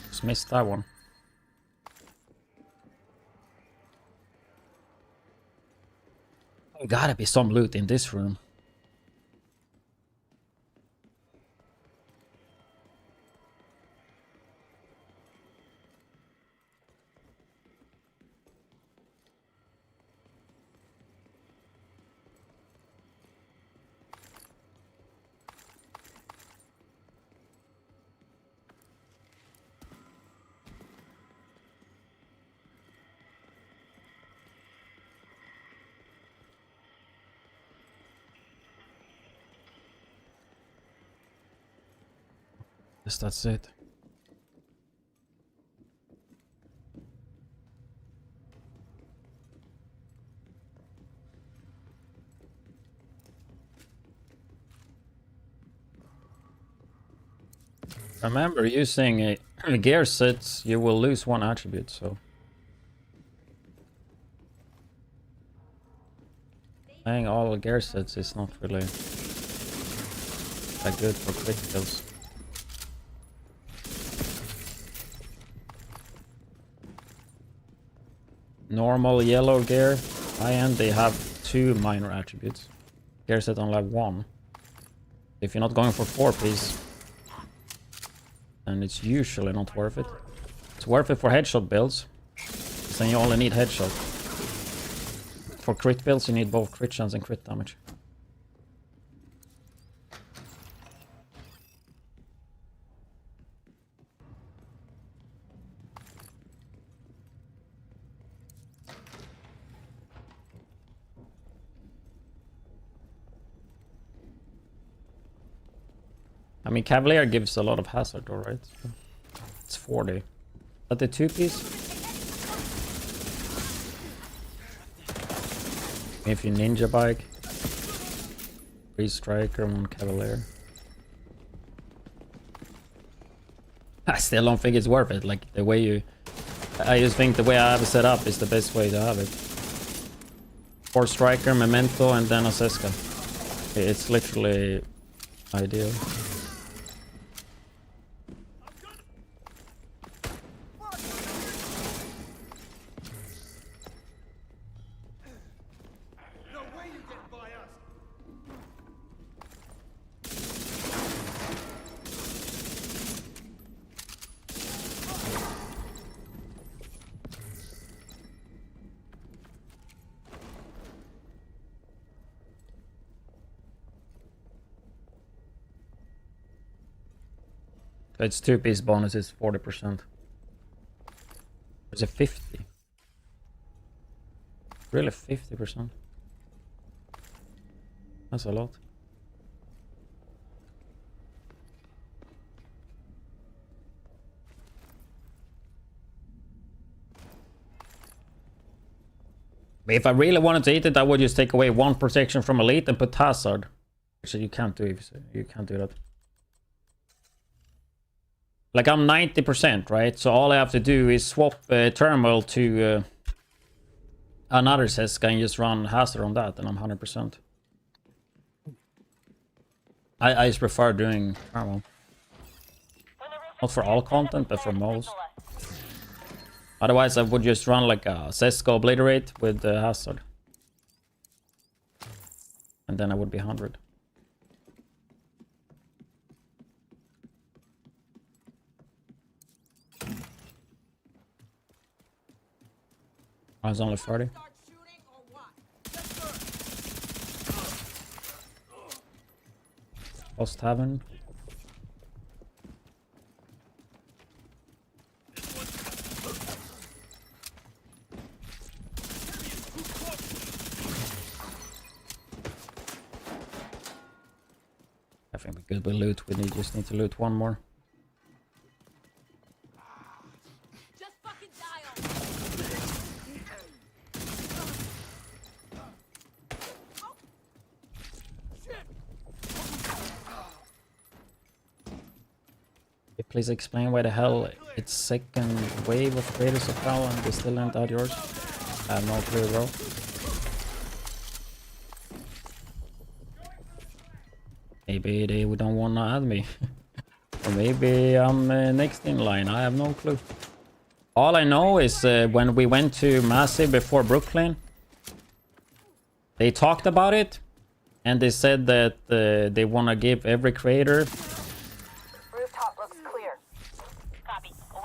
Just missed that one. There gotta be some loot in this room. Guess that's it. Remember, using a gear sets, you will lose one attribute, so... Playing all gear sets is not really that good for criticals. Normal yellow gear, high-end, they have 2 minor attributes. Gear set only have 1. If you're not going for 4-piece, then it's usually not worth it. It's worth it for headshot builds, then you only need headshot. For crit builds, you need both crit chance and crit damage. I mean, Cavalier gives a lot of hazard, alright? It's 40. But the 2-piece? If you ninja bike, 3 striker, 1 Cavalier. I still don't think it's worth it. Like the way you, I just think the way I have it set up is the best way to have it. 4 striker, Memento, and then a Seska. It's literally ideal. It's 2-piece bonus is 40%. It's a 50. Really 50%. That's a lot. But if I really wanted to eat it, I would just take away 1 protection from elite and put hazard. Actually, you can't do it. You can't do that. Like I'm 90%, right? So all I have to do is swap thermal to another Seska and just run hazard on that, and I'm 100%. I just prefer doing thermal. Not for all content, but for most. Otherwise, I would just run like a Seska Obliterate with hazard. And then I would be 100. I was only 30. Lost Tavern. I think we're good with loot. We just need to loot 1 more. Please explain why the hell it's second wave of creators of Cal and they still didn't add yours. I have no clue, bro. Maybe they don't want to add me. Or maybe I'm next in line. I have no clue. All I know is when we went to Massive before Brooklyn, they talked about it and they said that they want to give every creator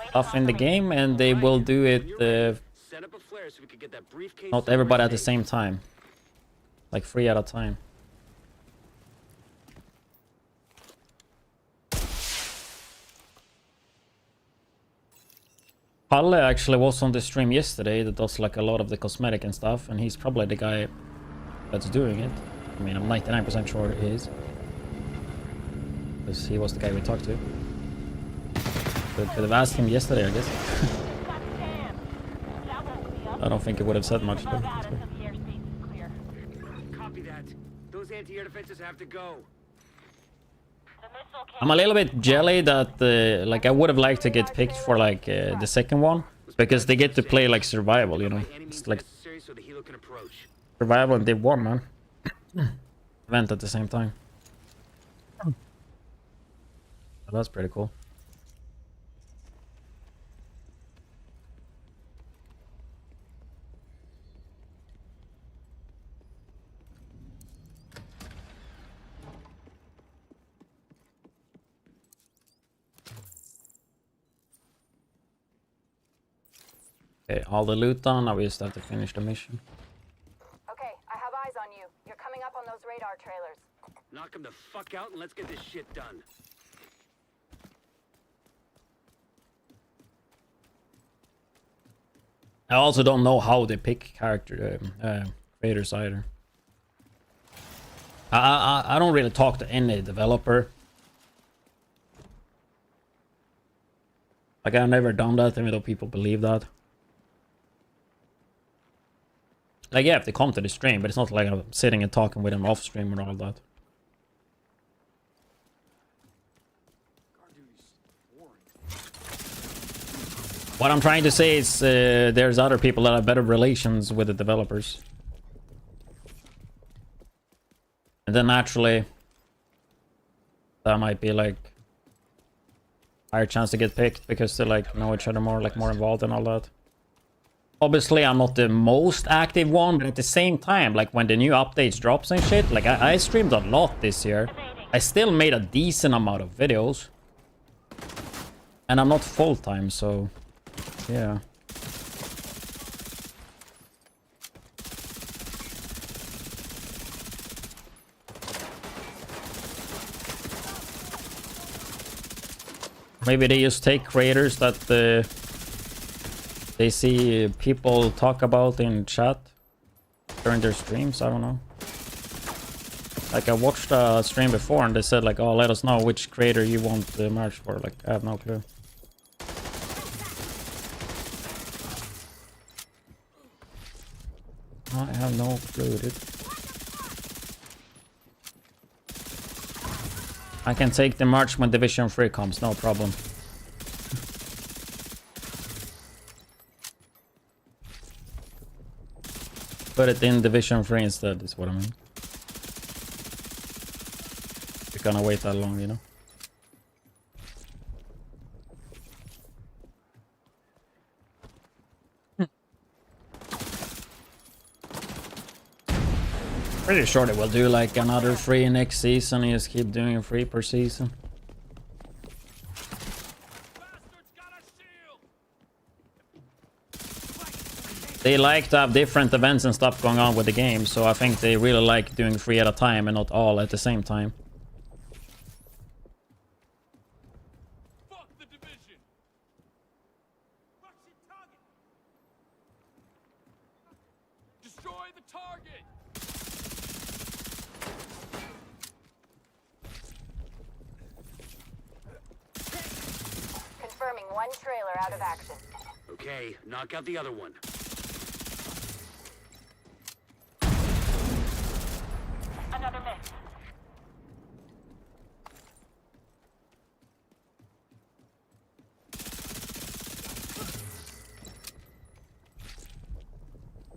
stuff in the game, and they will do it not everybody at the same time, like 3 at a time. Palle actually was on the stream yesterday that does like a lot of the cosmetic and stuff, and he's probably the guy that's doing it. I mean, I'm 99% sure he is, because he was the guy we talked to. Could have asked him yesterday, I guess. I don't think it would have said much though. Copy that. Those anti-air defenses have to go. I'm a little bit jelly that like I would have liked to get picked for like the second one, because they get to play like survival, you know. It's like survival and Div 1, man. Event at the same time. So that's pretty cool. Okay, all the loot done. Now we just have to finish the mission. Okay, I have eyes on you. You're coming up on those radar trailers. Knock them the fuck out and let's get this shit done. I also don't know how they pick character creators either. I don't really talk to any developer. Like I've never done that, even though people believe that. Like yeah, if they come to the stream, but it's not like I'm sitting and talking with them off stream and all that. What I'm trying to say is there's other people that have better relations with the developers. And then naturally, that might be like higher chance to get picked because they like know each other more, like more involved and all that. Obviously, I'm not the most active one, but at the same time, like when the new updates drops and shit, like I streamed a lot this year. I still made a decent amount of videos. And I'm not full-time, so yeah. Maybe they just take creators that they see people talk about in chat during their streams. I don't know. Like I watched a stream before and they said like, oh, let us know which creator you want the merch for. Like I have no clue. I have no clue, dude. I can take the merch when Division 3 comes, no problem. Put it in Division 3 instead, is what I mean. You're gonna wait that long, you know? Pretty sure they will do like another 3 next season and just keep doing 3 per season. They like to have different events and stuff going on with the game, so I think they really like doing 3 at a time and not all at the same time. Confirming one trailer out of action. Okay, knock out the other one. Another miss.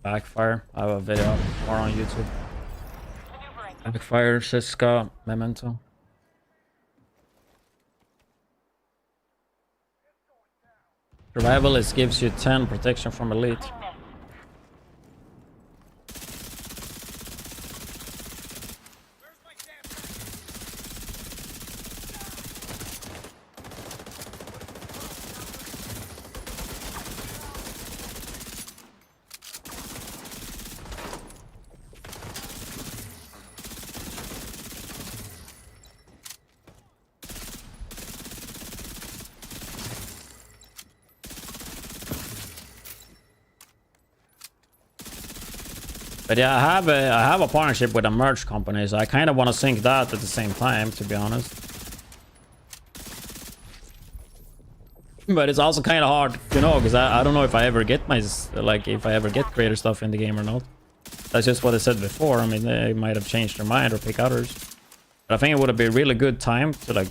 Backfire. I have a video more on YouTube. Backfire, Siska, Memento. Survivalist gives you 10 protection from elite. But yeah, I have a partnership with a merch company, so I kind of want to sync that at the same time, to be honest. But it's also kind of hard to know because I don't know if I ever get my if I ever get creator stuff in the game or not. That's just what I said before. I mean, they might have changed their mind or pick others. But I think it would be a really good time to like.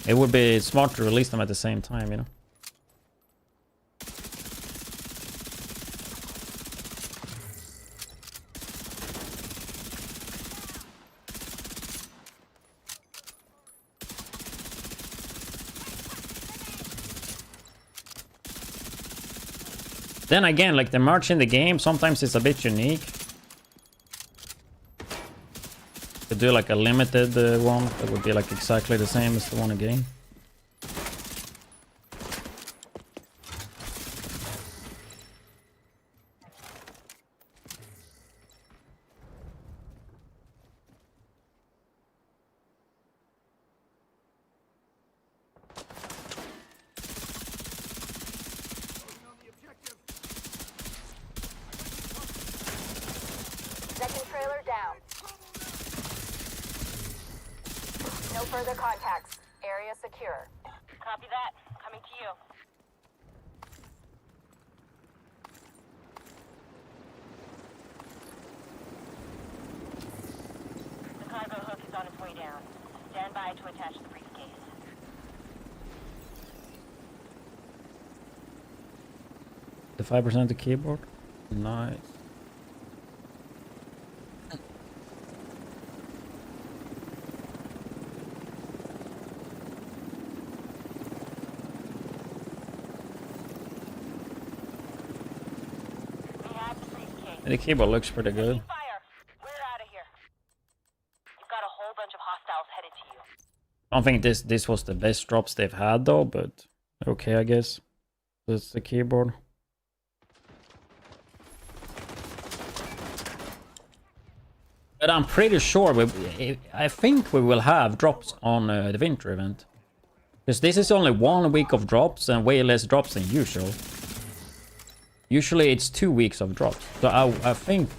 It would be smart to release them at the same time, you know. Then again, like the merch in the game, sometimes it's a bit unique. To do like a limited one that would be like exactly the same as the one in game. Second trailer down. No further contacts. Area secure. Copy that. Coming to you. The cargo hook is on its way down. Stand by to attach the briefcase. The 5% the keyboard. Nice. The keyboard looks pretty good. We're out of here. You've got a whole bunch of hostiles headed to you. I don't think this was the best drops they've had though, but okay, I guess. That's the keyboard. But I'm pretty sure I think we will have drops on the winter event. Because this is only 1 week of drops and way less drops than usual. Usually it's 2 weeks of drops. So I think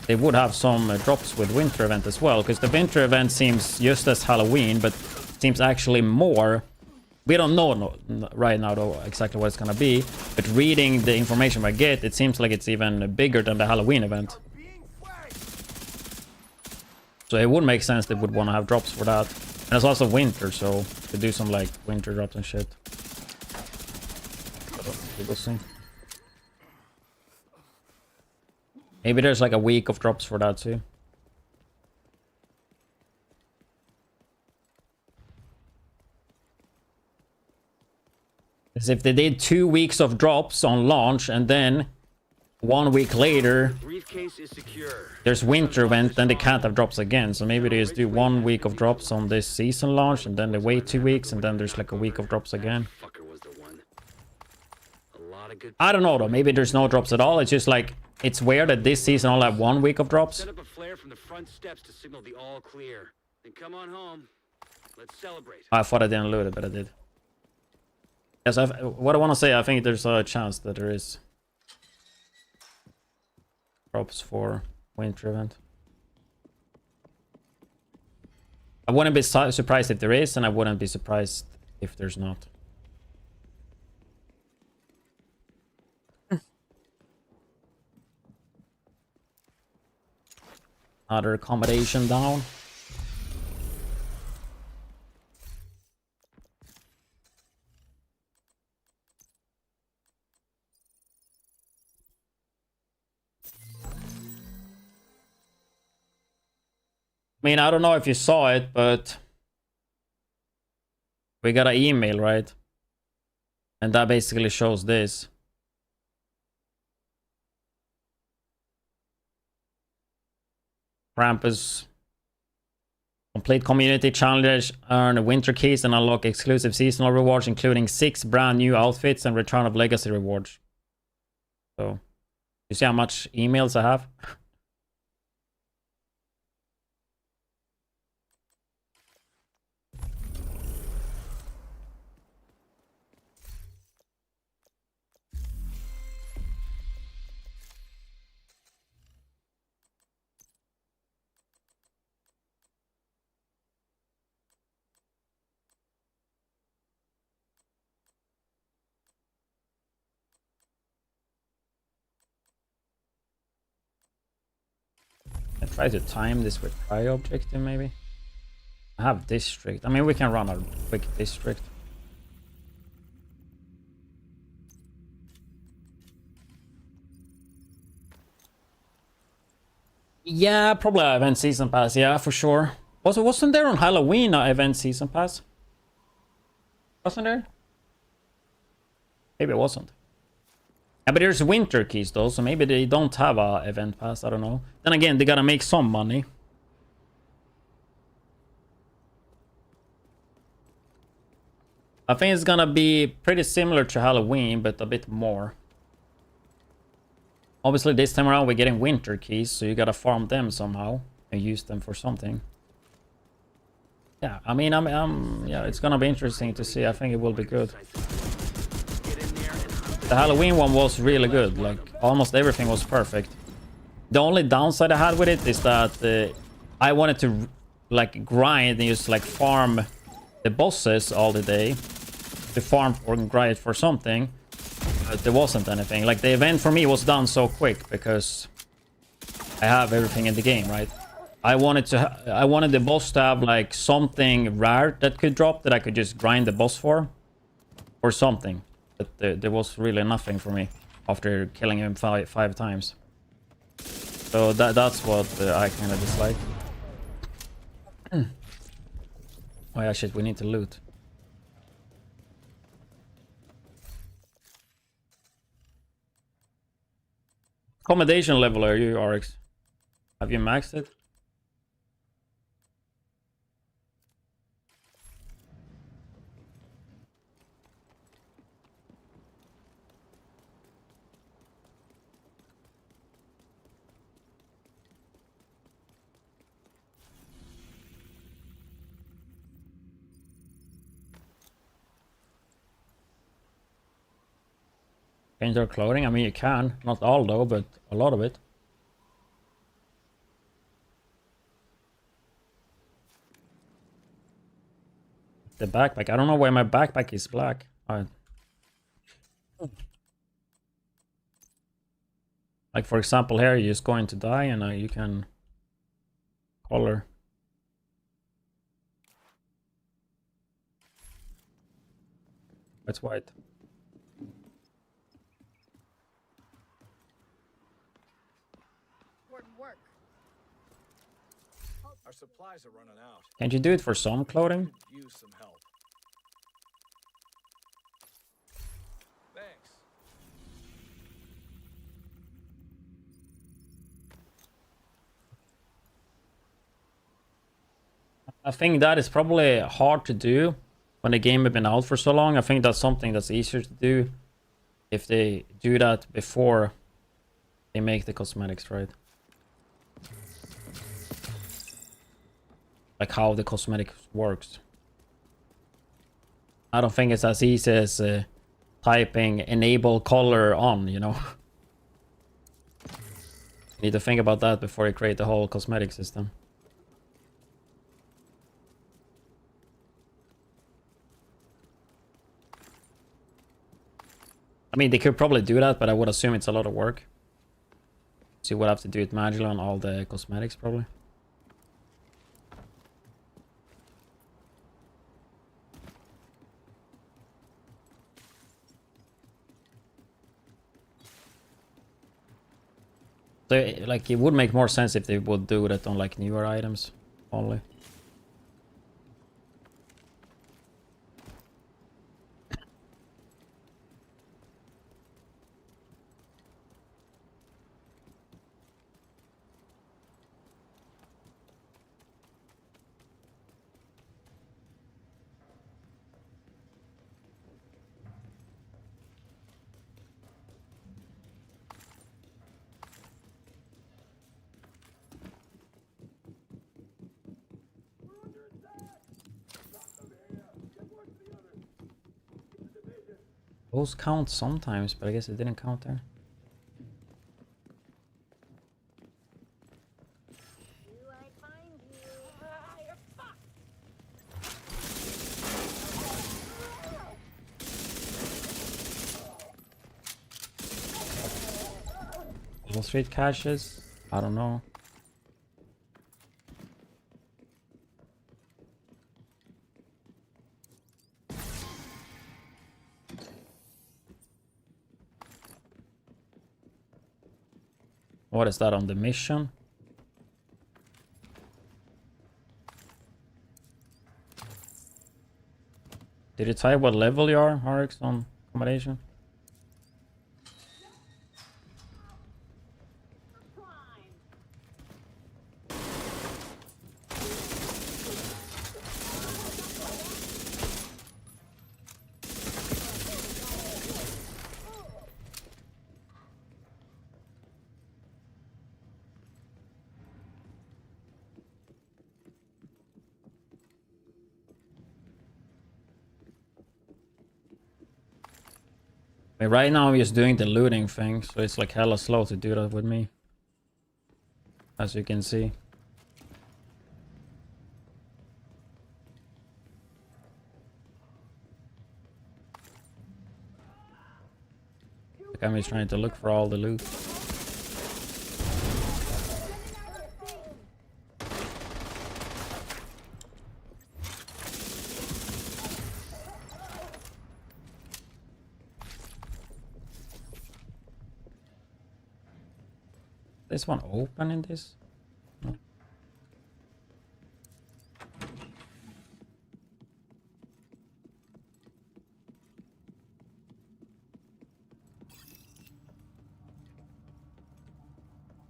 they would have some drops with winter event as well. Because the winter event seems just as Halloween, but seems actually more. We don't know right now though exactly what it's gonna be. But reading the information I get, it seems like it's even bigger than the Halloween event. So it would make sense they would want to have drops for that. And it's also winter, so to do some like winter drops and shit. We'll see. Maybe there's like a week of drops for that too. As if they did 2 weeks of drops on launch and then 1 week later there's winter event, then they can't have drops again. So maybe they just do 1 week of drops on this season launch and then they wait 2 weeks and then there's like a week of drops again. I don't know though, maybe there's no drops at all. It's just like it's weird that this season only have 1 week of drops. Set up a flare from the front steps to signal the all clear. Then come on home. Let's celebrate. I thought I didn't load it, but I did. Yes, what I want to say, I think there's a chance that there is drops for winter event. I wouldn't be surprised if there is, and I wouldn't be surprised if there's not. Another accommodation down. I mean, I don't know if you saw it, but we got an email, right? And that basically shows this. Krampus. Complete community challenge, earn winter keys and unlock exclusive seasonal rewards, including 6 brand new outfits and return of legacy rewards. So, you see how much emails I have? try to time this with cryo objective maybe. I have district. I mean, we can run a quick district. Yeah, probably event season pass. Yeah, for sure. Wasn't there on Halloween event season pass? Wasn't there? Maybe it wasn't. Yeah, but there's winter keys though, so maybe they don't have a event pass. I don't know. Then again, they gotta make some money. I think it's gonna be pretty similar to Halloween, but a bit more. Obviously, this time around we're getting winter keys, so you gotta farm them somehow and use them for something. Yeah, I mean, yeah, it's gonna be interesting to see. I think it will be good. The Halloween one was really good. Like, almost everything was perfect. The only downside I had with it is that I wanted to, like, grind and just, like, farm the bosses all the day. To farm or grind for something. But there wasn't anything. Like, the event for me was done so quick because I have everything in the game, right? I wanted the boss to have, like, something rare that could drop that I could just grind the boss for. Or something. But there was really nothing for me after killing him five times. So that's what I kind of dislike. Oh yeah, shit, we need to loot. Accommodation level are you, RX? Have you maxed it? Change your clothing? I mean, you can. Not all though, but a lot of it. The backpack. I don't know why my backpack is black. Like, for example, here you're just going to die and you can color. It's white. Our supplies are running out. Can't you do it for some clothing? Use some help. Thanks. I think that is probably hard to do when the game has been out for so long. I think that's something that's easier to do if they do that before they make the cosmetics, right? Like how the cosmetic works. I don't think it's as easy as typing enable color on, you know. You need to think about that before you create the whole cosmetic system. I mean, they could probably do that, but I would assume it's a lot of work. So you would have to do it manually on all the cosmetics, probably. So, like, it would make more sense if they would do that on, like, newer items only. Those count sometimes, but I guess it didn't count there. Wall Street caches? I don't know. What is that on the mission? Did it type what level you are, Harix, on accommodation? Right now I'm just doing the looting thing, so it's like hella slow to do that with me. As you can see. Like I'm just trying to look for all the loot. This one open in this? No.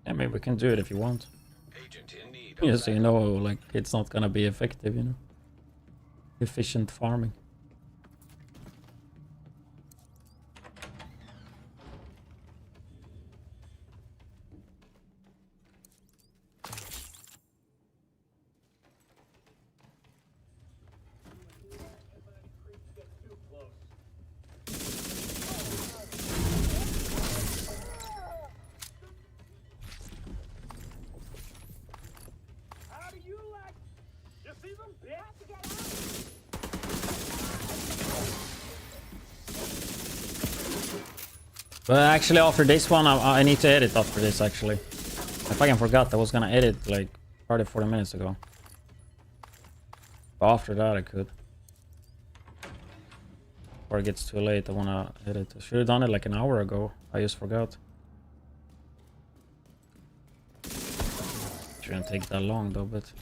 Yeah, maybe we can do it if you want. Yeah, so you know, like, it's not gonna be effective, you know. Efficient farming. But actually after this one, I need to edit after this actually. I fucking forgot I was gonna edit like 30-40 minutes ago. But after that I could. Before it gets too late, I wanna edit. I should have done it like an hour ago. I just forgot. Shouldn't take that long though, but...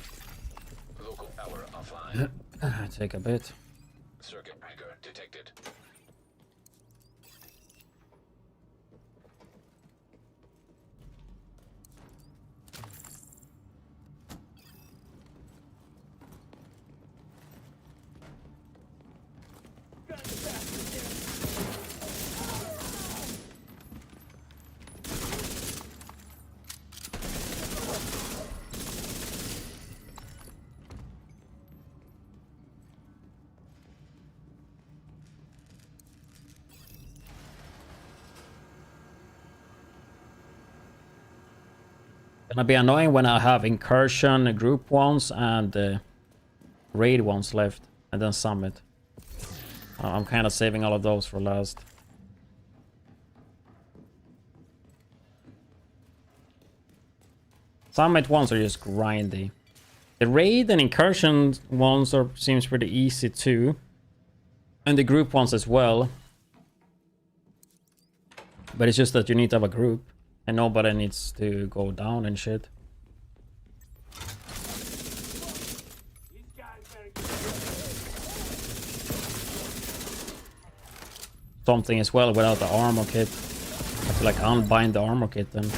Local power offline. Take a bit. Circuit breaker detected. Gonna be annoying when I have incursion group ones and raid ones left, and then summit. I'm kind of saving all of those for last. Summit ones are just grindy. The raid and incursion ones seems pretty easy too, and the group ones as well. But it's just that you need to have a group. And nobody needs to go down and shit. Something as well without the armor kit. I have to like unbind the armor kit then.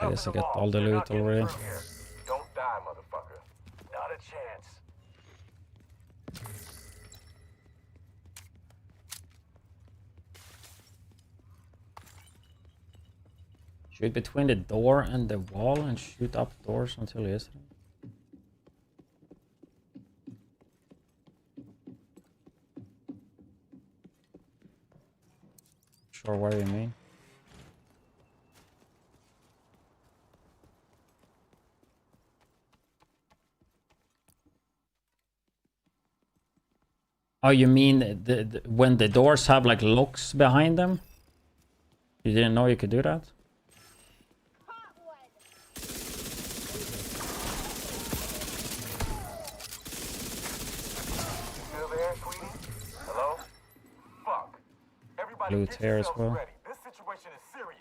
I guess I get all the loot already. Don't die, motherfucker. Not a chance. Shoot between the door and the wall and shoot up doors until yesterday. Sure, what do you mean? Oh, you mean the when the doors have like locks behind them? You didn't know you could do that? Still there, sweetie? Hello? Fuck. Everybody Loot get here as yourselves well. ready. This situation is serious.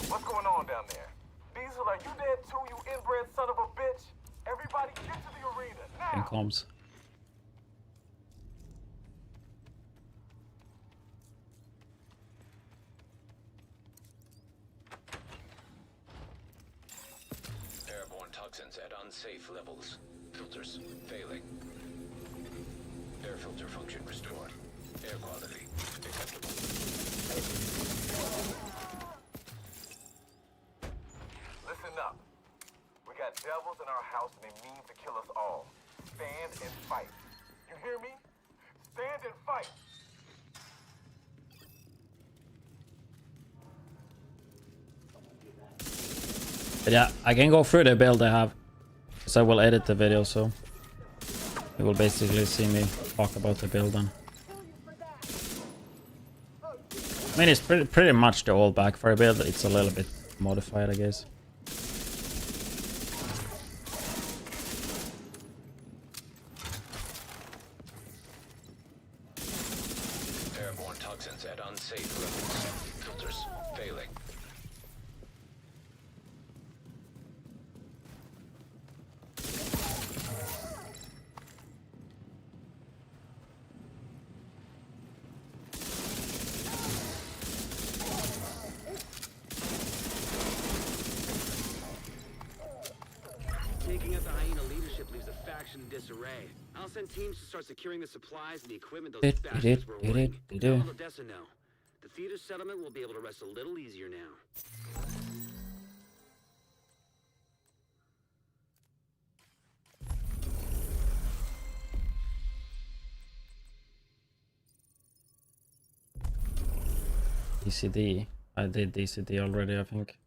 What's going on down there? Diesel, are you dead too, you inbred son of a bitch? Everybody get to the arena, In now! comms. Airborne toxins at unsafe levels. Filters failing. Air filter function restored. Air quality acceptable. Listen up. We got devils in our house and they mean to kill us all. Stand and fight. You hear me? Stand and fight! But yeah, I can go through the build I have. Because I will edit the video, so you will basically see me talk about the build then. I mean, it's pretty much the old backfire build. It's a little bit modified, I guess. Airborne toxins at unsafe levels. Filters failing. Taking out the hyena leadership leaves the faction in disarray. I'll send teams to start securing the supplies and the equipment those bastards were ordering. Tell Odessa no. The theater settlement will be able to rest a little easier now. DCD. I did DCD already, I think.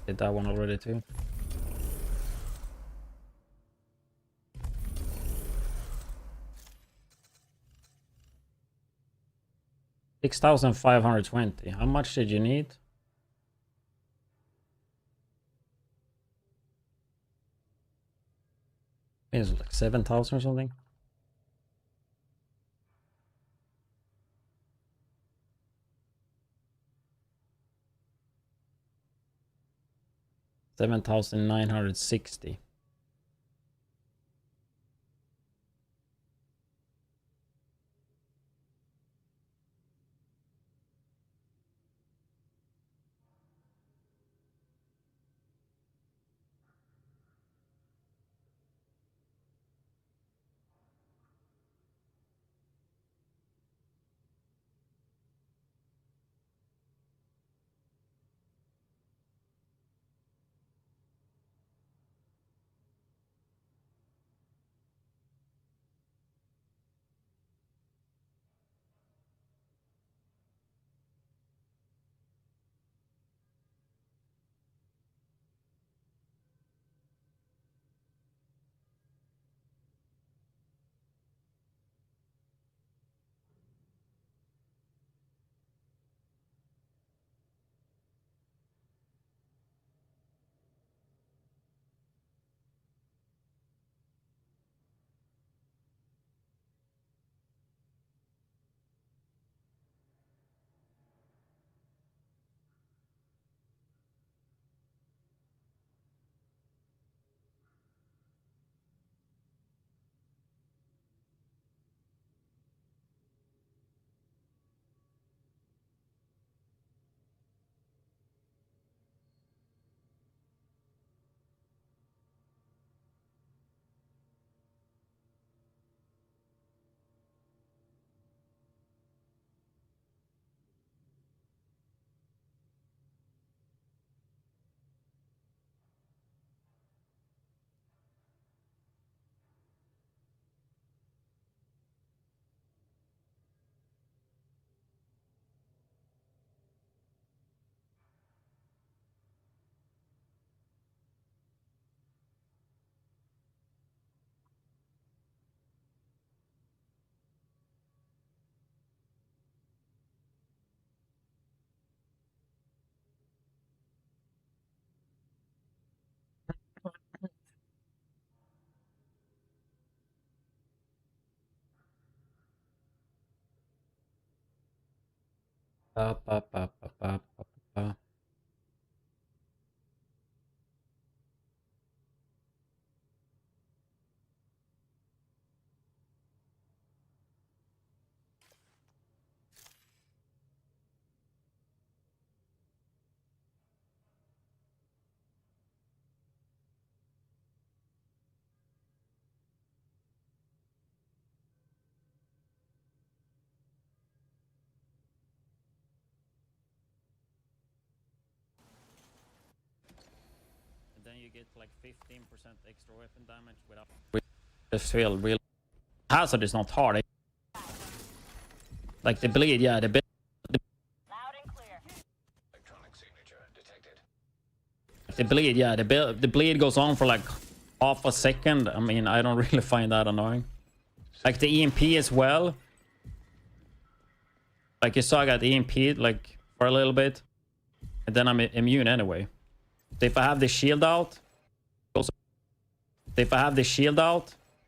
Did that one already too. $6,520. How much did you need? It's like 7,000 or something. $7,960. Ba, ba, ba, ba, ba, ba, ba. And then you get like 15% extra weapon damage without. Just feel real. Hazard is not hard. Like the bleed, yeah, the bleed. The bleed, yeah, the bleed goes on for like half a second. I mean, I don't really find that annoying. Like the EMP as well. Like you saw, I got EMP'd like for a little bit, and then I'm immune anyway. So if I have the shield out,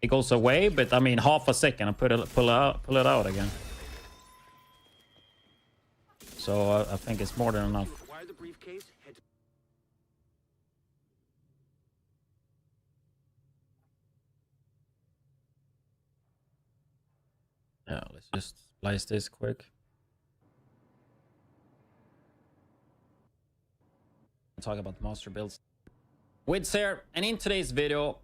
it goes away. But I mean, half a second, I pull it out again. So I think it's more than enough. Acquire the briefcase, head to Yeah, let's just splice this quick. Talk about monster builds. widdz here, and in today's video,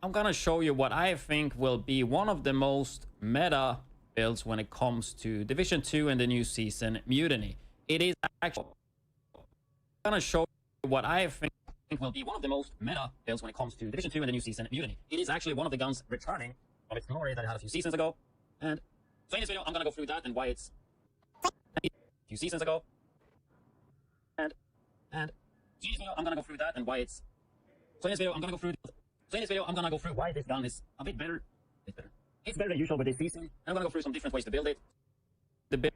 I'm gonna show you what I think will be one of the most meta builds when it comes to Division 2 and the new season, Mutiny. It is actually gonna show you what I think will be one of the most meta builds when it comes to Division 2 and the new season, Mutiny. It is actually one of the guns returning from its glory that it had a few seasons ago. And so in this video, I'm gonna go through that and why it's a few seasons ago. And in this video, I'm gonna go through that and why it's. So in this video, I'm gonna go through why this gun is a bit better. It's better than usual with this season. And I'm gonna go through some different ways to build it. The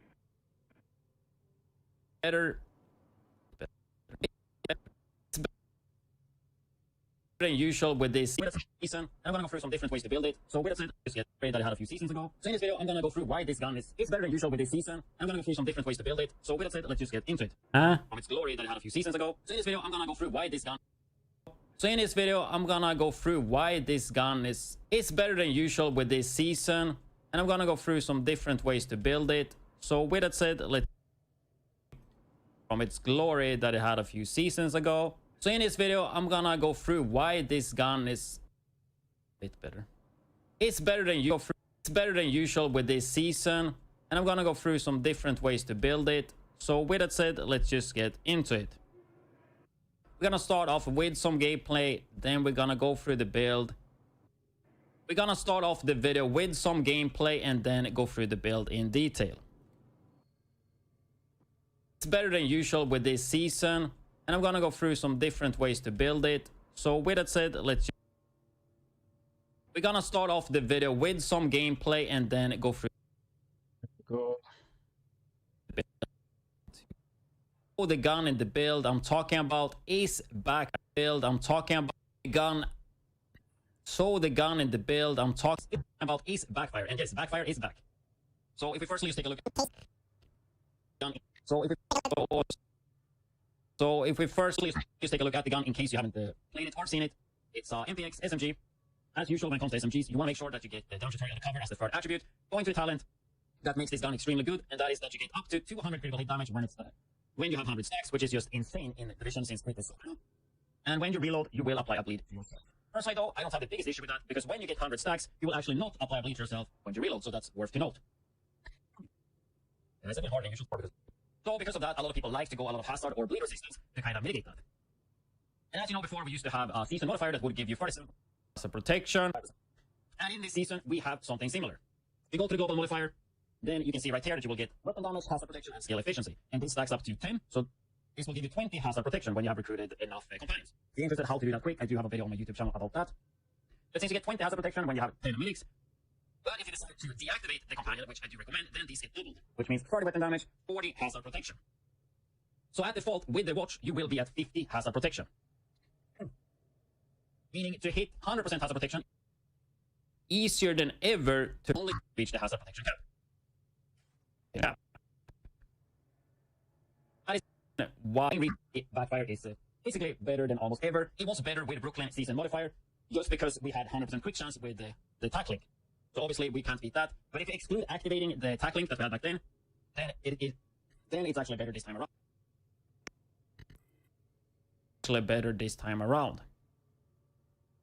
better. Than usual with this season. I'm gonna go through some different ways to build it. So with that, just get that I had a few seasons ago. So in this video, I'm gonna go through why this gun is better than usual with this season. I'm gonna go through some different ways to build it. So with that, let's just get into it. From its glory that it had a few seasons ago. So in this video, I'm gonna go through why this gun. So in this video, I'm gonna go through why this gun is better than usual with this season, and I'm gonna go through some different ways to build it. So with that said, let's from its glory that it had a few seasons ago. So in this video, I'm gonna go through why this gun is a bit better. It's better than usual with this season, and I'm gonna go through some different ways to build it. So with that said, let's just get into it. We're gonna start off with some gameplay, then we're gonna go through the build. We're gonna start off the video with some gameplay and then go through the build in detail. It's better than usual with this season, and I'm gonna go through some different ways to build it. So with that said, we're gonna start off the video with some gameplay and then go through the gun in the build I'm talking about is back. The gun. So the gun in the build I'm talking about is backfire, and yes, backfire is back. So if we firstly just take a look at gun. So if we firstly just take a look at the gun in case you haven't played it or seen it, it's MPX SMG. As usual when it comes to SMGs, you want to make sure that you get the damage return and the cover as the third attribute. Going to the talent that makes this gun extremely good, and that is that you get up to 200 critical hit damage when you have 100 stacks, which is just insane in Division since it is so low. And when you reload, you will apply a bleed to yourself. Personally though, I don't have the biggest issue with that, because when you get 100 stacks, you will actually not apply a bleed to yourself when you reload, so that's worth to note. And it's a bit harder than usual because of that, a lot of people like to go a lot of hazard or bleed resistance to kind of mitigate that. And as you know, before we used to have a season modifier that would give you 47% protection. And in this season, we have something similar. If you go to the global modifier, then you can see right here that you will get weapon damage, hazard protection, and skill efficiency. And this stacks up to 10, so this will give you 20 hazard protection when you have recruited enough companions. If you're interested in how to do that quick, I do have a video on my YouTube channel about that. But since you get 20 hazard protection when you have 10 medics, but if you decide to deactivate the companion, which I do recommend, then these get doubled, which means 30 weapon damage, 40 hazard protection. So at default, with the watch, you will be at 50 hazard protection. Meaning to hit 100% hazard protection, easier than ever to only reach the hazard protection cap. why backfire is basically better than almost ever. It was better with Brooklyn season modifier just because we had 100% quick chance with the tackling. So obviously we can't beat that. But if you exclude activating the tackling that we had back then it's actually better this time around. Actually better this time around.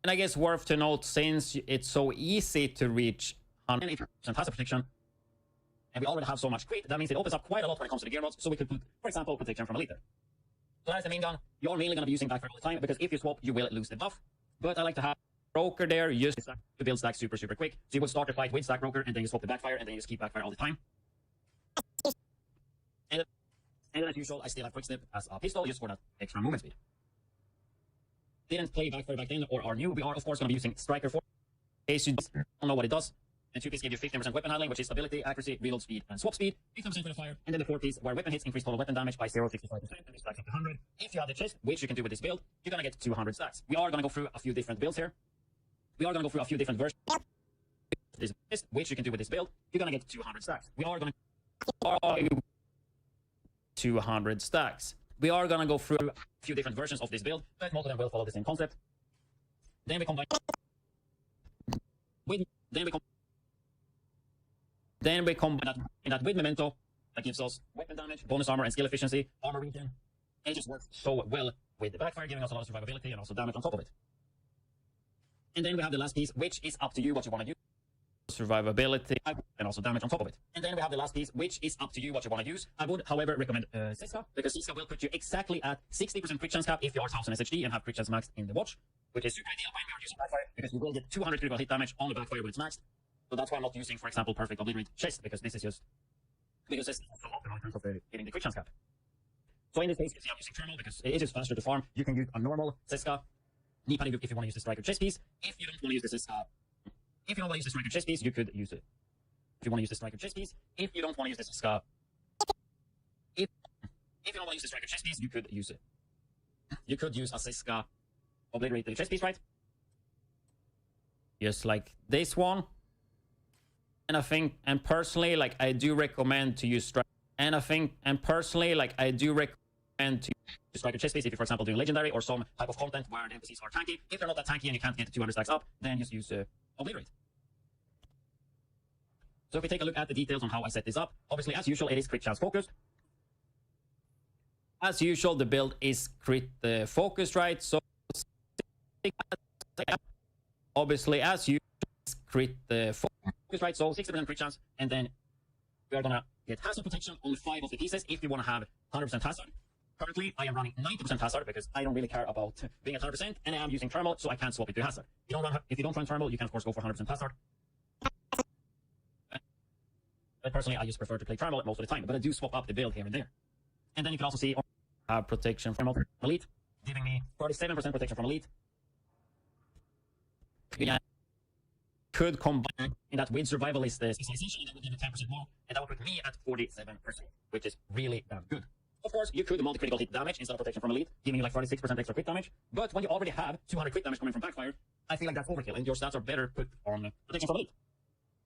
And I guess worth to note, since it's so easy to reach 100% passive protection, and we already have so much crit, that means it opens up quite a lot when it comes to the gear mods. So we could put, for example, protection from elite there. So that's the main gun. You're mainly going to be using backfire all the time, because if you swap, you will lose the buff. But I like to have broker there, just to build stacks super quick. So you would start the fight with stack broker, and then you swap the backfire, and then you just keep backfire all the time. And then as usual, I still have quick step as a pistol, just for that extra movement speed. Didn't play backfire back then, or are new, we are of course going to be using striker 4. In case you don't know what it does. And 2 piece give you 15% weapon handling, which is stability, accuracy, reload speed, and swap speed. 15% for the fire. And then the 4 piece, where weapon hits increase total weapon damage by 0.65%, and this stacks up to 100. If you have the chest, which you can do with this build, you're gonna get 200 stacks. We are gonna go through a few different builds here. We are gonna go through a few different versions. This chest, which you can do with this build, you're gonna get 200 stacks. We are gonna 200 stacks. We are gonna go through a few different versions of this build, but most of them will follow the same concept. Then we combine that with memento that gives us weapon damage, bonus armor, and skill efficiency, armor regen. And it just works so well with the backfire, giving us a lot of survivability and also damage on top of it. And then we have the last piece, which is up to you what you want to use. Survivability and also damage on top of it. And then we have the last piece, which is up to you what you want to use. I would, however, recommend Siska, because Siska will put you exactly at 60% crit chance cap if you are 1000 SHD and have crit chance maxed in the watch, which is super ideal when we are using backfire, because you will get 200 critical hit damage on the backfire when it's maxed. So that's why I'm not using, for example, perfect obliterate chest, because this is just because it's so optimal in terms of hitting the quick chance cap. So in this case, you see I'm using thermal because it is faster to farm. You can use a normal Siska knee pad if you want to use the striker chest piece. If you don't want to use the Siska, if you don't want to use the striker chest piece, you could use it. If you want to use the striker chest piece, if you don't want to use the Siska, if you don't want to use the striker chest piece, you could use it. You could use a Siska obliterate the chest piece, right? Just like this one. And I think, and personally, like I do recommend to use striker. And personally, like I do recommend to use striker chest piece if you, for example, doing legendary or some type of content where the NPCs are tanky. If they're not that tanky and you can't get 200 stacks up, then just use obliterate. So if we take a look at the details on how I set this up, obviously as usual, it is crit chance focused. As usual, the build is crit focused, right? So obviously as usual, it's crit focused, right? So 60% crit chance, and then we are gonna get hazard protection on 5 of the pieces if you want to have 100% hazard. Currently, I am running 90% hazard because I don't really care about being at 100%, and I am using thermal, so I can't swap it to hazard. If you don't run thermal, you can of course go for 100% hazard. But personally, I just prefer to play thermal most of the time, but I do swap up the build here and there. And then you can also see protection from elite, giving me 47% protection from elite. Yeah. Could combine in that with survivalist specialization, and that would give me 10% more, and that would put me at 47%, which is really damn good. Of course, you could multi-critical hit damage instead of protection from elite, giving you like 46% extra crit damage, but when you already have 200 crit damage coming from backfire, I feel like that's overkill, and your stats are better put on protection from elite.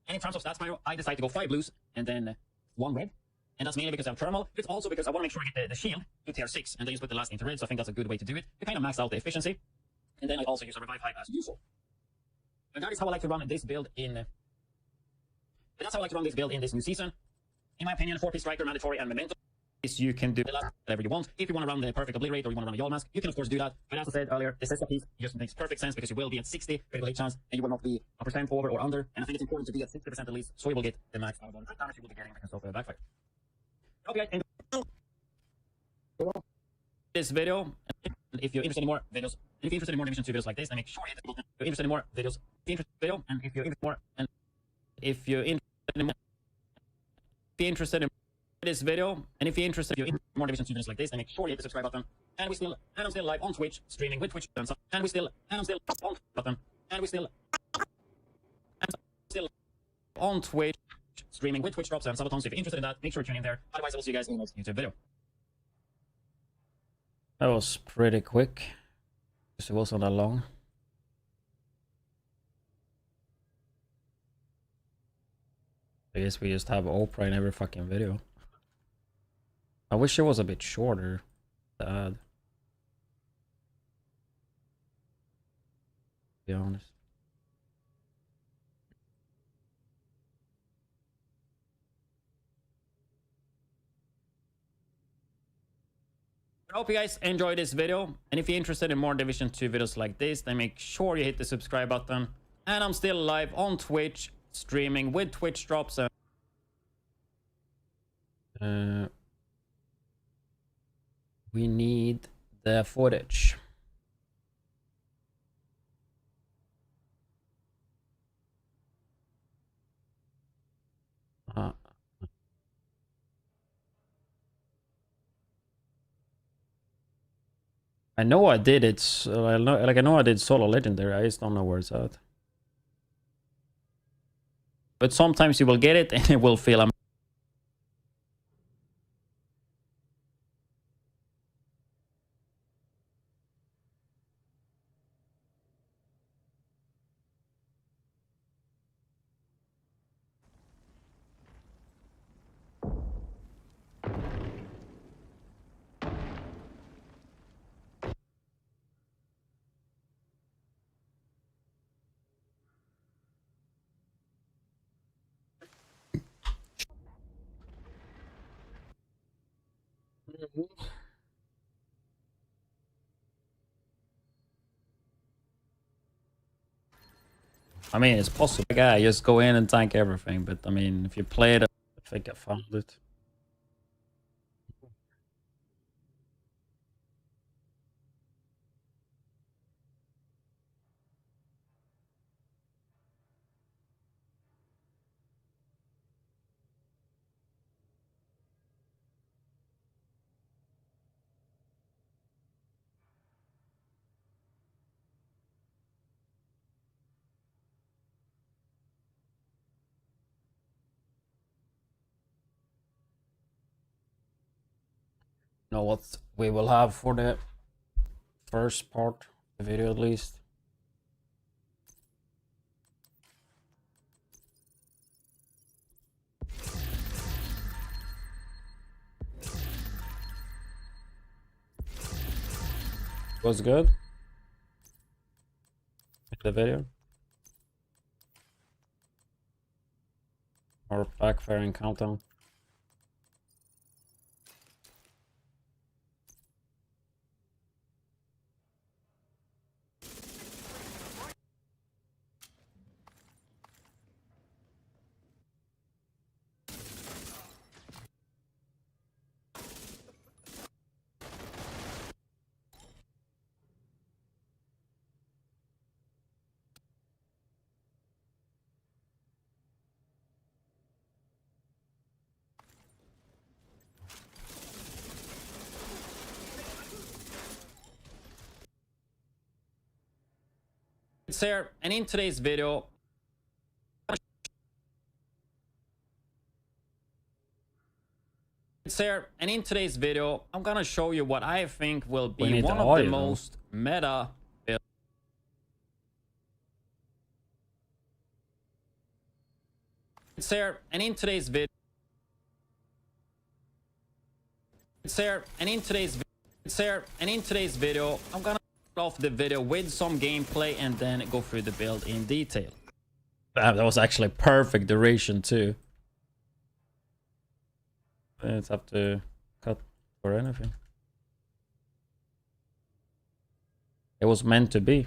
And in terms of stats, Mario, I decided to go 5 blues and then 1 red, and that's mainly because I'm thermal, but it's also because I want to make sure I get the shield to tier 6, and then just put the last into red, so I think that's a good way to do it. To kind of max out the efficiency, and then I also use a revive hype as usual. And that is how I like to run this build in this new season. In my opinion, 4-piece striker, mandatory, and memento. You can do whatever you want. If you want to run the perfect obliterate or you want to run a Yall mask, you can of course do that. But as I said earlier, the Siska piece just makes perfect sense because you will be at 60 critical hit chance and you will not be a percent over or under. And I think it's important to be at 60% at least, so you will get the max out of the damage you will be getting because of backfire. Okay, and this video, if you're interested in more videos, if you're interested in more Division 2 videos like this, then make sure you hit the button. If you're interested in more videos, if you're interested in this video, and if you're interested in more Division 2 videos like this, then make sure you hit the subscribe button. And I'm still live on Twitch, streaming with Twitch, and I'm still on button, and we still on Twitch, streaming with Twitch drops and Subathon. So if you're interested in that, make sure to tune in there. Otherwise, I will see you guys in the next YouTube video. That was pretty quick. It wasn't that long. I guess we just have Oprah in every fucking video. I wish it was a bit shorter. Sad. To be honest. I hope you guys enjoyed this video. And if you're interested in more Division 2 videos like this, then make sure you hit the subscribe button. And I'm still live on Twitch, streaming with Twitch drops. We need the footage. I know I did it. I know I did solo legendary. I just don't know where it's at. But sometimes you will get it and it will feel amazing. I mean, it's possible. Yeah, just go in and tank everything. But I mean, if you play it, I think I found it. Know what we will have for the first part of the video, at least. Was good. The video or backfiring countdown. It's here, and in today's video, I'm gonna show you what I think will be one of the most meta builds. It's here, and in today's video, I'm gonna start off the video with some gameplay and then go through the build in detail. That was actually perfect duration too. It's have to cut or anything. It was meant to be.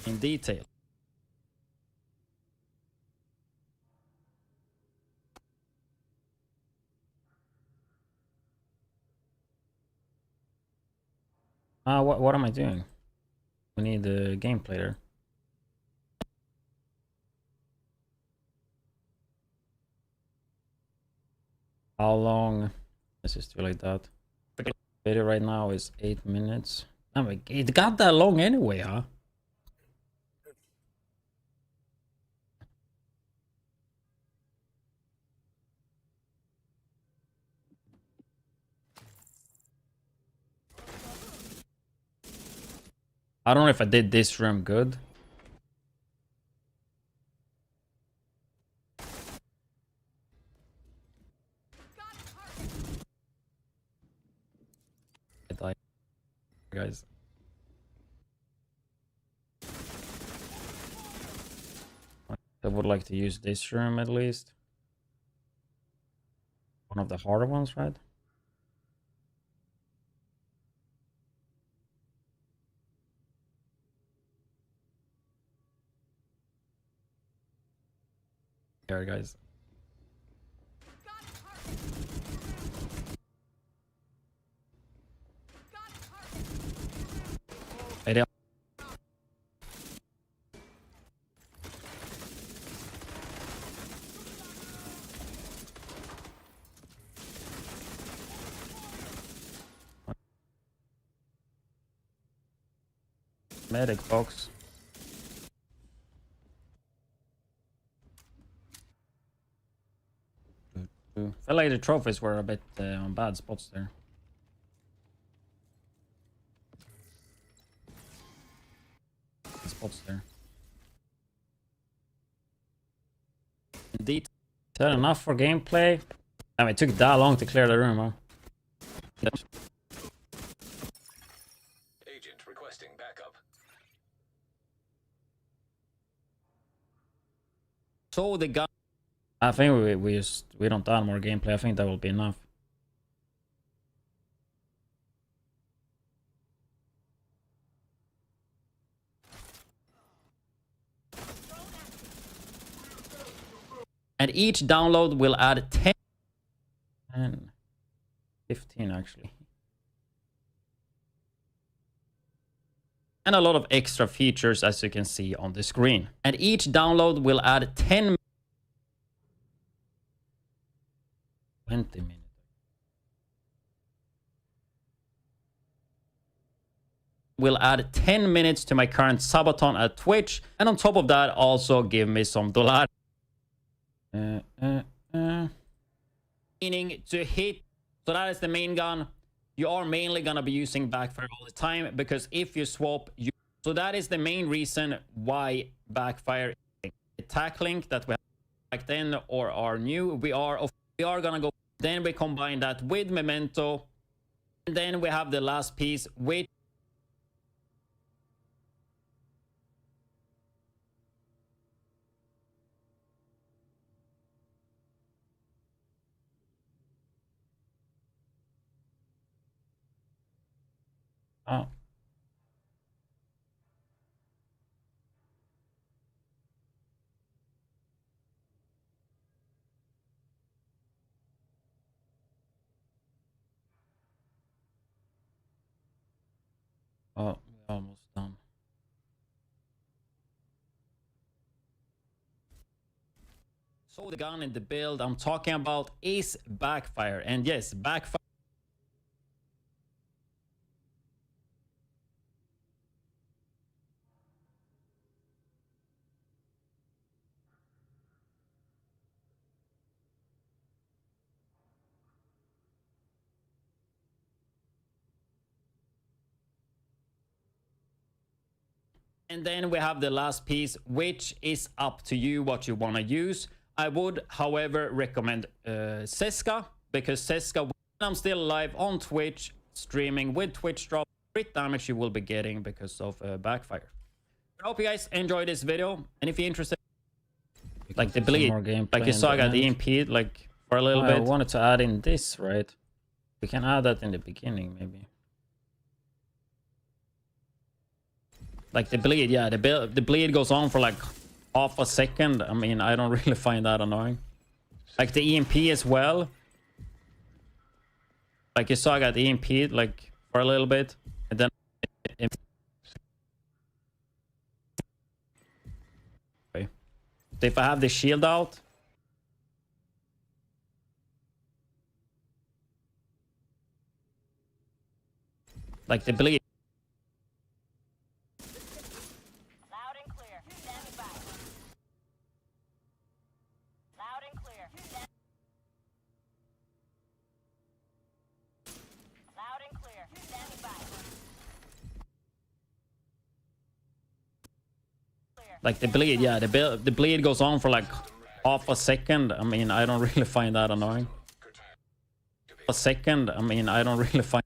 In detail. What am I doing? We need the gameplay there. How long? Let's just do like that. The video right now is 8 minutes. Oh my, it got that long anyway, huh? I don't know if I did this room good. I died, guys. I would like to use this room at least. One of the harder ones, right? Here, guys. Hey, medic box. Felt like the trophies were a bit on bad spots there. Spots there. Indeed. Is that enough for gameplay? I mean, it took that long to clear the room, huh? Agent requesting backup. So the gun. I think we don't add more gameplay. I think that will be enough. And each download will add 10 and 15 actually. And a lot of extra features, as you can see on the screen. And each download will add 20 minutes. Will add 10 minutes to my current Subathon at Twitch. And on top of that, also give me some dollars. Meaning to hit. So that is the main gun. You are mainly gonna be using backfire all the time, because if you swap, so that is the main reason why backfire is the tackling that we had back then or are new. We are gonna go. Then we combine that with memento, and then we have the last piece with. Oh. Oh, we're almost done. So the gun in the build I'm talking about is backfire. And yes, backfire. And then we have the last piece, which is up to you what you want to use. I would, however, recommend Seska, because Seska, when I'm still live on Twitch, streaming with Twitch drop, crit damage you will be getting because of backfire. I hope you guys enjoyed this video, and if you're interested, like the bleed, like you saw I got EMP'd like for a little bit. I wanted to add in this, right? We can add that in the beginning, maybe. Like the bleed, yeah, the bleed goes on for like half a second. I mean, I don't really find that annoying. Like the EMP as well. Like you saw, I got EMP'd like for a little bit, and then. Okay. So if I have the shield out. Like the bleed. Like the bleed, yeah, the bleed goes on for like half a second. I mean, I don't really find that annoying. A second, I mean, I don't really find.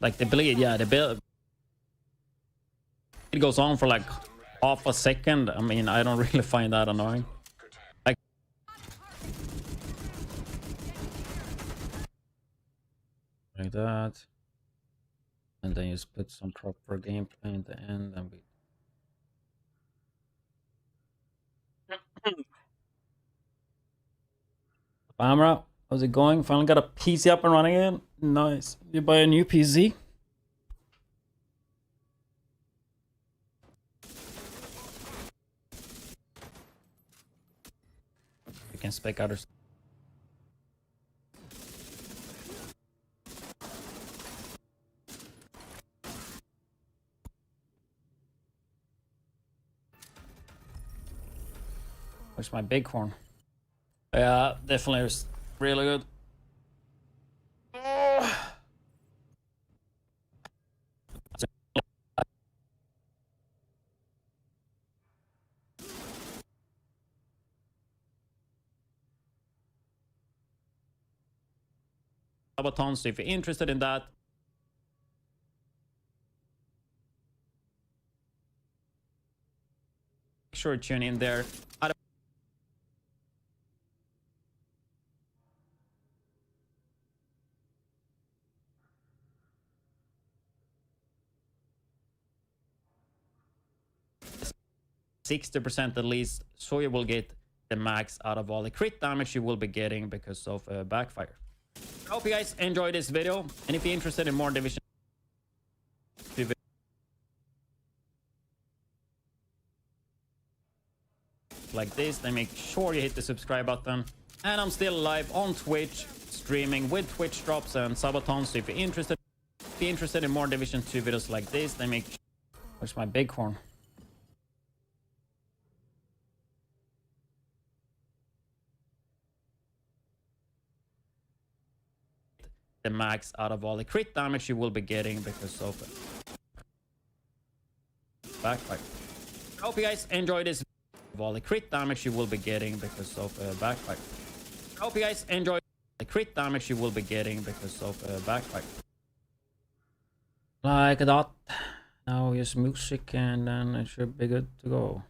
Like the bleed, yeah, the bleed it goes on for like half a second. I mean, I don't really find that annoying. Like that, and then you just put some proper gameplay in the end, and we. Camera, how's it going? Finally got a PC up and running again. Nice. You buy a new PC? You can spec others. Where's my bighorn? Yeah, definitely is really good. Subathon, so if you're interested in that, make sure to tune in there. 60% at least, so you will get the max out of all the crit damage you will be getting because of backfire. I hope you guys enjoyed this video, and if you're interested in more Division 2 videos like this, then make sure you hit the subscribe button. And I'm still live on Twitch, streaming with Twitch drops and Subathon, so if you're interested in more Division 2 videos like this, then make sure... Where's my bighorn? The max out of all the crit damage you will be getting because of backfire. I hope you guys enjoyed this. Of all the crit damage you will be getting because of backfire. I hope you guys enjoyed the crit damage you will be getting because of backfire. Like that. Now just music and then it should be good to go.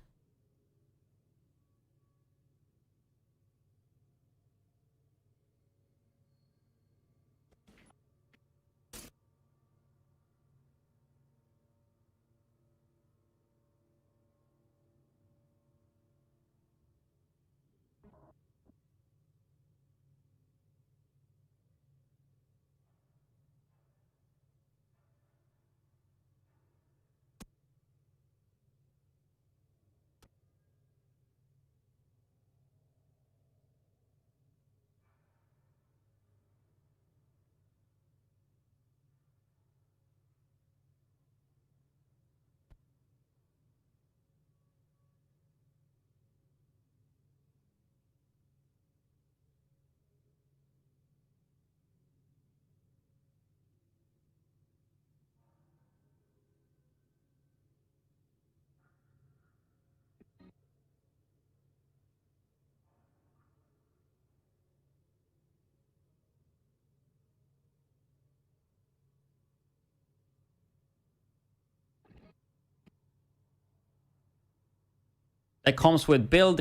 that comes with build,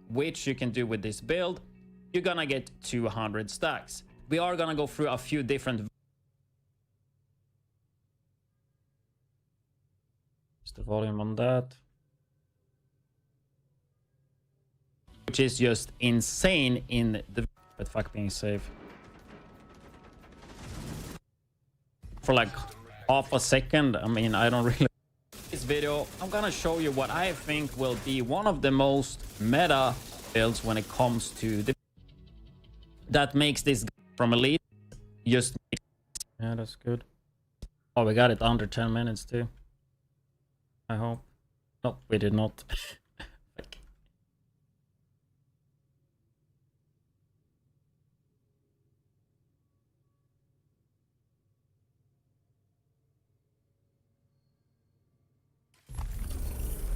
which you can do with this build. You're gonna get 200 stacks. We are gonna go through a few different. Just the volume on that, which is just insane in the. But fuck being safe. For like half a second, I mean, I don't really. This video, I'm gonna show you what I think will be one of the most meta builds when it comes to the. That makes this from elite just. Yeah, that's good. Oh, we got it under 10 minutes too. I hope. No, we did not.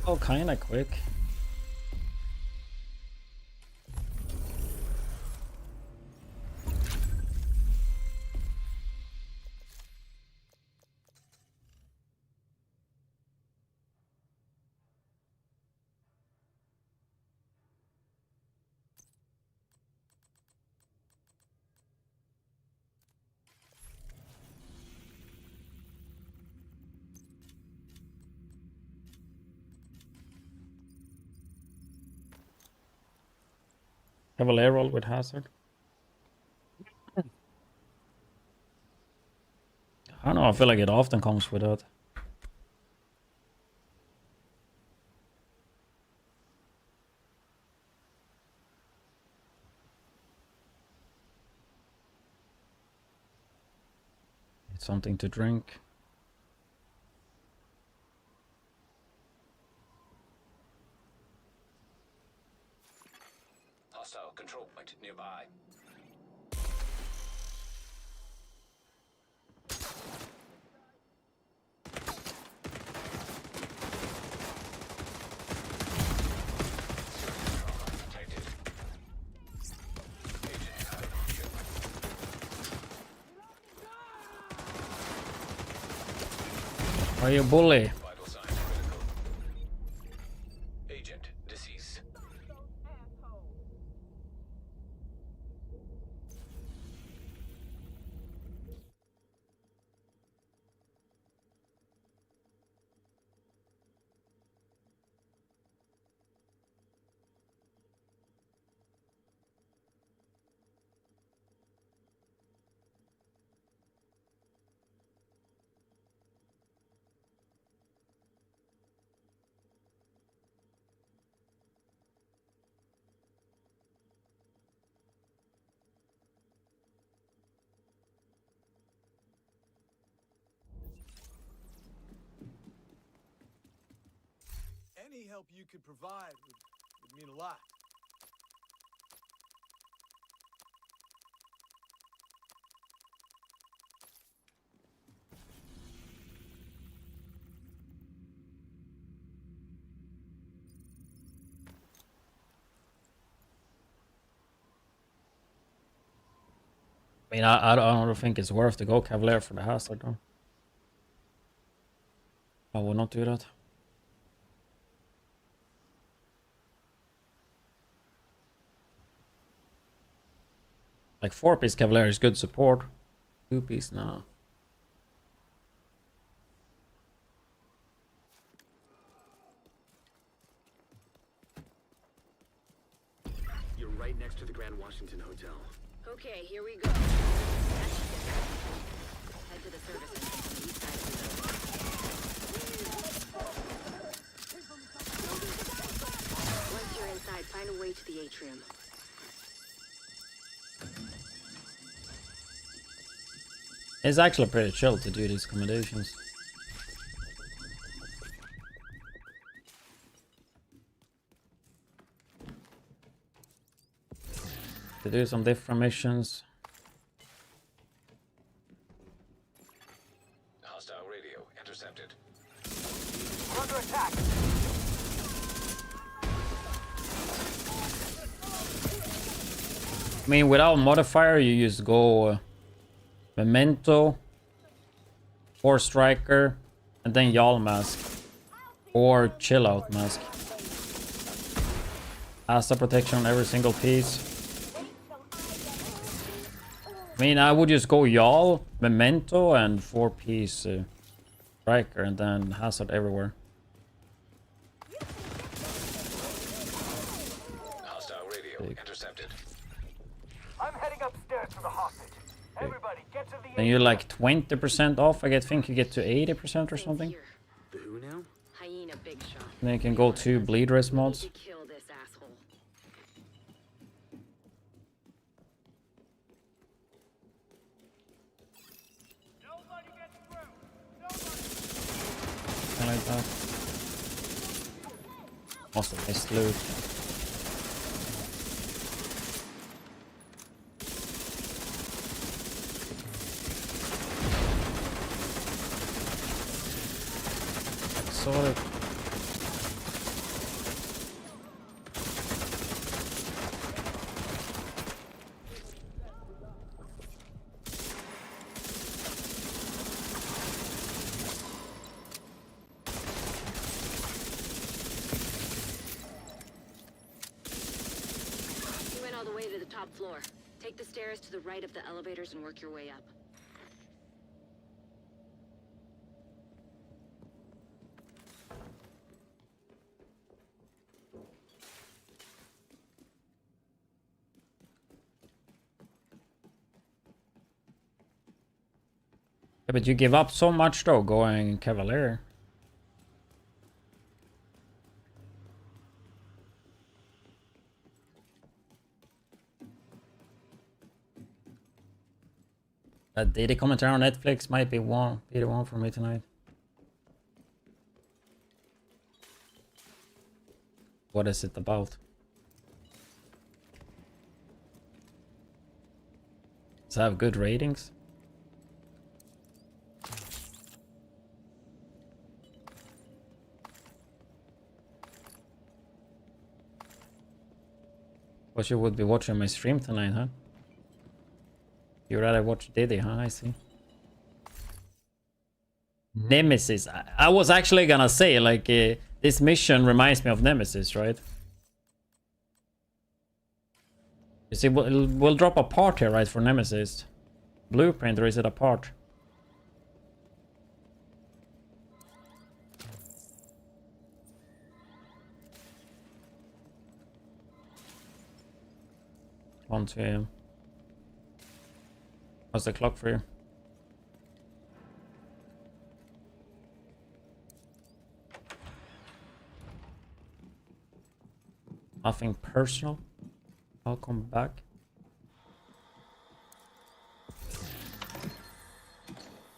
Oh, kinda quick. Have a layer roll with hazard. I don't know, I feel like it often comes with that. Need something to drink. Hostile control point nearby. Are you a bully? Agent deceased. Any help you could provide would mean a lot. I mean, I don't think it's worth to go Cavalier for the hazard though. I will not do that. Like 4-piece Cavalier is good support. 2-piece, no. You're right next to the Grand Washington Hotel. Okay, here we go. Head to the service entrance on the east side of the building. Once you're inside, find a way to the atrium. It's actually pretty chill to do these accommodations. To do some different missions. Hostile radio intercepted. We're under attack. I mean, without modifier, you just go Memento, or Striker, and then Y'all Mask, or Chill Out Mask. Asa protection on every single piece. I mean, I would just go Y'all, Memento, and 4-piece Striker, and then Hazard everywhere. Hostile radio intercepted. I'm heading upstairs to the hostage. Everybody, get to the. Then you're like 20% off. I think you get to 80% or something. The who now? Hyena big shot. Then you can go to bleed rest mods. To kill this asshole. Something like that. Also nice loot. Saw it. You went all the way to the top floor. Take the stairs to the right of the elevators and work your way up. Yeah, but you give up so much though going Cavalier. That daily commentary on Netflix might be the one for me tonight. What is it about? Does it have good ratings? What you would be watching my stream tonight, huh? You rather watch Diddy, huh? I see. Nemesis. I was actually gonna say, like, this mission reminds me of Nemesis, right? You see, we'll drop a part here, right, for Nemesis. Blueprint, or is it a part? One 2 AM. How's the clock for you? Nothing personal. I'll come back.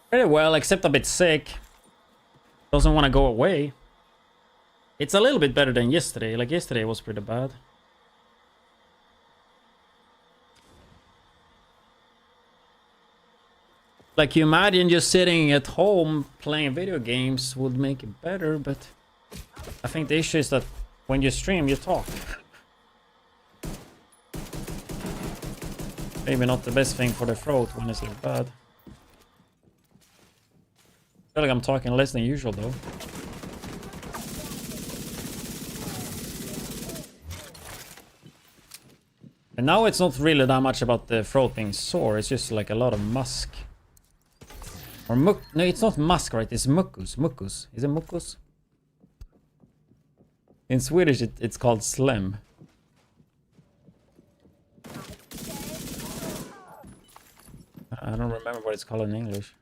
Pretty well, except a bit sick. Doesn't want to go away. It's a little bit better than yesterday. Like yesterday was pretty bad. Like, you imagine just sitting at home playing video games would make it better, but I think the issue is that when you stream, you talk. Maybe not the best thing for the throat when it's like bad. I feel like I'm talking less than usual though. And now it's not really that much about the throat being sore, it's just like a lot of musk. Or no, it's not musk, right? It's mucus. Mucus. Is it mucus? In Swedish, it's called slem. I don't remember what it's called in English.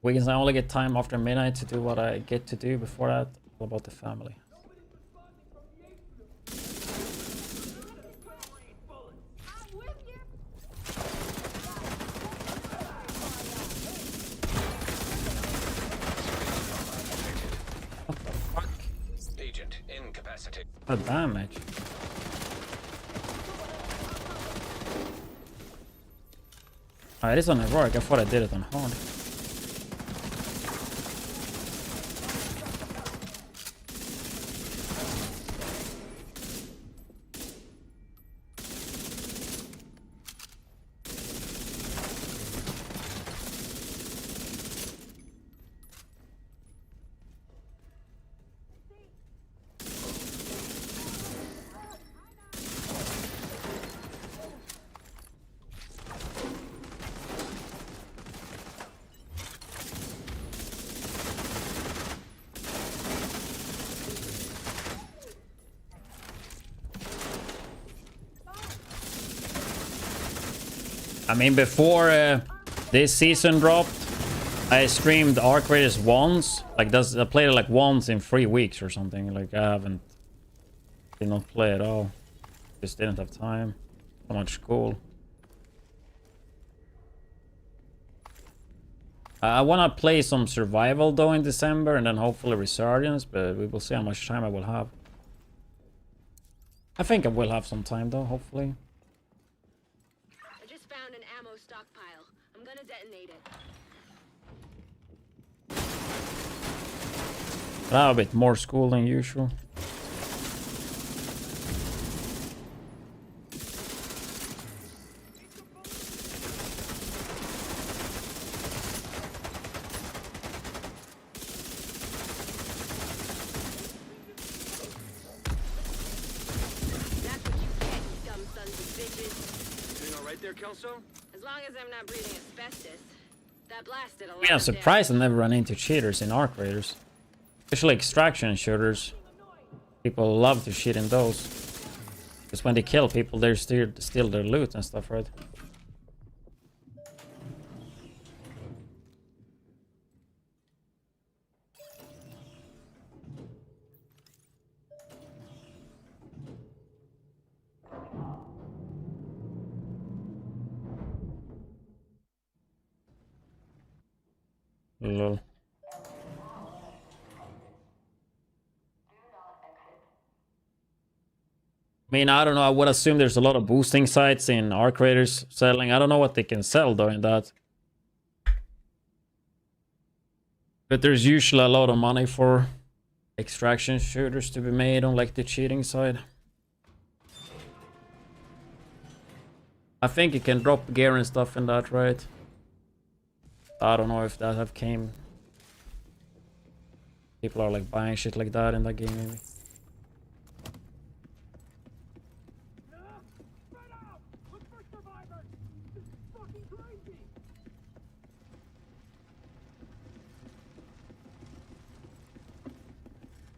Weekends, I only get time after midnight to do what I get to do. Before that, all about the family. Agent incapacitated. A damage. Oh, it is on heroic. I thought I did it on hard. I mean, before this season dropped, I streamed Arc Raiders once. Like, I played it like once in 3 weeks or something. Like, did not play at all. Just didn't have time. So much school. I want to play some survival though in December, and then hopefully Resurgence, but we will see how much time I will have. I think I will have some time though, hopefully. I just found an ammo stockpile. I'm gonna detonate it. I have a bit more school than usual. As long as I'm not breathing asbestos. That blasted a lot. I mean, I'm surprised I never run into cheaters in Arc Raiders. Especially extraction shooters. People love to cheat in those. Because when they kill people, they steal their loot and stuff, right? Lol. I mean, I don't know. I would assume there's a lot of boosting sites in Arc Raiders selling. I don't know what they can sell though in that. But there's usually a lot of money for extraction shooters to be made on like the cheating side. I think you can drop gear and stuff in that, right? I don't know if that have came. People are like buying shit like that in that game maybe.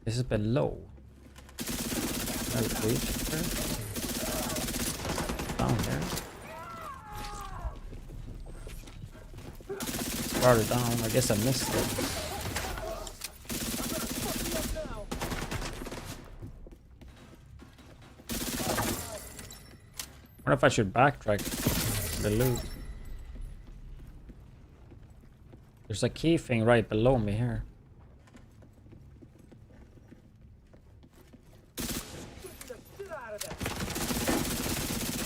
This is below. Down there. Farther down. I guess I missed it. I wonder if I should backtrack the loot. There's a key thing right below me here.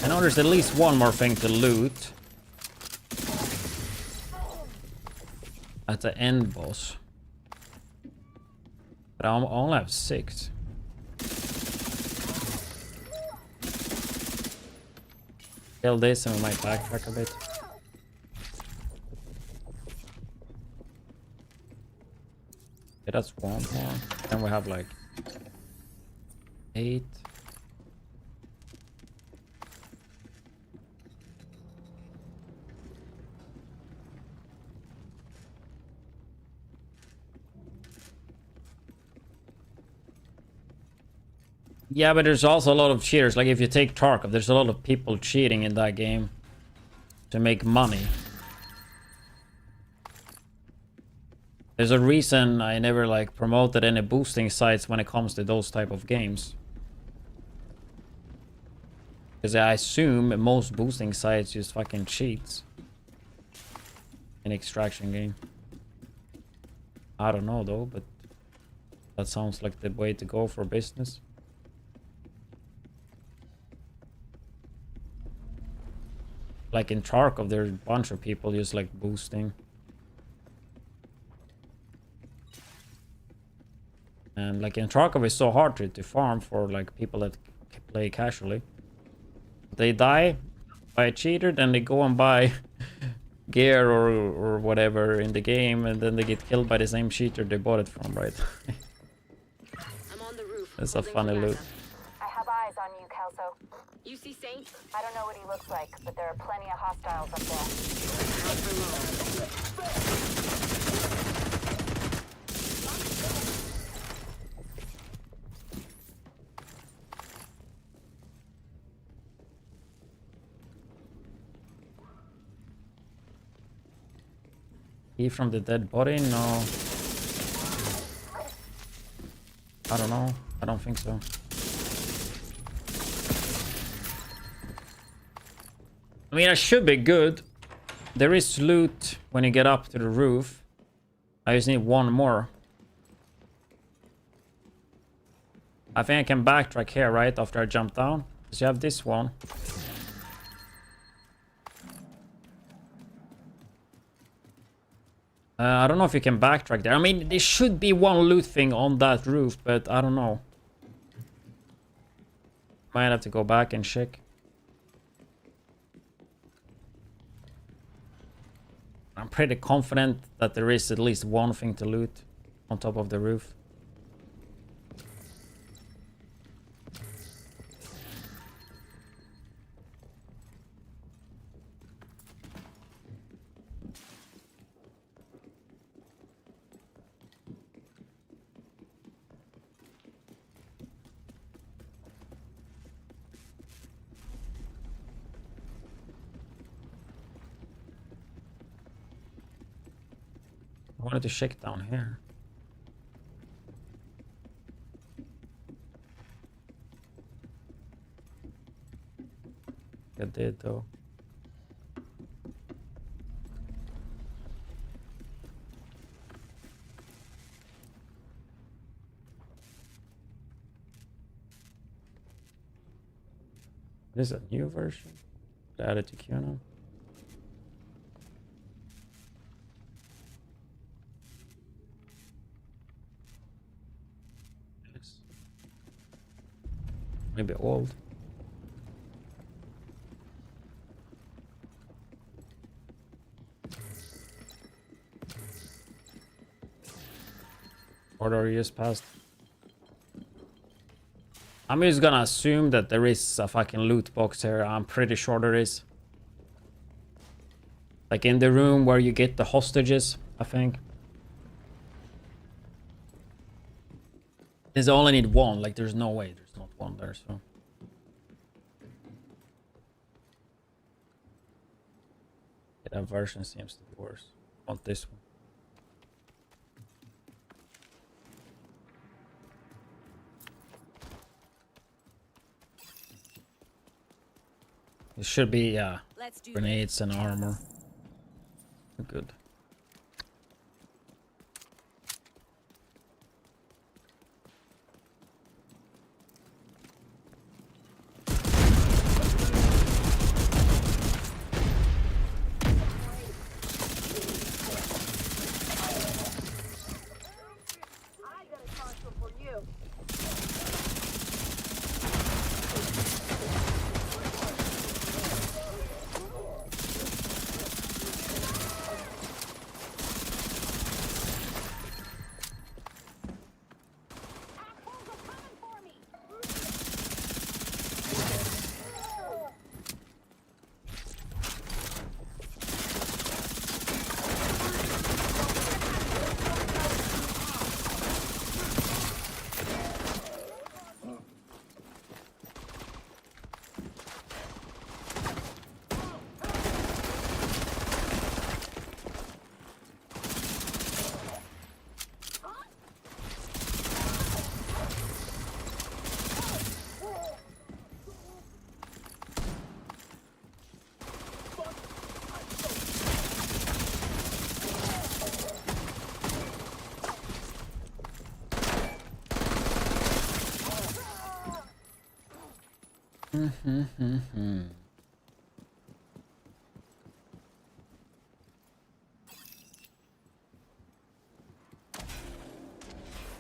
I know there's at least one more thing to loot. At the end boss. But I only have 6. Kill this and we might backtrack a bit. Okay, that's one more. Then we have like 8. Yeah, but there's also a lot of cheaters. Like if you take Tarkov, there's a lot of people cheating in that game to make money. There's a reason I never like promoted any boosting sites when it comes to those type of games. Because I assume most boosting sites just fucking cheats in extraction game. I don't know though, but that sounds like the way to go for business. Like in Tarkov, there's a bunch of people just like boosting. And like in Tarkov, it's so hard to farm for like people that play casually. They die by a cheater, then they go and buy gear or whatever in the game, and then they get killed by the same cheater they bought it from, right? I'm on the roof. That's a funny loot. I have eyes on you, Kelso. You see Saint? I don't know what he looks like, but there are plenty of hostiles up there. Key from the dead body? No. I don't know. I don't think so. I mean, I should be good. There is loot when you get up to the roof. I just need one more. I think I can backtrack here, right? After I jump down. Because you have this one. I don't know if you can backtrack there. I mean, there should be one loot thing on that roof, but I don't know. Might have to go back and check. I'm pretty confident that there is at least one thing to loot on top of the roof. I wanted to check down here. I did though. This is a new version. Added to queue now. Maybe old. Order years passed. I'm just gonna assume that there is a fucking loot box here. I'm pretty sure there is. Like in the room where you get the hostages, I think. There's only need one. Like there's no way there's not one there, so. Yeah, that version seems to be worse. I want this one. It should be grenades and armor. Good.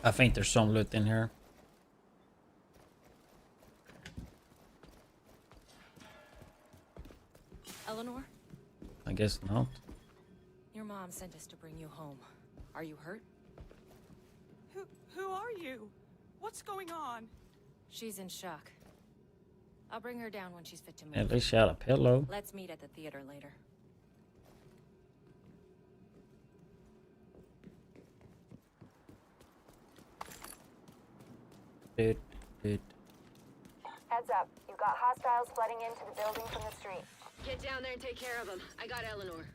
I think there's some loot in here. Eleanor? I guess not. Your mom sent us to bring you home. Are you hurt? Who are you? What's going on? She's in shock. I'll bring her down when she's fit to move. At least she had a pillow. Let's meet at the theater later. Heads up. You've got hostiles flooding into the building from the street. Get down there and take care of them. I got Eleanor.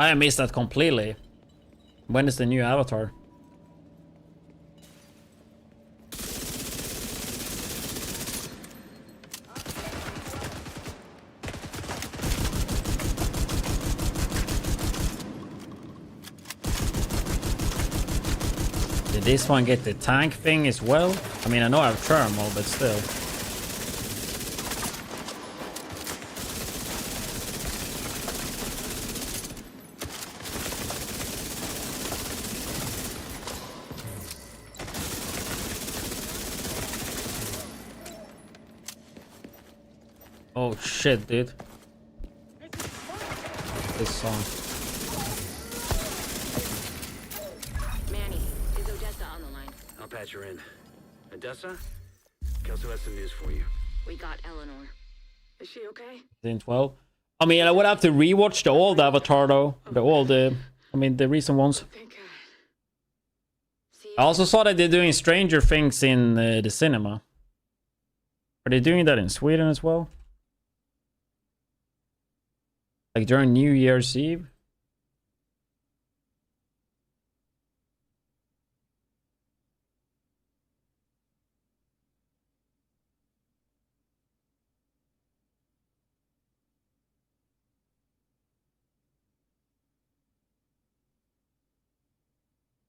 I missed that completely. When is the new Avatar? Did this one get the tank thing as well? I mean, I know I have thermal, but still. Oh shit, dude. This song. Manny, is Odessa on the line? I'll patch her in. Odessa? Kelso has some news for you. We got Eleanor. Is she okay? In 12. I mean, I would have to rewatch the old Avatar though. The old, I mean, the recent ones. I also saw that they're doing Stranger Things in the cinema. Are they doing that in Sweden as well? Like during New Year's Eve?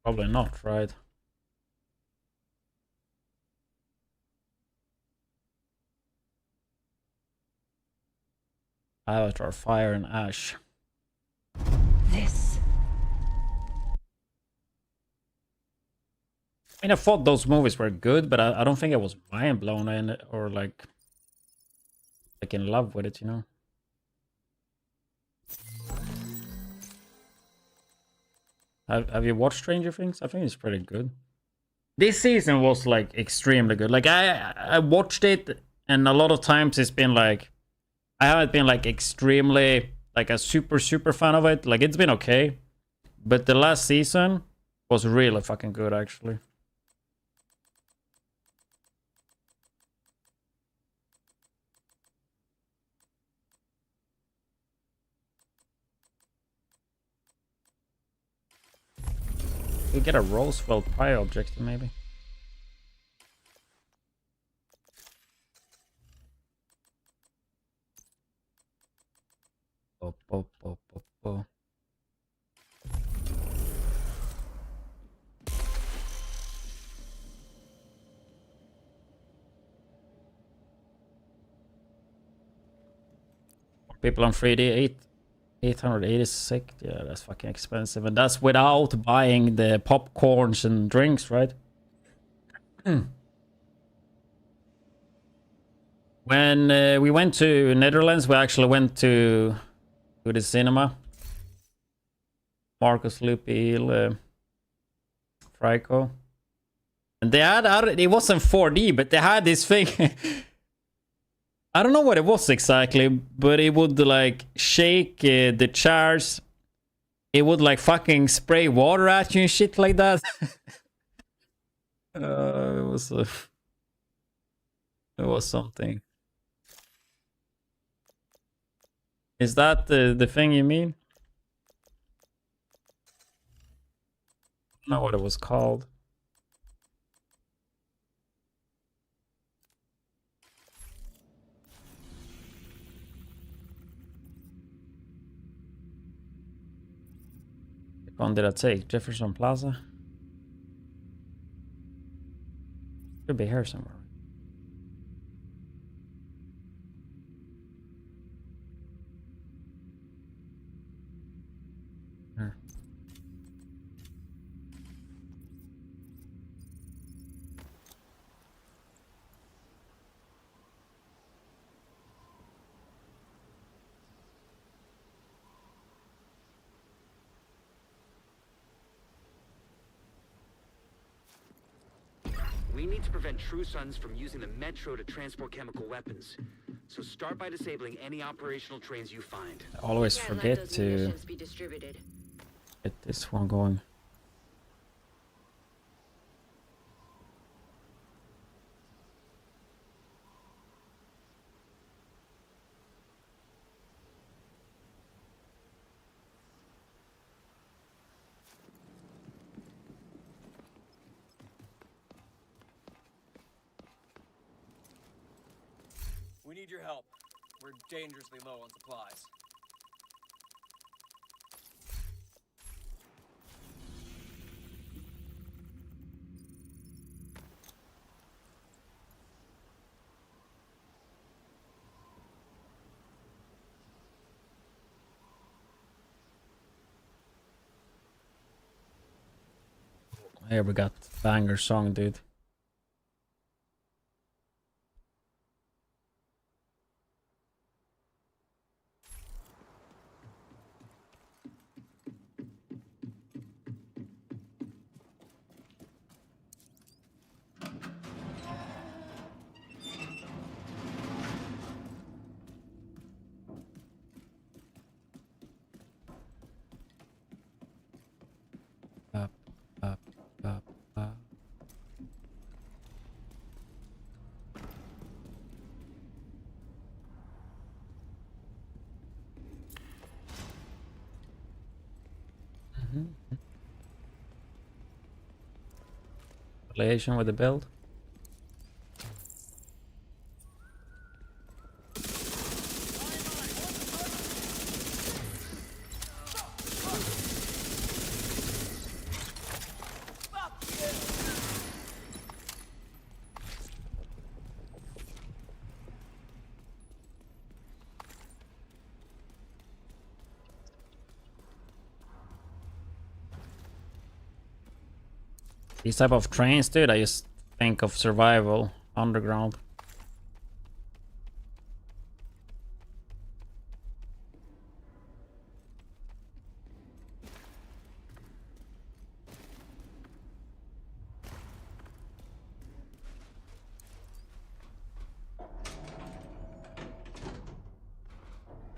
Probably not, right? Avatar, Fire and Ash. This. I mean, I thought those movies were good, but I don't think I was mind blown in it or like in love with it, you know? Have you watched Stranger Things? I think it's pretty good. This season was like extremely good. Like I watched it, and a lot of times it's been like I haven't been like extremely like a super fan of it. Like it's been okay, but the last season was really fucking good actually. We get a Roosevelt Pie objective maybe. Oh. People on 3D 886. Yeah, that's fucking expensive, and that's without buying the popcorns and drinks, right? When we went to Netherlands, we actually went to the cinema. Marcus, Lupil, Frico, and they had it wasn't 4D, but they had this thing. I don't know what it was exactly, but it would like shake the chairs. It would like fucking spray water at you and shit like that. It was something. Is that the thing you mean? I don't know what it was called. Which one did I take? Jefferson Plaza? Should be here somewhere. Here. We need to prevent True Sons from using the Metro to transport chemical weapons. So start by disabling any operational trains you find. I always forget to get this one going. We need your help. We're dangerously low on supplies. Here we got banger song, dude. Up, up, up, up. Relation with the build. These type of trains, dude, I just think of survival underground.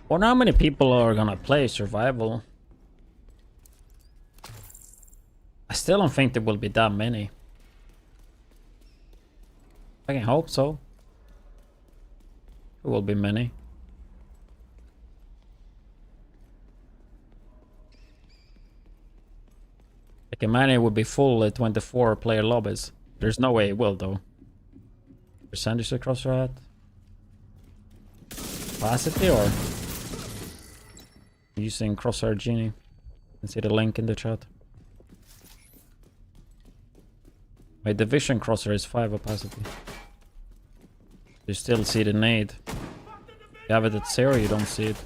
Wonder how many people are gonna play survival. I still don't think there will be that many. I can hope so. There will be many. I can imagine it would be full at 24 player lobbies. There's no way it will though. Percentage across your hat? Capacity or using Crosshair Genie? You can see the link in the chat. My division crosser is 5 opacity. You still see the nade. You have it at 0, you don't see it.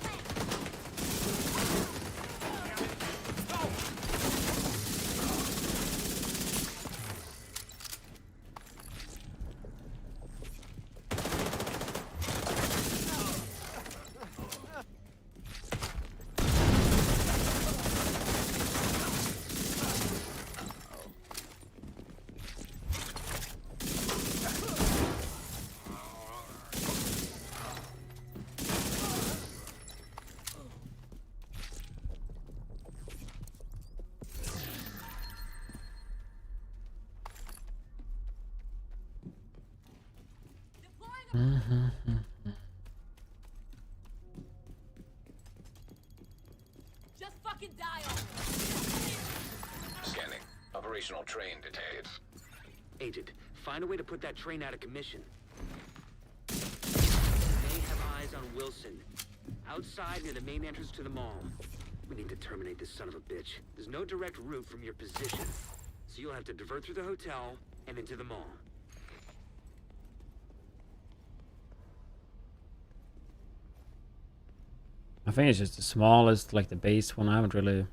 Just fucking dial. Scanning. Operational train detected. Agent, find a way to put that train out of commission. They have eyes on Wilson. Outside near the main entrance to the mall. We need to terminate this son of a bitch. There's no direct route from your position. So you'll have to divert through the hotel and into the mall. I think it's just the smallest, like the base one. I haven't really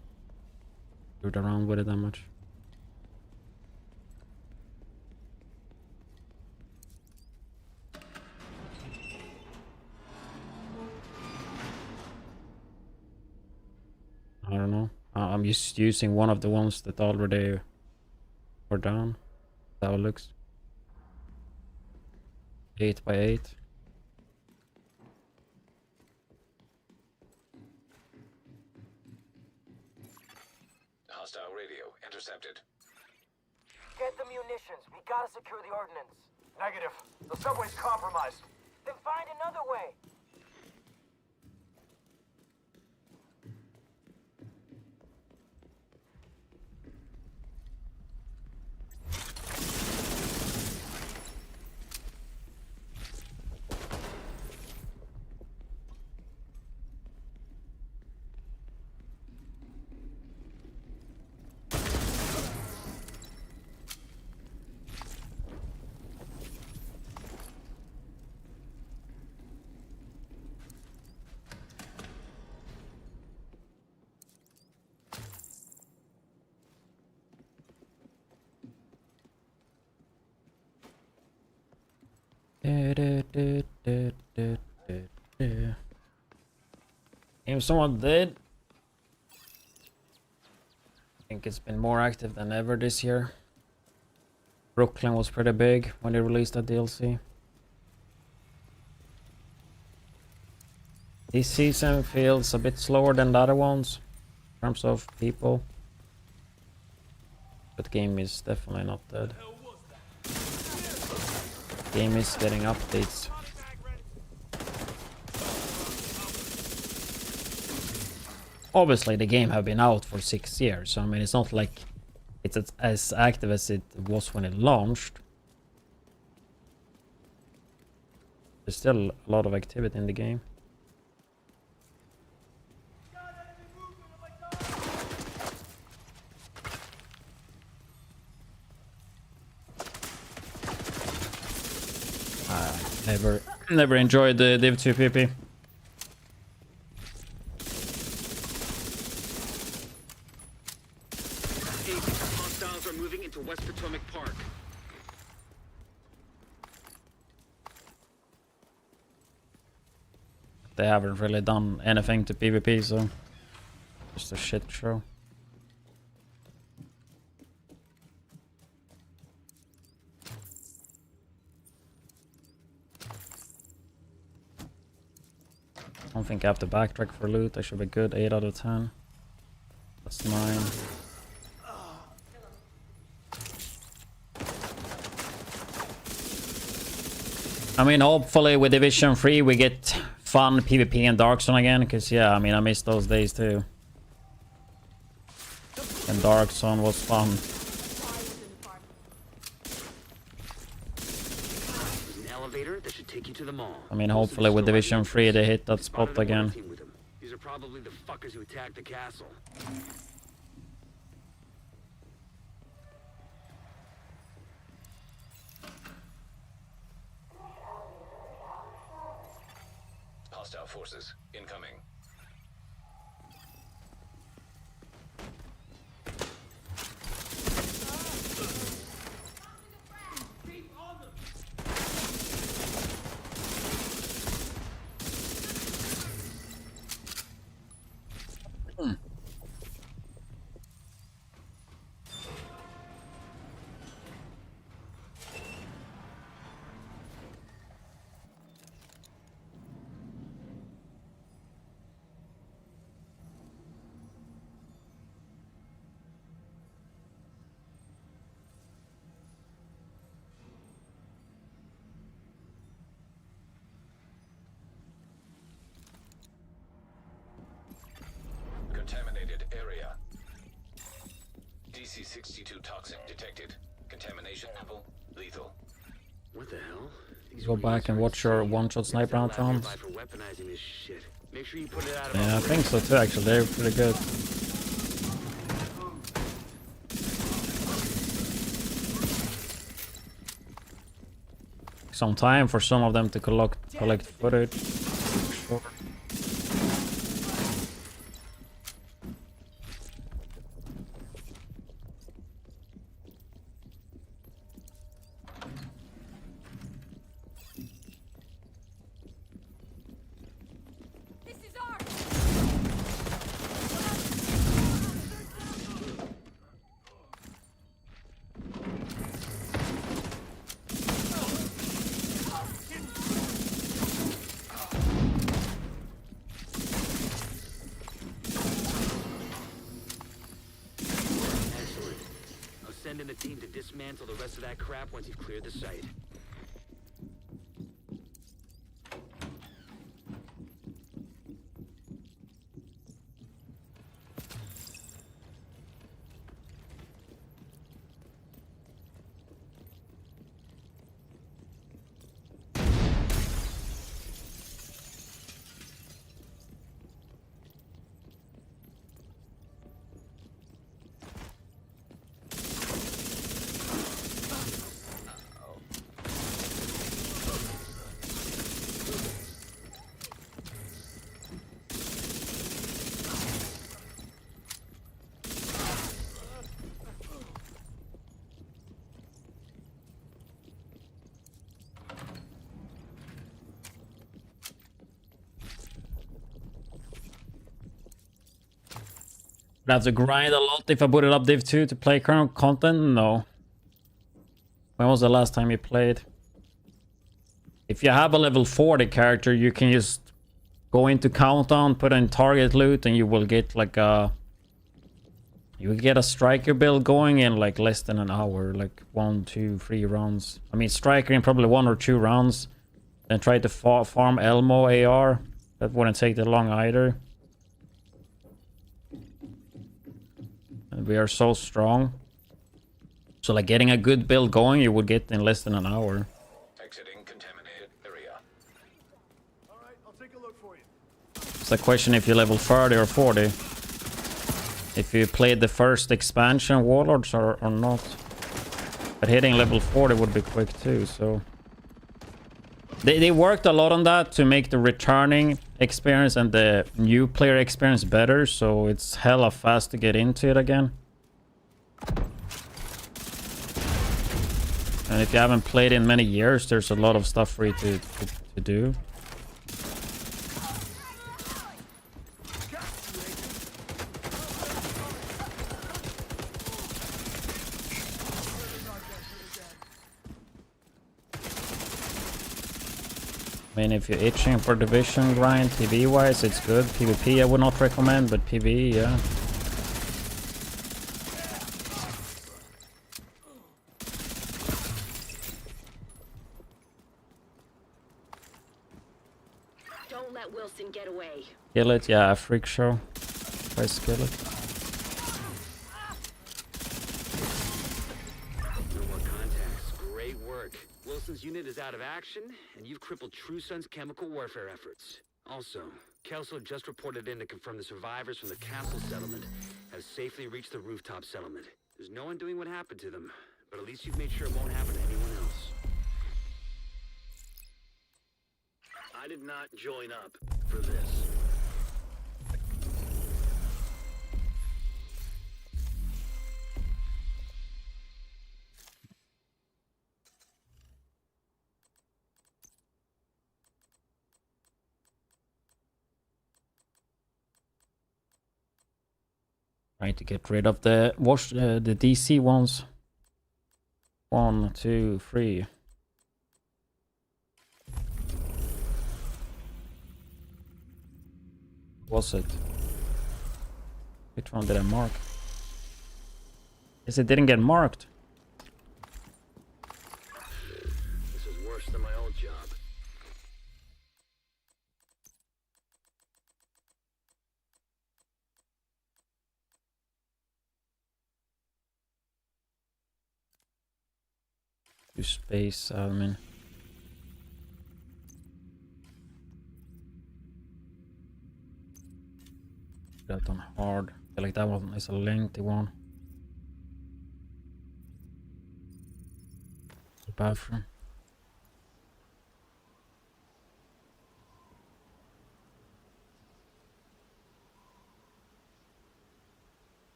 screwed around with it that much. I don't know. I'm just using one of the ones that already were down. That's how it looks. 8 by 8. Hostile radio intercepted. Get the munitions. We gotta secure the ordnance. Negative. The subway's compromised. Then find another way. Game someone did. I think it's been more active than ever this year. Brooklyn was pretty big when they released that DLC. This season feels a bit slower than the other ones in terms of people. But the game is definitely not dead. The game is getting updates. Obviously the game have been out for 6 years, so I mean it's not like it's as active as it was when it launched. There's still a lot of activity in the game. Never enjoyed the Div 2 PP. Hostiles are moving into West Potomac Park. They haven't really done anything to PvP, so just a shit show. I don't think I have to backtrack for loot. I should be good. 8 out of 10. That's 9. I mean, hopefully with Division 3 we get fun PvP in Dark Zone again, because yeah, I mean, I miss those days too. And Dark Zone was fun. An elevator that should take you to the mall. I mean, hopefully with Division 3 they hit that spot again. These are probably the fuckers who attacked the castle. Hostile forces incoming. Contaminated area. DC-62 toxin detected. Contamination level lethal. What the hell? Go back and watch your one-shot sniper rounds. Make sure you put it out of Yeah, I think so too, actually. They're pretty good. Some time for some of them to collect footage. Sure. Send in a team to dismantle the rest of that crap once you've cleared the site. Would I have to grind a lot if I put it up Div 2 to play current content? No. When was the last time you played? If you have a level 40 character, you can just go into countdown, put in target loot, and you will get like a... You will get a striker build going in like less than an hour, like 1, 2, 3 rounds. I mean, striker in probably 1 or 2 rounds. Then try to farm Elmo AR. That wouldn't take that long either. And we are so strong. So like getting a good build going, you would get in less than an hour. Exiting contaminated area. Alright, I'll take a look for you. It's a question if you level 30 or 40. If you played the first expansion Warlords or not. But hitting level 40 would be quick too, so... They worked a lot on that to make the returning experience and the new player experience better, so it's hella fast to get into it again. And if you haven't played in many years, there's a lot of stuff for you to do. I mean, if you're itching for division grind, PvE-wise, it's good. PvP I would not recommend, but PvE, yeah. Don't let Wilson get away. Kill it, yeah, a freak show. Try to kill it. No more contacts. Great work. Wilson's unit is out of action, and you've crippled True Sun's chemical warfare efforts. Also, Kelso just reported in to confirm the survivors from the castle settlement have safely reached the rooftop settlement. There's no one doing what happened to them, but at least you've made sure it won't happen to anyone else. I did not join up for this. Trying to get rid of the DC ones. 1, 2, 3. Was it? Which one did I mark? Yes, it didn't get marked. This is worse than my old job. To space admin. That on hard. I feel like that one is a lengthy one. The bathroom.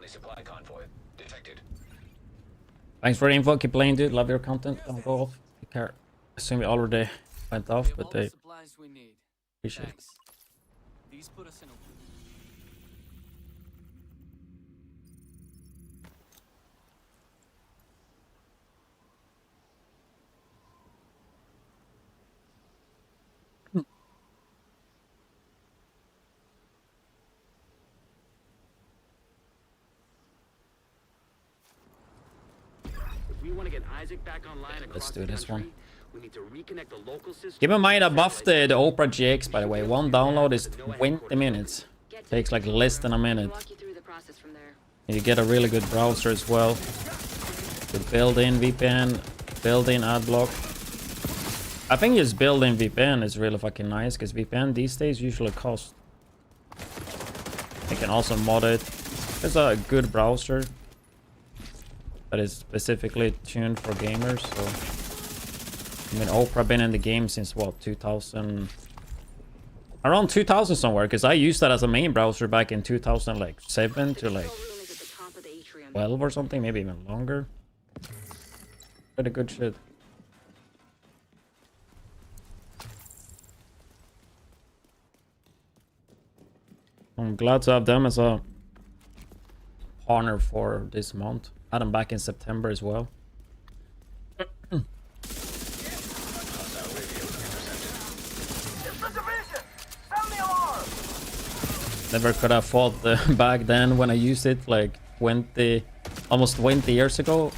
Friendly supply convoy detected. Thanks for the info. Keep playing, dude. Love your content. Don't go off. Take care. I assume you already went off, but they supplies we need. appreciate it. Thanks. These put us in a If we want to get Isaac back online Let's across do the this country, one. we need to reconnect the local system. Keep in mind I buffed the Opera GX, by the way. One download is 20 minutes. Takes like less than a minute. And you get a really good browser as well. With built-in VPN, built-in adblock. I think just built-in VPN is really fucking nice, because VPN these days usually cost. You can also mod it. It's a good browser that is specifically tuned for gamers, so... I mean, Opera been in the game since, what, 2000... Around 2000 somewhere, because I used that as a main browser back in 2007 to, like, 12 or something, maybe even longer. Pretty good shit. I'm glad to have them as a partner for this month. Had them back in September as well. Never could have fought back then when I used it like 20, almost 20 years ago.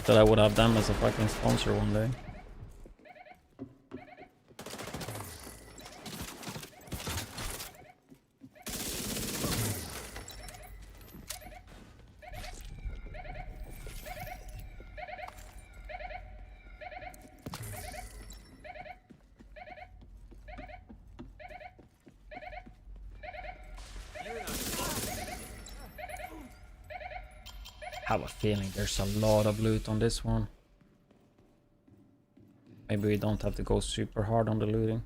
That I would have them as a fucking sponsor one day. Have a feeling there's a lot of loot on this one. Maybe we don't have to go super hard on the looting.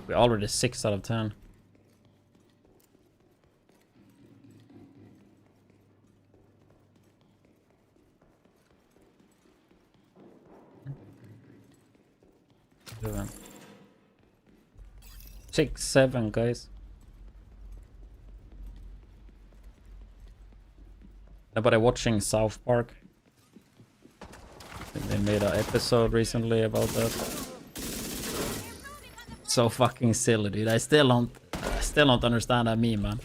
We're already 6 out of 10. Seven. 6, 7, guys. Nobody watching South Park? They made an episode recently about that. So fucking silly, dude. I still don't understand that meme, man.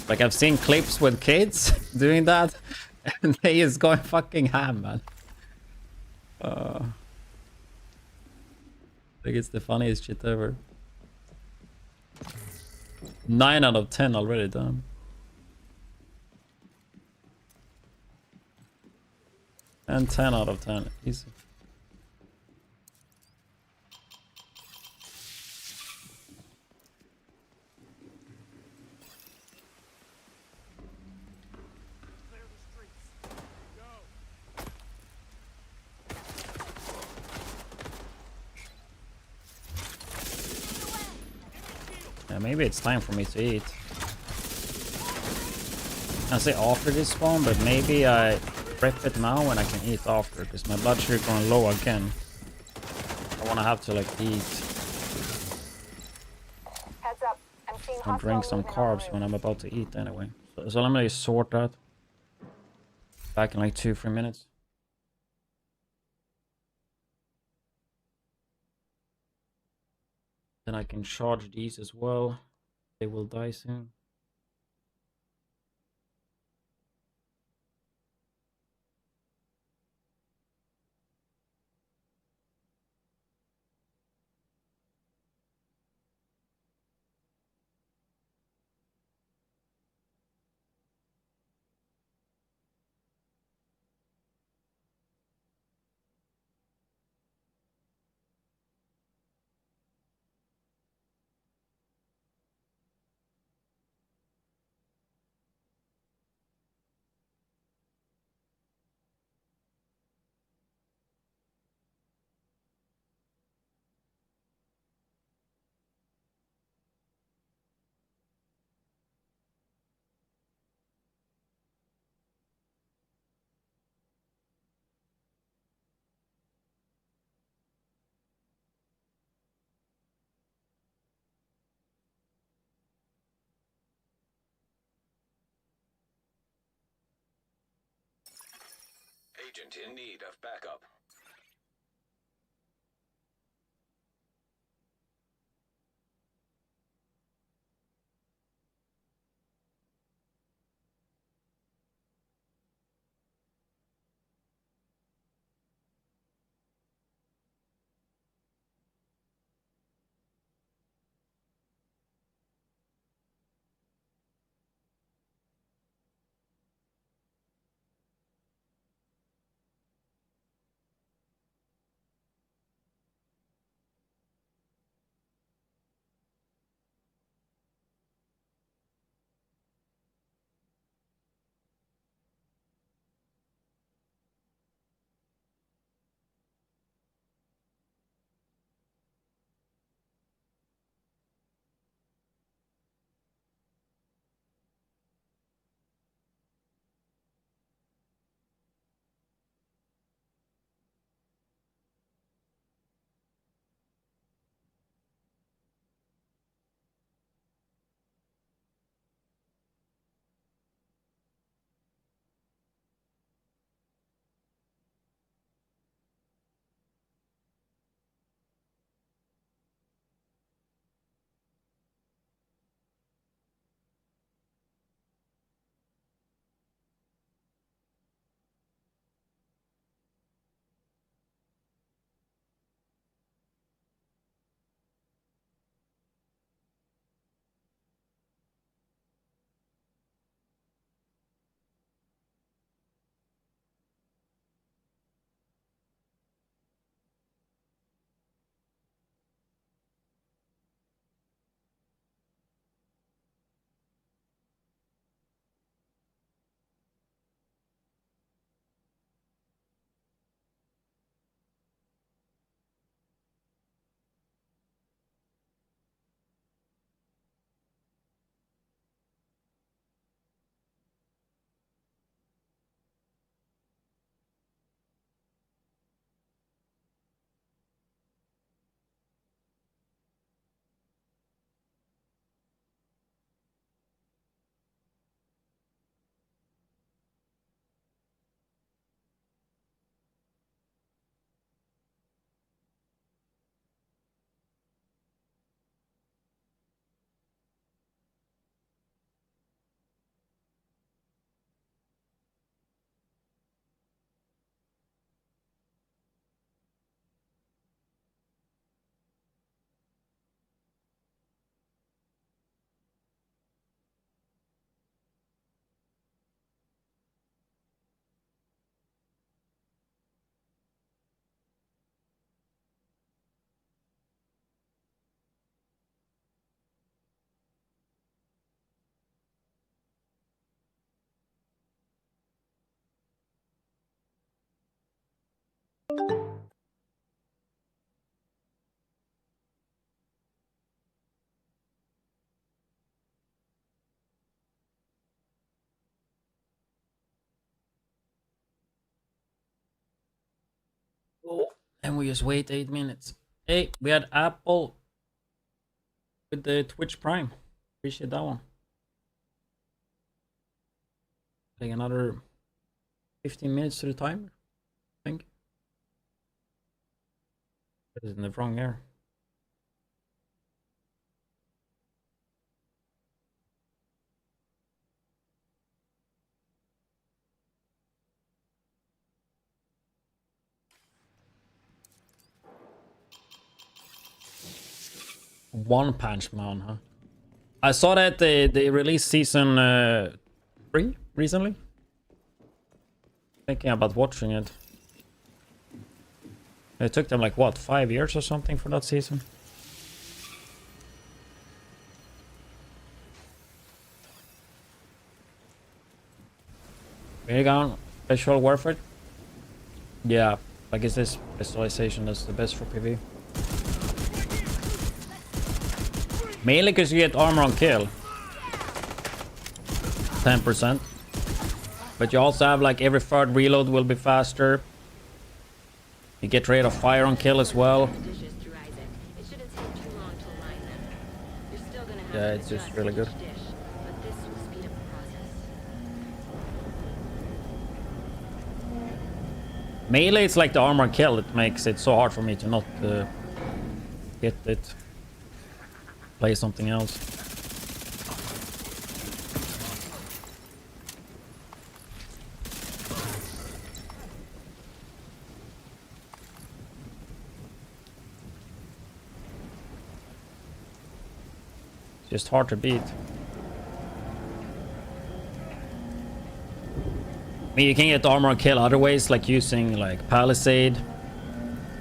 Like, I've seen clips with kids doing that, and they is going fucking ham, man. I think it's the funniest shit ever. 9 out of 10 already done. And 10 out of 10, easy. Yeah, maybe it's time for me to eat. I say after this spawn, but maybe I prep it now and I can eat after, because my blood sugar going low again. I wanna have to like eat Heads up. I'm seeing and drink some carbs when I'm about to eat anyway. So let me sort that. Back in like 2-3 minutes. Then I can charge these as well. They will die soon. agent in need of backup. Oh, and we just wait 8 minutes. Hey, we had Apple with the Twitch Prime. Appreciate that one. Like another 15 minutes to the timer, I think. That is in the wrong air. One Punch Man, huh? I saw that they released season 3 recently. Thinking about watching it. It took them like what, 5 years or something for that season? Really gone visual warfare? Yeah, I guess this visualization is the best for PV. Mainly because you get armor on kill. 10%. But you also have like every third reload will be faster. You get rid of fire on kill as well. Yeah, it's just really good. Melee, it's like the armor kill. It makes it so hard for me to not get it. Play something else. It's just hard to beat. I mean, you can get armor kill other ways, like using like Palisade,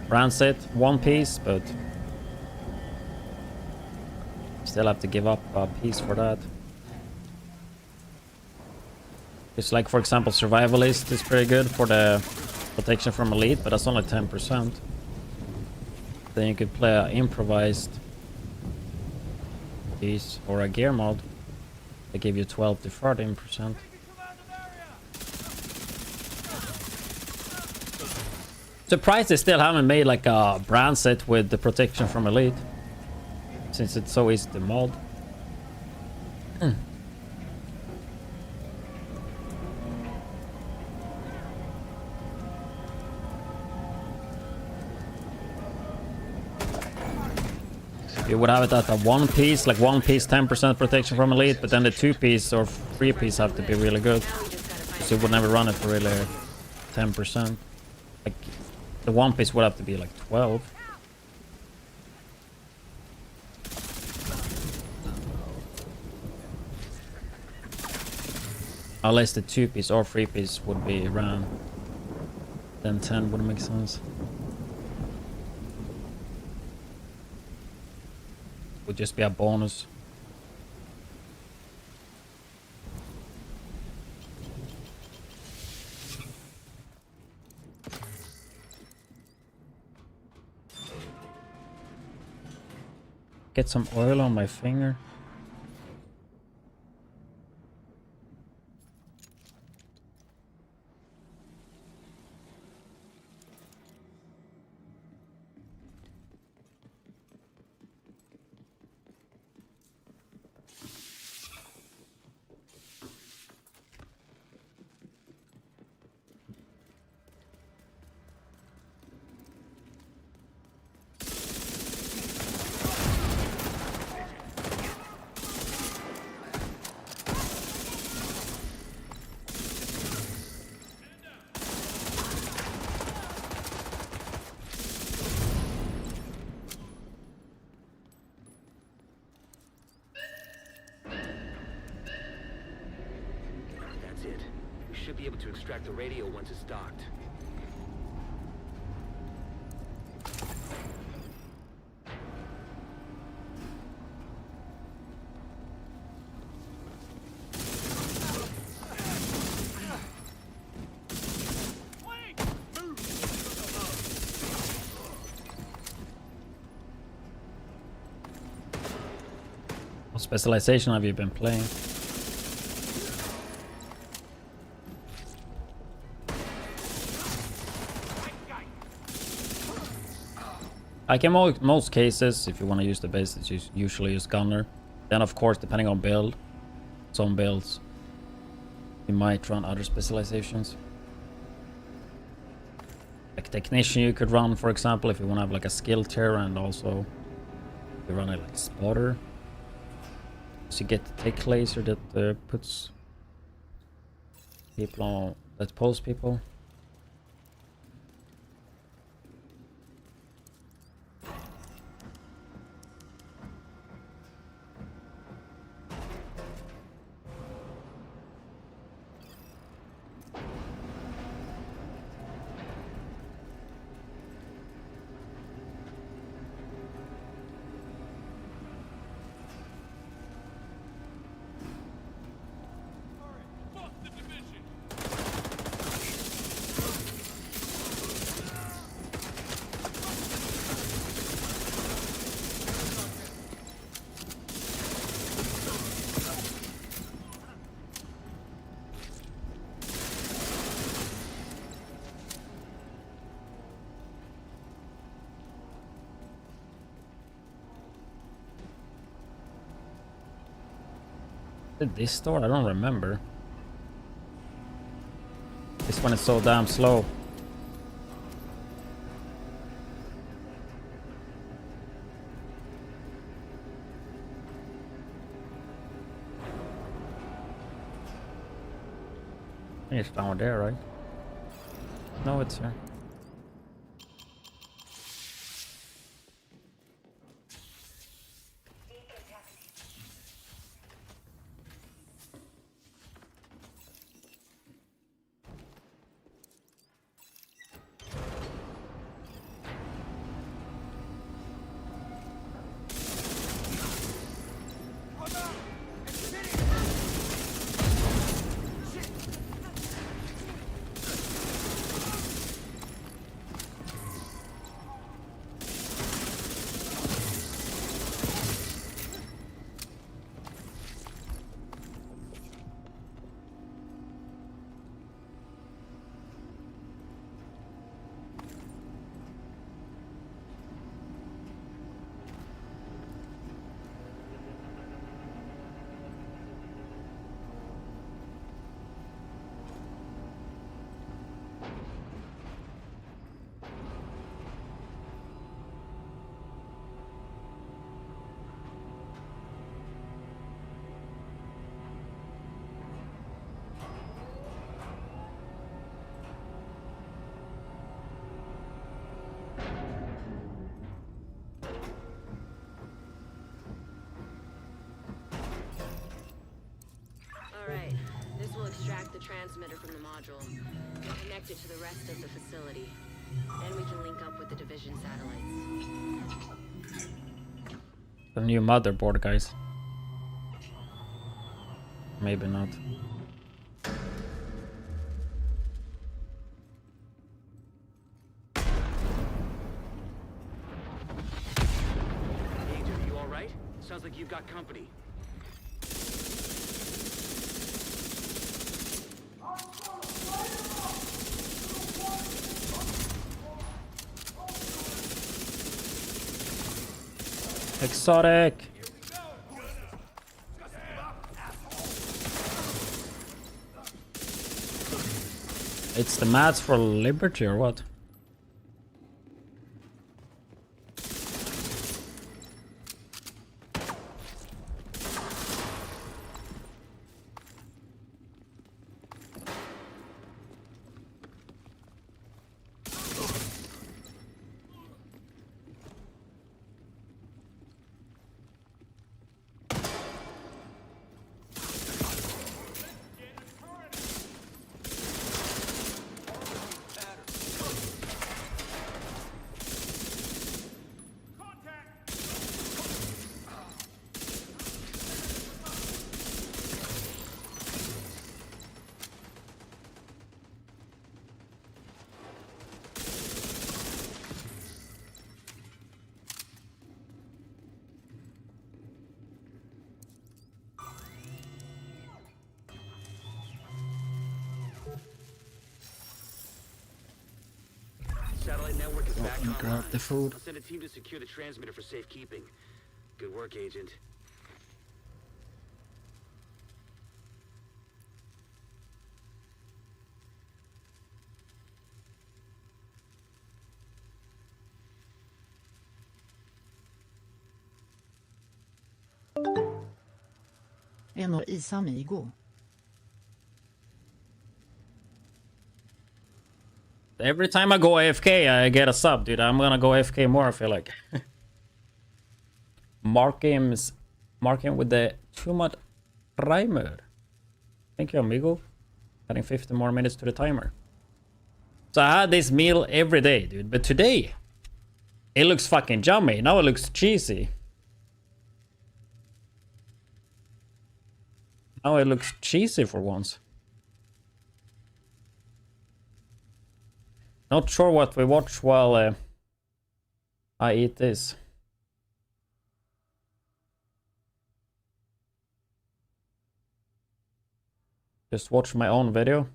Rancid, one piece, but still have to give up a piece for that. It's like, for example, Survivalist is pretty good for the protection from elite, but that's only 10%. Then you could play an improvised piece or a gear mod. They give you 12 to 13%. Surprised they still haven't made like a brand set with the protection from elite, since it's so easy to mod. You would have it at a one piece, like one piece 10% protection from elite, but then the two piece or three piece have to be really good, so you would never run it for really 10%. Like the one piece would have to be like 12. Unless the two piece or three piece would be around, then 10 would make sense. Would just be a bonus. Get some oil on my finger. That's it. We should be able to extract the radio once it's docked. What specialization have you been playing? Like in most cases, if you want to use the base, it's usually use gunner. Then of course, depending on build, some builds you might run other specializations. Like technician you could run, for example, if you want to have like a skill tier, and also you run it like spotter. So you get the tech laser that puts people on, that pulls people. Did this store? I don't remember. This one is so damn slow. It's down there, right? No, it's here. Alright, this will extract the transmitter from the module and connect it to the rest of the facility. Then we can link up with the division satellites. The new motherboard, guys. Maybe not. Agent, are you alright? Sounds like you've got company. Exotic. It's the Mats for Liberty or what? Satellite network is back online. Grab the food. I'll send a team to secure the transmitter for safekeeping. Good work, Agent. En is amigo. Every time I go AFK, I get a sub, dude. I'm gonna go AFK more, I feel like. Mark him with the too much timer. Thank you, amigo. Adding 50 more minutes to the timer. So I had this meal every day, dude. But today, it looks fucking yummy. Now it looks cheesy. Now it looks cheesy for once. Not sure what we watch while I eat this. Just watch my own video.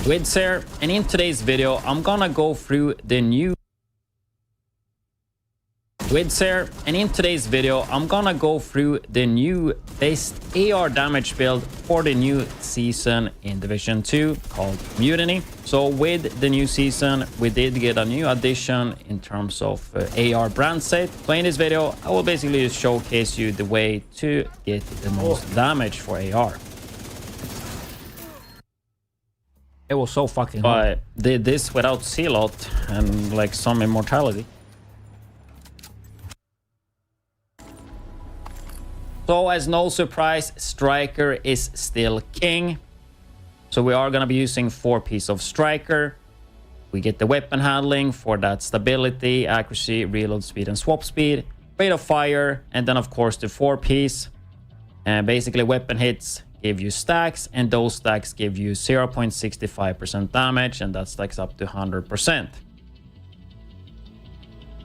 widdz here, and in today's video I'm gonna go through the new widdz here, and in today's video I'm gonna go through the new best AR damage build for the new season in Division 2 called Mutiny. So with the new season we did get a new addition in terms of AR brand set. So in this video I will basically just showcase you the way to get the most damage for AR. It was so fucking hard. But did this without Zealot and like some immortality. So as no surprise, Striker is still king. So we are going to be using 4 pieces of Striker. We get the weapon handling for that stability, accuracy, reload speed, and swap speed. Rate of fire, and then of course the 4-piece. And basically weapon hits give you stacks, and those stacks give you 0.65% damage, and that stacks up to 100%.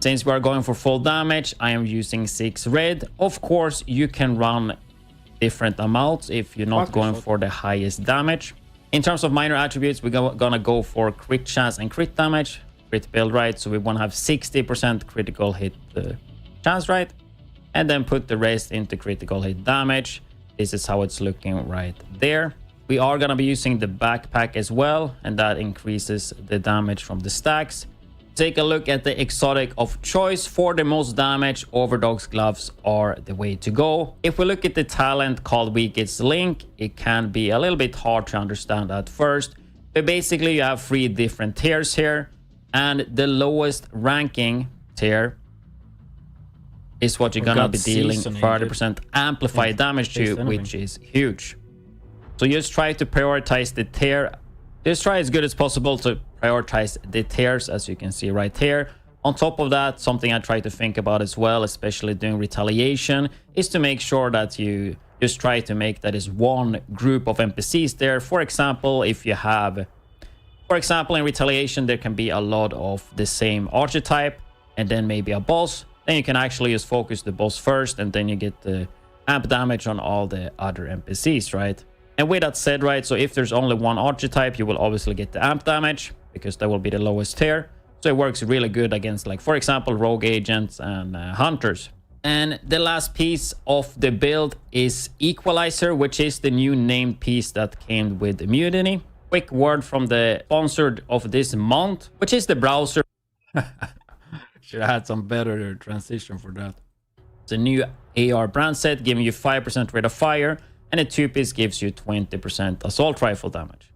Since we are going for full damage, I am using 6 red. Of course, you can run different amounts if you're not going for the highest damage. In terms of minor attributes, we're gonna go for crit chance and crit damage. Crit build, right? So we want to have 60% critical hit chance, right? And then put the rest into critical hit damage. This is how it's looking right there. We are gonna be using the backpack as well, and that increases the damage from the stacks. Take a look at the exotic of choice. For the most damage, Overdog's gloves are the way to go. If we look at the talent called widdz link, it can be a little bit hard to understand at first, but basically you have 3 different tiers here, and the lowest ranking tier is what you're gonna be dealing 30% amplified damage to, which is huge. So just try to prioritize the tier. Just try as good as possible to prioritize the tiers, as you can see right here. On top of that, something I try to think about as well, especially doing retaliation, is to make sure that you just try to make that is one group of NPCs there. For example, if you have, for example, in retaliation, there can be a lot of the same archetype and then maybe a boss. Then you can actually just focus the boss first, and then you get the amp damage on all the other NPCs, right? And with that said, right, so if there's only one archetype, you will obviously get the amp damage because that will be the lowest tier. So it works really good against, like, for example, rogue agents and hunters. And the last piece of the build is Equalizer, which is the new named piece that came with the Mutiny. Quick word from the sponsored of this month, which is the browser. Should have had some better transition for that. It's a new AR brand set giving you 5% rate of fire, and a 2-piece gives you 20% assault rifle damage.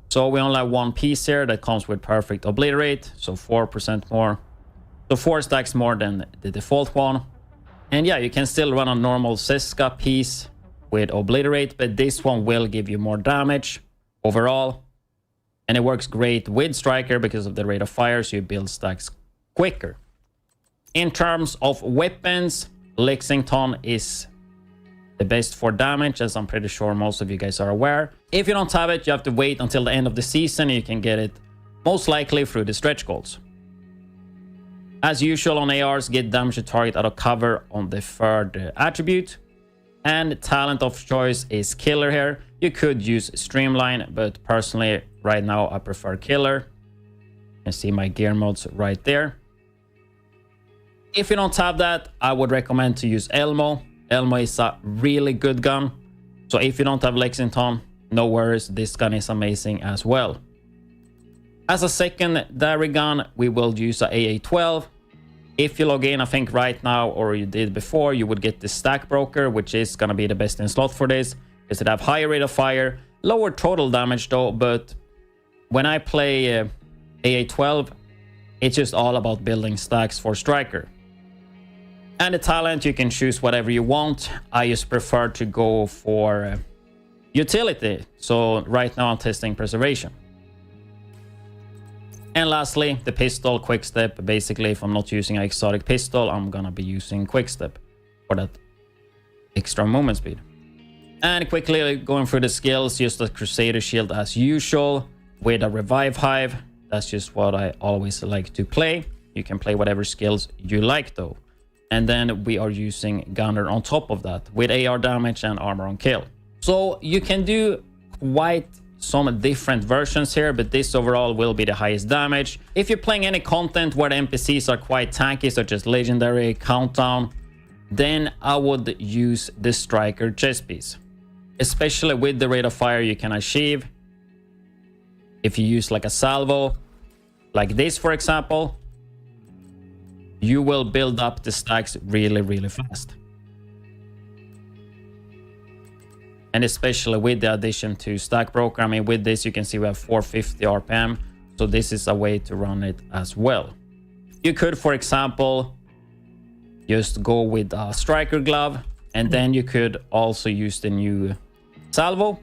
So we only have 1 piece here that comes with perfect obliterate, so 4% more. So 4 stacks more than the default one. And yeah, you can still run a normal Seska piece with obliterate, but this one will give you more damage overall. And it works great with Striker because of the rate of fire, so you build stacks quicker. In terms of weapons, Lexington is the best for damage, as I'm pretty sure most of you guys are aware. If you don't have it, you have to wait until the end of the season. You can get it most likely through the stretch goals. As usual on ARs, get damage to target out of cover on the 3rd attribute. And talent of choice is Killer here. You could use Streamline, but personally right now I prefer Killer. You can see my gear modes right there. If you don't have that, I would recommend to use Elmo. Elmo is a really good gun. So if you don't have Lexington, no worries, this gun is amazing as well. As a secondary gun, we will use a AA-12. If you log in, I think right now, or you did before, you would get the Stack Broker, which is gonna be the best in slot for this, because it have higher rate of fire, lower total damage though, but when I play AA-12, it's just all about building stacks for Striker. And the talent, you can choose whatever you want. I just prefer to go for utility. So right now I'm testing preservation. And lastly, the pistol quickstep. Basically, if I'm not using an exotic pistol, I'm gonna be using quickstep for that extra movement speed. And quickly going through the skills, just a Crusader shield as usual with a revive hive. That's just what I always like to play. You can play whatever skills you like though. And then we are using Gunner on top of that with AR damage and armor on kill. So you can do quite some different versions here, but this overall will be the highest damage. If you're playing any content where the NPCs are quite tanky, such as Legendary, Countdown, then I would use the Striker chest piece. Especially with the rate of fire you can achieve. If you use like a salvo, like this for example, you will build up the stacks really fast. And especially with the addition to Stack Broker, I mean, with this you can see we have 450 RPM, so this is a way to run it as well. You could, for example, just go with a Striker Glove, and then you could also use the new salvo.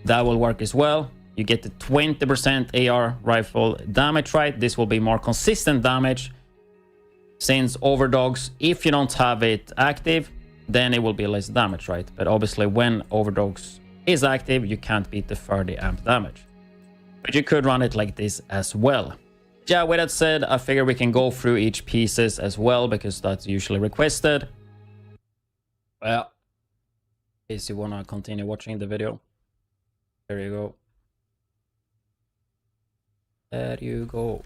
That will work as well. You get the 20% AR rifle damage, right? This will be more consistent damage, since Overdogs, if you don't have it active, then it will be less damage, right? But obviously when Overdogs is active, you can't beat the 30 amp damage. But you could run it like this as well. Yeah, with that said, I figure we can go through each pieces as well, because that's usually requested. Well, in case you want to continue watching the video. There you go. There you go.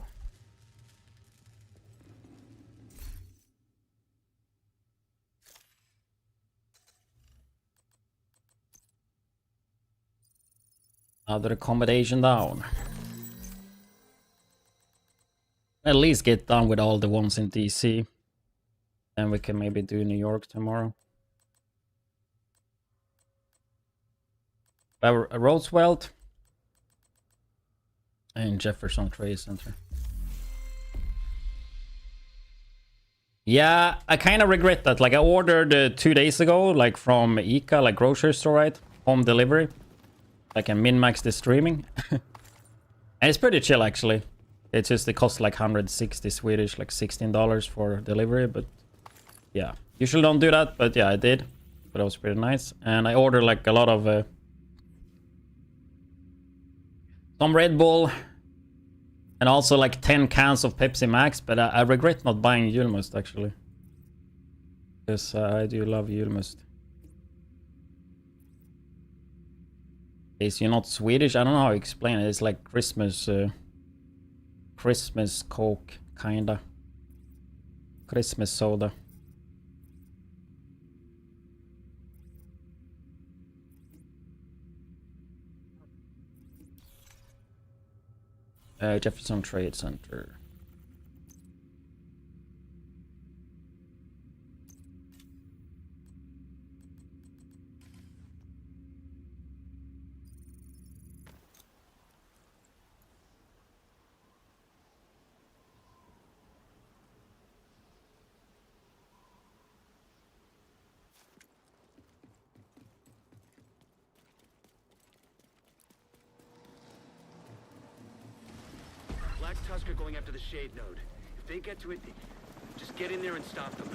Another accommodation down. At least get done with all the ones in DC. Then we can maybe do New York tomorrow. Roosevelt and Jefferson Trade Center. Yeah, I kind of regret that. Like I ordered 2 days ago, like from ICA, like grocery store, right? Home delivery. I can min-max the streaming. And it's pretty chill actually. It's just, it costs like 160 Swedish, like $16 for delivery. But yeah, usually don't do that. But yeah, I did. But it was pretty nice. And I ordered like a lot of some Red Bull. And also like 10 cans of Pepsi Max. But I regret not buying Julmust actually. Because I do love Julmust. Is you're not Swedish? I don't know how to explain it. It's like Christmas Christmas Coke, kinda. Christmas soda. Jefferson Trade Center. Tusker going after the Shade node. If they get to it, just get in there and stop them.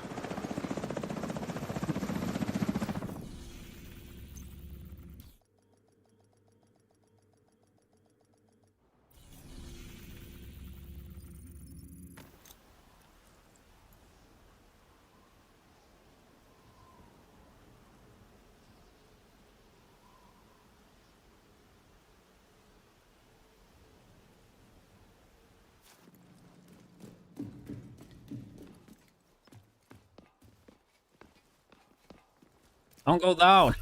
Don't go down.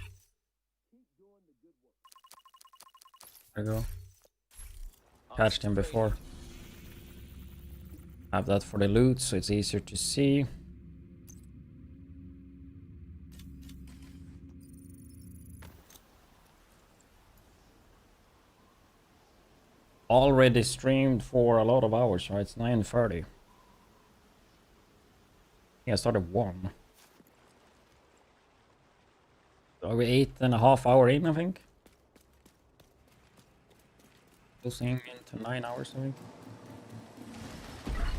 There you go. Catched him before. Have that for the loot, so it's easier to see. Already streamed for a lot of hours, right? It's 9:30. Yeah, I started 1. Are we 8.5 hours in, I think? Closing into 9 hours, I think.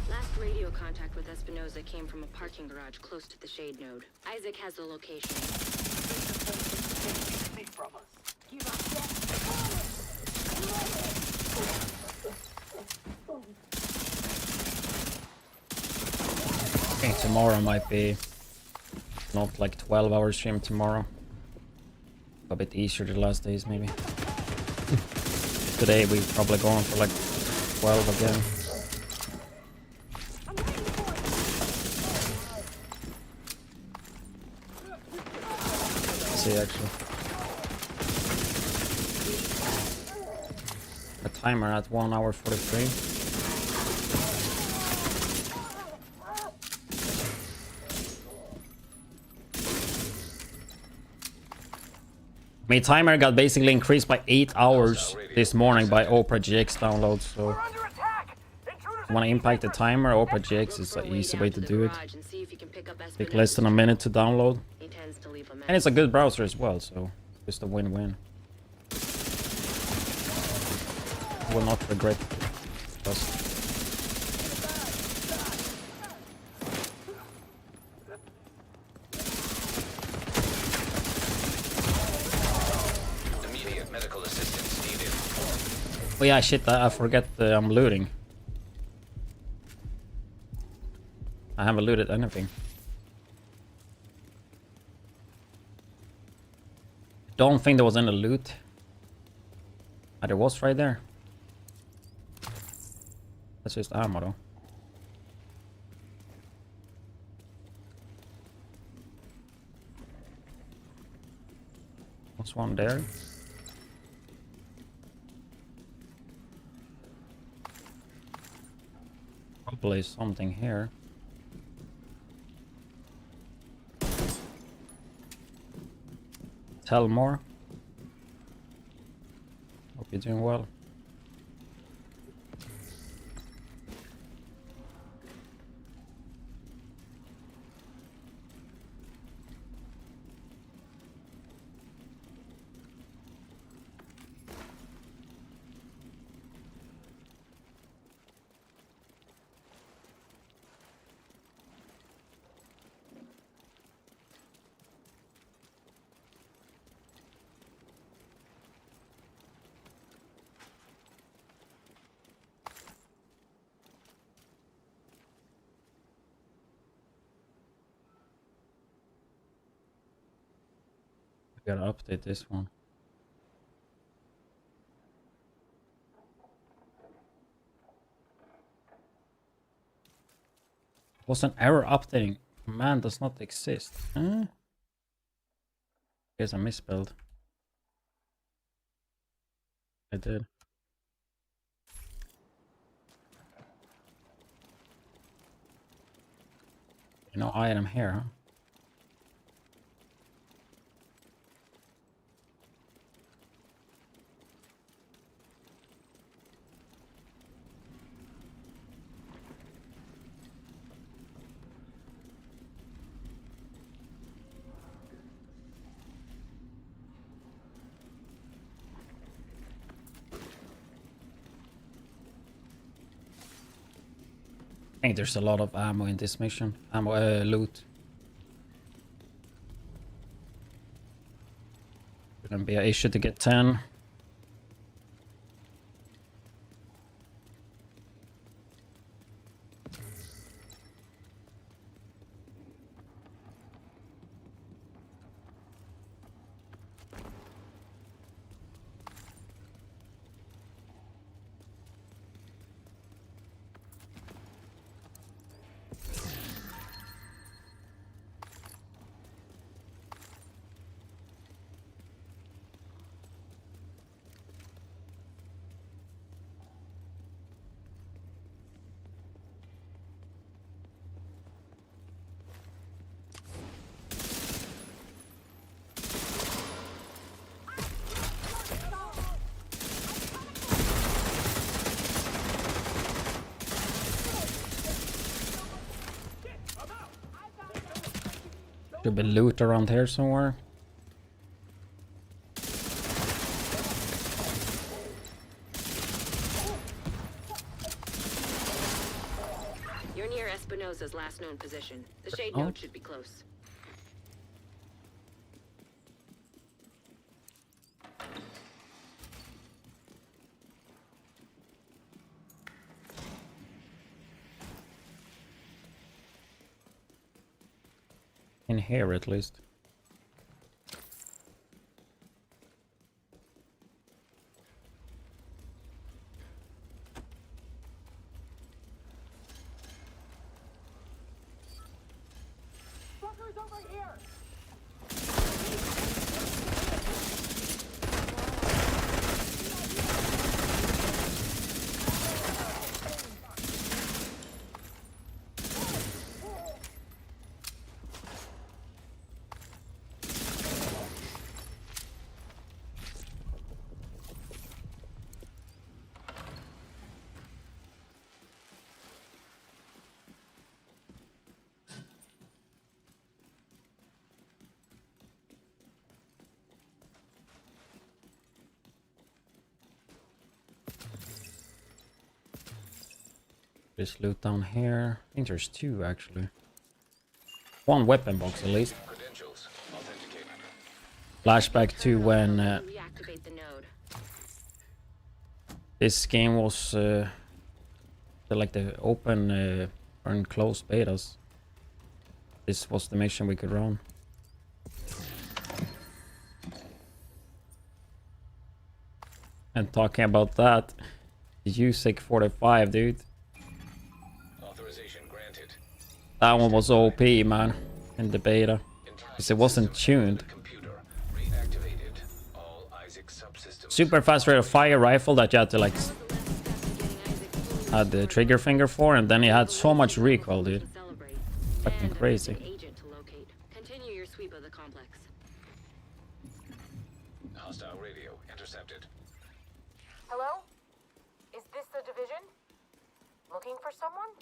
Last radio contact with Espinosa came from a parking garage close to the Shade node. Isaac has the location. I think tomorrow might be not like 12-hour stream tomorrow. A bit easier the last days, maybe. Today we probably going for like 12 again. Let's see actually. A timer at 1 hour 43. My timer got basically increased by 8 hours this morning by Opera GX download, so if you want to impact the timer, Opera GX is an easy way to do it. Take less than a minute to download. And it's a good browser as well, so it's just a win-win. Will not regret it. Just oh yeah, shit, I forget I'm looting. I haven't looted anything. Don't think there was any loot. Ah, there was right there. That's just ammo though. What's one there? Probably something here. Tell more. Hope you're doing well. Gotta update this one. Was an error updating? Command does not exist. Huh? Guess I misspelled. I did. No item here, huh? I think there's a lot of ammo in this mission. Ammo, loot. Gonna be an issue to get 10. Should be loot around here somewhere. You're near Espinosa's last known position. The shade node should be close. In here at least. Fuckers over here! There's loot down here. I think there's 2 actually. 1 weapon box at least. Credentials authenticated. Flashback to when Reactivate the node. this game was like the open and closed betas. This was the mission we could run. And talking about that, the USIC 45, dude. Authorization granted. That one was OP, man, in the beta. Because it wasn't tuned. Reactivated. All Isaac subsystems. Super fast rate of fire rifle that you had to like had the trigger finger for, and then it had so much recoil, dude. Fucking crazy. Agent to locate. Continue your sweep of the complex. Hostile radio intercepted. Hello? Is this the division? Looking for someone?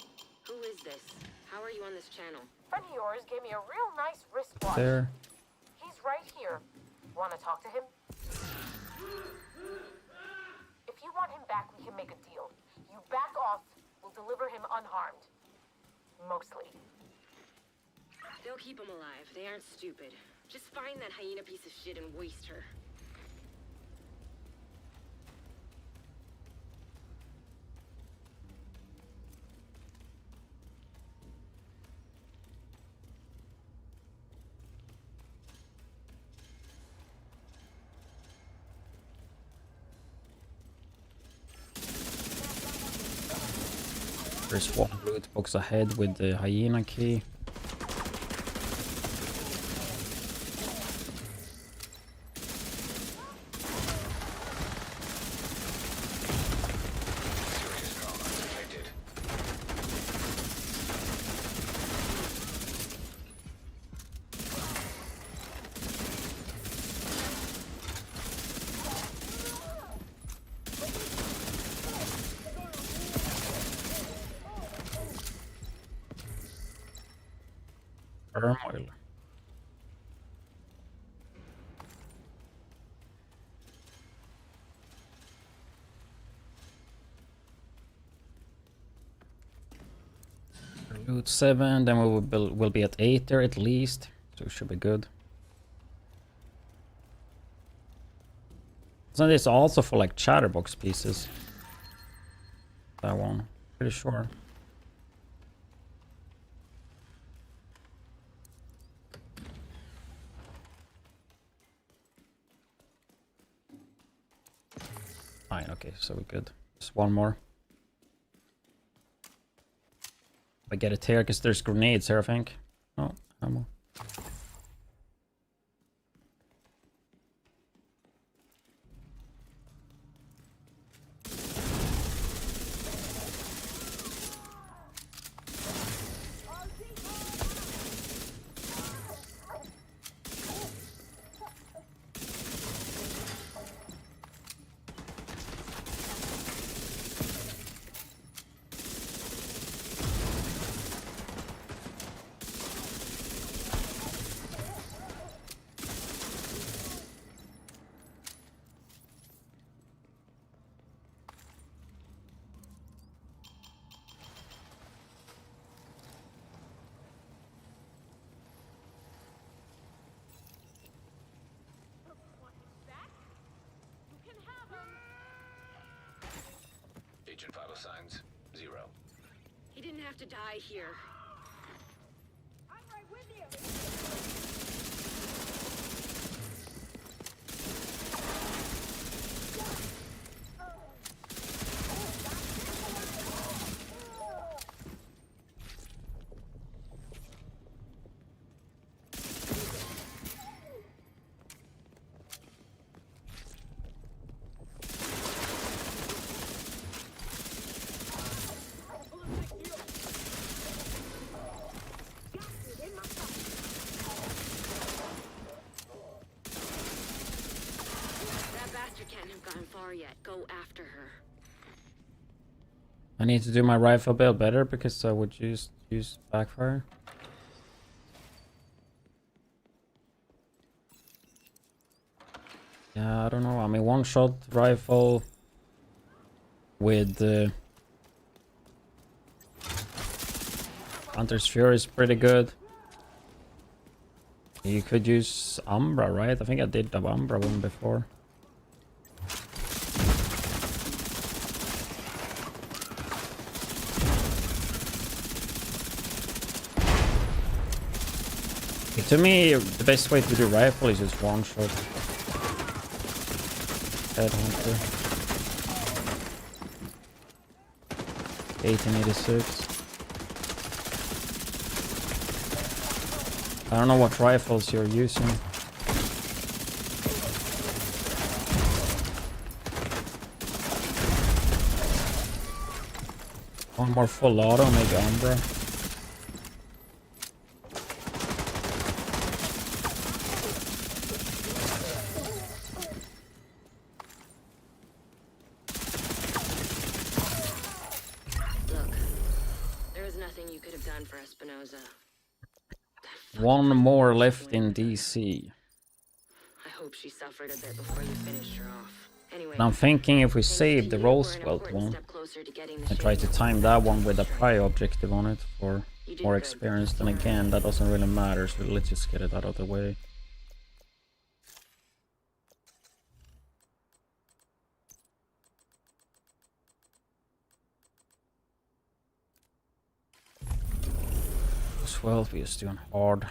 Who is this? How are you on this channel? Friend of yours gave me a real nice wristwatch. There. He's right here. Want to talk to him? If you want him back, we can make a deal. You back off, we'll deliver him unharmed. Mostly. They'll keep him alive. They aren't stupid. Just find that hyena piece of shit and waste her. There's 1 loot box ahead with the hyena key. Turmoil. Loot 7, then we'll be at 8 there at least, so it should be good. So this also for like chatterbox pieces. That one, pretty sure. Fine, okay, so we're good. Just 1 more. I get it here because there's grenades here, I think. Oh, ammo. Agent vital signs 0. He didn't have to die here. I'm right with you. gotten far yet. Go after her. I need to do my rifle build better because I would use backfire. Yeah, I don't know. I mean, one-shot rifle with Hunter's Fury is pretty good. You could use Umbra, right? I think I did the Umbra one before. To me, the best way to do rifle is just one shot. Headhunter. 1886. I don't know what rifles you're using. One more full auto, maybe Umbra. One more left in DC. I hope she suffered a bit before you finished her off. Anyway, And I'm thinking if we save the Roosevelt one and try to time that one with a prior objective on it for more experience, then again that doesn't really matter, so let's just get it out of the way. Well, we're just doing hard.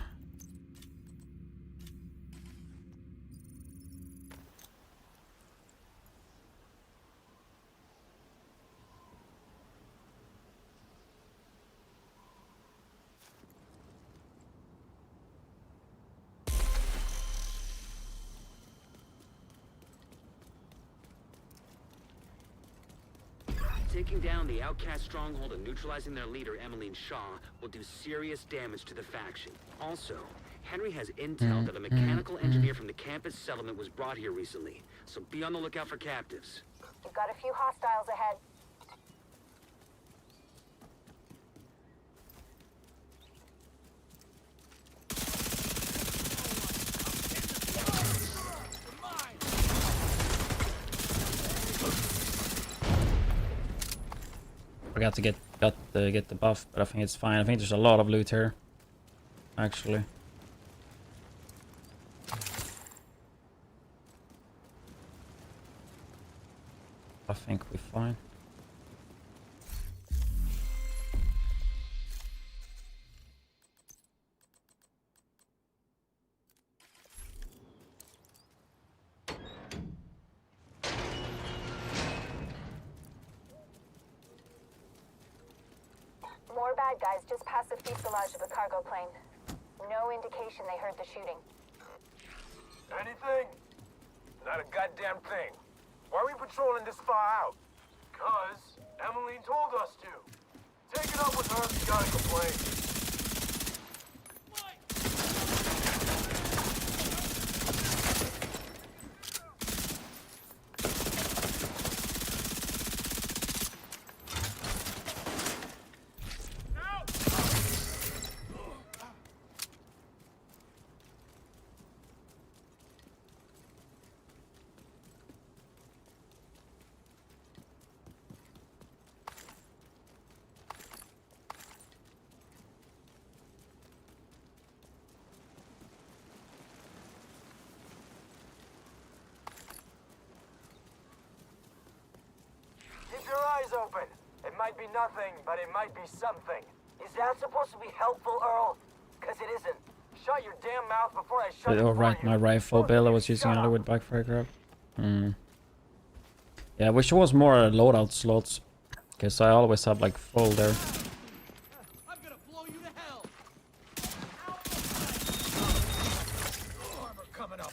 Taking down the outcast stronghold and neutralizing their leader, Emmeline Shaw, will do serious damage to the faction. Also, Henry has intel that a mechanical engineer from the campus settlement was brought here recently, so be on the lookout for captives. We've got a few hostiles ahead. Forgot to get the buff, but I think it's fine. I think there's a lot of loot here, actually. I think we're fine. More bad guys just past the fuselage of the cargo plane. No indication they heard the shooting. Anything? Not a goddamn thing. Why are we patrolling this far out? Because Emmeline told us to. Take it up with her if you gotta complain. Keep your eyes open. It might be nothing, but it might be something. Is that supposed to be helpful, Earl? Because it isn't. Shut your damn mouth before I shut Oh, right, my rifle bill I was using earlier with backfire grab. Yeah, I wish it was more loadout slots, because I always have like full there. Armor coming up.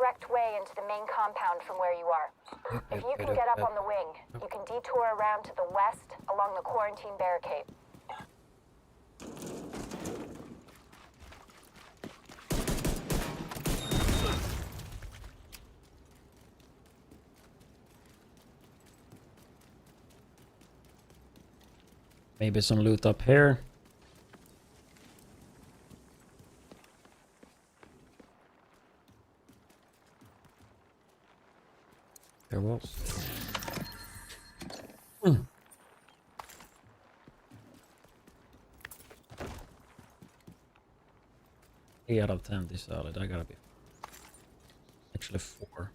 direct way into the main compound from where you are. If you can get up on the wing, you can detour around to the west along the quarantine barricade. Maybe some loot up here. There was. 3 out of 10 this solid. I gotta be. Actually 4.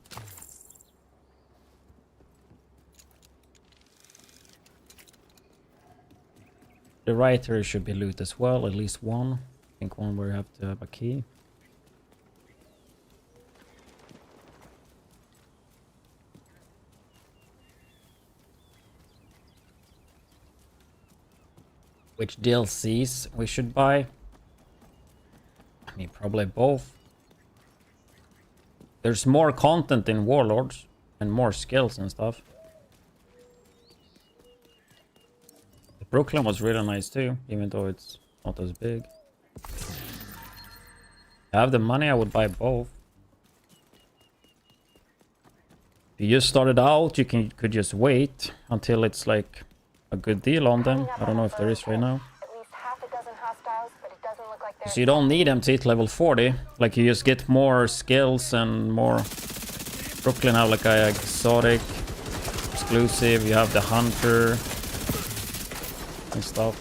The right here should be loot as well, at least one. I think one where you have to have a key. Which DLCs we should buy? I mean, probably both. There's more content in Warlords and more skills and stuff. Brooklyn was really nice too, even though it's not as big. If I have the money, I would buy both. If you just started out, you could just wait until it's like a good deal on them. I don't know if there is right now. So you don't need them to hit level 40. Like you just get more skills and more. Brooklyn have like a exotic exclusive. You have the hunter and stuff.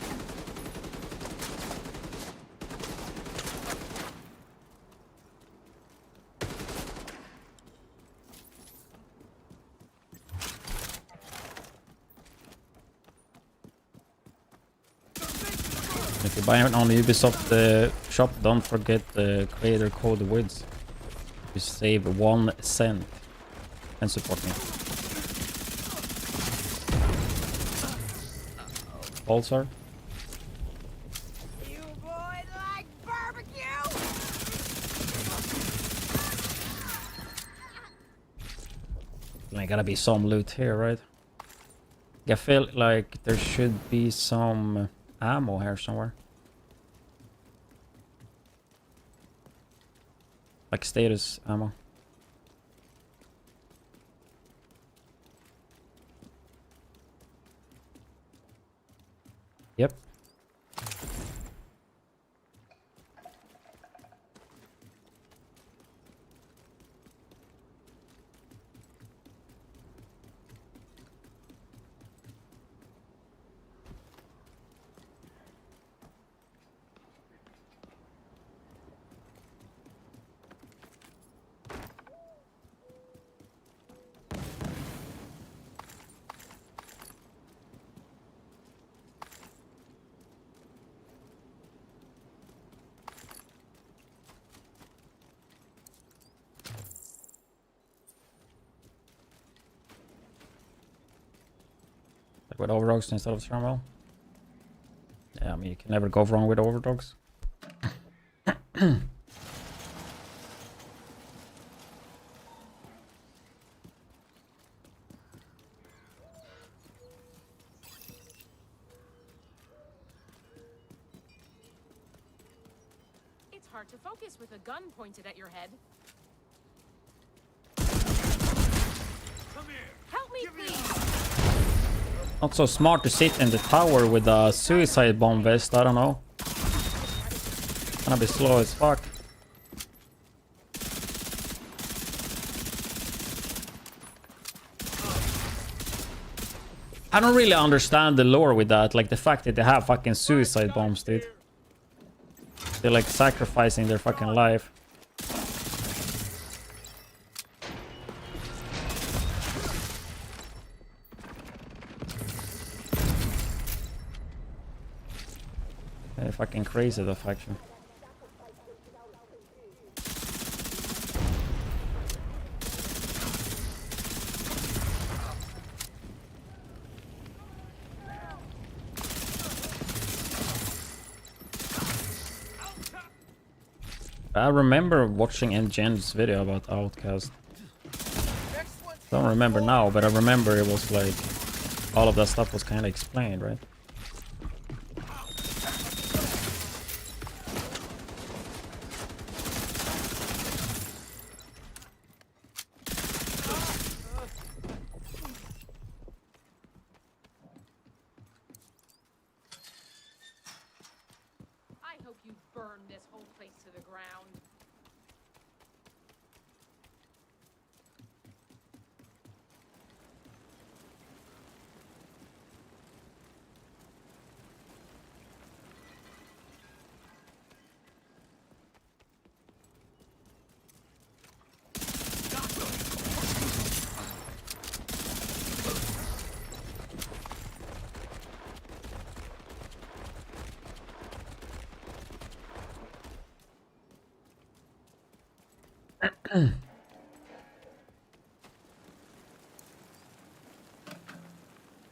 If you buy it on the Ubisoft shop, don't forget the creator code widdz. You save 1 cent and support me. Also, You boys like barbecue? there gotta be some loot here, right? I feel like there should be some ammo here somewhere. Like status ammo. Yep. Like with overdogs instead of Thermal. Yeah, I mean you can never go wrong with overdogs. It's hard to focus with a gun pointed at your head. Help me, please! Not so smart to sit in the tower with a suicide bomb vest, I don't know. Gonna be slow as fuck. I don't really understand the lore with that, like the fact that they have fucking suicide bombs, dude. They're like sacrificing their fucking life. They're fucking crazy, the faction. I remember watching MGN's video about Outcast. Don't remember now, but I remember it was like all of that stuff was kind of explained, right? I hope you burn this whole place to the ground.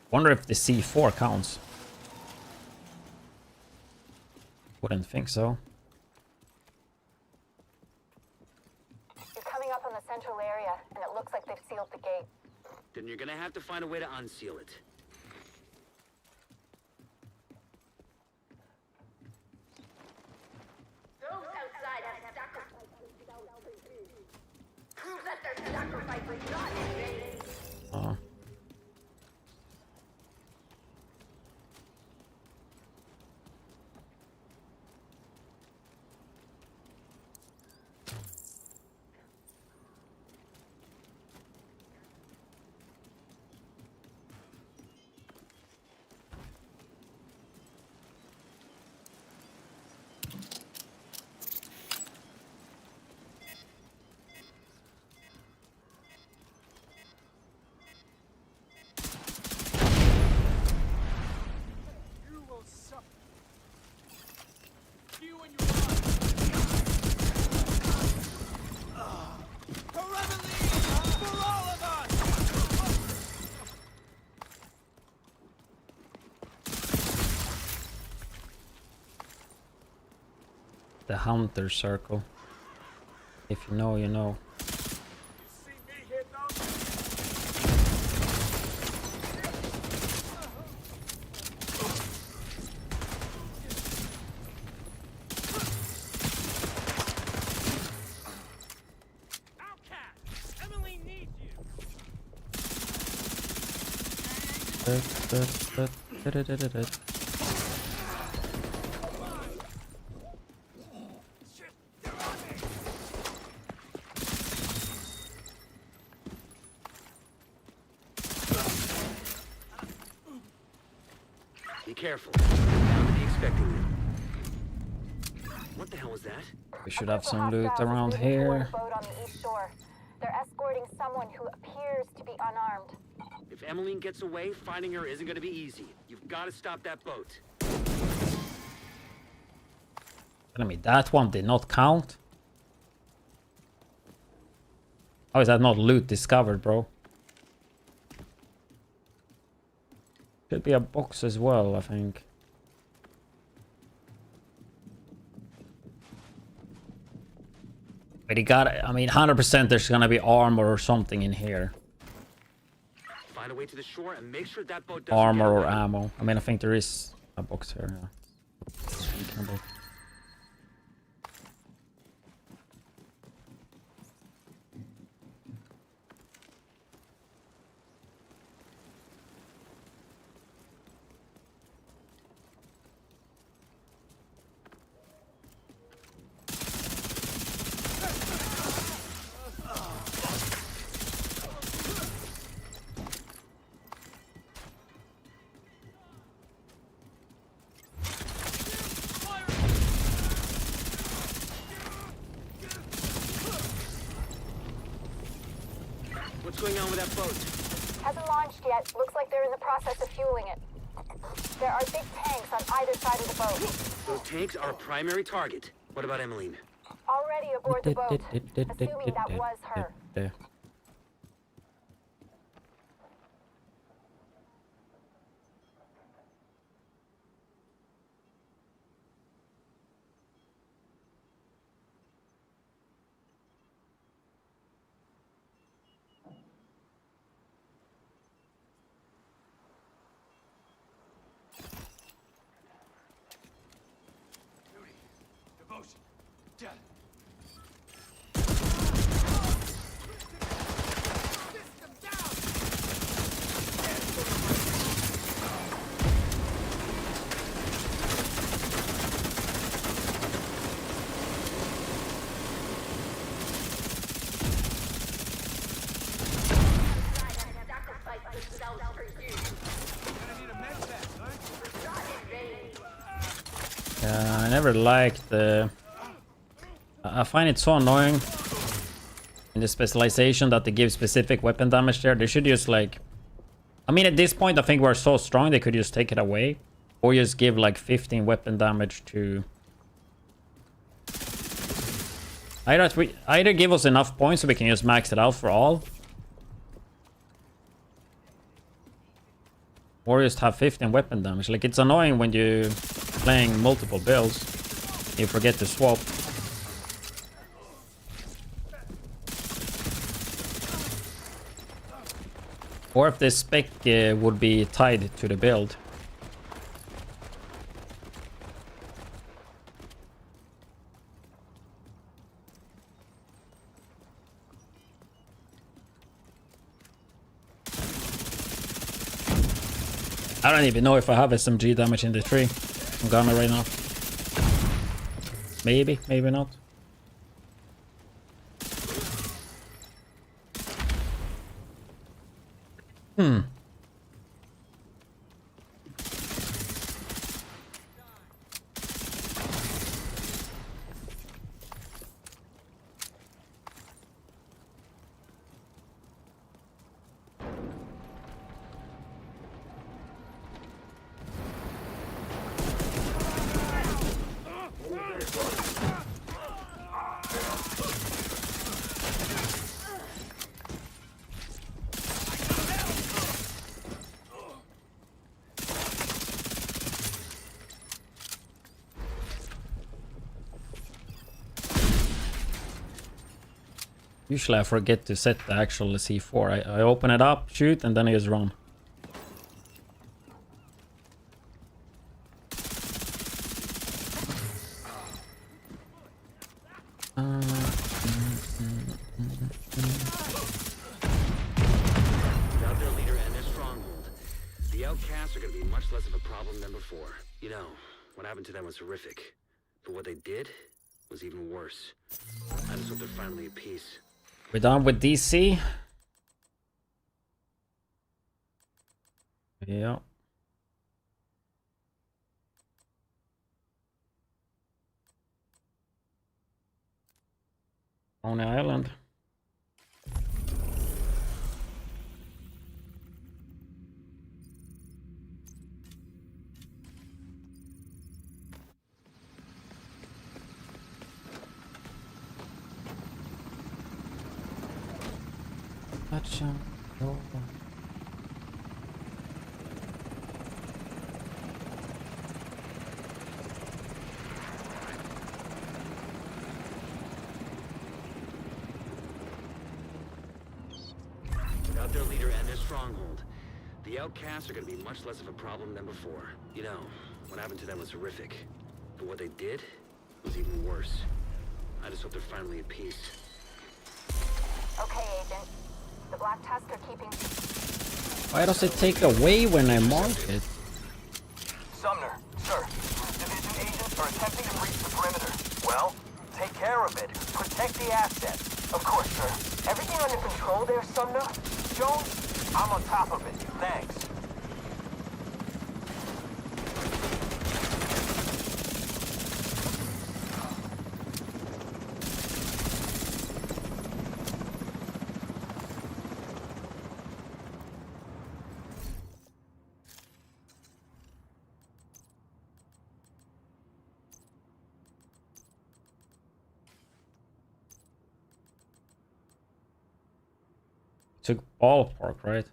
Wonder if the C4 counts. Wouldn't think so. You're coming up on the central area, and it looks like they've sealed the gate. Then you're gonna have to find a way to unseal it. Those outside have sacrificed. Prove that their sacrifice was not in vain. Oh. You will suffer. You and your forever leave for all of us. The Hunter Circle. If you know, you know. See me hit those? Outcast, Emily needs you. Be careful. I'm to be expecting them. What the hell was that? We should have some loot around here. Boat on the east shore. They're escorting someone who appears to be unarmed. If Emmeline gets away, finding her isn't gonna be easy. You've got to stop that boat. I mean, that one did not count. How is that not loot discovered, bro? Could be a box as well, I think. But he got, I mean, 100% there's gonna be armor or something in here. Find a way to the shore and make sure that boat doesn't Armor get or away. ammo. I mean, I think there is a box here. Yeah. Speaking about. What's going on with that boat? Hasn't launched yet. Looks like they're in the process of fueling it. There are big tanks on either side of the boat. Those tanks are a primary target. What about Emmeline? Already aboard the boat. Assuming that was her. Yeah, I never liked the... I find it so annoying in the specialization that they give specific weapon damage there. They should just like... I mean, at this point, I think we're so strong they could just take it away. Or just give like 15 weapon damage to... Either give us enough points so we can just max it out for all. Or just have 15 weapon damage. Like, it's annoying when you're playing multiple builds. You forget to swap. Or if the spec would be tied to the build. I don't even know if I have SMG damage in the tree. I'm gonna right now. Maybe, maybe not. Usually I forget to set the actual C4. I open it up, shoot, and then I just run. Without their leader and their stronghold, the outcasts are going to be much less of a problem than before. You know, what happened to them was horrific. But what they did was even worse. I just hope they're finally at peace. We're done with DC. Yeah. On the island. Gotcha. Oh. Without their leader and their stronghold, the outcasts are going to be much less of a problem than before. You know, what happened to them was horrific. But what they did was even worse. I just hope they're finally at peace. Okay, Agent. The Black Tusk are keeping... Why does it take away when I mark it? Sumner, sir. Division agents are attempting to breach the perimeter. Well, take care of it. Protect the assets. Of course, sir. Everything under control there, Sumner? Jones, I'm on top of it. Thanks. Took ballpark, right?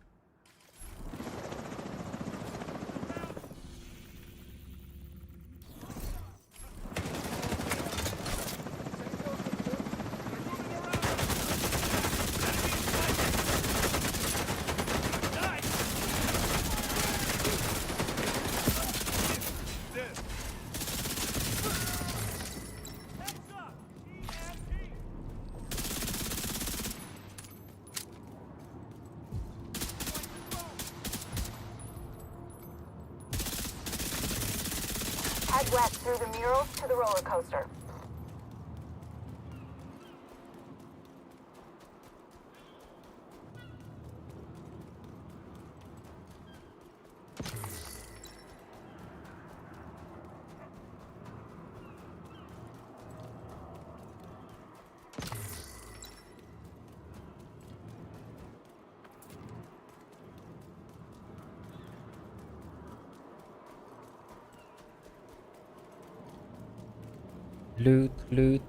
Head west through the murals to the roller coaster. Loot, loot.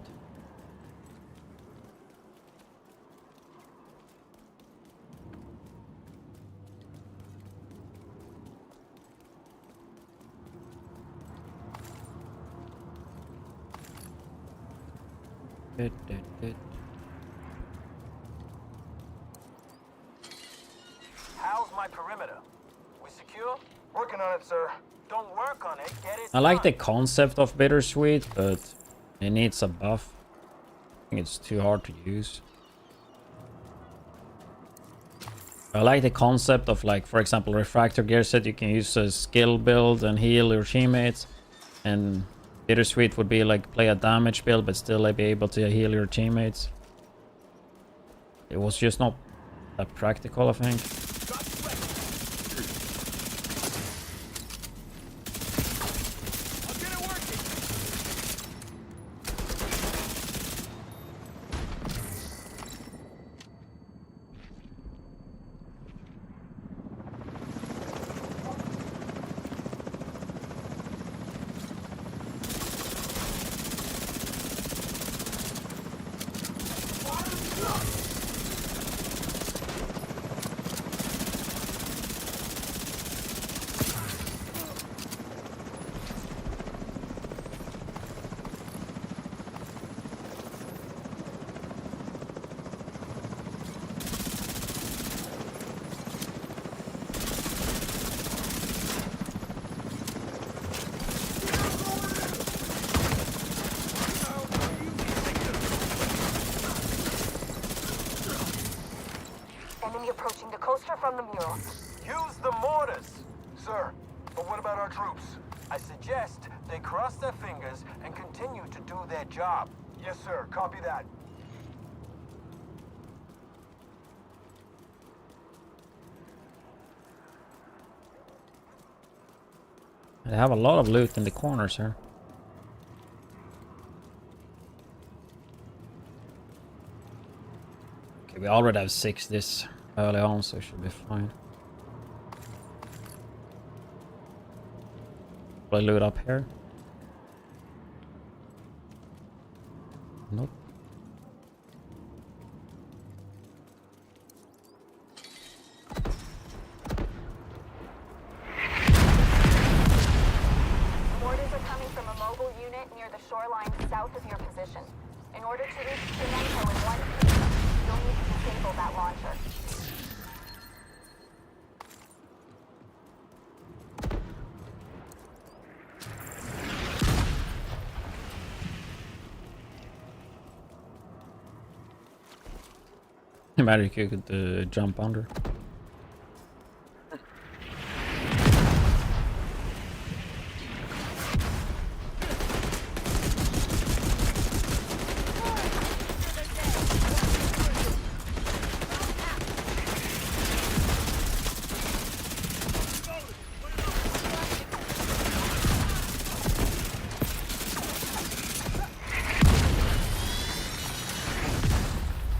How's my perimeter? We secure? Working on it, sir. Don't work on it, get it I like the done. concept of bittersweet, but it needs a buff. I think it's too hard to use. I like the concept of, like, for example, refractor gear set. You can use a skill build and heal your teammates, and bittersweet would be like play a damage build but still like, be able to heal your teammates. It was just not that practical, I think. Enemy approaching the coaster from the murals. Use the mortars! Sir, but what about our troops? I suggest they cross their fingers and continue to do their job. Yes, sir. Copy that. They have a lot of loot in the corners here. Okay, we already have 6 this early on, so it should be fine. Will I loot up here? Nope. Mortars are coming from a mobile unit near the shoreline south of your position. In order to reach Cemento in one piece, you'll need to disable that launcher. Imagine you could jump under.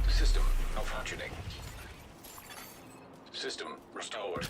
System malfunctioning. System restored.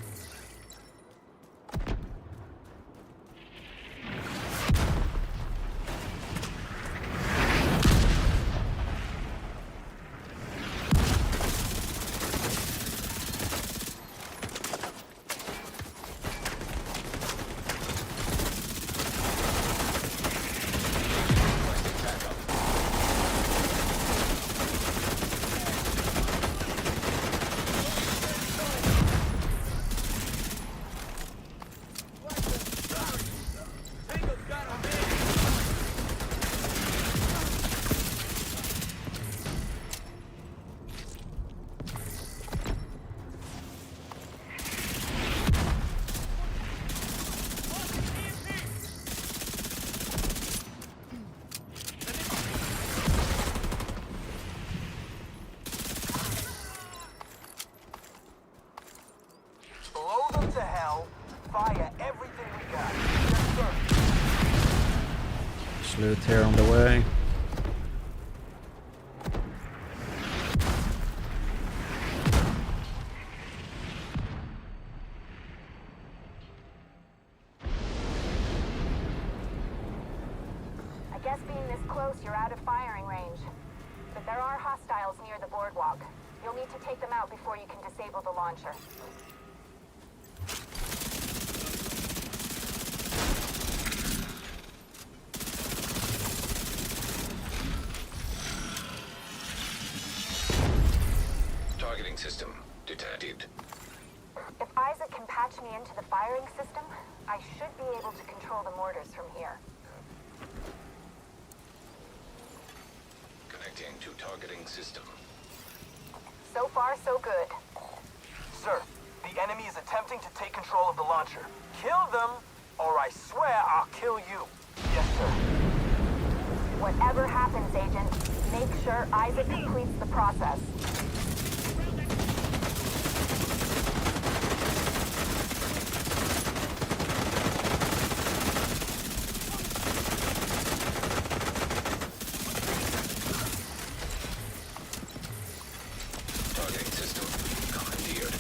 to hell. Fire everything we got. Yes, sir. Just loot here on the way. I guess being this close, you're out of firing range. But there are hostiles near the boardwalk. You'll need to take them out before you can disable the launcher. Targeting system detected. If Isaac can patch me into the firing system, I should be able to control the mortars from here. Connecting to targeting system. So far, so good. Sir, the enemy is attempting to take control of the launcher. Kill them, or I swear I'll kill you. Yes, sir. Whatever happens, Agent, make sure Isaac completes the process. Targeting system commandeered.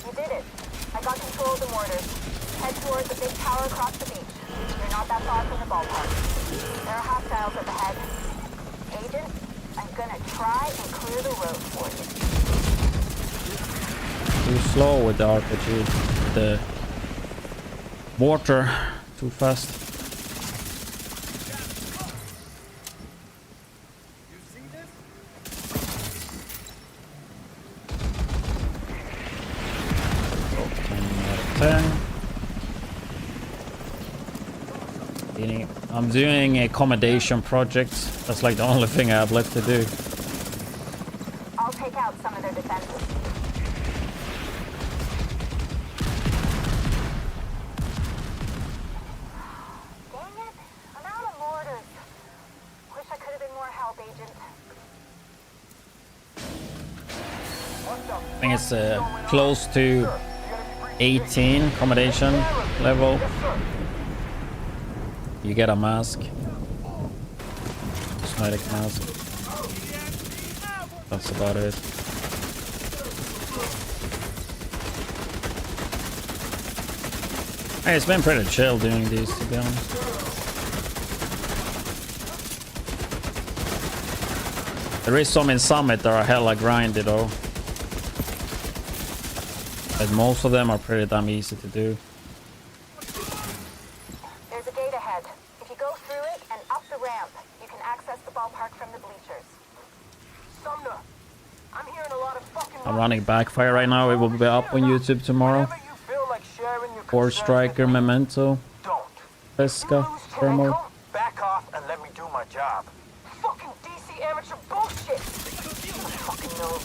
You did it. I got control of the mortars. Head towards the big tower across the beach. You're not that far from the ballpark. There are hostiles up ahead. Agent, I'm gonna try and clear the road for you. Too slow with the RPG. The water too fast. Oh, 10 out of 10. I'm doing accommodation projects. That's like the only thing I have left to do. I'll take out some of their defenses. Dang it! I'm out of mortars. Wish I could have been more help, Agent. I think it's close to 18 accommodation level. You get a mask. Cosmetic mask. That's about it. Hey, it's been pretty chill doing these, to be honest. There is some in Summit that are hella grindy though. But most of them are pretty damn easy to do. There's a gate ahead. If you go through it and up the ramp, you can access the ballpark from the bleachers. Sumner, I'm hearing a lot of fucking... I'm running Backfire right now. It will be up on YouTube tomorrow. Whenever you feel like sharing your Core concerns Striker, with me, Memento, don't. Pesca, Lose your Thermal. ankle, back off and let me do my job. Fucking DC amateur bullshit! Fucking know.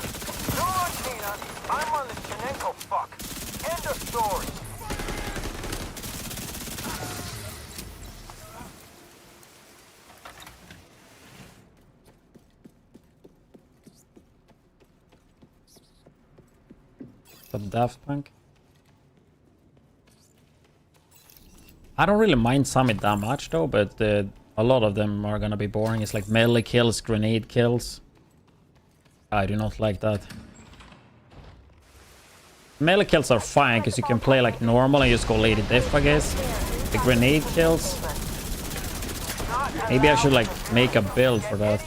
No, Tina, I'm on the Shenenko fuck. End of story. Some Daft Punk. I don't really mind Summit that much though, but a lot of them are gonna be boring. It's like melee kills, grenade kills. I do not like that. Melee kills are fine because you can play like normal and just go Lady Death, I guess. The grenade kills. Maybe I should like make a build for that.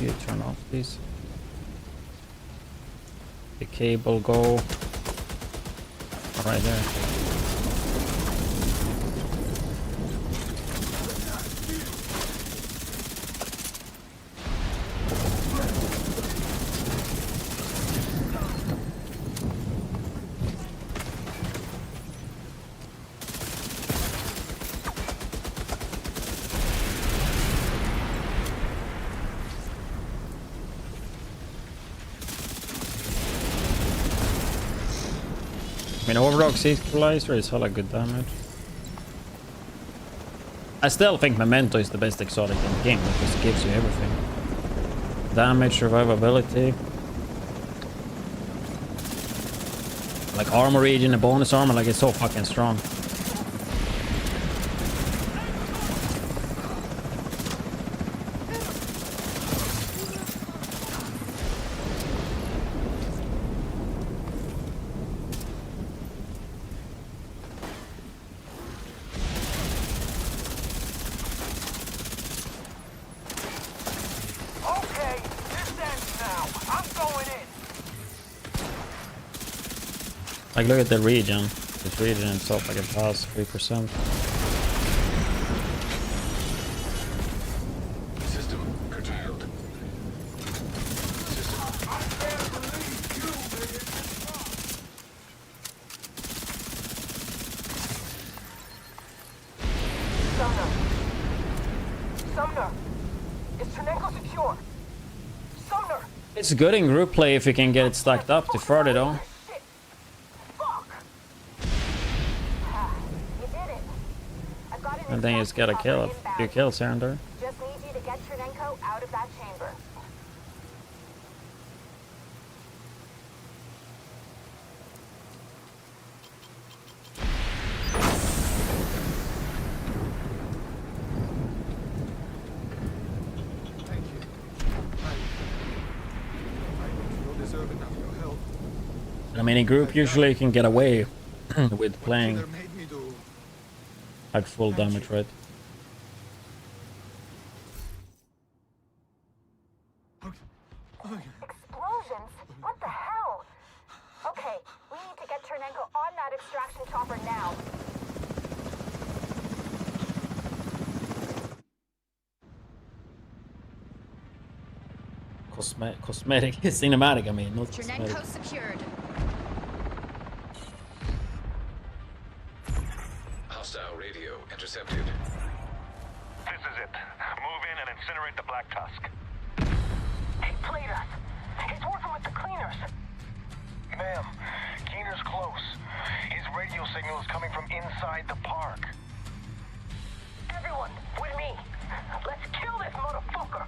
You turn off this. The cable go right there. I mean, Overdock's equalizer is hella good damage. I still think Memento is the best exotic in the game because it gives you everything. Damage, survivability. Like armor regen and bonus armor, like it's so fucking strong. Okay, this ends now. I'm going in. Like look at the regen. This regen itself like a pass 3%. System curtailed. Sumner! Is Ternenko secure? Sumner! It's good in group play if you can get it stacked up to further though. And then you just gotta kill a few kills here and there. Just need you to get Ternenko out of that chamber. Thank you. I don't deserve enough your help. I mean in group usually you can get away with playing Killer made me do. like full damage, right? Explosions? What the hell? Okay, we need to get Ternenko on that extraction chopper now. Cosmetic, cinematic, I mean, not Ternenko cosmetic. secured. Hostile radio intercepted. This is it. Move in and incinerate the Black Tusk. He played us. He's working with the cleaners. Ma'am, Keener's close. His radio signal is coming from inside the park. Everyone, with me. Let's kill this motherfucker.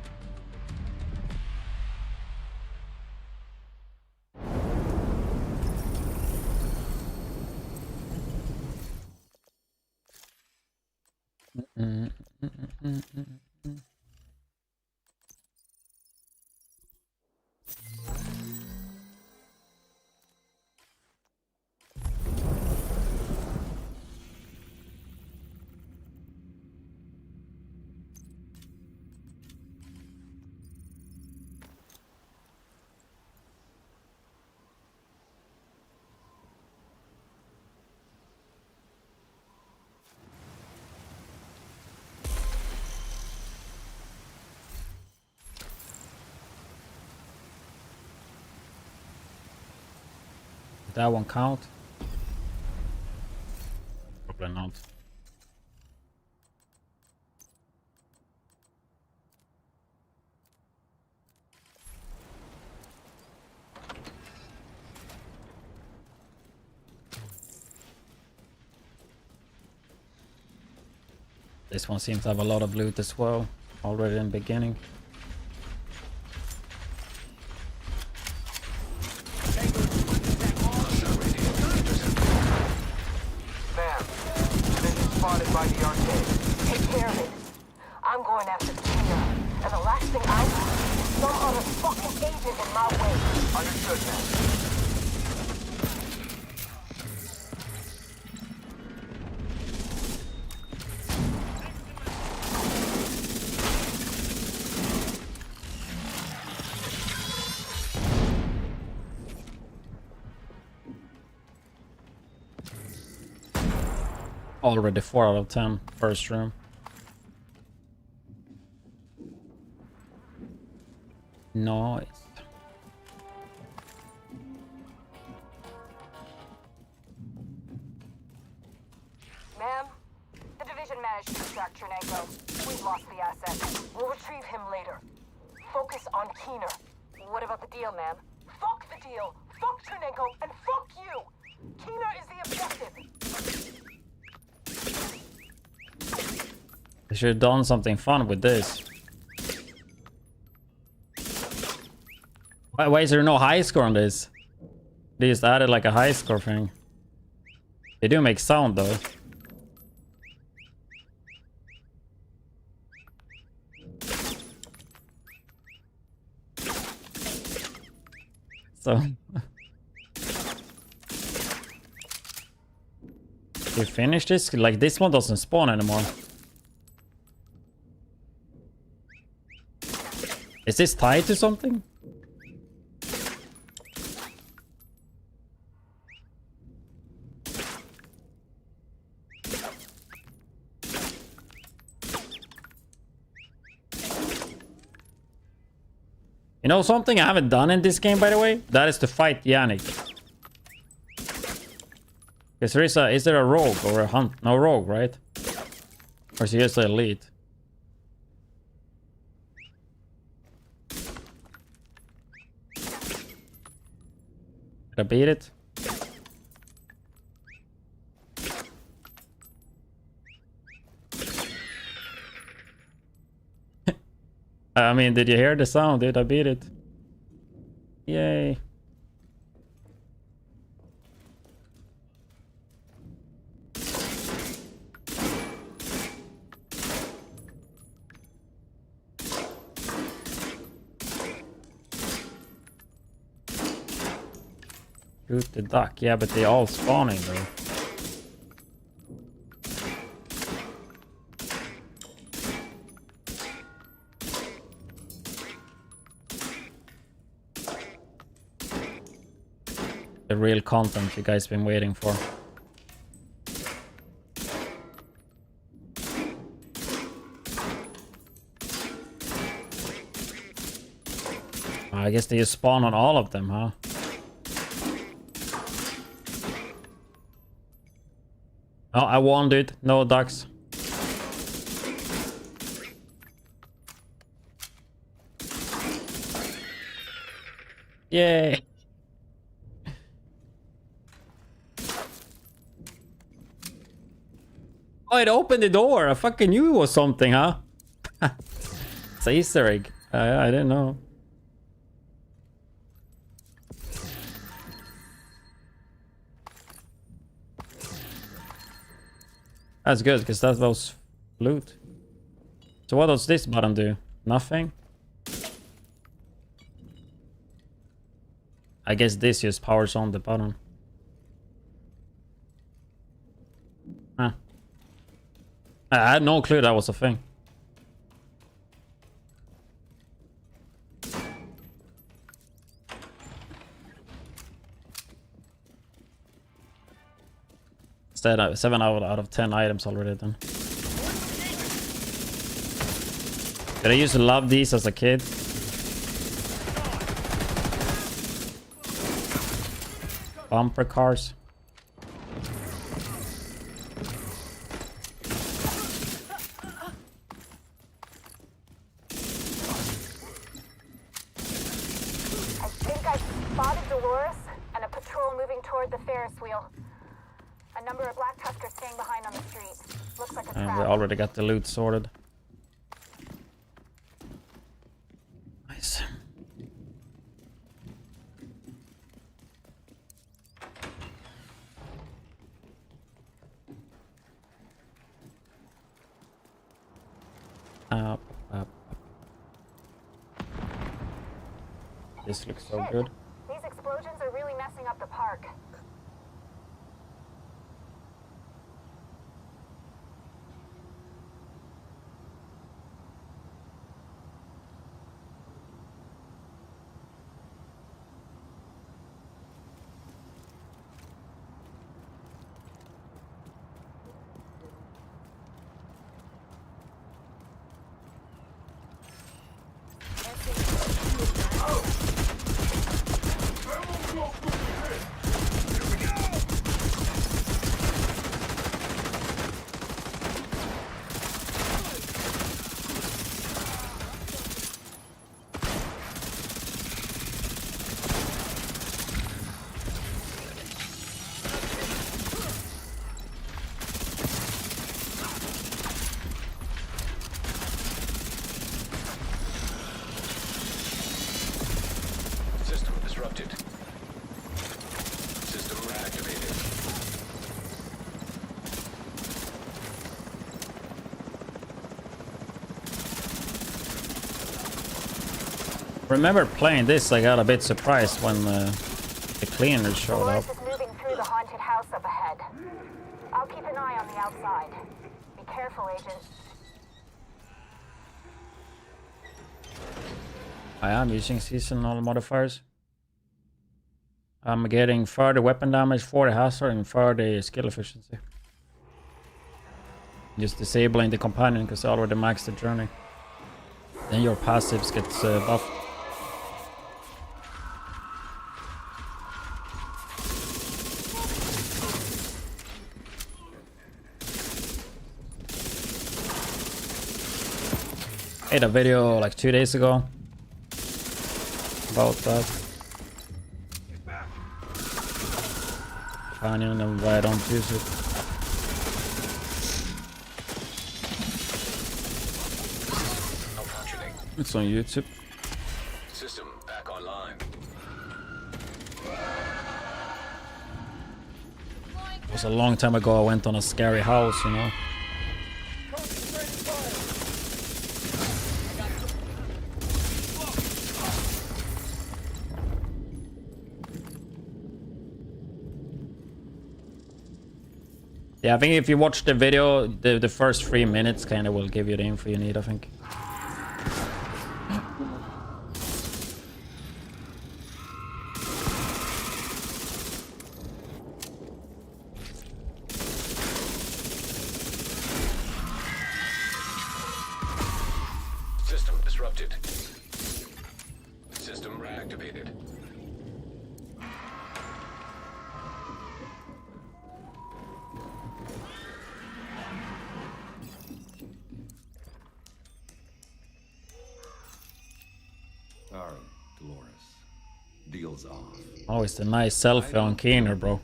Did that one count? Probably not. This one seems to have a lot of loot as well, already in the beginning. Ma'am, division spotted by the arcade. Take care of it. I'm going after Keener. And the last thing I need is some other fucking agent in my way. Understood, ma'am. Already 4 out of 10, first room. Nice. Ma'am, the division managed to extract Ternenko. We lost the asset. We'll retrieve him later. Focus on Keener. What about the deal, ma'am? Fuck the deal! Fuck Ternenko, and fuck you! Keener is the objective! They should have done something fun with this. Why is there no high score on this? They just added like a high score thing. They do make sound though. So you finish this? Like this one doesn't spawn anymore. Is this tied to something? You know something I haven't done in this game, by the way? That is to fight Yannick. Because is there a rogue or a hunt? No rogue, right? Or is he just the elite? Did I beat it? I mean, did you hear the sound, dude? I beat it. Yay. Shoot the duck. Yeah, but they all spawning though. The real content you guys been waiting for. I guess they just spawn on all of them, huh? Oh, I won, dude. No ducks. Yay. Oh, it opened the door. I fucking knew it was something, huh? It's an Easter egg. I didn't know. That's good, because that was loot. So what does this button do? Nothing? I guess this just powers on the button. Huh. I had no clue that was a thing. Instead, 7 out of 10 items already done. Did I used to love these as a kid? Bumper cars. The Ferris wheel. A number of black tuskers staying behind on the street. Looks like a And trap. we already got the loot sorted. Nice. Up. This looks so good. These explosions are really messing up the park. Remember playing this, I got a bit surprised when the cleaners showed up. Dolores is moving through the haunted house up ahead. I'll keep an eye on the outside. Be careful, Agent. I am using seasonal modifiers. I'm getting 30 weapon damage, 40 hazard, and 30 skill efficiency. Just disabling the companion because I already maxed the journey. Then your passives get buffed. I made a video like 2 days ago about that. Companion and why I don't use it. It's on YouTube. System back online. It was a long time ago I went on a scary house, you know. Yeah, I think if you watch the video, the first 3 minutes kind of will give you the info you need, I think. System disrupted. System reactivated. Sorry, Dolores. Deal's off. Oh, it's a nice selfie on Keener, bro.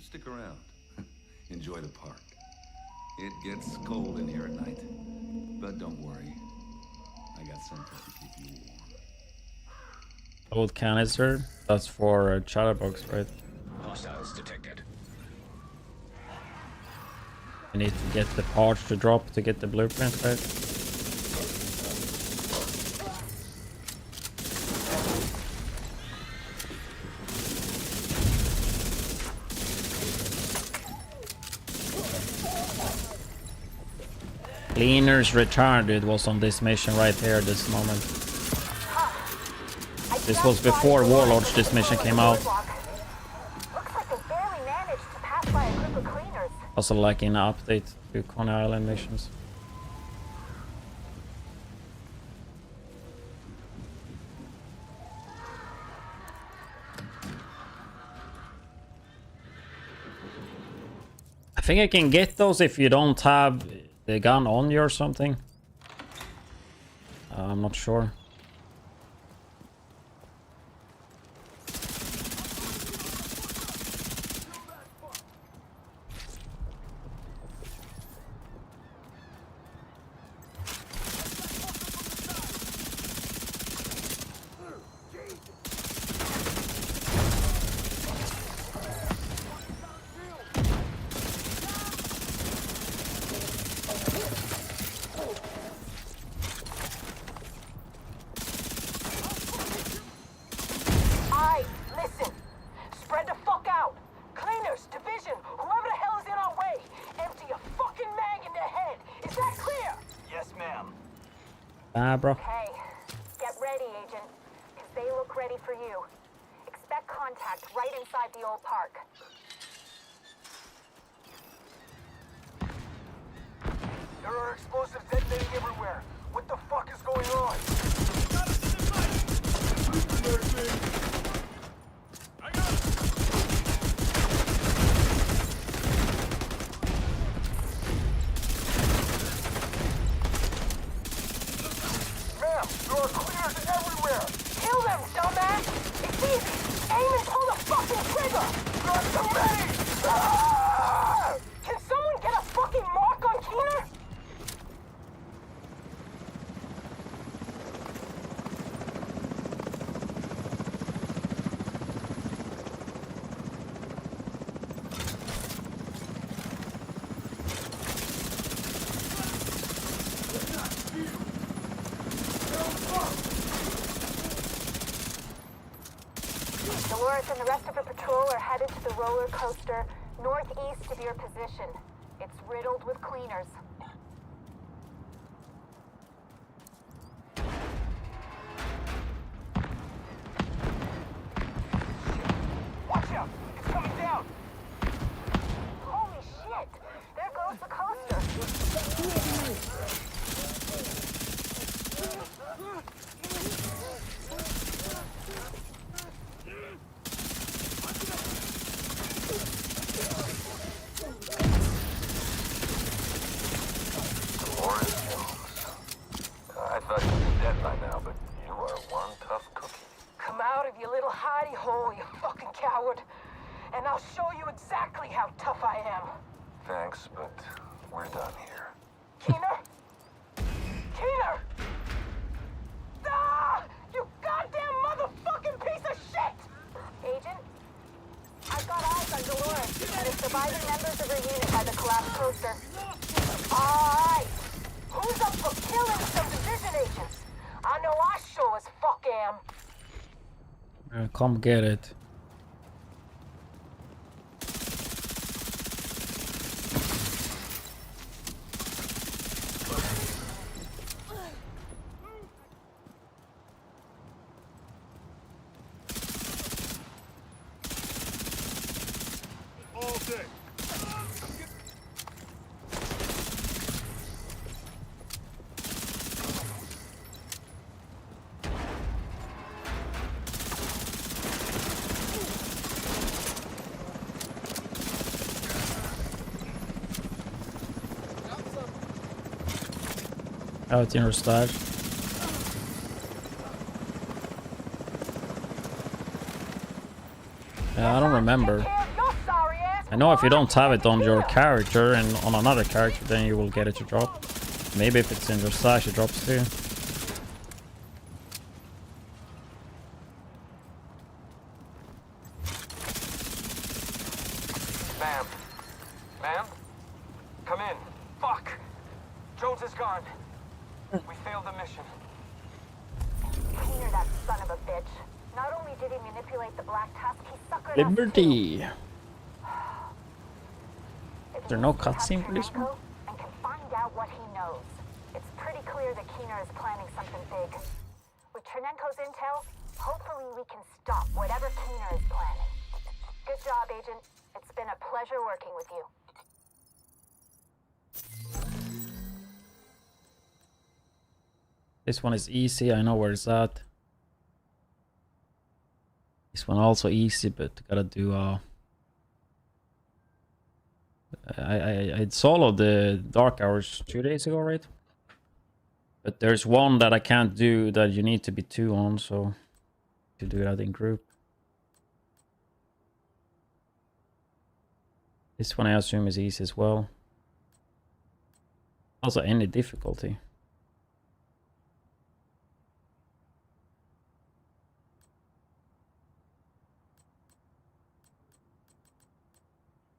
Stick around. Enjoy the park. It gets cold in here at night. But don't worry. I got something to keep you warm. Old canister. That's for chatterbox, right? Hostiles detected. You need to get the parts to drop to get the blueprint, right? Cleaners returned. It was on this mission right here, this moment. This was before Warlords, this mission came out. Also like in an update to Coney Island missions. I think I can get those if you don't have the gun on you or something. I'm not sure. Listen. Spread the fuck out. Cleaners, division, whoever the hell is in our way. Empty a fucking mag in their head. Is that clear? Yes, ma'am. Bro. Okay. Get ready, Agent. Because they look ready for you. Expect contact right inside the old park. There are explosives detonating everywhere. What the fuck is going on? Ma'am, there are cleaners everywhere. Kill them, dumbass. It's easy. Aim and pull the fucking trigger. There are too many. Ah! Can someone get a fucking mark on Keener? the rest of your patrol are headed to the roller coaster northeast of your position. It's riddled with cleaners. Watch out! It's coming down! Holy shit! There goes the coaster! I thought you were dead by now, but you are one tough cookie. Come out of your little hidey hole, you fucking coward. And I'll show you exactly how tough I am. Thanks, but we're done here. Keener? Keener! Ah! You goddamn motherfucking piece of shit! Agent? I've got eyes on Dolores and the surviving members of her unit by the collapsed coaster. Alright! Who's up for killing some division agents? I know I sure as fuck am. Come get it. All day. Oh, it's in her stash. Yeah, I don't remember. I know if you don't have it on your character and on another character, then you will get it to drop. Maybe if it's in your stash, it drops too. Ma'am. Ma'am? Come in. Fuck! Jones is gone. We failed the mission. Cleaner, that son of a bitch. Not only did he manipulate the Black Tusk, he suckered us Liberty! too. Is there no cutscene for this one? And can find out what he knows. It's pretty clear that Keener is planning something big. With Chernenko's intel, hopefully we can stop whatever Keener is planning. Good job, Agent. It's been a pleasure working with you. This one is easy, I know where it's at. This one also easy, but gotta do I soloed the Dark Hours 2 days ago, right? But there's one that I can't do that you need to be 2 on, so to do that in group. This one I assume is easy as well. Also any difficulty.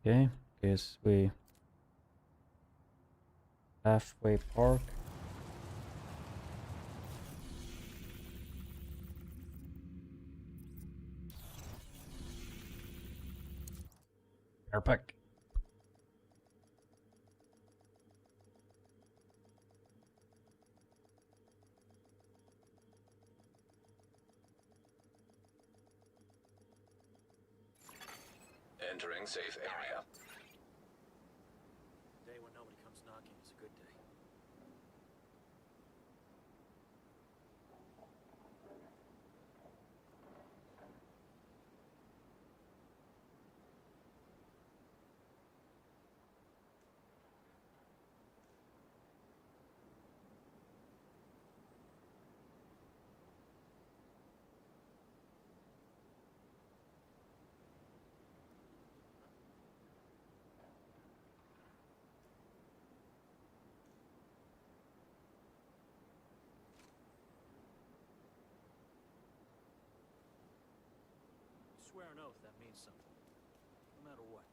Okay, guess we halfway park. Airpack. Entering safe area. Day when nobody comes knocking is a good day. Swear an oath that means something. No matter what.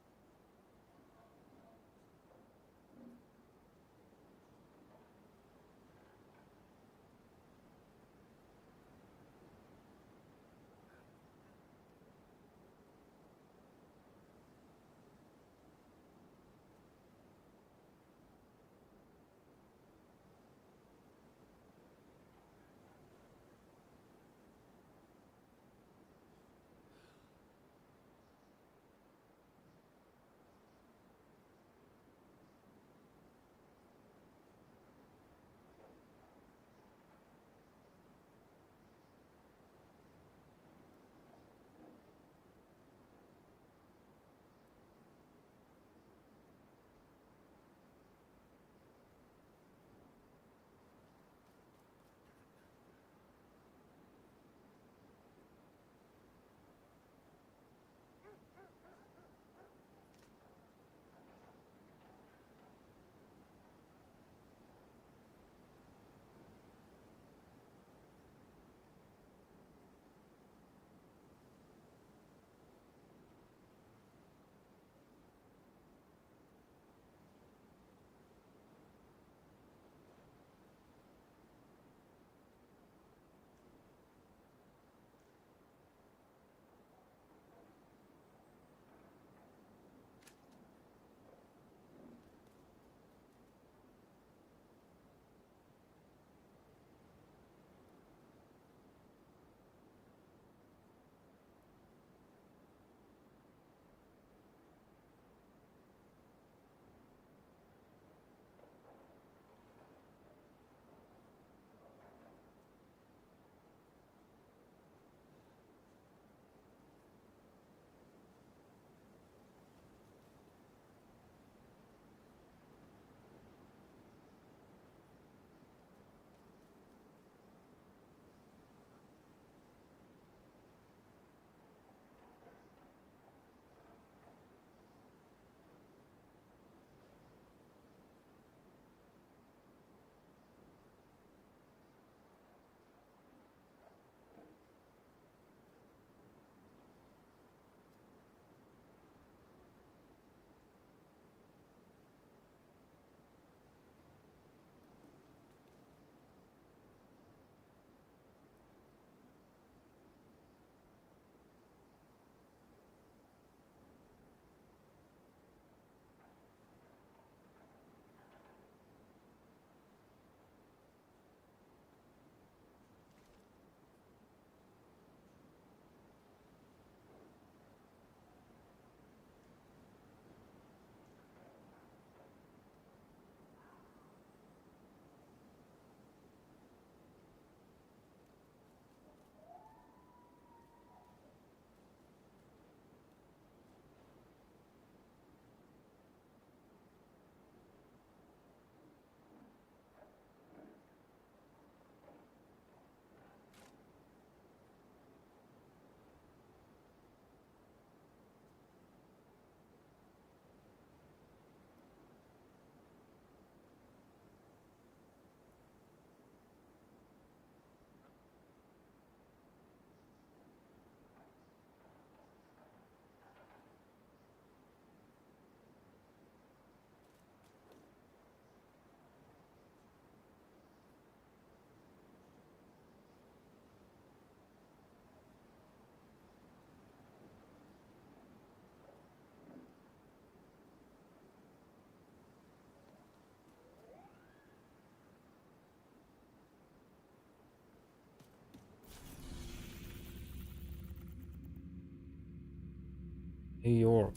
New York.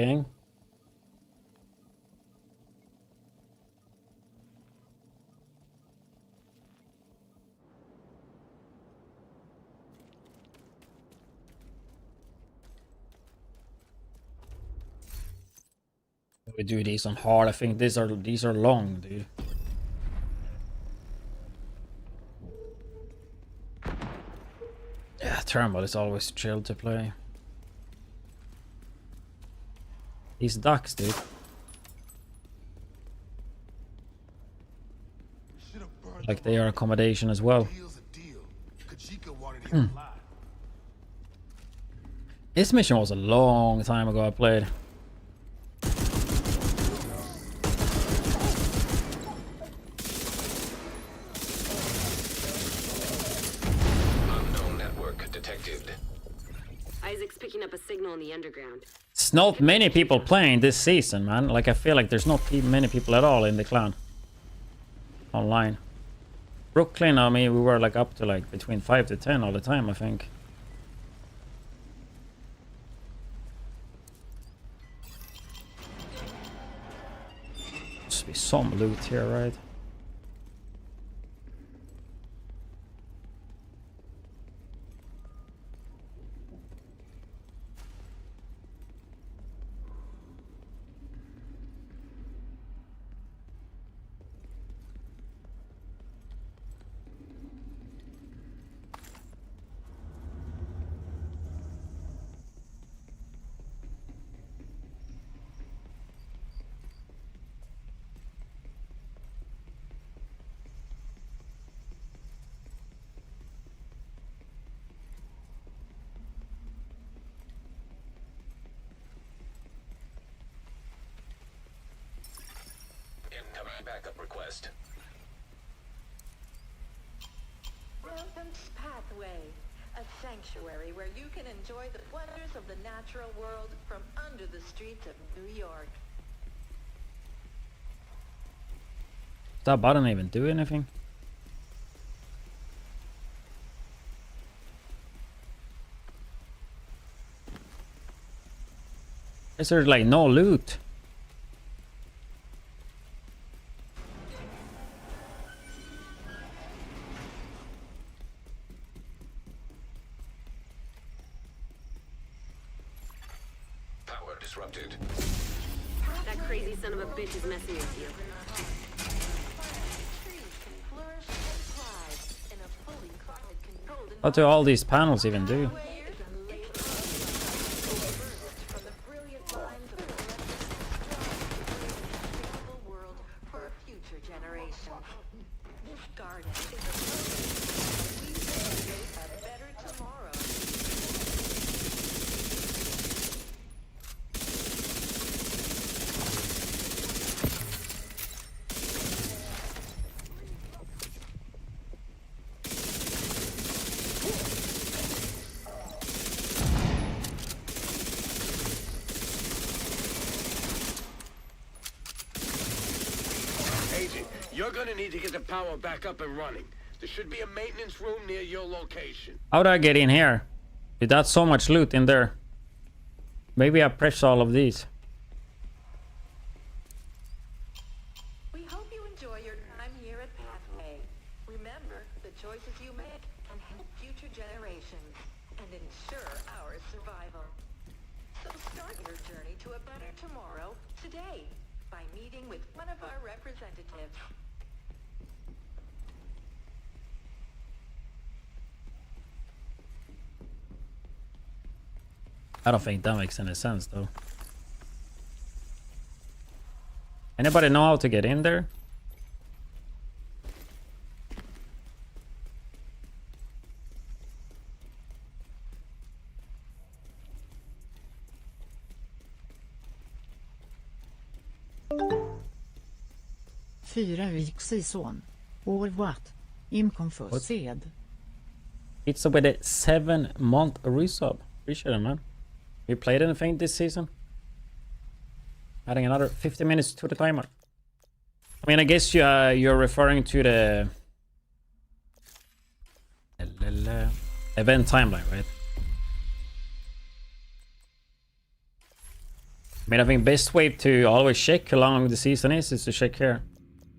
Okay. We do these on hard. I think these are long, dude. Yeah, Turnbull is always chill to play. These ducks, dude. Like they are accommodation as well. This mission was a long time ago I played. Unknown network detected. Isaac's picking up a signal in the underground. It's not many people playing this season, man. Like I feel like there's not many people at all in the clan. Online. Brooklyn, I mean, we were like up to like between 5 to 10 all the time, I think. Must be some loot here, right? Incoming backup request. Welcome to Pathway, a sanctuary where you can enjoy the wonders of the natural world from under the streets of New York. Does that button even do anything? Is there like no loot? Power disrupted. That crazy son of a bitch is messing with you. What do all these panels even do? You're gonna need to get the power back up and running. There should be a maintenance room near your location. How do I get in here? Dude, that's so much loot in there. Maybe I press all of these. We hope you enjoy your time here at Pathway. Remember, the choices you make can help future generations and ensure our survival. So start your journey to a better tomorrow today by meeting with one of our representatives. I don't think that makes any sense though. Anybody know how to get in there? 4 weeks season. Or what? Inconfused. It's with a 7-month resub. Appreciate it, man. You played anything this season? Adding another 50 minutes to the timer. I mean, I guess you're referring to the event timeline, right? I mean, I think best way to always check how long the season is to check here.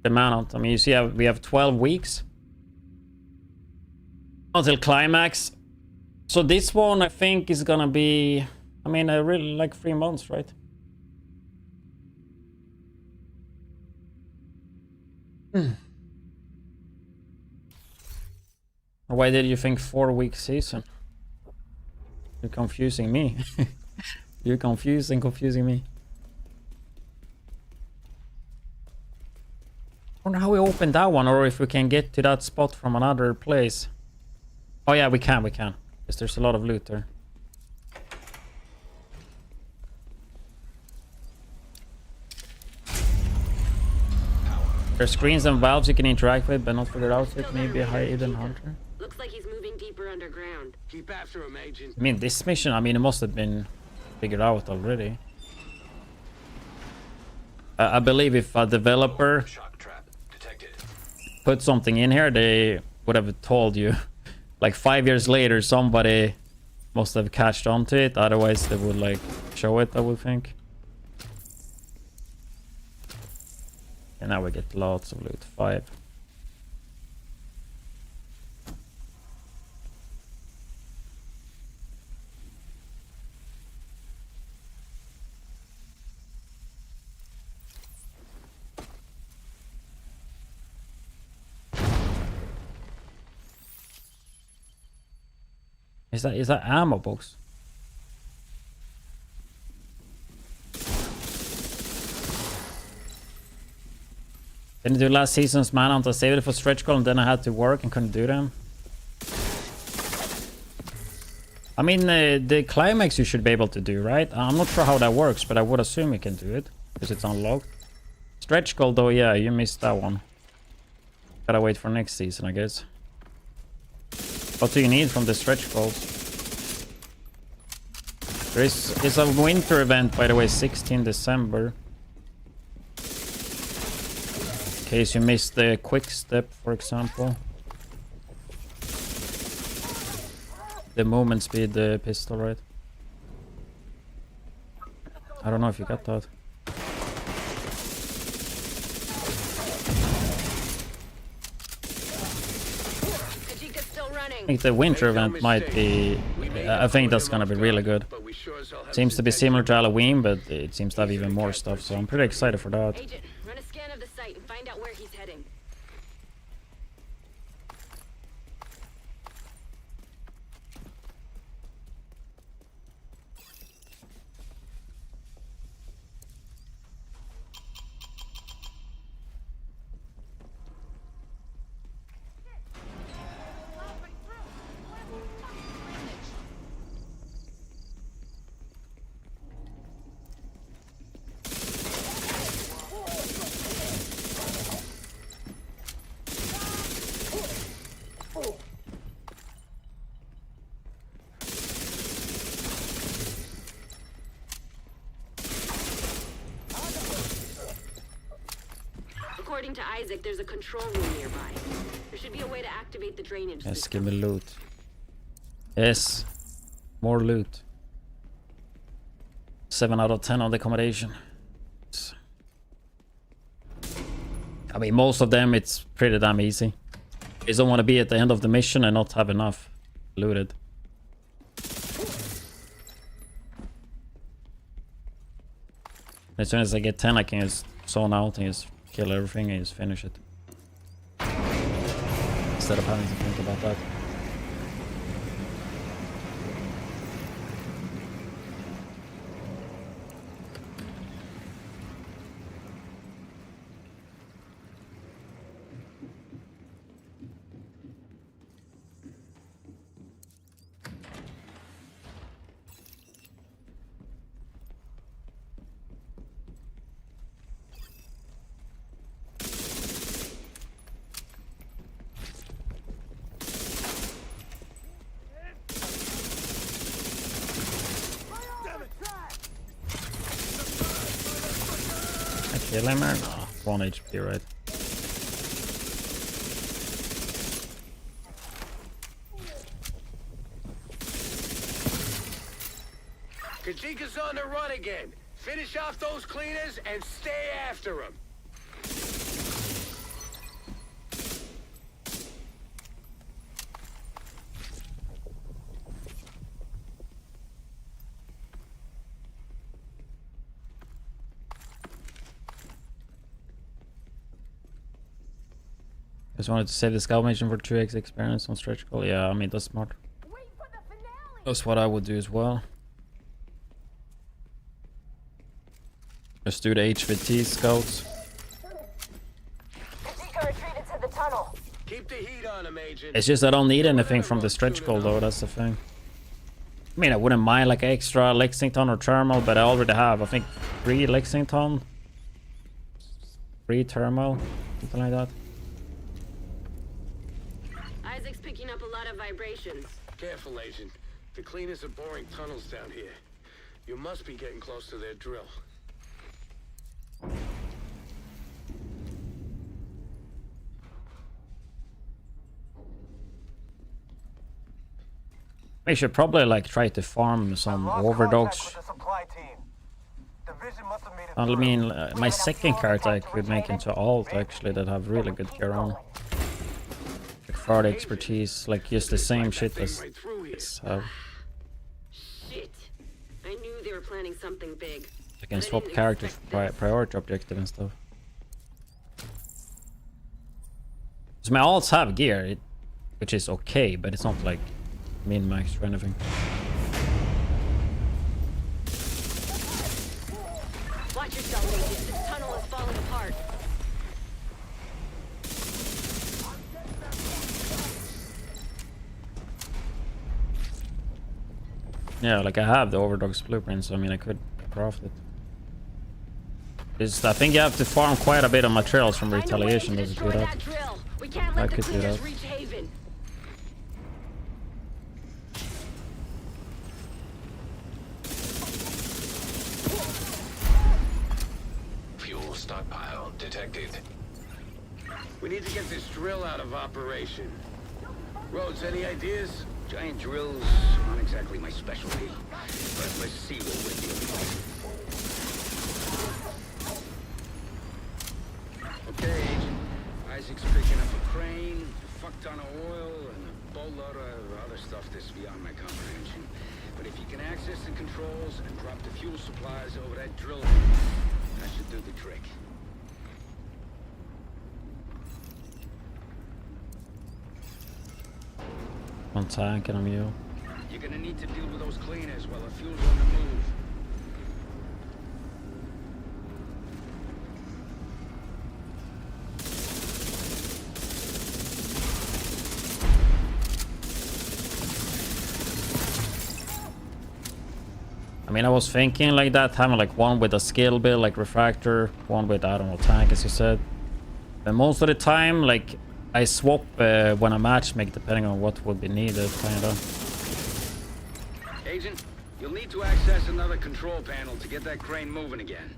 The amount. I mean, you see we have 12 weeks until climax. So this one, I think, is gonna be, I mean, really like 3 months, right? Why did you think 4-week season? You're confusing me. You're confusing me. I wonder how we open that one, or if we can get to that spot from another place. Oh yeah, we can. Because there's a lot of loot there. There's screens and valves you can interact with, but not figure out it. Maybe a hidden hunter. Looks like he's moving deeper underground. Keep after him, Agent. I mean, this mission, I mean, it must have been figured out already. I believe if a developer put something in here, they would have told you. Like 5 years later, somebody must have catched on to it. Otherwise, they would like show it, I would think. And now we get lots of loot. 5. Is that ammo box? Didn't do last season's manhunt. I saved it for stretch goal and then I had to work and couldn't do them. I mean, the climax you should be able to do, right? I'm not sure how that works, but I would assume you can do it because it's unlocked. Stretch goal though, yeah, you missed that one. Gotta wait for next season, I guess. What do you need from the stretch goals? There is a winter event, by the way, 16 December. In case you missed the quick step, for example. The movement speed pistol, right? I don't know if you got that. I think the winter event might be... I think that's gonna be really good. Seems to be similar to Halloween, but it seems to have even more stuff, so I'm pretty excited for that. Agent, run a scan of the site and find out where he's heading. According to Isaac, there's a control room nearby. There should be a way to activate the drainage Yes, system. give me loot. Yes, more loot. 7 out of 10 on the accommodation. I mean, most of them, it's pretty damn easy. You just don't want to be at the end of the mission and not have enough looted. As soon as I get 10, I can just zone out and just kill everything and just finish it. Instead of having to think about that. kill him or no? 1 HP, right? Kajika's on the run again. Finish off those cleaners and stay after them. Just wanted to save the scout mission for 2x experience on stretch goal. Yeah, I mean, that's smart. That's what I would do as well. Just do the HVT scouts. Kajika retreated to the tunnel. Keep the heat on him, Agent. It's just I don't need anything from the stretch goal though, that's the thing. I mean, I wouldn't mind like extra Lexington or thermal, but I already have, I think, 3 Lexington, 3 thermal, something like that. Isaac's picking up a lot of vibrations. Careful, Agent. The cleaners are boring tunnels down here. You must be getting close to their drill. I should probably like try to farm some overdogs. I mean, my second character I could make into alt actually that have really good gear on. Like far expertise, like just the same shit as this have. Shit. I knew they were planning something big. I can swap characters for priority objective and stuff. So my alts have gear, which is okay, but it's not like min-maxed or anything. Watch yourself, Agent. This tunnel is falling apart. Yeah, like I have the Overdog's blueprint, so I mean I could craft it. Just, I think you have to farm quite a bit of materials from retaliation to do that. I could do that. Fuel stockpile detected. We need to get this drill out of operation. Rhodes, any ideas? Giant drills aren't exactly my specialty, but let's see what we're dealing with. Okay, Agent. Isaac's picking up a crane, a fuck ton of oil, and a boatload of other stuff that's beyond my comprehension. But if you can access the controls and drop the fuel supplies over that drill, that should do the trick. One tank and I'm you. You're gonna need to deal with those cleaners while the fuel's on the move. I mean, I was thinking like that, having like one with a skill build, like refractor, one with, I don't know, tank, as you said. But most of the time, like, I swap when I match make depending on what would be needed, kinda. Agent, you'll need to access another control panel to get that crane moving again.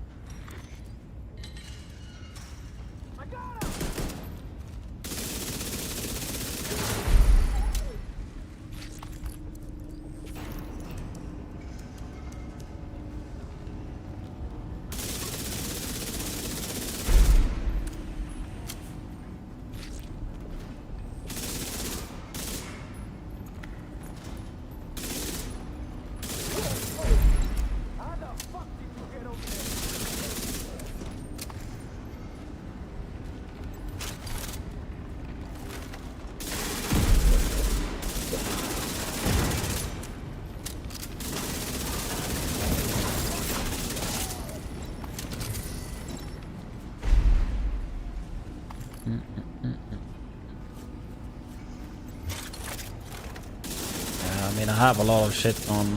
Yeah, I mean, I have a lot of shit on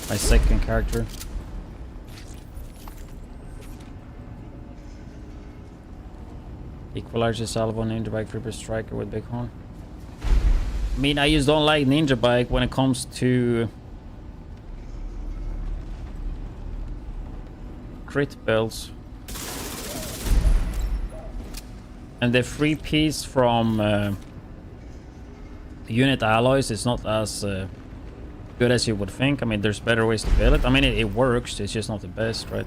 my second character. Equalizer, salvo, ninja bike, flipper, striker with big horn. I mean, I just don't like ninja bike when it comes to crit builds. And the free piece from unit alloys is not as good as you would think. I mean, there's better ways to build it. I mean, it works. It's just not the best, right?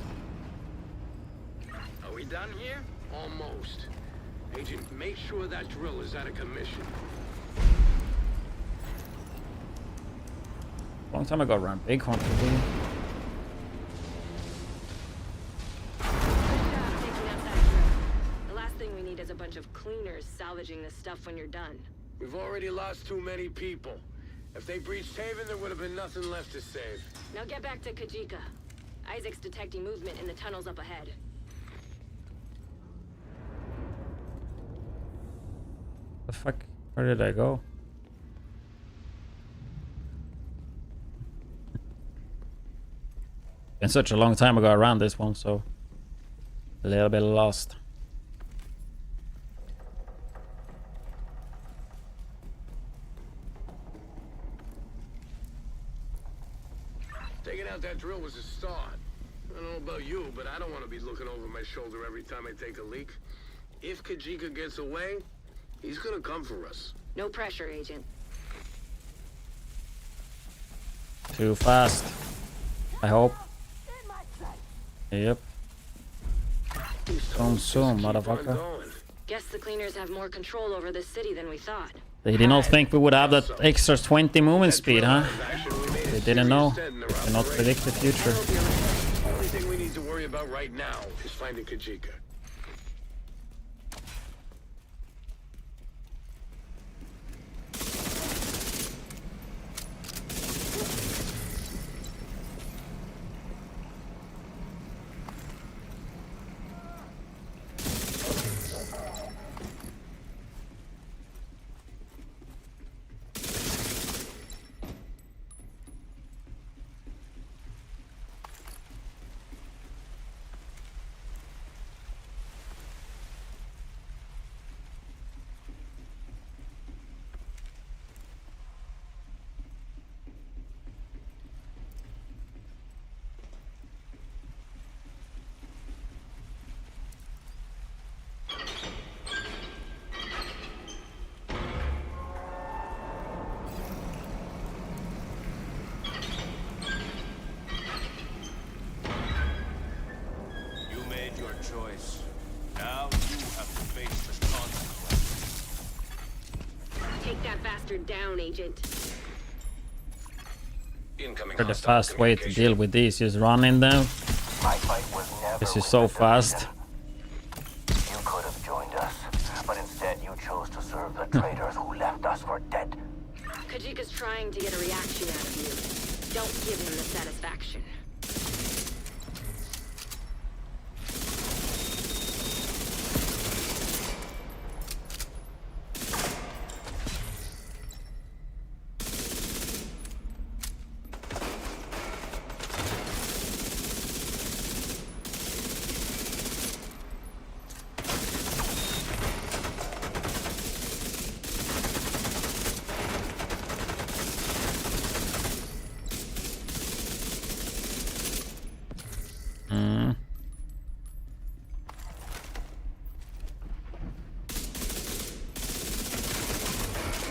Are we done here? Almost. Agent, make sure that drill is out of commission. Long time ago, around Big Hunter. Good job taking out that drill. The last thing we need is a bunch of cleaners salvaging this stuff when you're done. We've already lost too many people. If they breached Haven, there would have been nothing left to save. Now get back to Kajika. Isaac's detecting movement in the tunnels up ahead. The fuck? Where did I go? Been such a long time ago around this one, so a little bit lost. Taking out that drill was a start. I don't know about you, but I don't want to be looking over my shoulder every time I take a leak. If Kajika gets away, he's gonna come for us. No pressure, Agent. Too fast. I hope. Yep. Zoom, motherfucker. Guess the cleaners have more control over this city than we thought. They did not think we would have that extra 20 movement speed, huh? They didn't know. They cannot predict the future. The only thing we need to worry about right now is finding Kajika. Choice. Now you have to face the consequences. Take that bastard down, Agent. Incoming The fast way to deal with these is running them. This is so fast. You could have joined us, but instead you chose to serve the traitors who left us for dead. Kajika's trying to get a reaction out of you. Don't give him the satisfaction.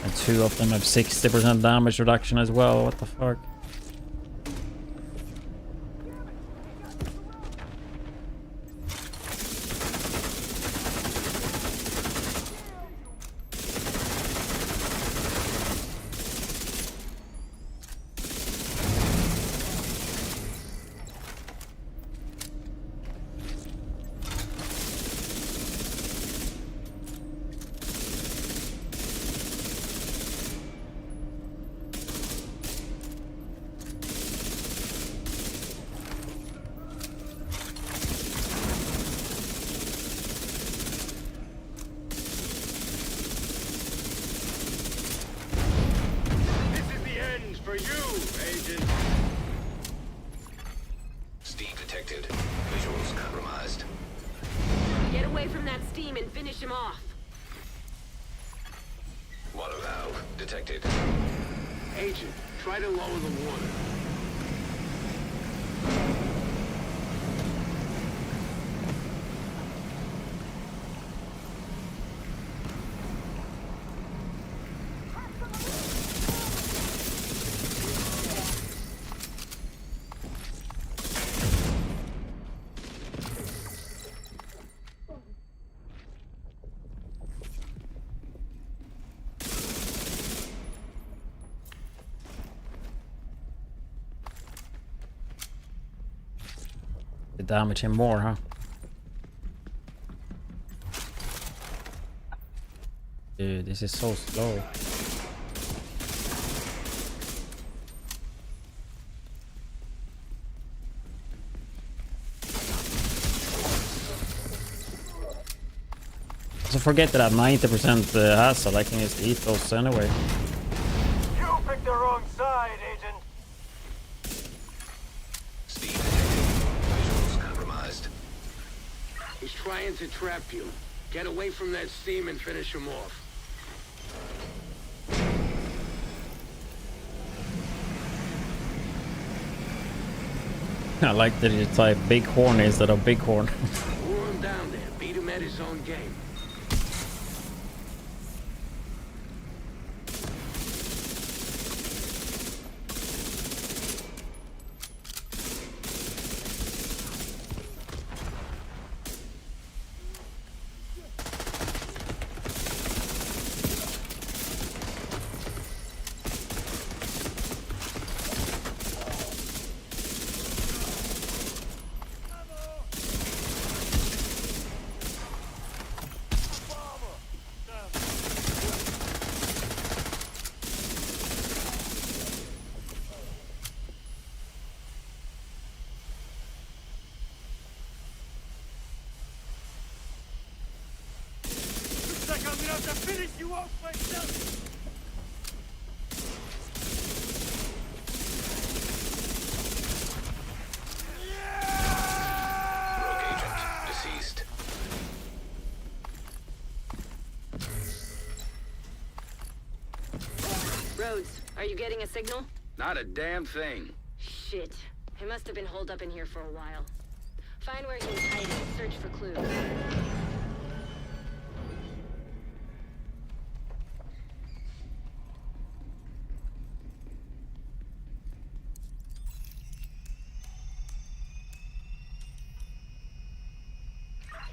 And two of them have 60% damage reduction as well. What the fuck? For you, Agent. Steam detected. Visuals compromised. Get away from that steam and finish him off. Water valve detected. Agent, try to lower the water. To damage him more, huh? Dude, this is so slow. So forget that I'm 90% hassle, I can just eat those anyway. You picked the wrong side, Agent. Steve, visuals compromised. He's trying to trap you. Get away from that steam and finish him off. I like that you type big horn instead of bighorn. Lure him down there. Beat him at his own game. Looks like I'm gonna have to finish you off myself. Rogue agent deceased. Rhodes, are you getting a signal? Not a damn thing. Shit. He must have been holed up in here for a while. Find where he was hiding and search for clues.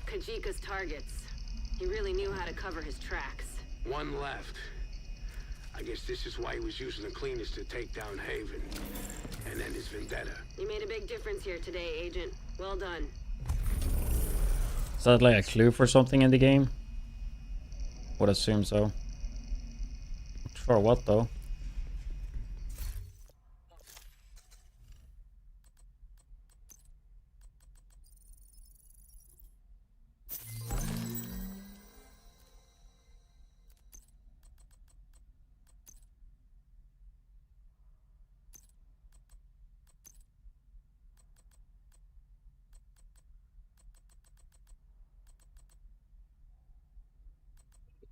'Kajika's targets. He really knew how to cover his tracks. One left. I guess this is why he was using the cleaners to take down Haven. And then his vendetta. You made a big difference here today, Agent. Well done. Is that like a clue for something in the game? Would assume so. Not sure what though.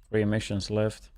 Three missions left.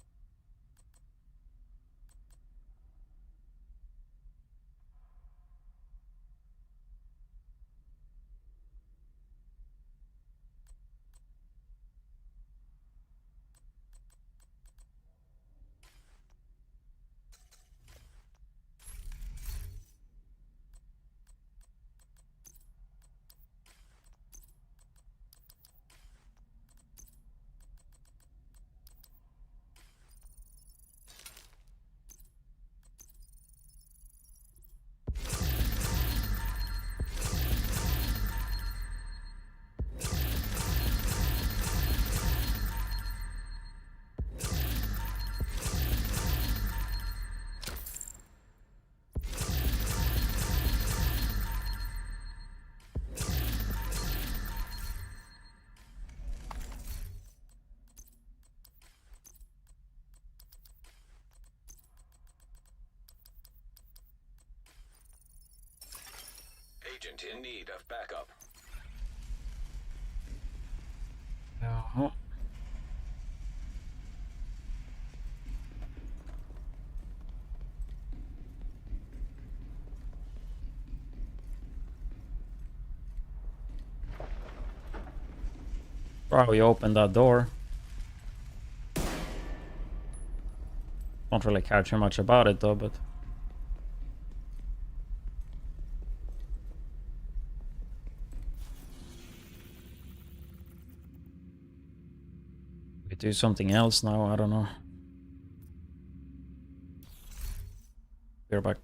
Agent in need of backup. Jaha. Probably opened that door. Don't really care too much about it though, but we do something else now, I don't know. We're back.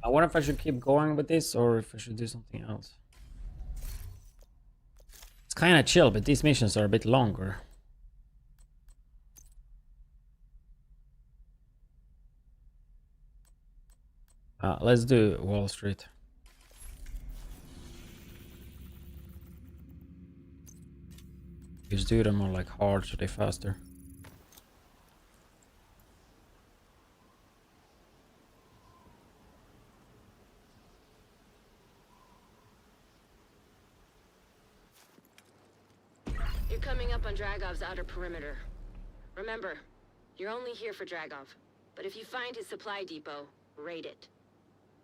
I wonder if I should keep going with this or if I should do something else. It's kind of chill, but these missions are a bit longer. Let's do Wall Street. Just do them on like hard so they're faster. You're coming up on Dragov's outer perimeter. Remember, you're only here for Dragov. But if you find his supply depot, raid it.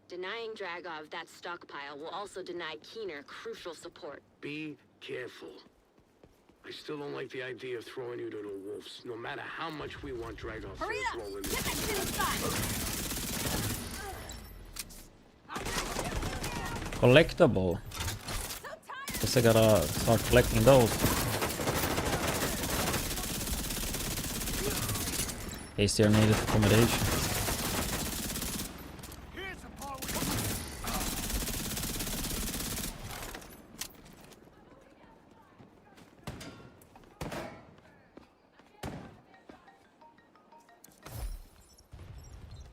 Denying Dragov that stockpile will also deny Keener crucial support. Be careful. I still don't like the idea of throwing you to the wolves, no matter how much we want Dragov to roll in this. Collectible. Guess I gotta start collecting those. In case they're needed for accommodation.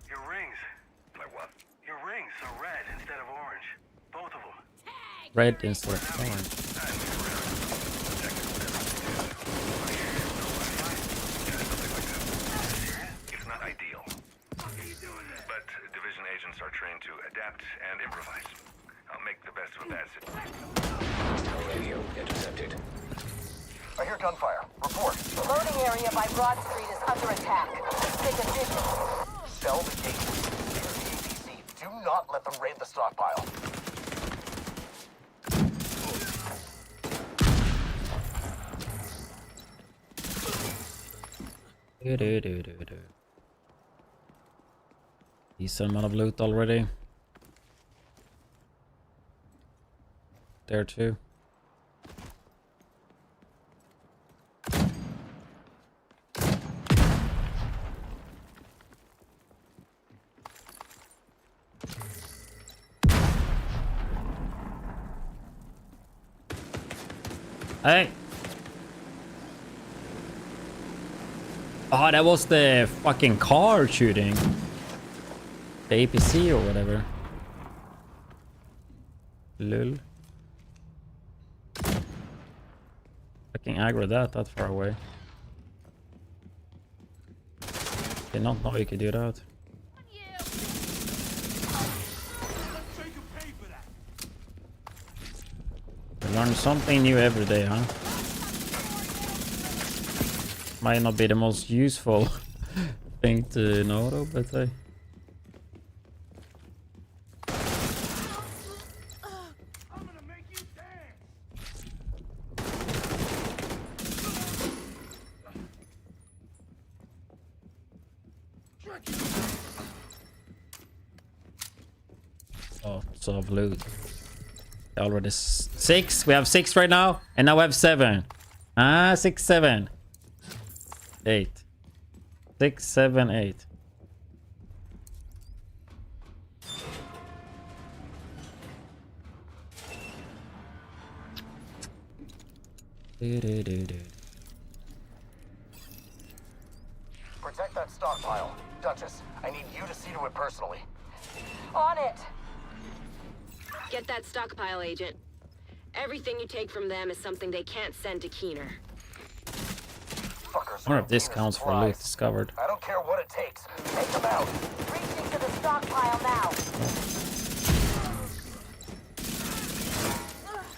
Your rings. Like what? Your rings are red instead of orange. Both of them. Red instead of orange. It's not ideal. But division agents are trained to adapt and improvise. I'll make the best of a bad situation. Radio intercepted. I hear gunfire. Report. The loading area by Broad Street is under attack. Take position. Sell the gate. Here's the APC. Do not let them raid the stockpile. Decent amount of loot already. There too. Hey. Oh, that was the fucking car shooting. The APC or whatever. Lol. Fucking aggro that far away. Did not know you could do that. You learn something new every day, huh? Might not be the most useful thing to know though, but hey. Oh, so of loot. Already 6. We have 6 right now, and now we have 7. 6, 7, 8. 6, 7, 8. Protect that stockpile. Duchess, I need you to see to it personally. On it. Get that stockpile, Agent. Everything you take from them is something they can't send to Keener. Fuckers. More of discounts for loot discovered. I don't care what it takes. Take them out. Reaching to the stockpile now.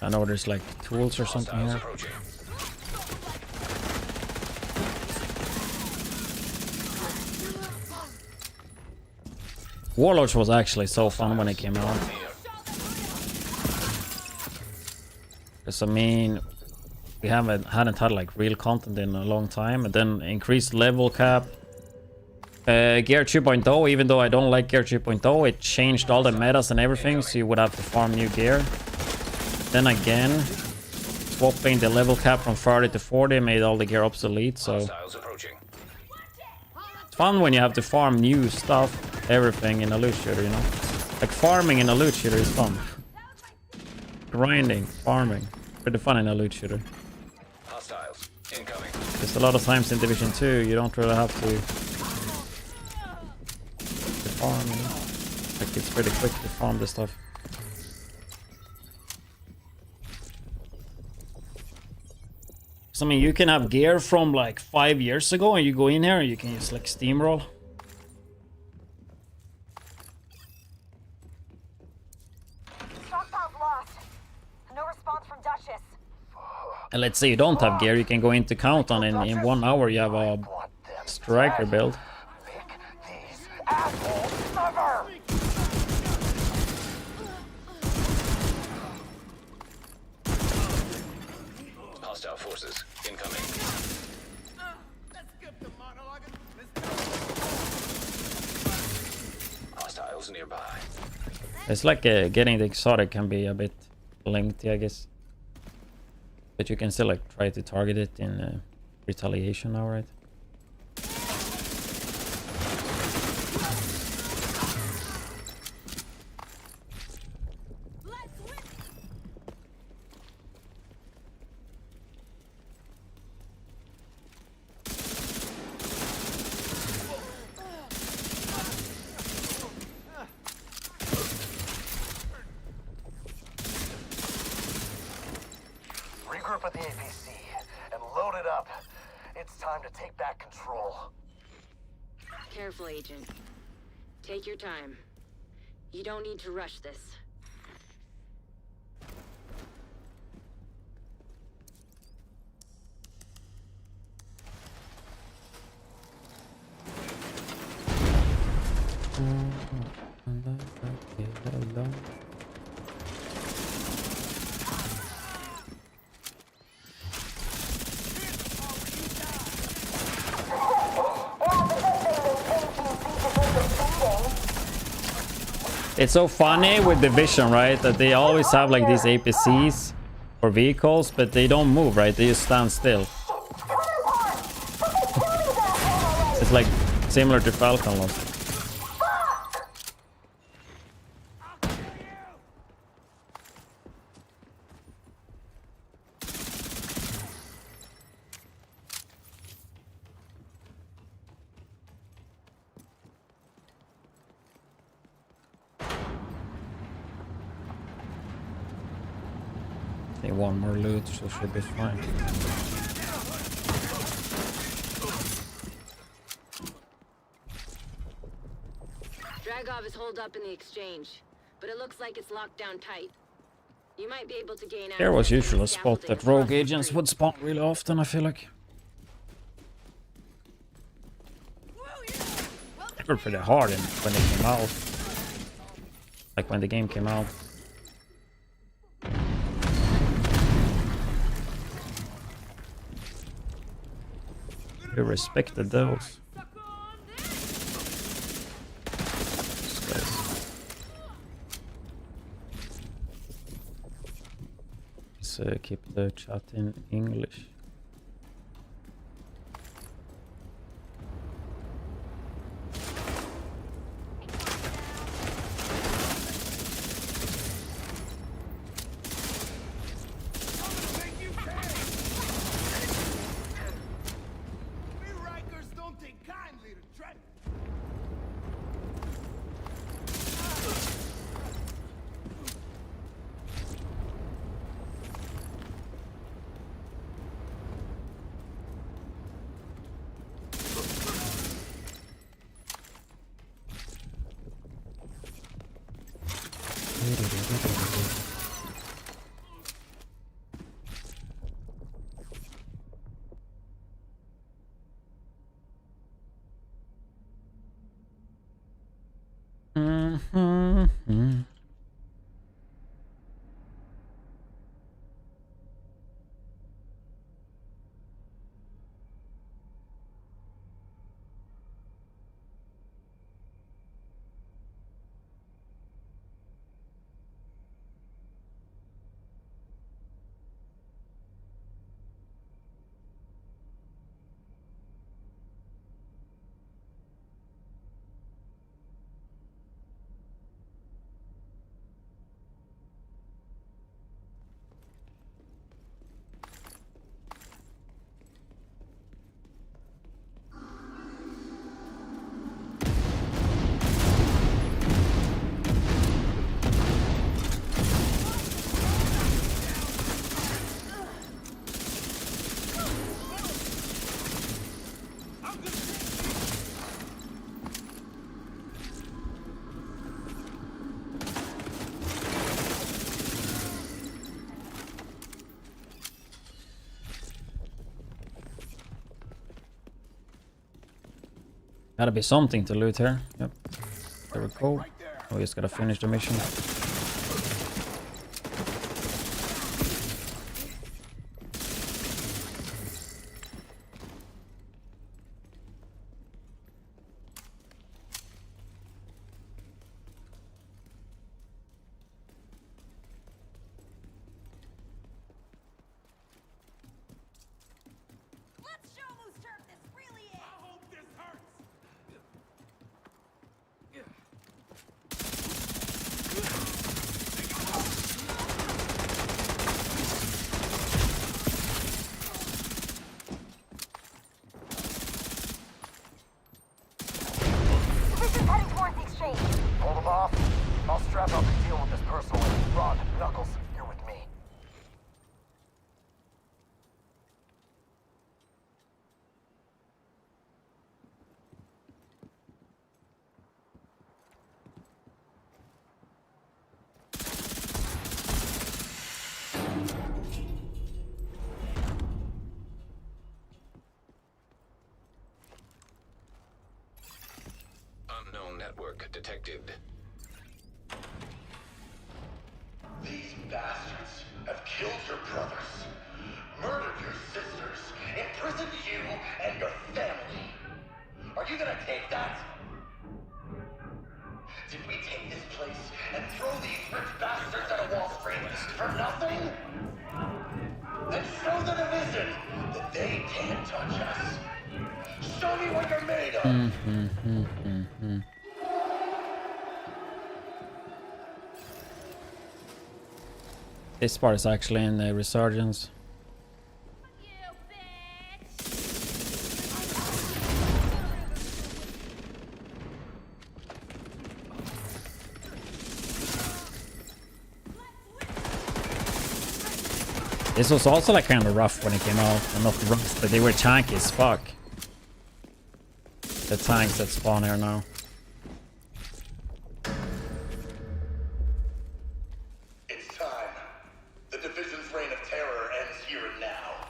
I know there's like tools or something here. Warlords was actually so fun when it came out. Because I mean, we hadn't had like real content in a long time, and then increased level cap. Gear 2.0, even though I don't like Gear 2.0, it changed all the metas and everything, so you would have to farm new gear. Then again, swapping the level cap from 30 to 40 made all the gear obsolete, so it's fun when you have to farm new stuff, everything in a loot shooter, you know. Like farming in a loot shooter is fun. Grinding, farming, pretty fun in a loot shooter. Hostiles incoming. Just a lot of times in Division 2 you don't really have to farm, you know? Like it's pretty quick to farm this stuff. So I mean you can have gear from like 5 years ago and you go in here and you can just like steamroll. Stockpile's lost. No response from Duchess. And let's say you don't have gear, you can go into Countdown and in 1 hour you have a striker build. Hostile forces incoming. Hostiles nearby. It's like getting the exotic can be a bit lengthy, I guess. But you can still like try to target it in retaliation now, right? Regroup at the APC and load it up. It's time to take back control. Careful, Agent. Take your time. You don't need to rush this. It's so funny with Division, right? That they always have like these APCs or vehicles, but they don't move, right? They just stand still. It's like similar to Falcon Lost. Okay, one more loot, so should be fine. Dragov is holed up in the exchange, but it looks like it's locked down tight. You might be able to gain There was access to usually the a spot that scaffolding rogue across the agents street. would spawn really often, I feel like. They were pretty hard when they came out. Like when the game came out. We respected those. Let's keep the chat in English. Gotta be something to loot here. Yep. There we go. We just gotta finish the mission. Let's show whose turf this really is. I hope this hurts. Division's heading towards the exchange. Hold them off. I'll strap up and deal with this personally. Rod, Knuckles, you're with me. Unknown network detected. These bastards have killed your brothers, murdered your sisters, imprisoned you and your family. Are you gonna take that? Did we take this place and throw these rich bastards out of Wall Street for nothing? Then show the division that they can't touch us. Show me what you're made of. This part is actually in the Resurgence. This was also like kind of rough when it came out. Well, not rough, but they were tanky as fuck. The tanks that spawn here now. It's time. The division's reign of terror ends here and now.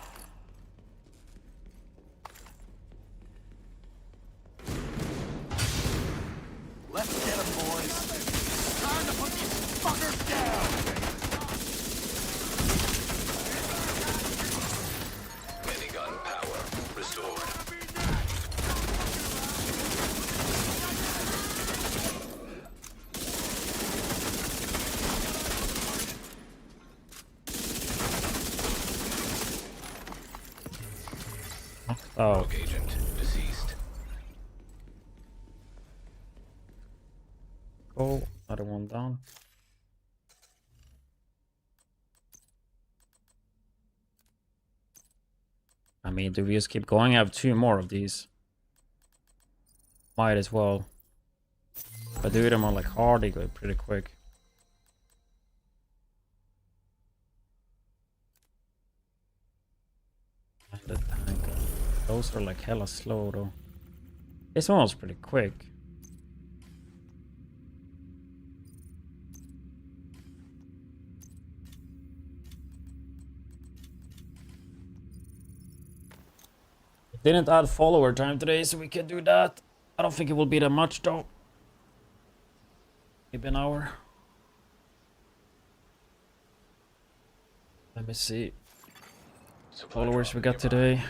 Let's get them, boys. Time to put these fuckers down. Minigun power restored. Oh. Rogue agent deceased. Oh, another one down. I mean, do we just keep going? I have 2 more of these. Might as well. If I do them on like hard, they go pretty quick. And the tank. Those are like hella slow though. This one was pretty quick. Didn't add follower time today, so we can do that. I don't think it will be that much though. Maybe an hour. Let me see. Followers we got today.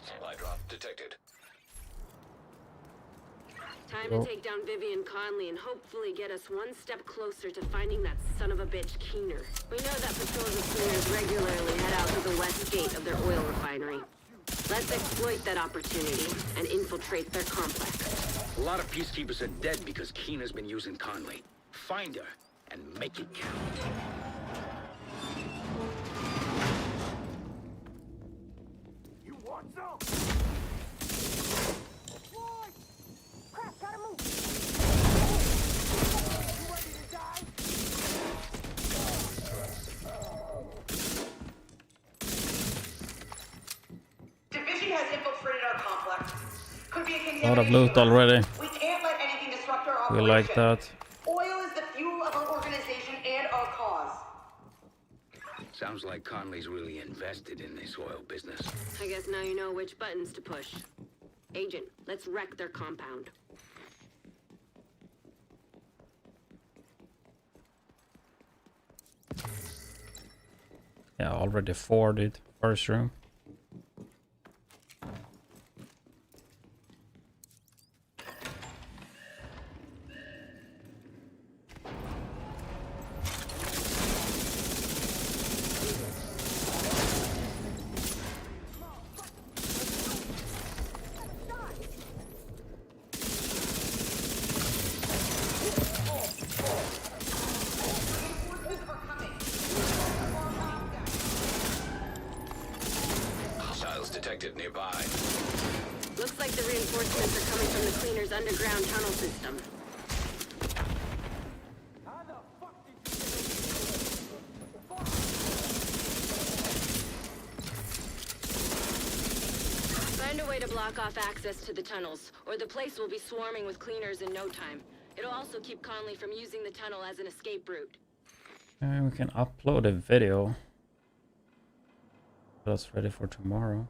Supply drop detected. Time to take down Vivian Conley and hopefully get us one step closer to finding that son of a bitch Keener. We know that patrols of cleaners regularly head out to the west gate of their oil refinery. Let's exploit that opportunity and infiltrate their complex. A lot of peacekeepers are dead because Keener's been using Conley. Find her and make it count. You want some? Crap, gotta move. You ready to die? Division has infiltrated our complex. Could be a A lot contamination. of loot already. We can't let anything disrupt our We operation. like that. Oil is the fuel of our organization and our cause. Sounds like Conley's really invested in this oil business. I guess now you know which buttons to push. Agent, let's wreck their compound. Yeah, already 4, dude. First room. Hostiles detected nearby. Looks like the reinforcements are coming from the cleaner's underground tunnel system. Find a way to block off access to the tunnels, or the place will be swarming with cleaners in no time. It'll also keep Conley from using the tunnel as an escape route. We can upload a video. That's ready for tomorrow.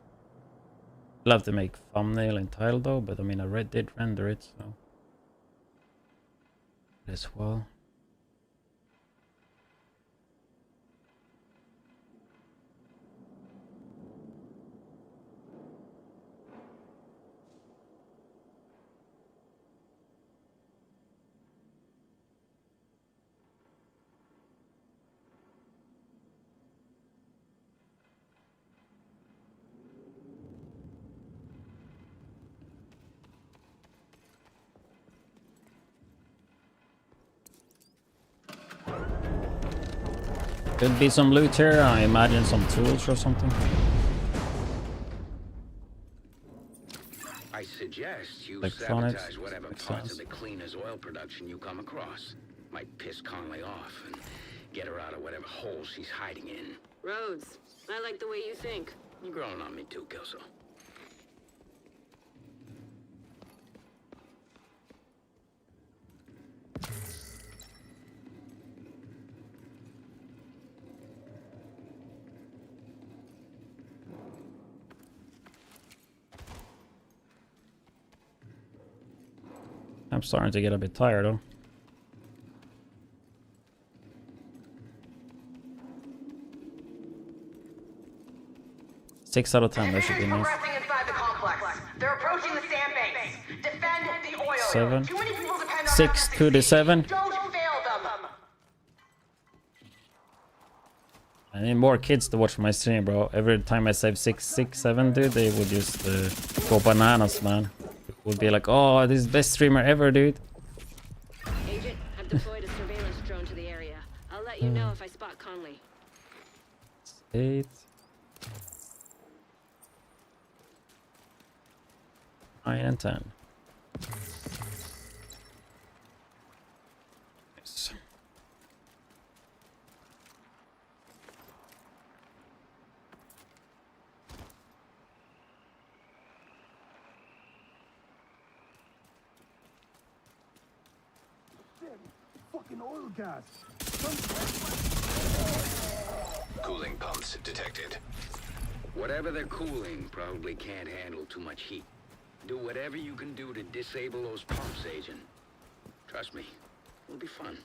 I'll have to make thumbnail and title though, but I mean I did render it, so as well. Could be some loot here, I imagine some tools or something. I suggest you Electronics, sabotage whatever makes parts sense. of the cleaner's oil production you come across. Might piss Conley off and get her out of whatever hole she's hiding in. Rhodes, I like the way you think. You're growing on me too, Kelso. I'm starting to get a bit tired though. Six out of 10, that should be nice. Progressing inside the complex. They're approaching the sandbanks. Defend the oil. 7. Too many people depend on 6 to the 7. Don't fail them. I need more kids to watch my stream, bro. Every time I say 6, 7, dude, they would just go bananas, man. It would be like, oh, this is the best streamer ever, dude. Agent, I've deployed a surveillance drone to the area. I'll let you know if I spot Conley. 8. 9 and 10. Nice. Fucking oil gas. Cooling pumps detected. Whatever they're cooling probably can't handle too much heat. Do whatever you can do to disable those pumps, Agent. Trust me, it'll be fun.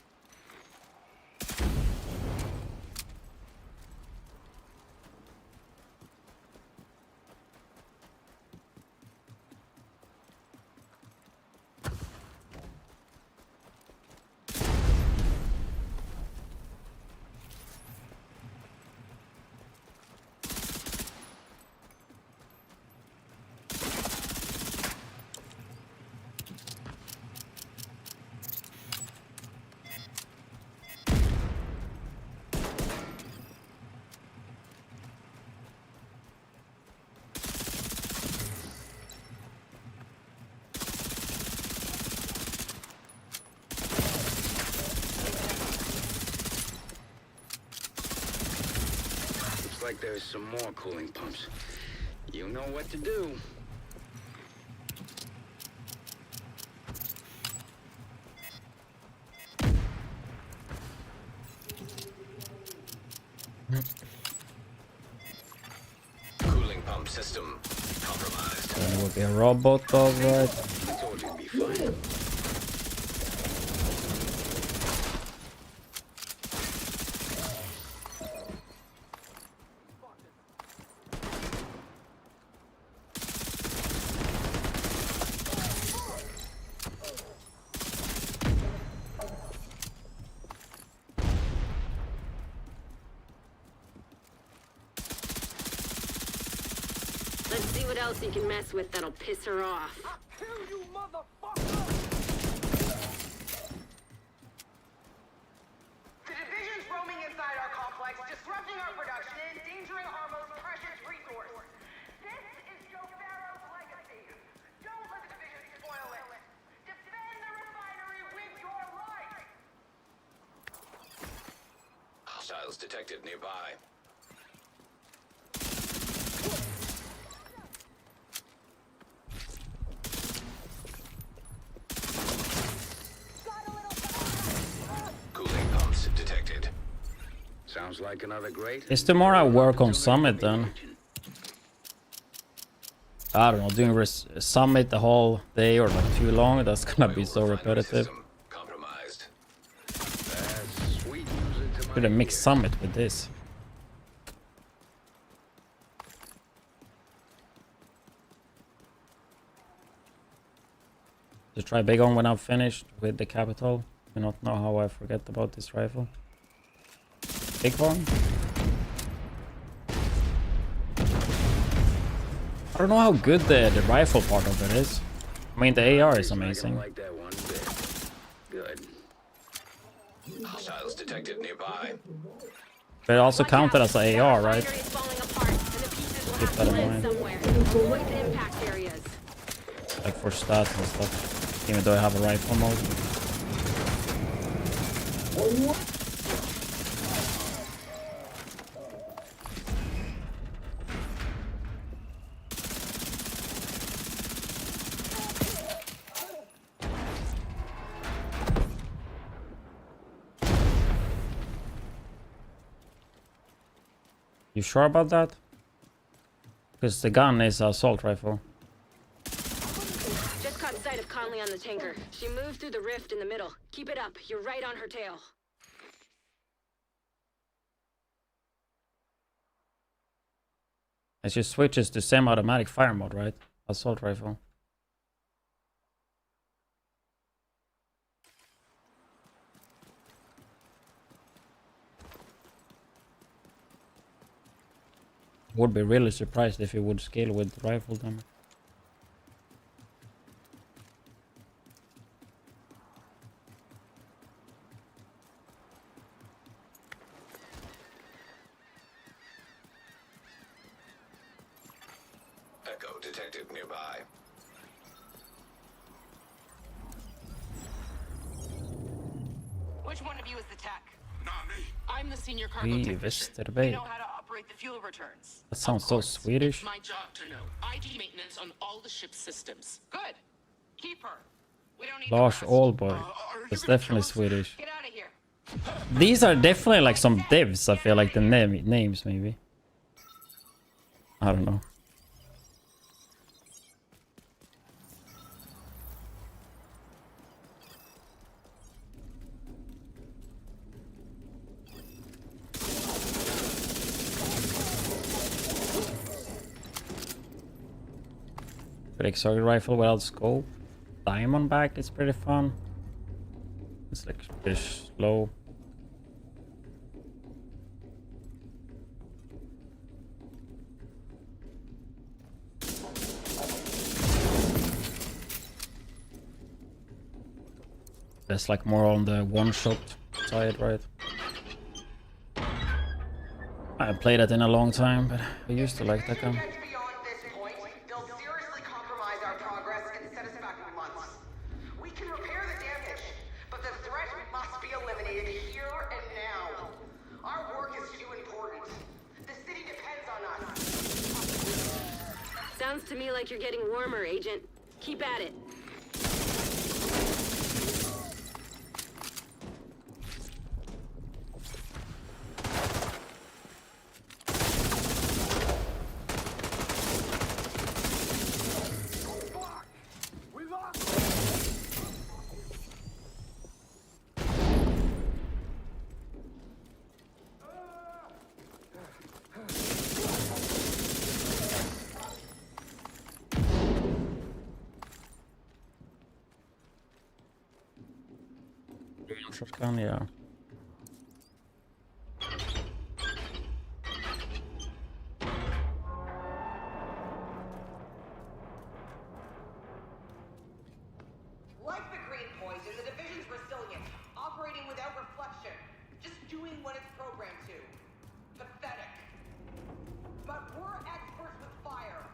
like there's some more cooling pumps. You know what to do. Cooling pump system compromised. There will be a robot, alright. I told you it'd be fine. Let's see what else you can mess with that'll piss her off. The division's roaming inside our complex, disrupting our production and endangering our most precious resource. This is Joe Farrow's legacy. Don't let the division spoil it. Defend the refinery with your life. Hostiles detected nearby. Cooling pumps detected. Sounds like another great. Is tomorrow I work on Summit then? I don't know, doing Summit the whole day or like too long, that's gonna be so repetitive. Compromised. Should have mixed Summit with this. Just try big on when I'm finished with the capital. I do not know how I forget about this rifle. Big one. I don't know how good the rifle part of it is. I mean, the AR is amazing. Like that one bit. Good. Hostiles detected nearby. But it also counted as an AR, right? Keep that in mind. Avoid the impact areas. Like for stats and stuff. Even though I have a rifle mode. You sure about that? Because the gun is an assault rifle. Just caught sight of Conley on the tanker. She moved through the rift in the middle. Keep it up. You're right on her tail. And she switches to semi-automatic fire mode, right? Assault rifle. Would be really surprised if it would scale with rifle damage. Echo detected nearby. Which one of you is the tech? Not me. I'm the senior cargo We technician. Westerberg. You know how to operate the fuel returns. That sounds so Swedish. It's my job to know. I do maintenance on all the ship's systems. Good. Keep her. We don't need Lars the rest. Allboy. That's definitely Swedish. Get out of here. These are definitely like some divs, I feel like the names maybe. I don't know. Pretty exotic rifle without scope. Diamondback is pretty fun. It's like pretty slow. That's like more on the one-shot side, right? I haven't played that in a long time, but I used to like that gun. Beyond this point, they'll seriously compromise our progress and set us back months. We can repair the damage, but the threat must be eliminated here and now. Our work is too important. The city depends Feels to me like you're getting warmer, Agent. Keep at it. Shotgun, yeah. Like the Green Point, and the division's resilient, operating without reflection, just doing what it's programmed to. Pathetic. But we're experts with fire,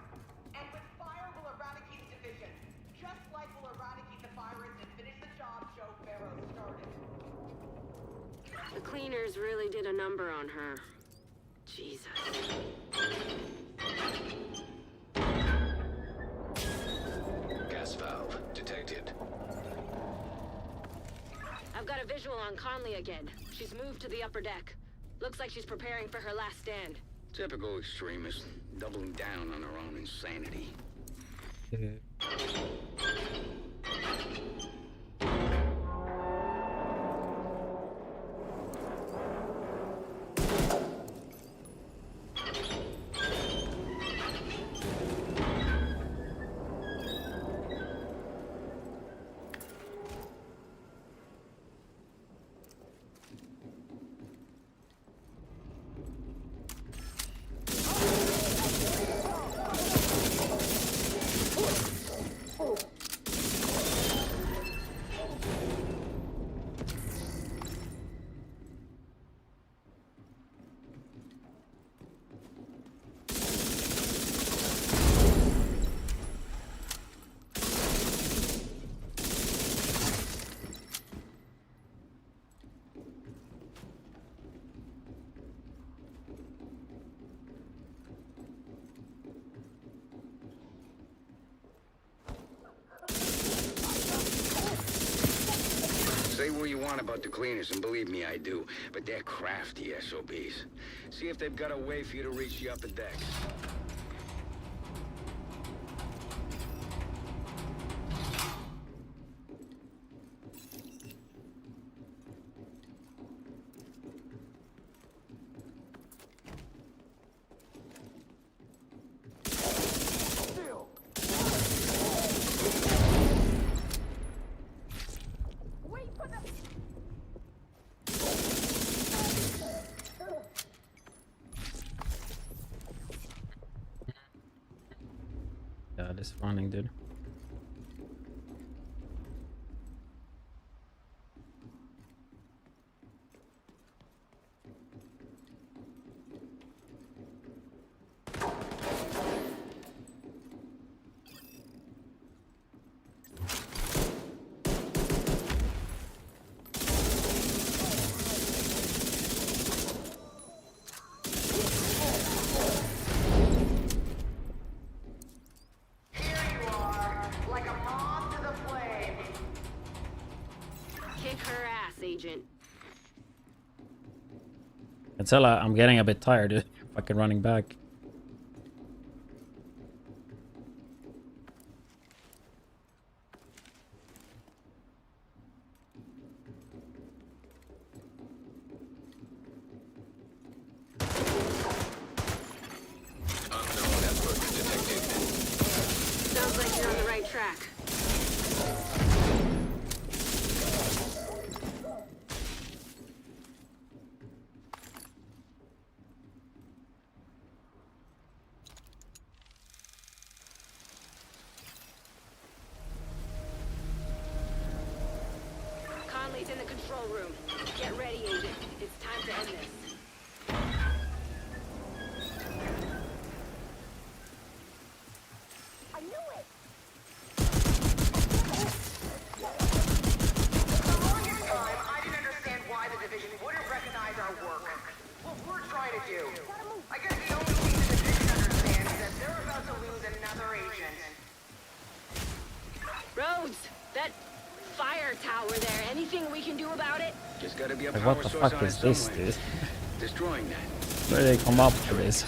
and with fire we'll eradicate the division, just like we'll eradicate the virus and finish the job Joe Farrow started. The cleaners really did a number on her. Jesus. Gas valve detected. I've got a visual on Conley again. She's moved to the upper deck. Looks like she's preparing for her last stand. Typical extremist, doubling down on her own insanity. Say what you want about the cleaners, and believe me, I do. But they're crafty SOBs. See if they've got a way for you to reach the upper decks. Yeah, this running, dude. Agent. I tell her I'm getting a bit tired, dude. Fucking running back. Unknown network detected. Sounds like you're on the right track. Conley's in the control room. Get ready, Agent. It's time to end this. I knew it! For the longest time, I didn't understand why the division wouldn't recognize our work. What we're trying to do. I guess the only thing the division understands is that they're about to lose another agent. Rhodes, that fire tower there, anything we can do about it? Just gotta be a Like, power what the source fuck on it is this, somewhere. dude? Destroying that. Where did they come up with this?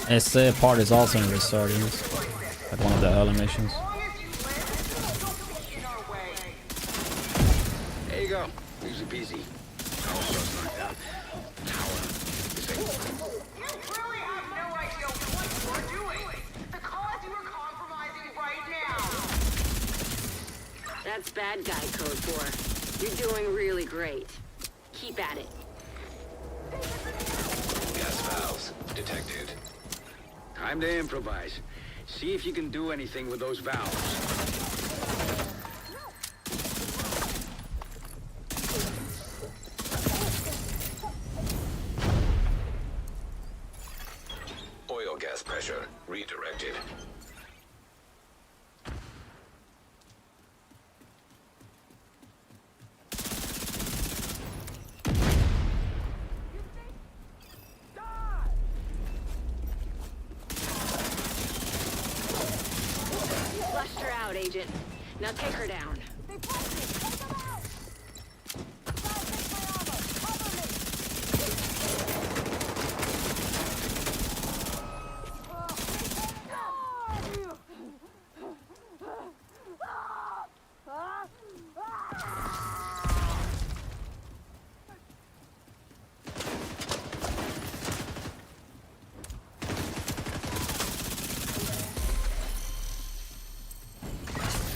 This part is also in Resurgence, like one of the early missions. There you go. Easy peasy. Power source knocked out. Tower. You truly have no idea what you're doing. The cause you are compromising right now. That's bad guy code 4. You're doing really great. Keep at it. Gas valves detected. Time to improvise. See if you can do anything with those valves. Oil gas pressure redirected. Flushed her out, Agent. Now take her down.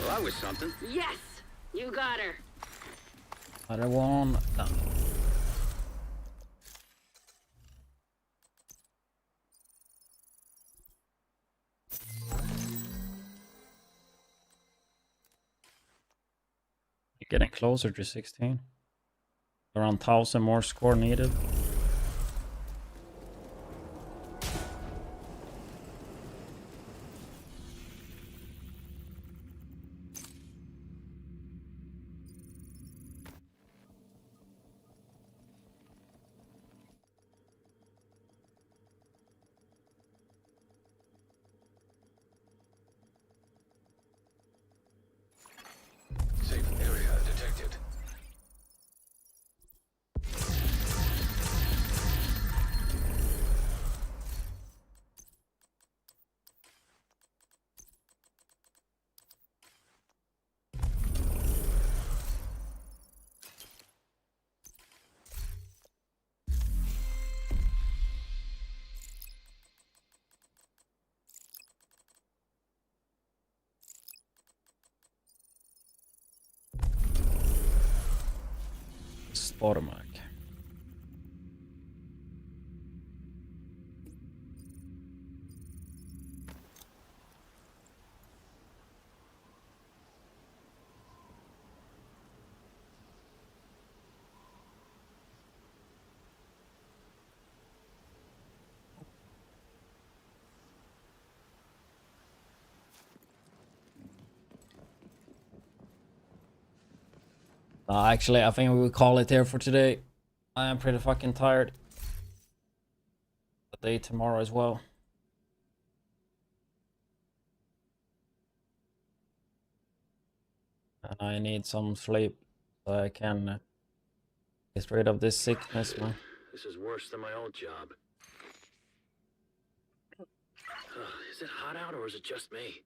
Well, that was something. Yes! You got her. Other one done. Getting closer to 16. Around 1,000 more score needed. Safe area detected. Spotomac. Actually, I think we will call it there for today. I am pretty fucking tired. The day tomorrow as well. And I need some sleep so I can get rid of this sickness, man. This is worse than my old job. Is it hot out or is it just me?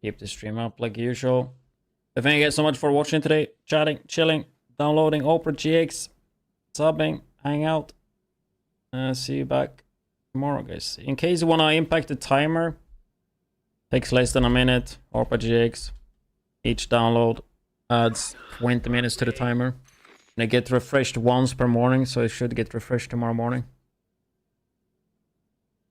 Keep the stream up like usual. Thank you guys so much for watching today. Chatting, chilling, downloading Opera GX, subbing, hang out. See you back tomorrow, guys. In case you want to impact the timer, takes less than a minute. Opera GX. Each download adds 20 minutes to the timer. And it gets refreshed once per morning, so it should get refreshed tomorrow morning.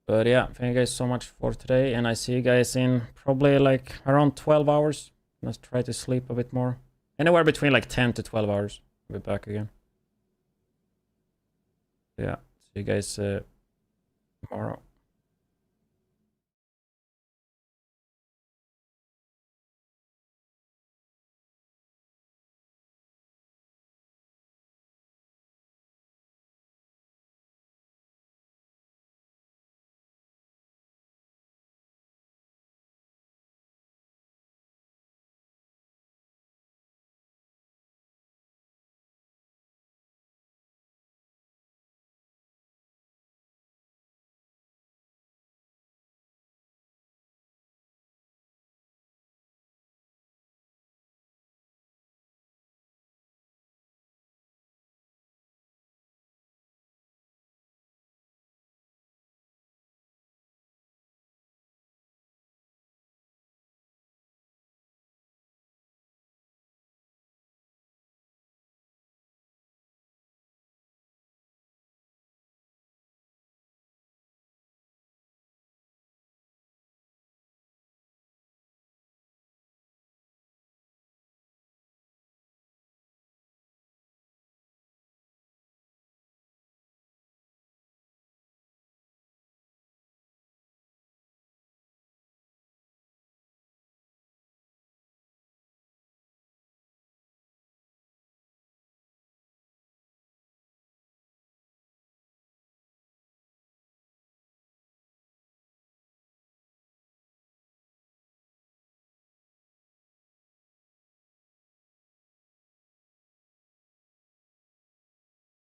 But yeah, thank you guys so much for today, and I see you guys in probably like around 12 hours. Let's try to sleep a bit more. Anywhere between like 10 to 12 hours. I'll be back again. Yeah, see you guys tomorrow.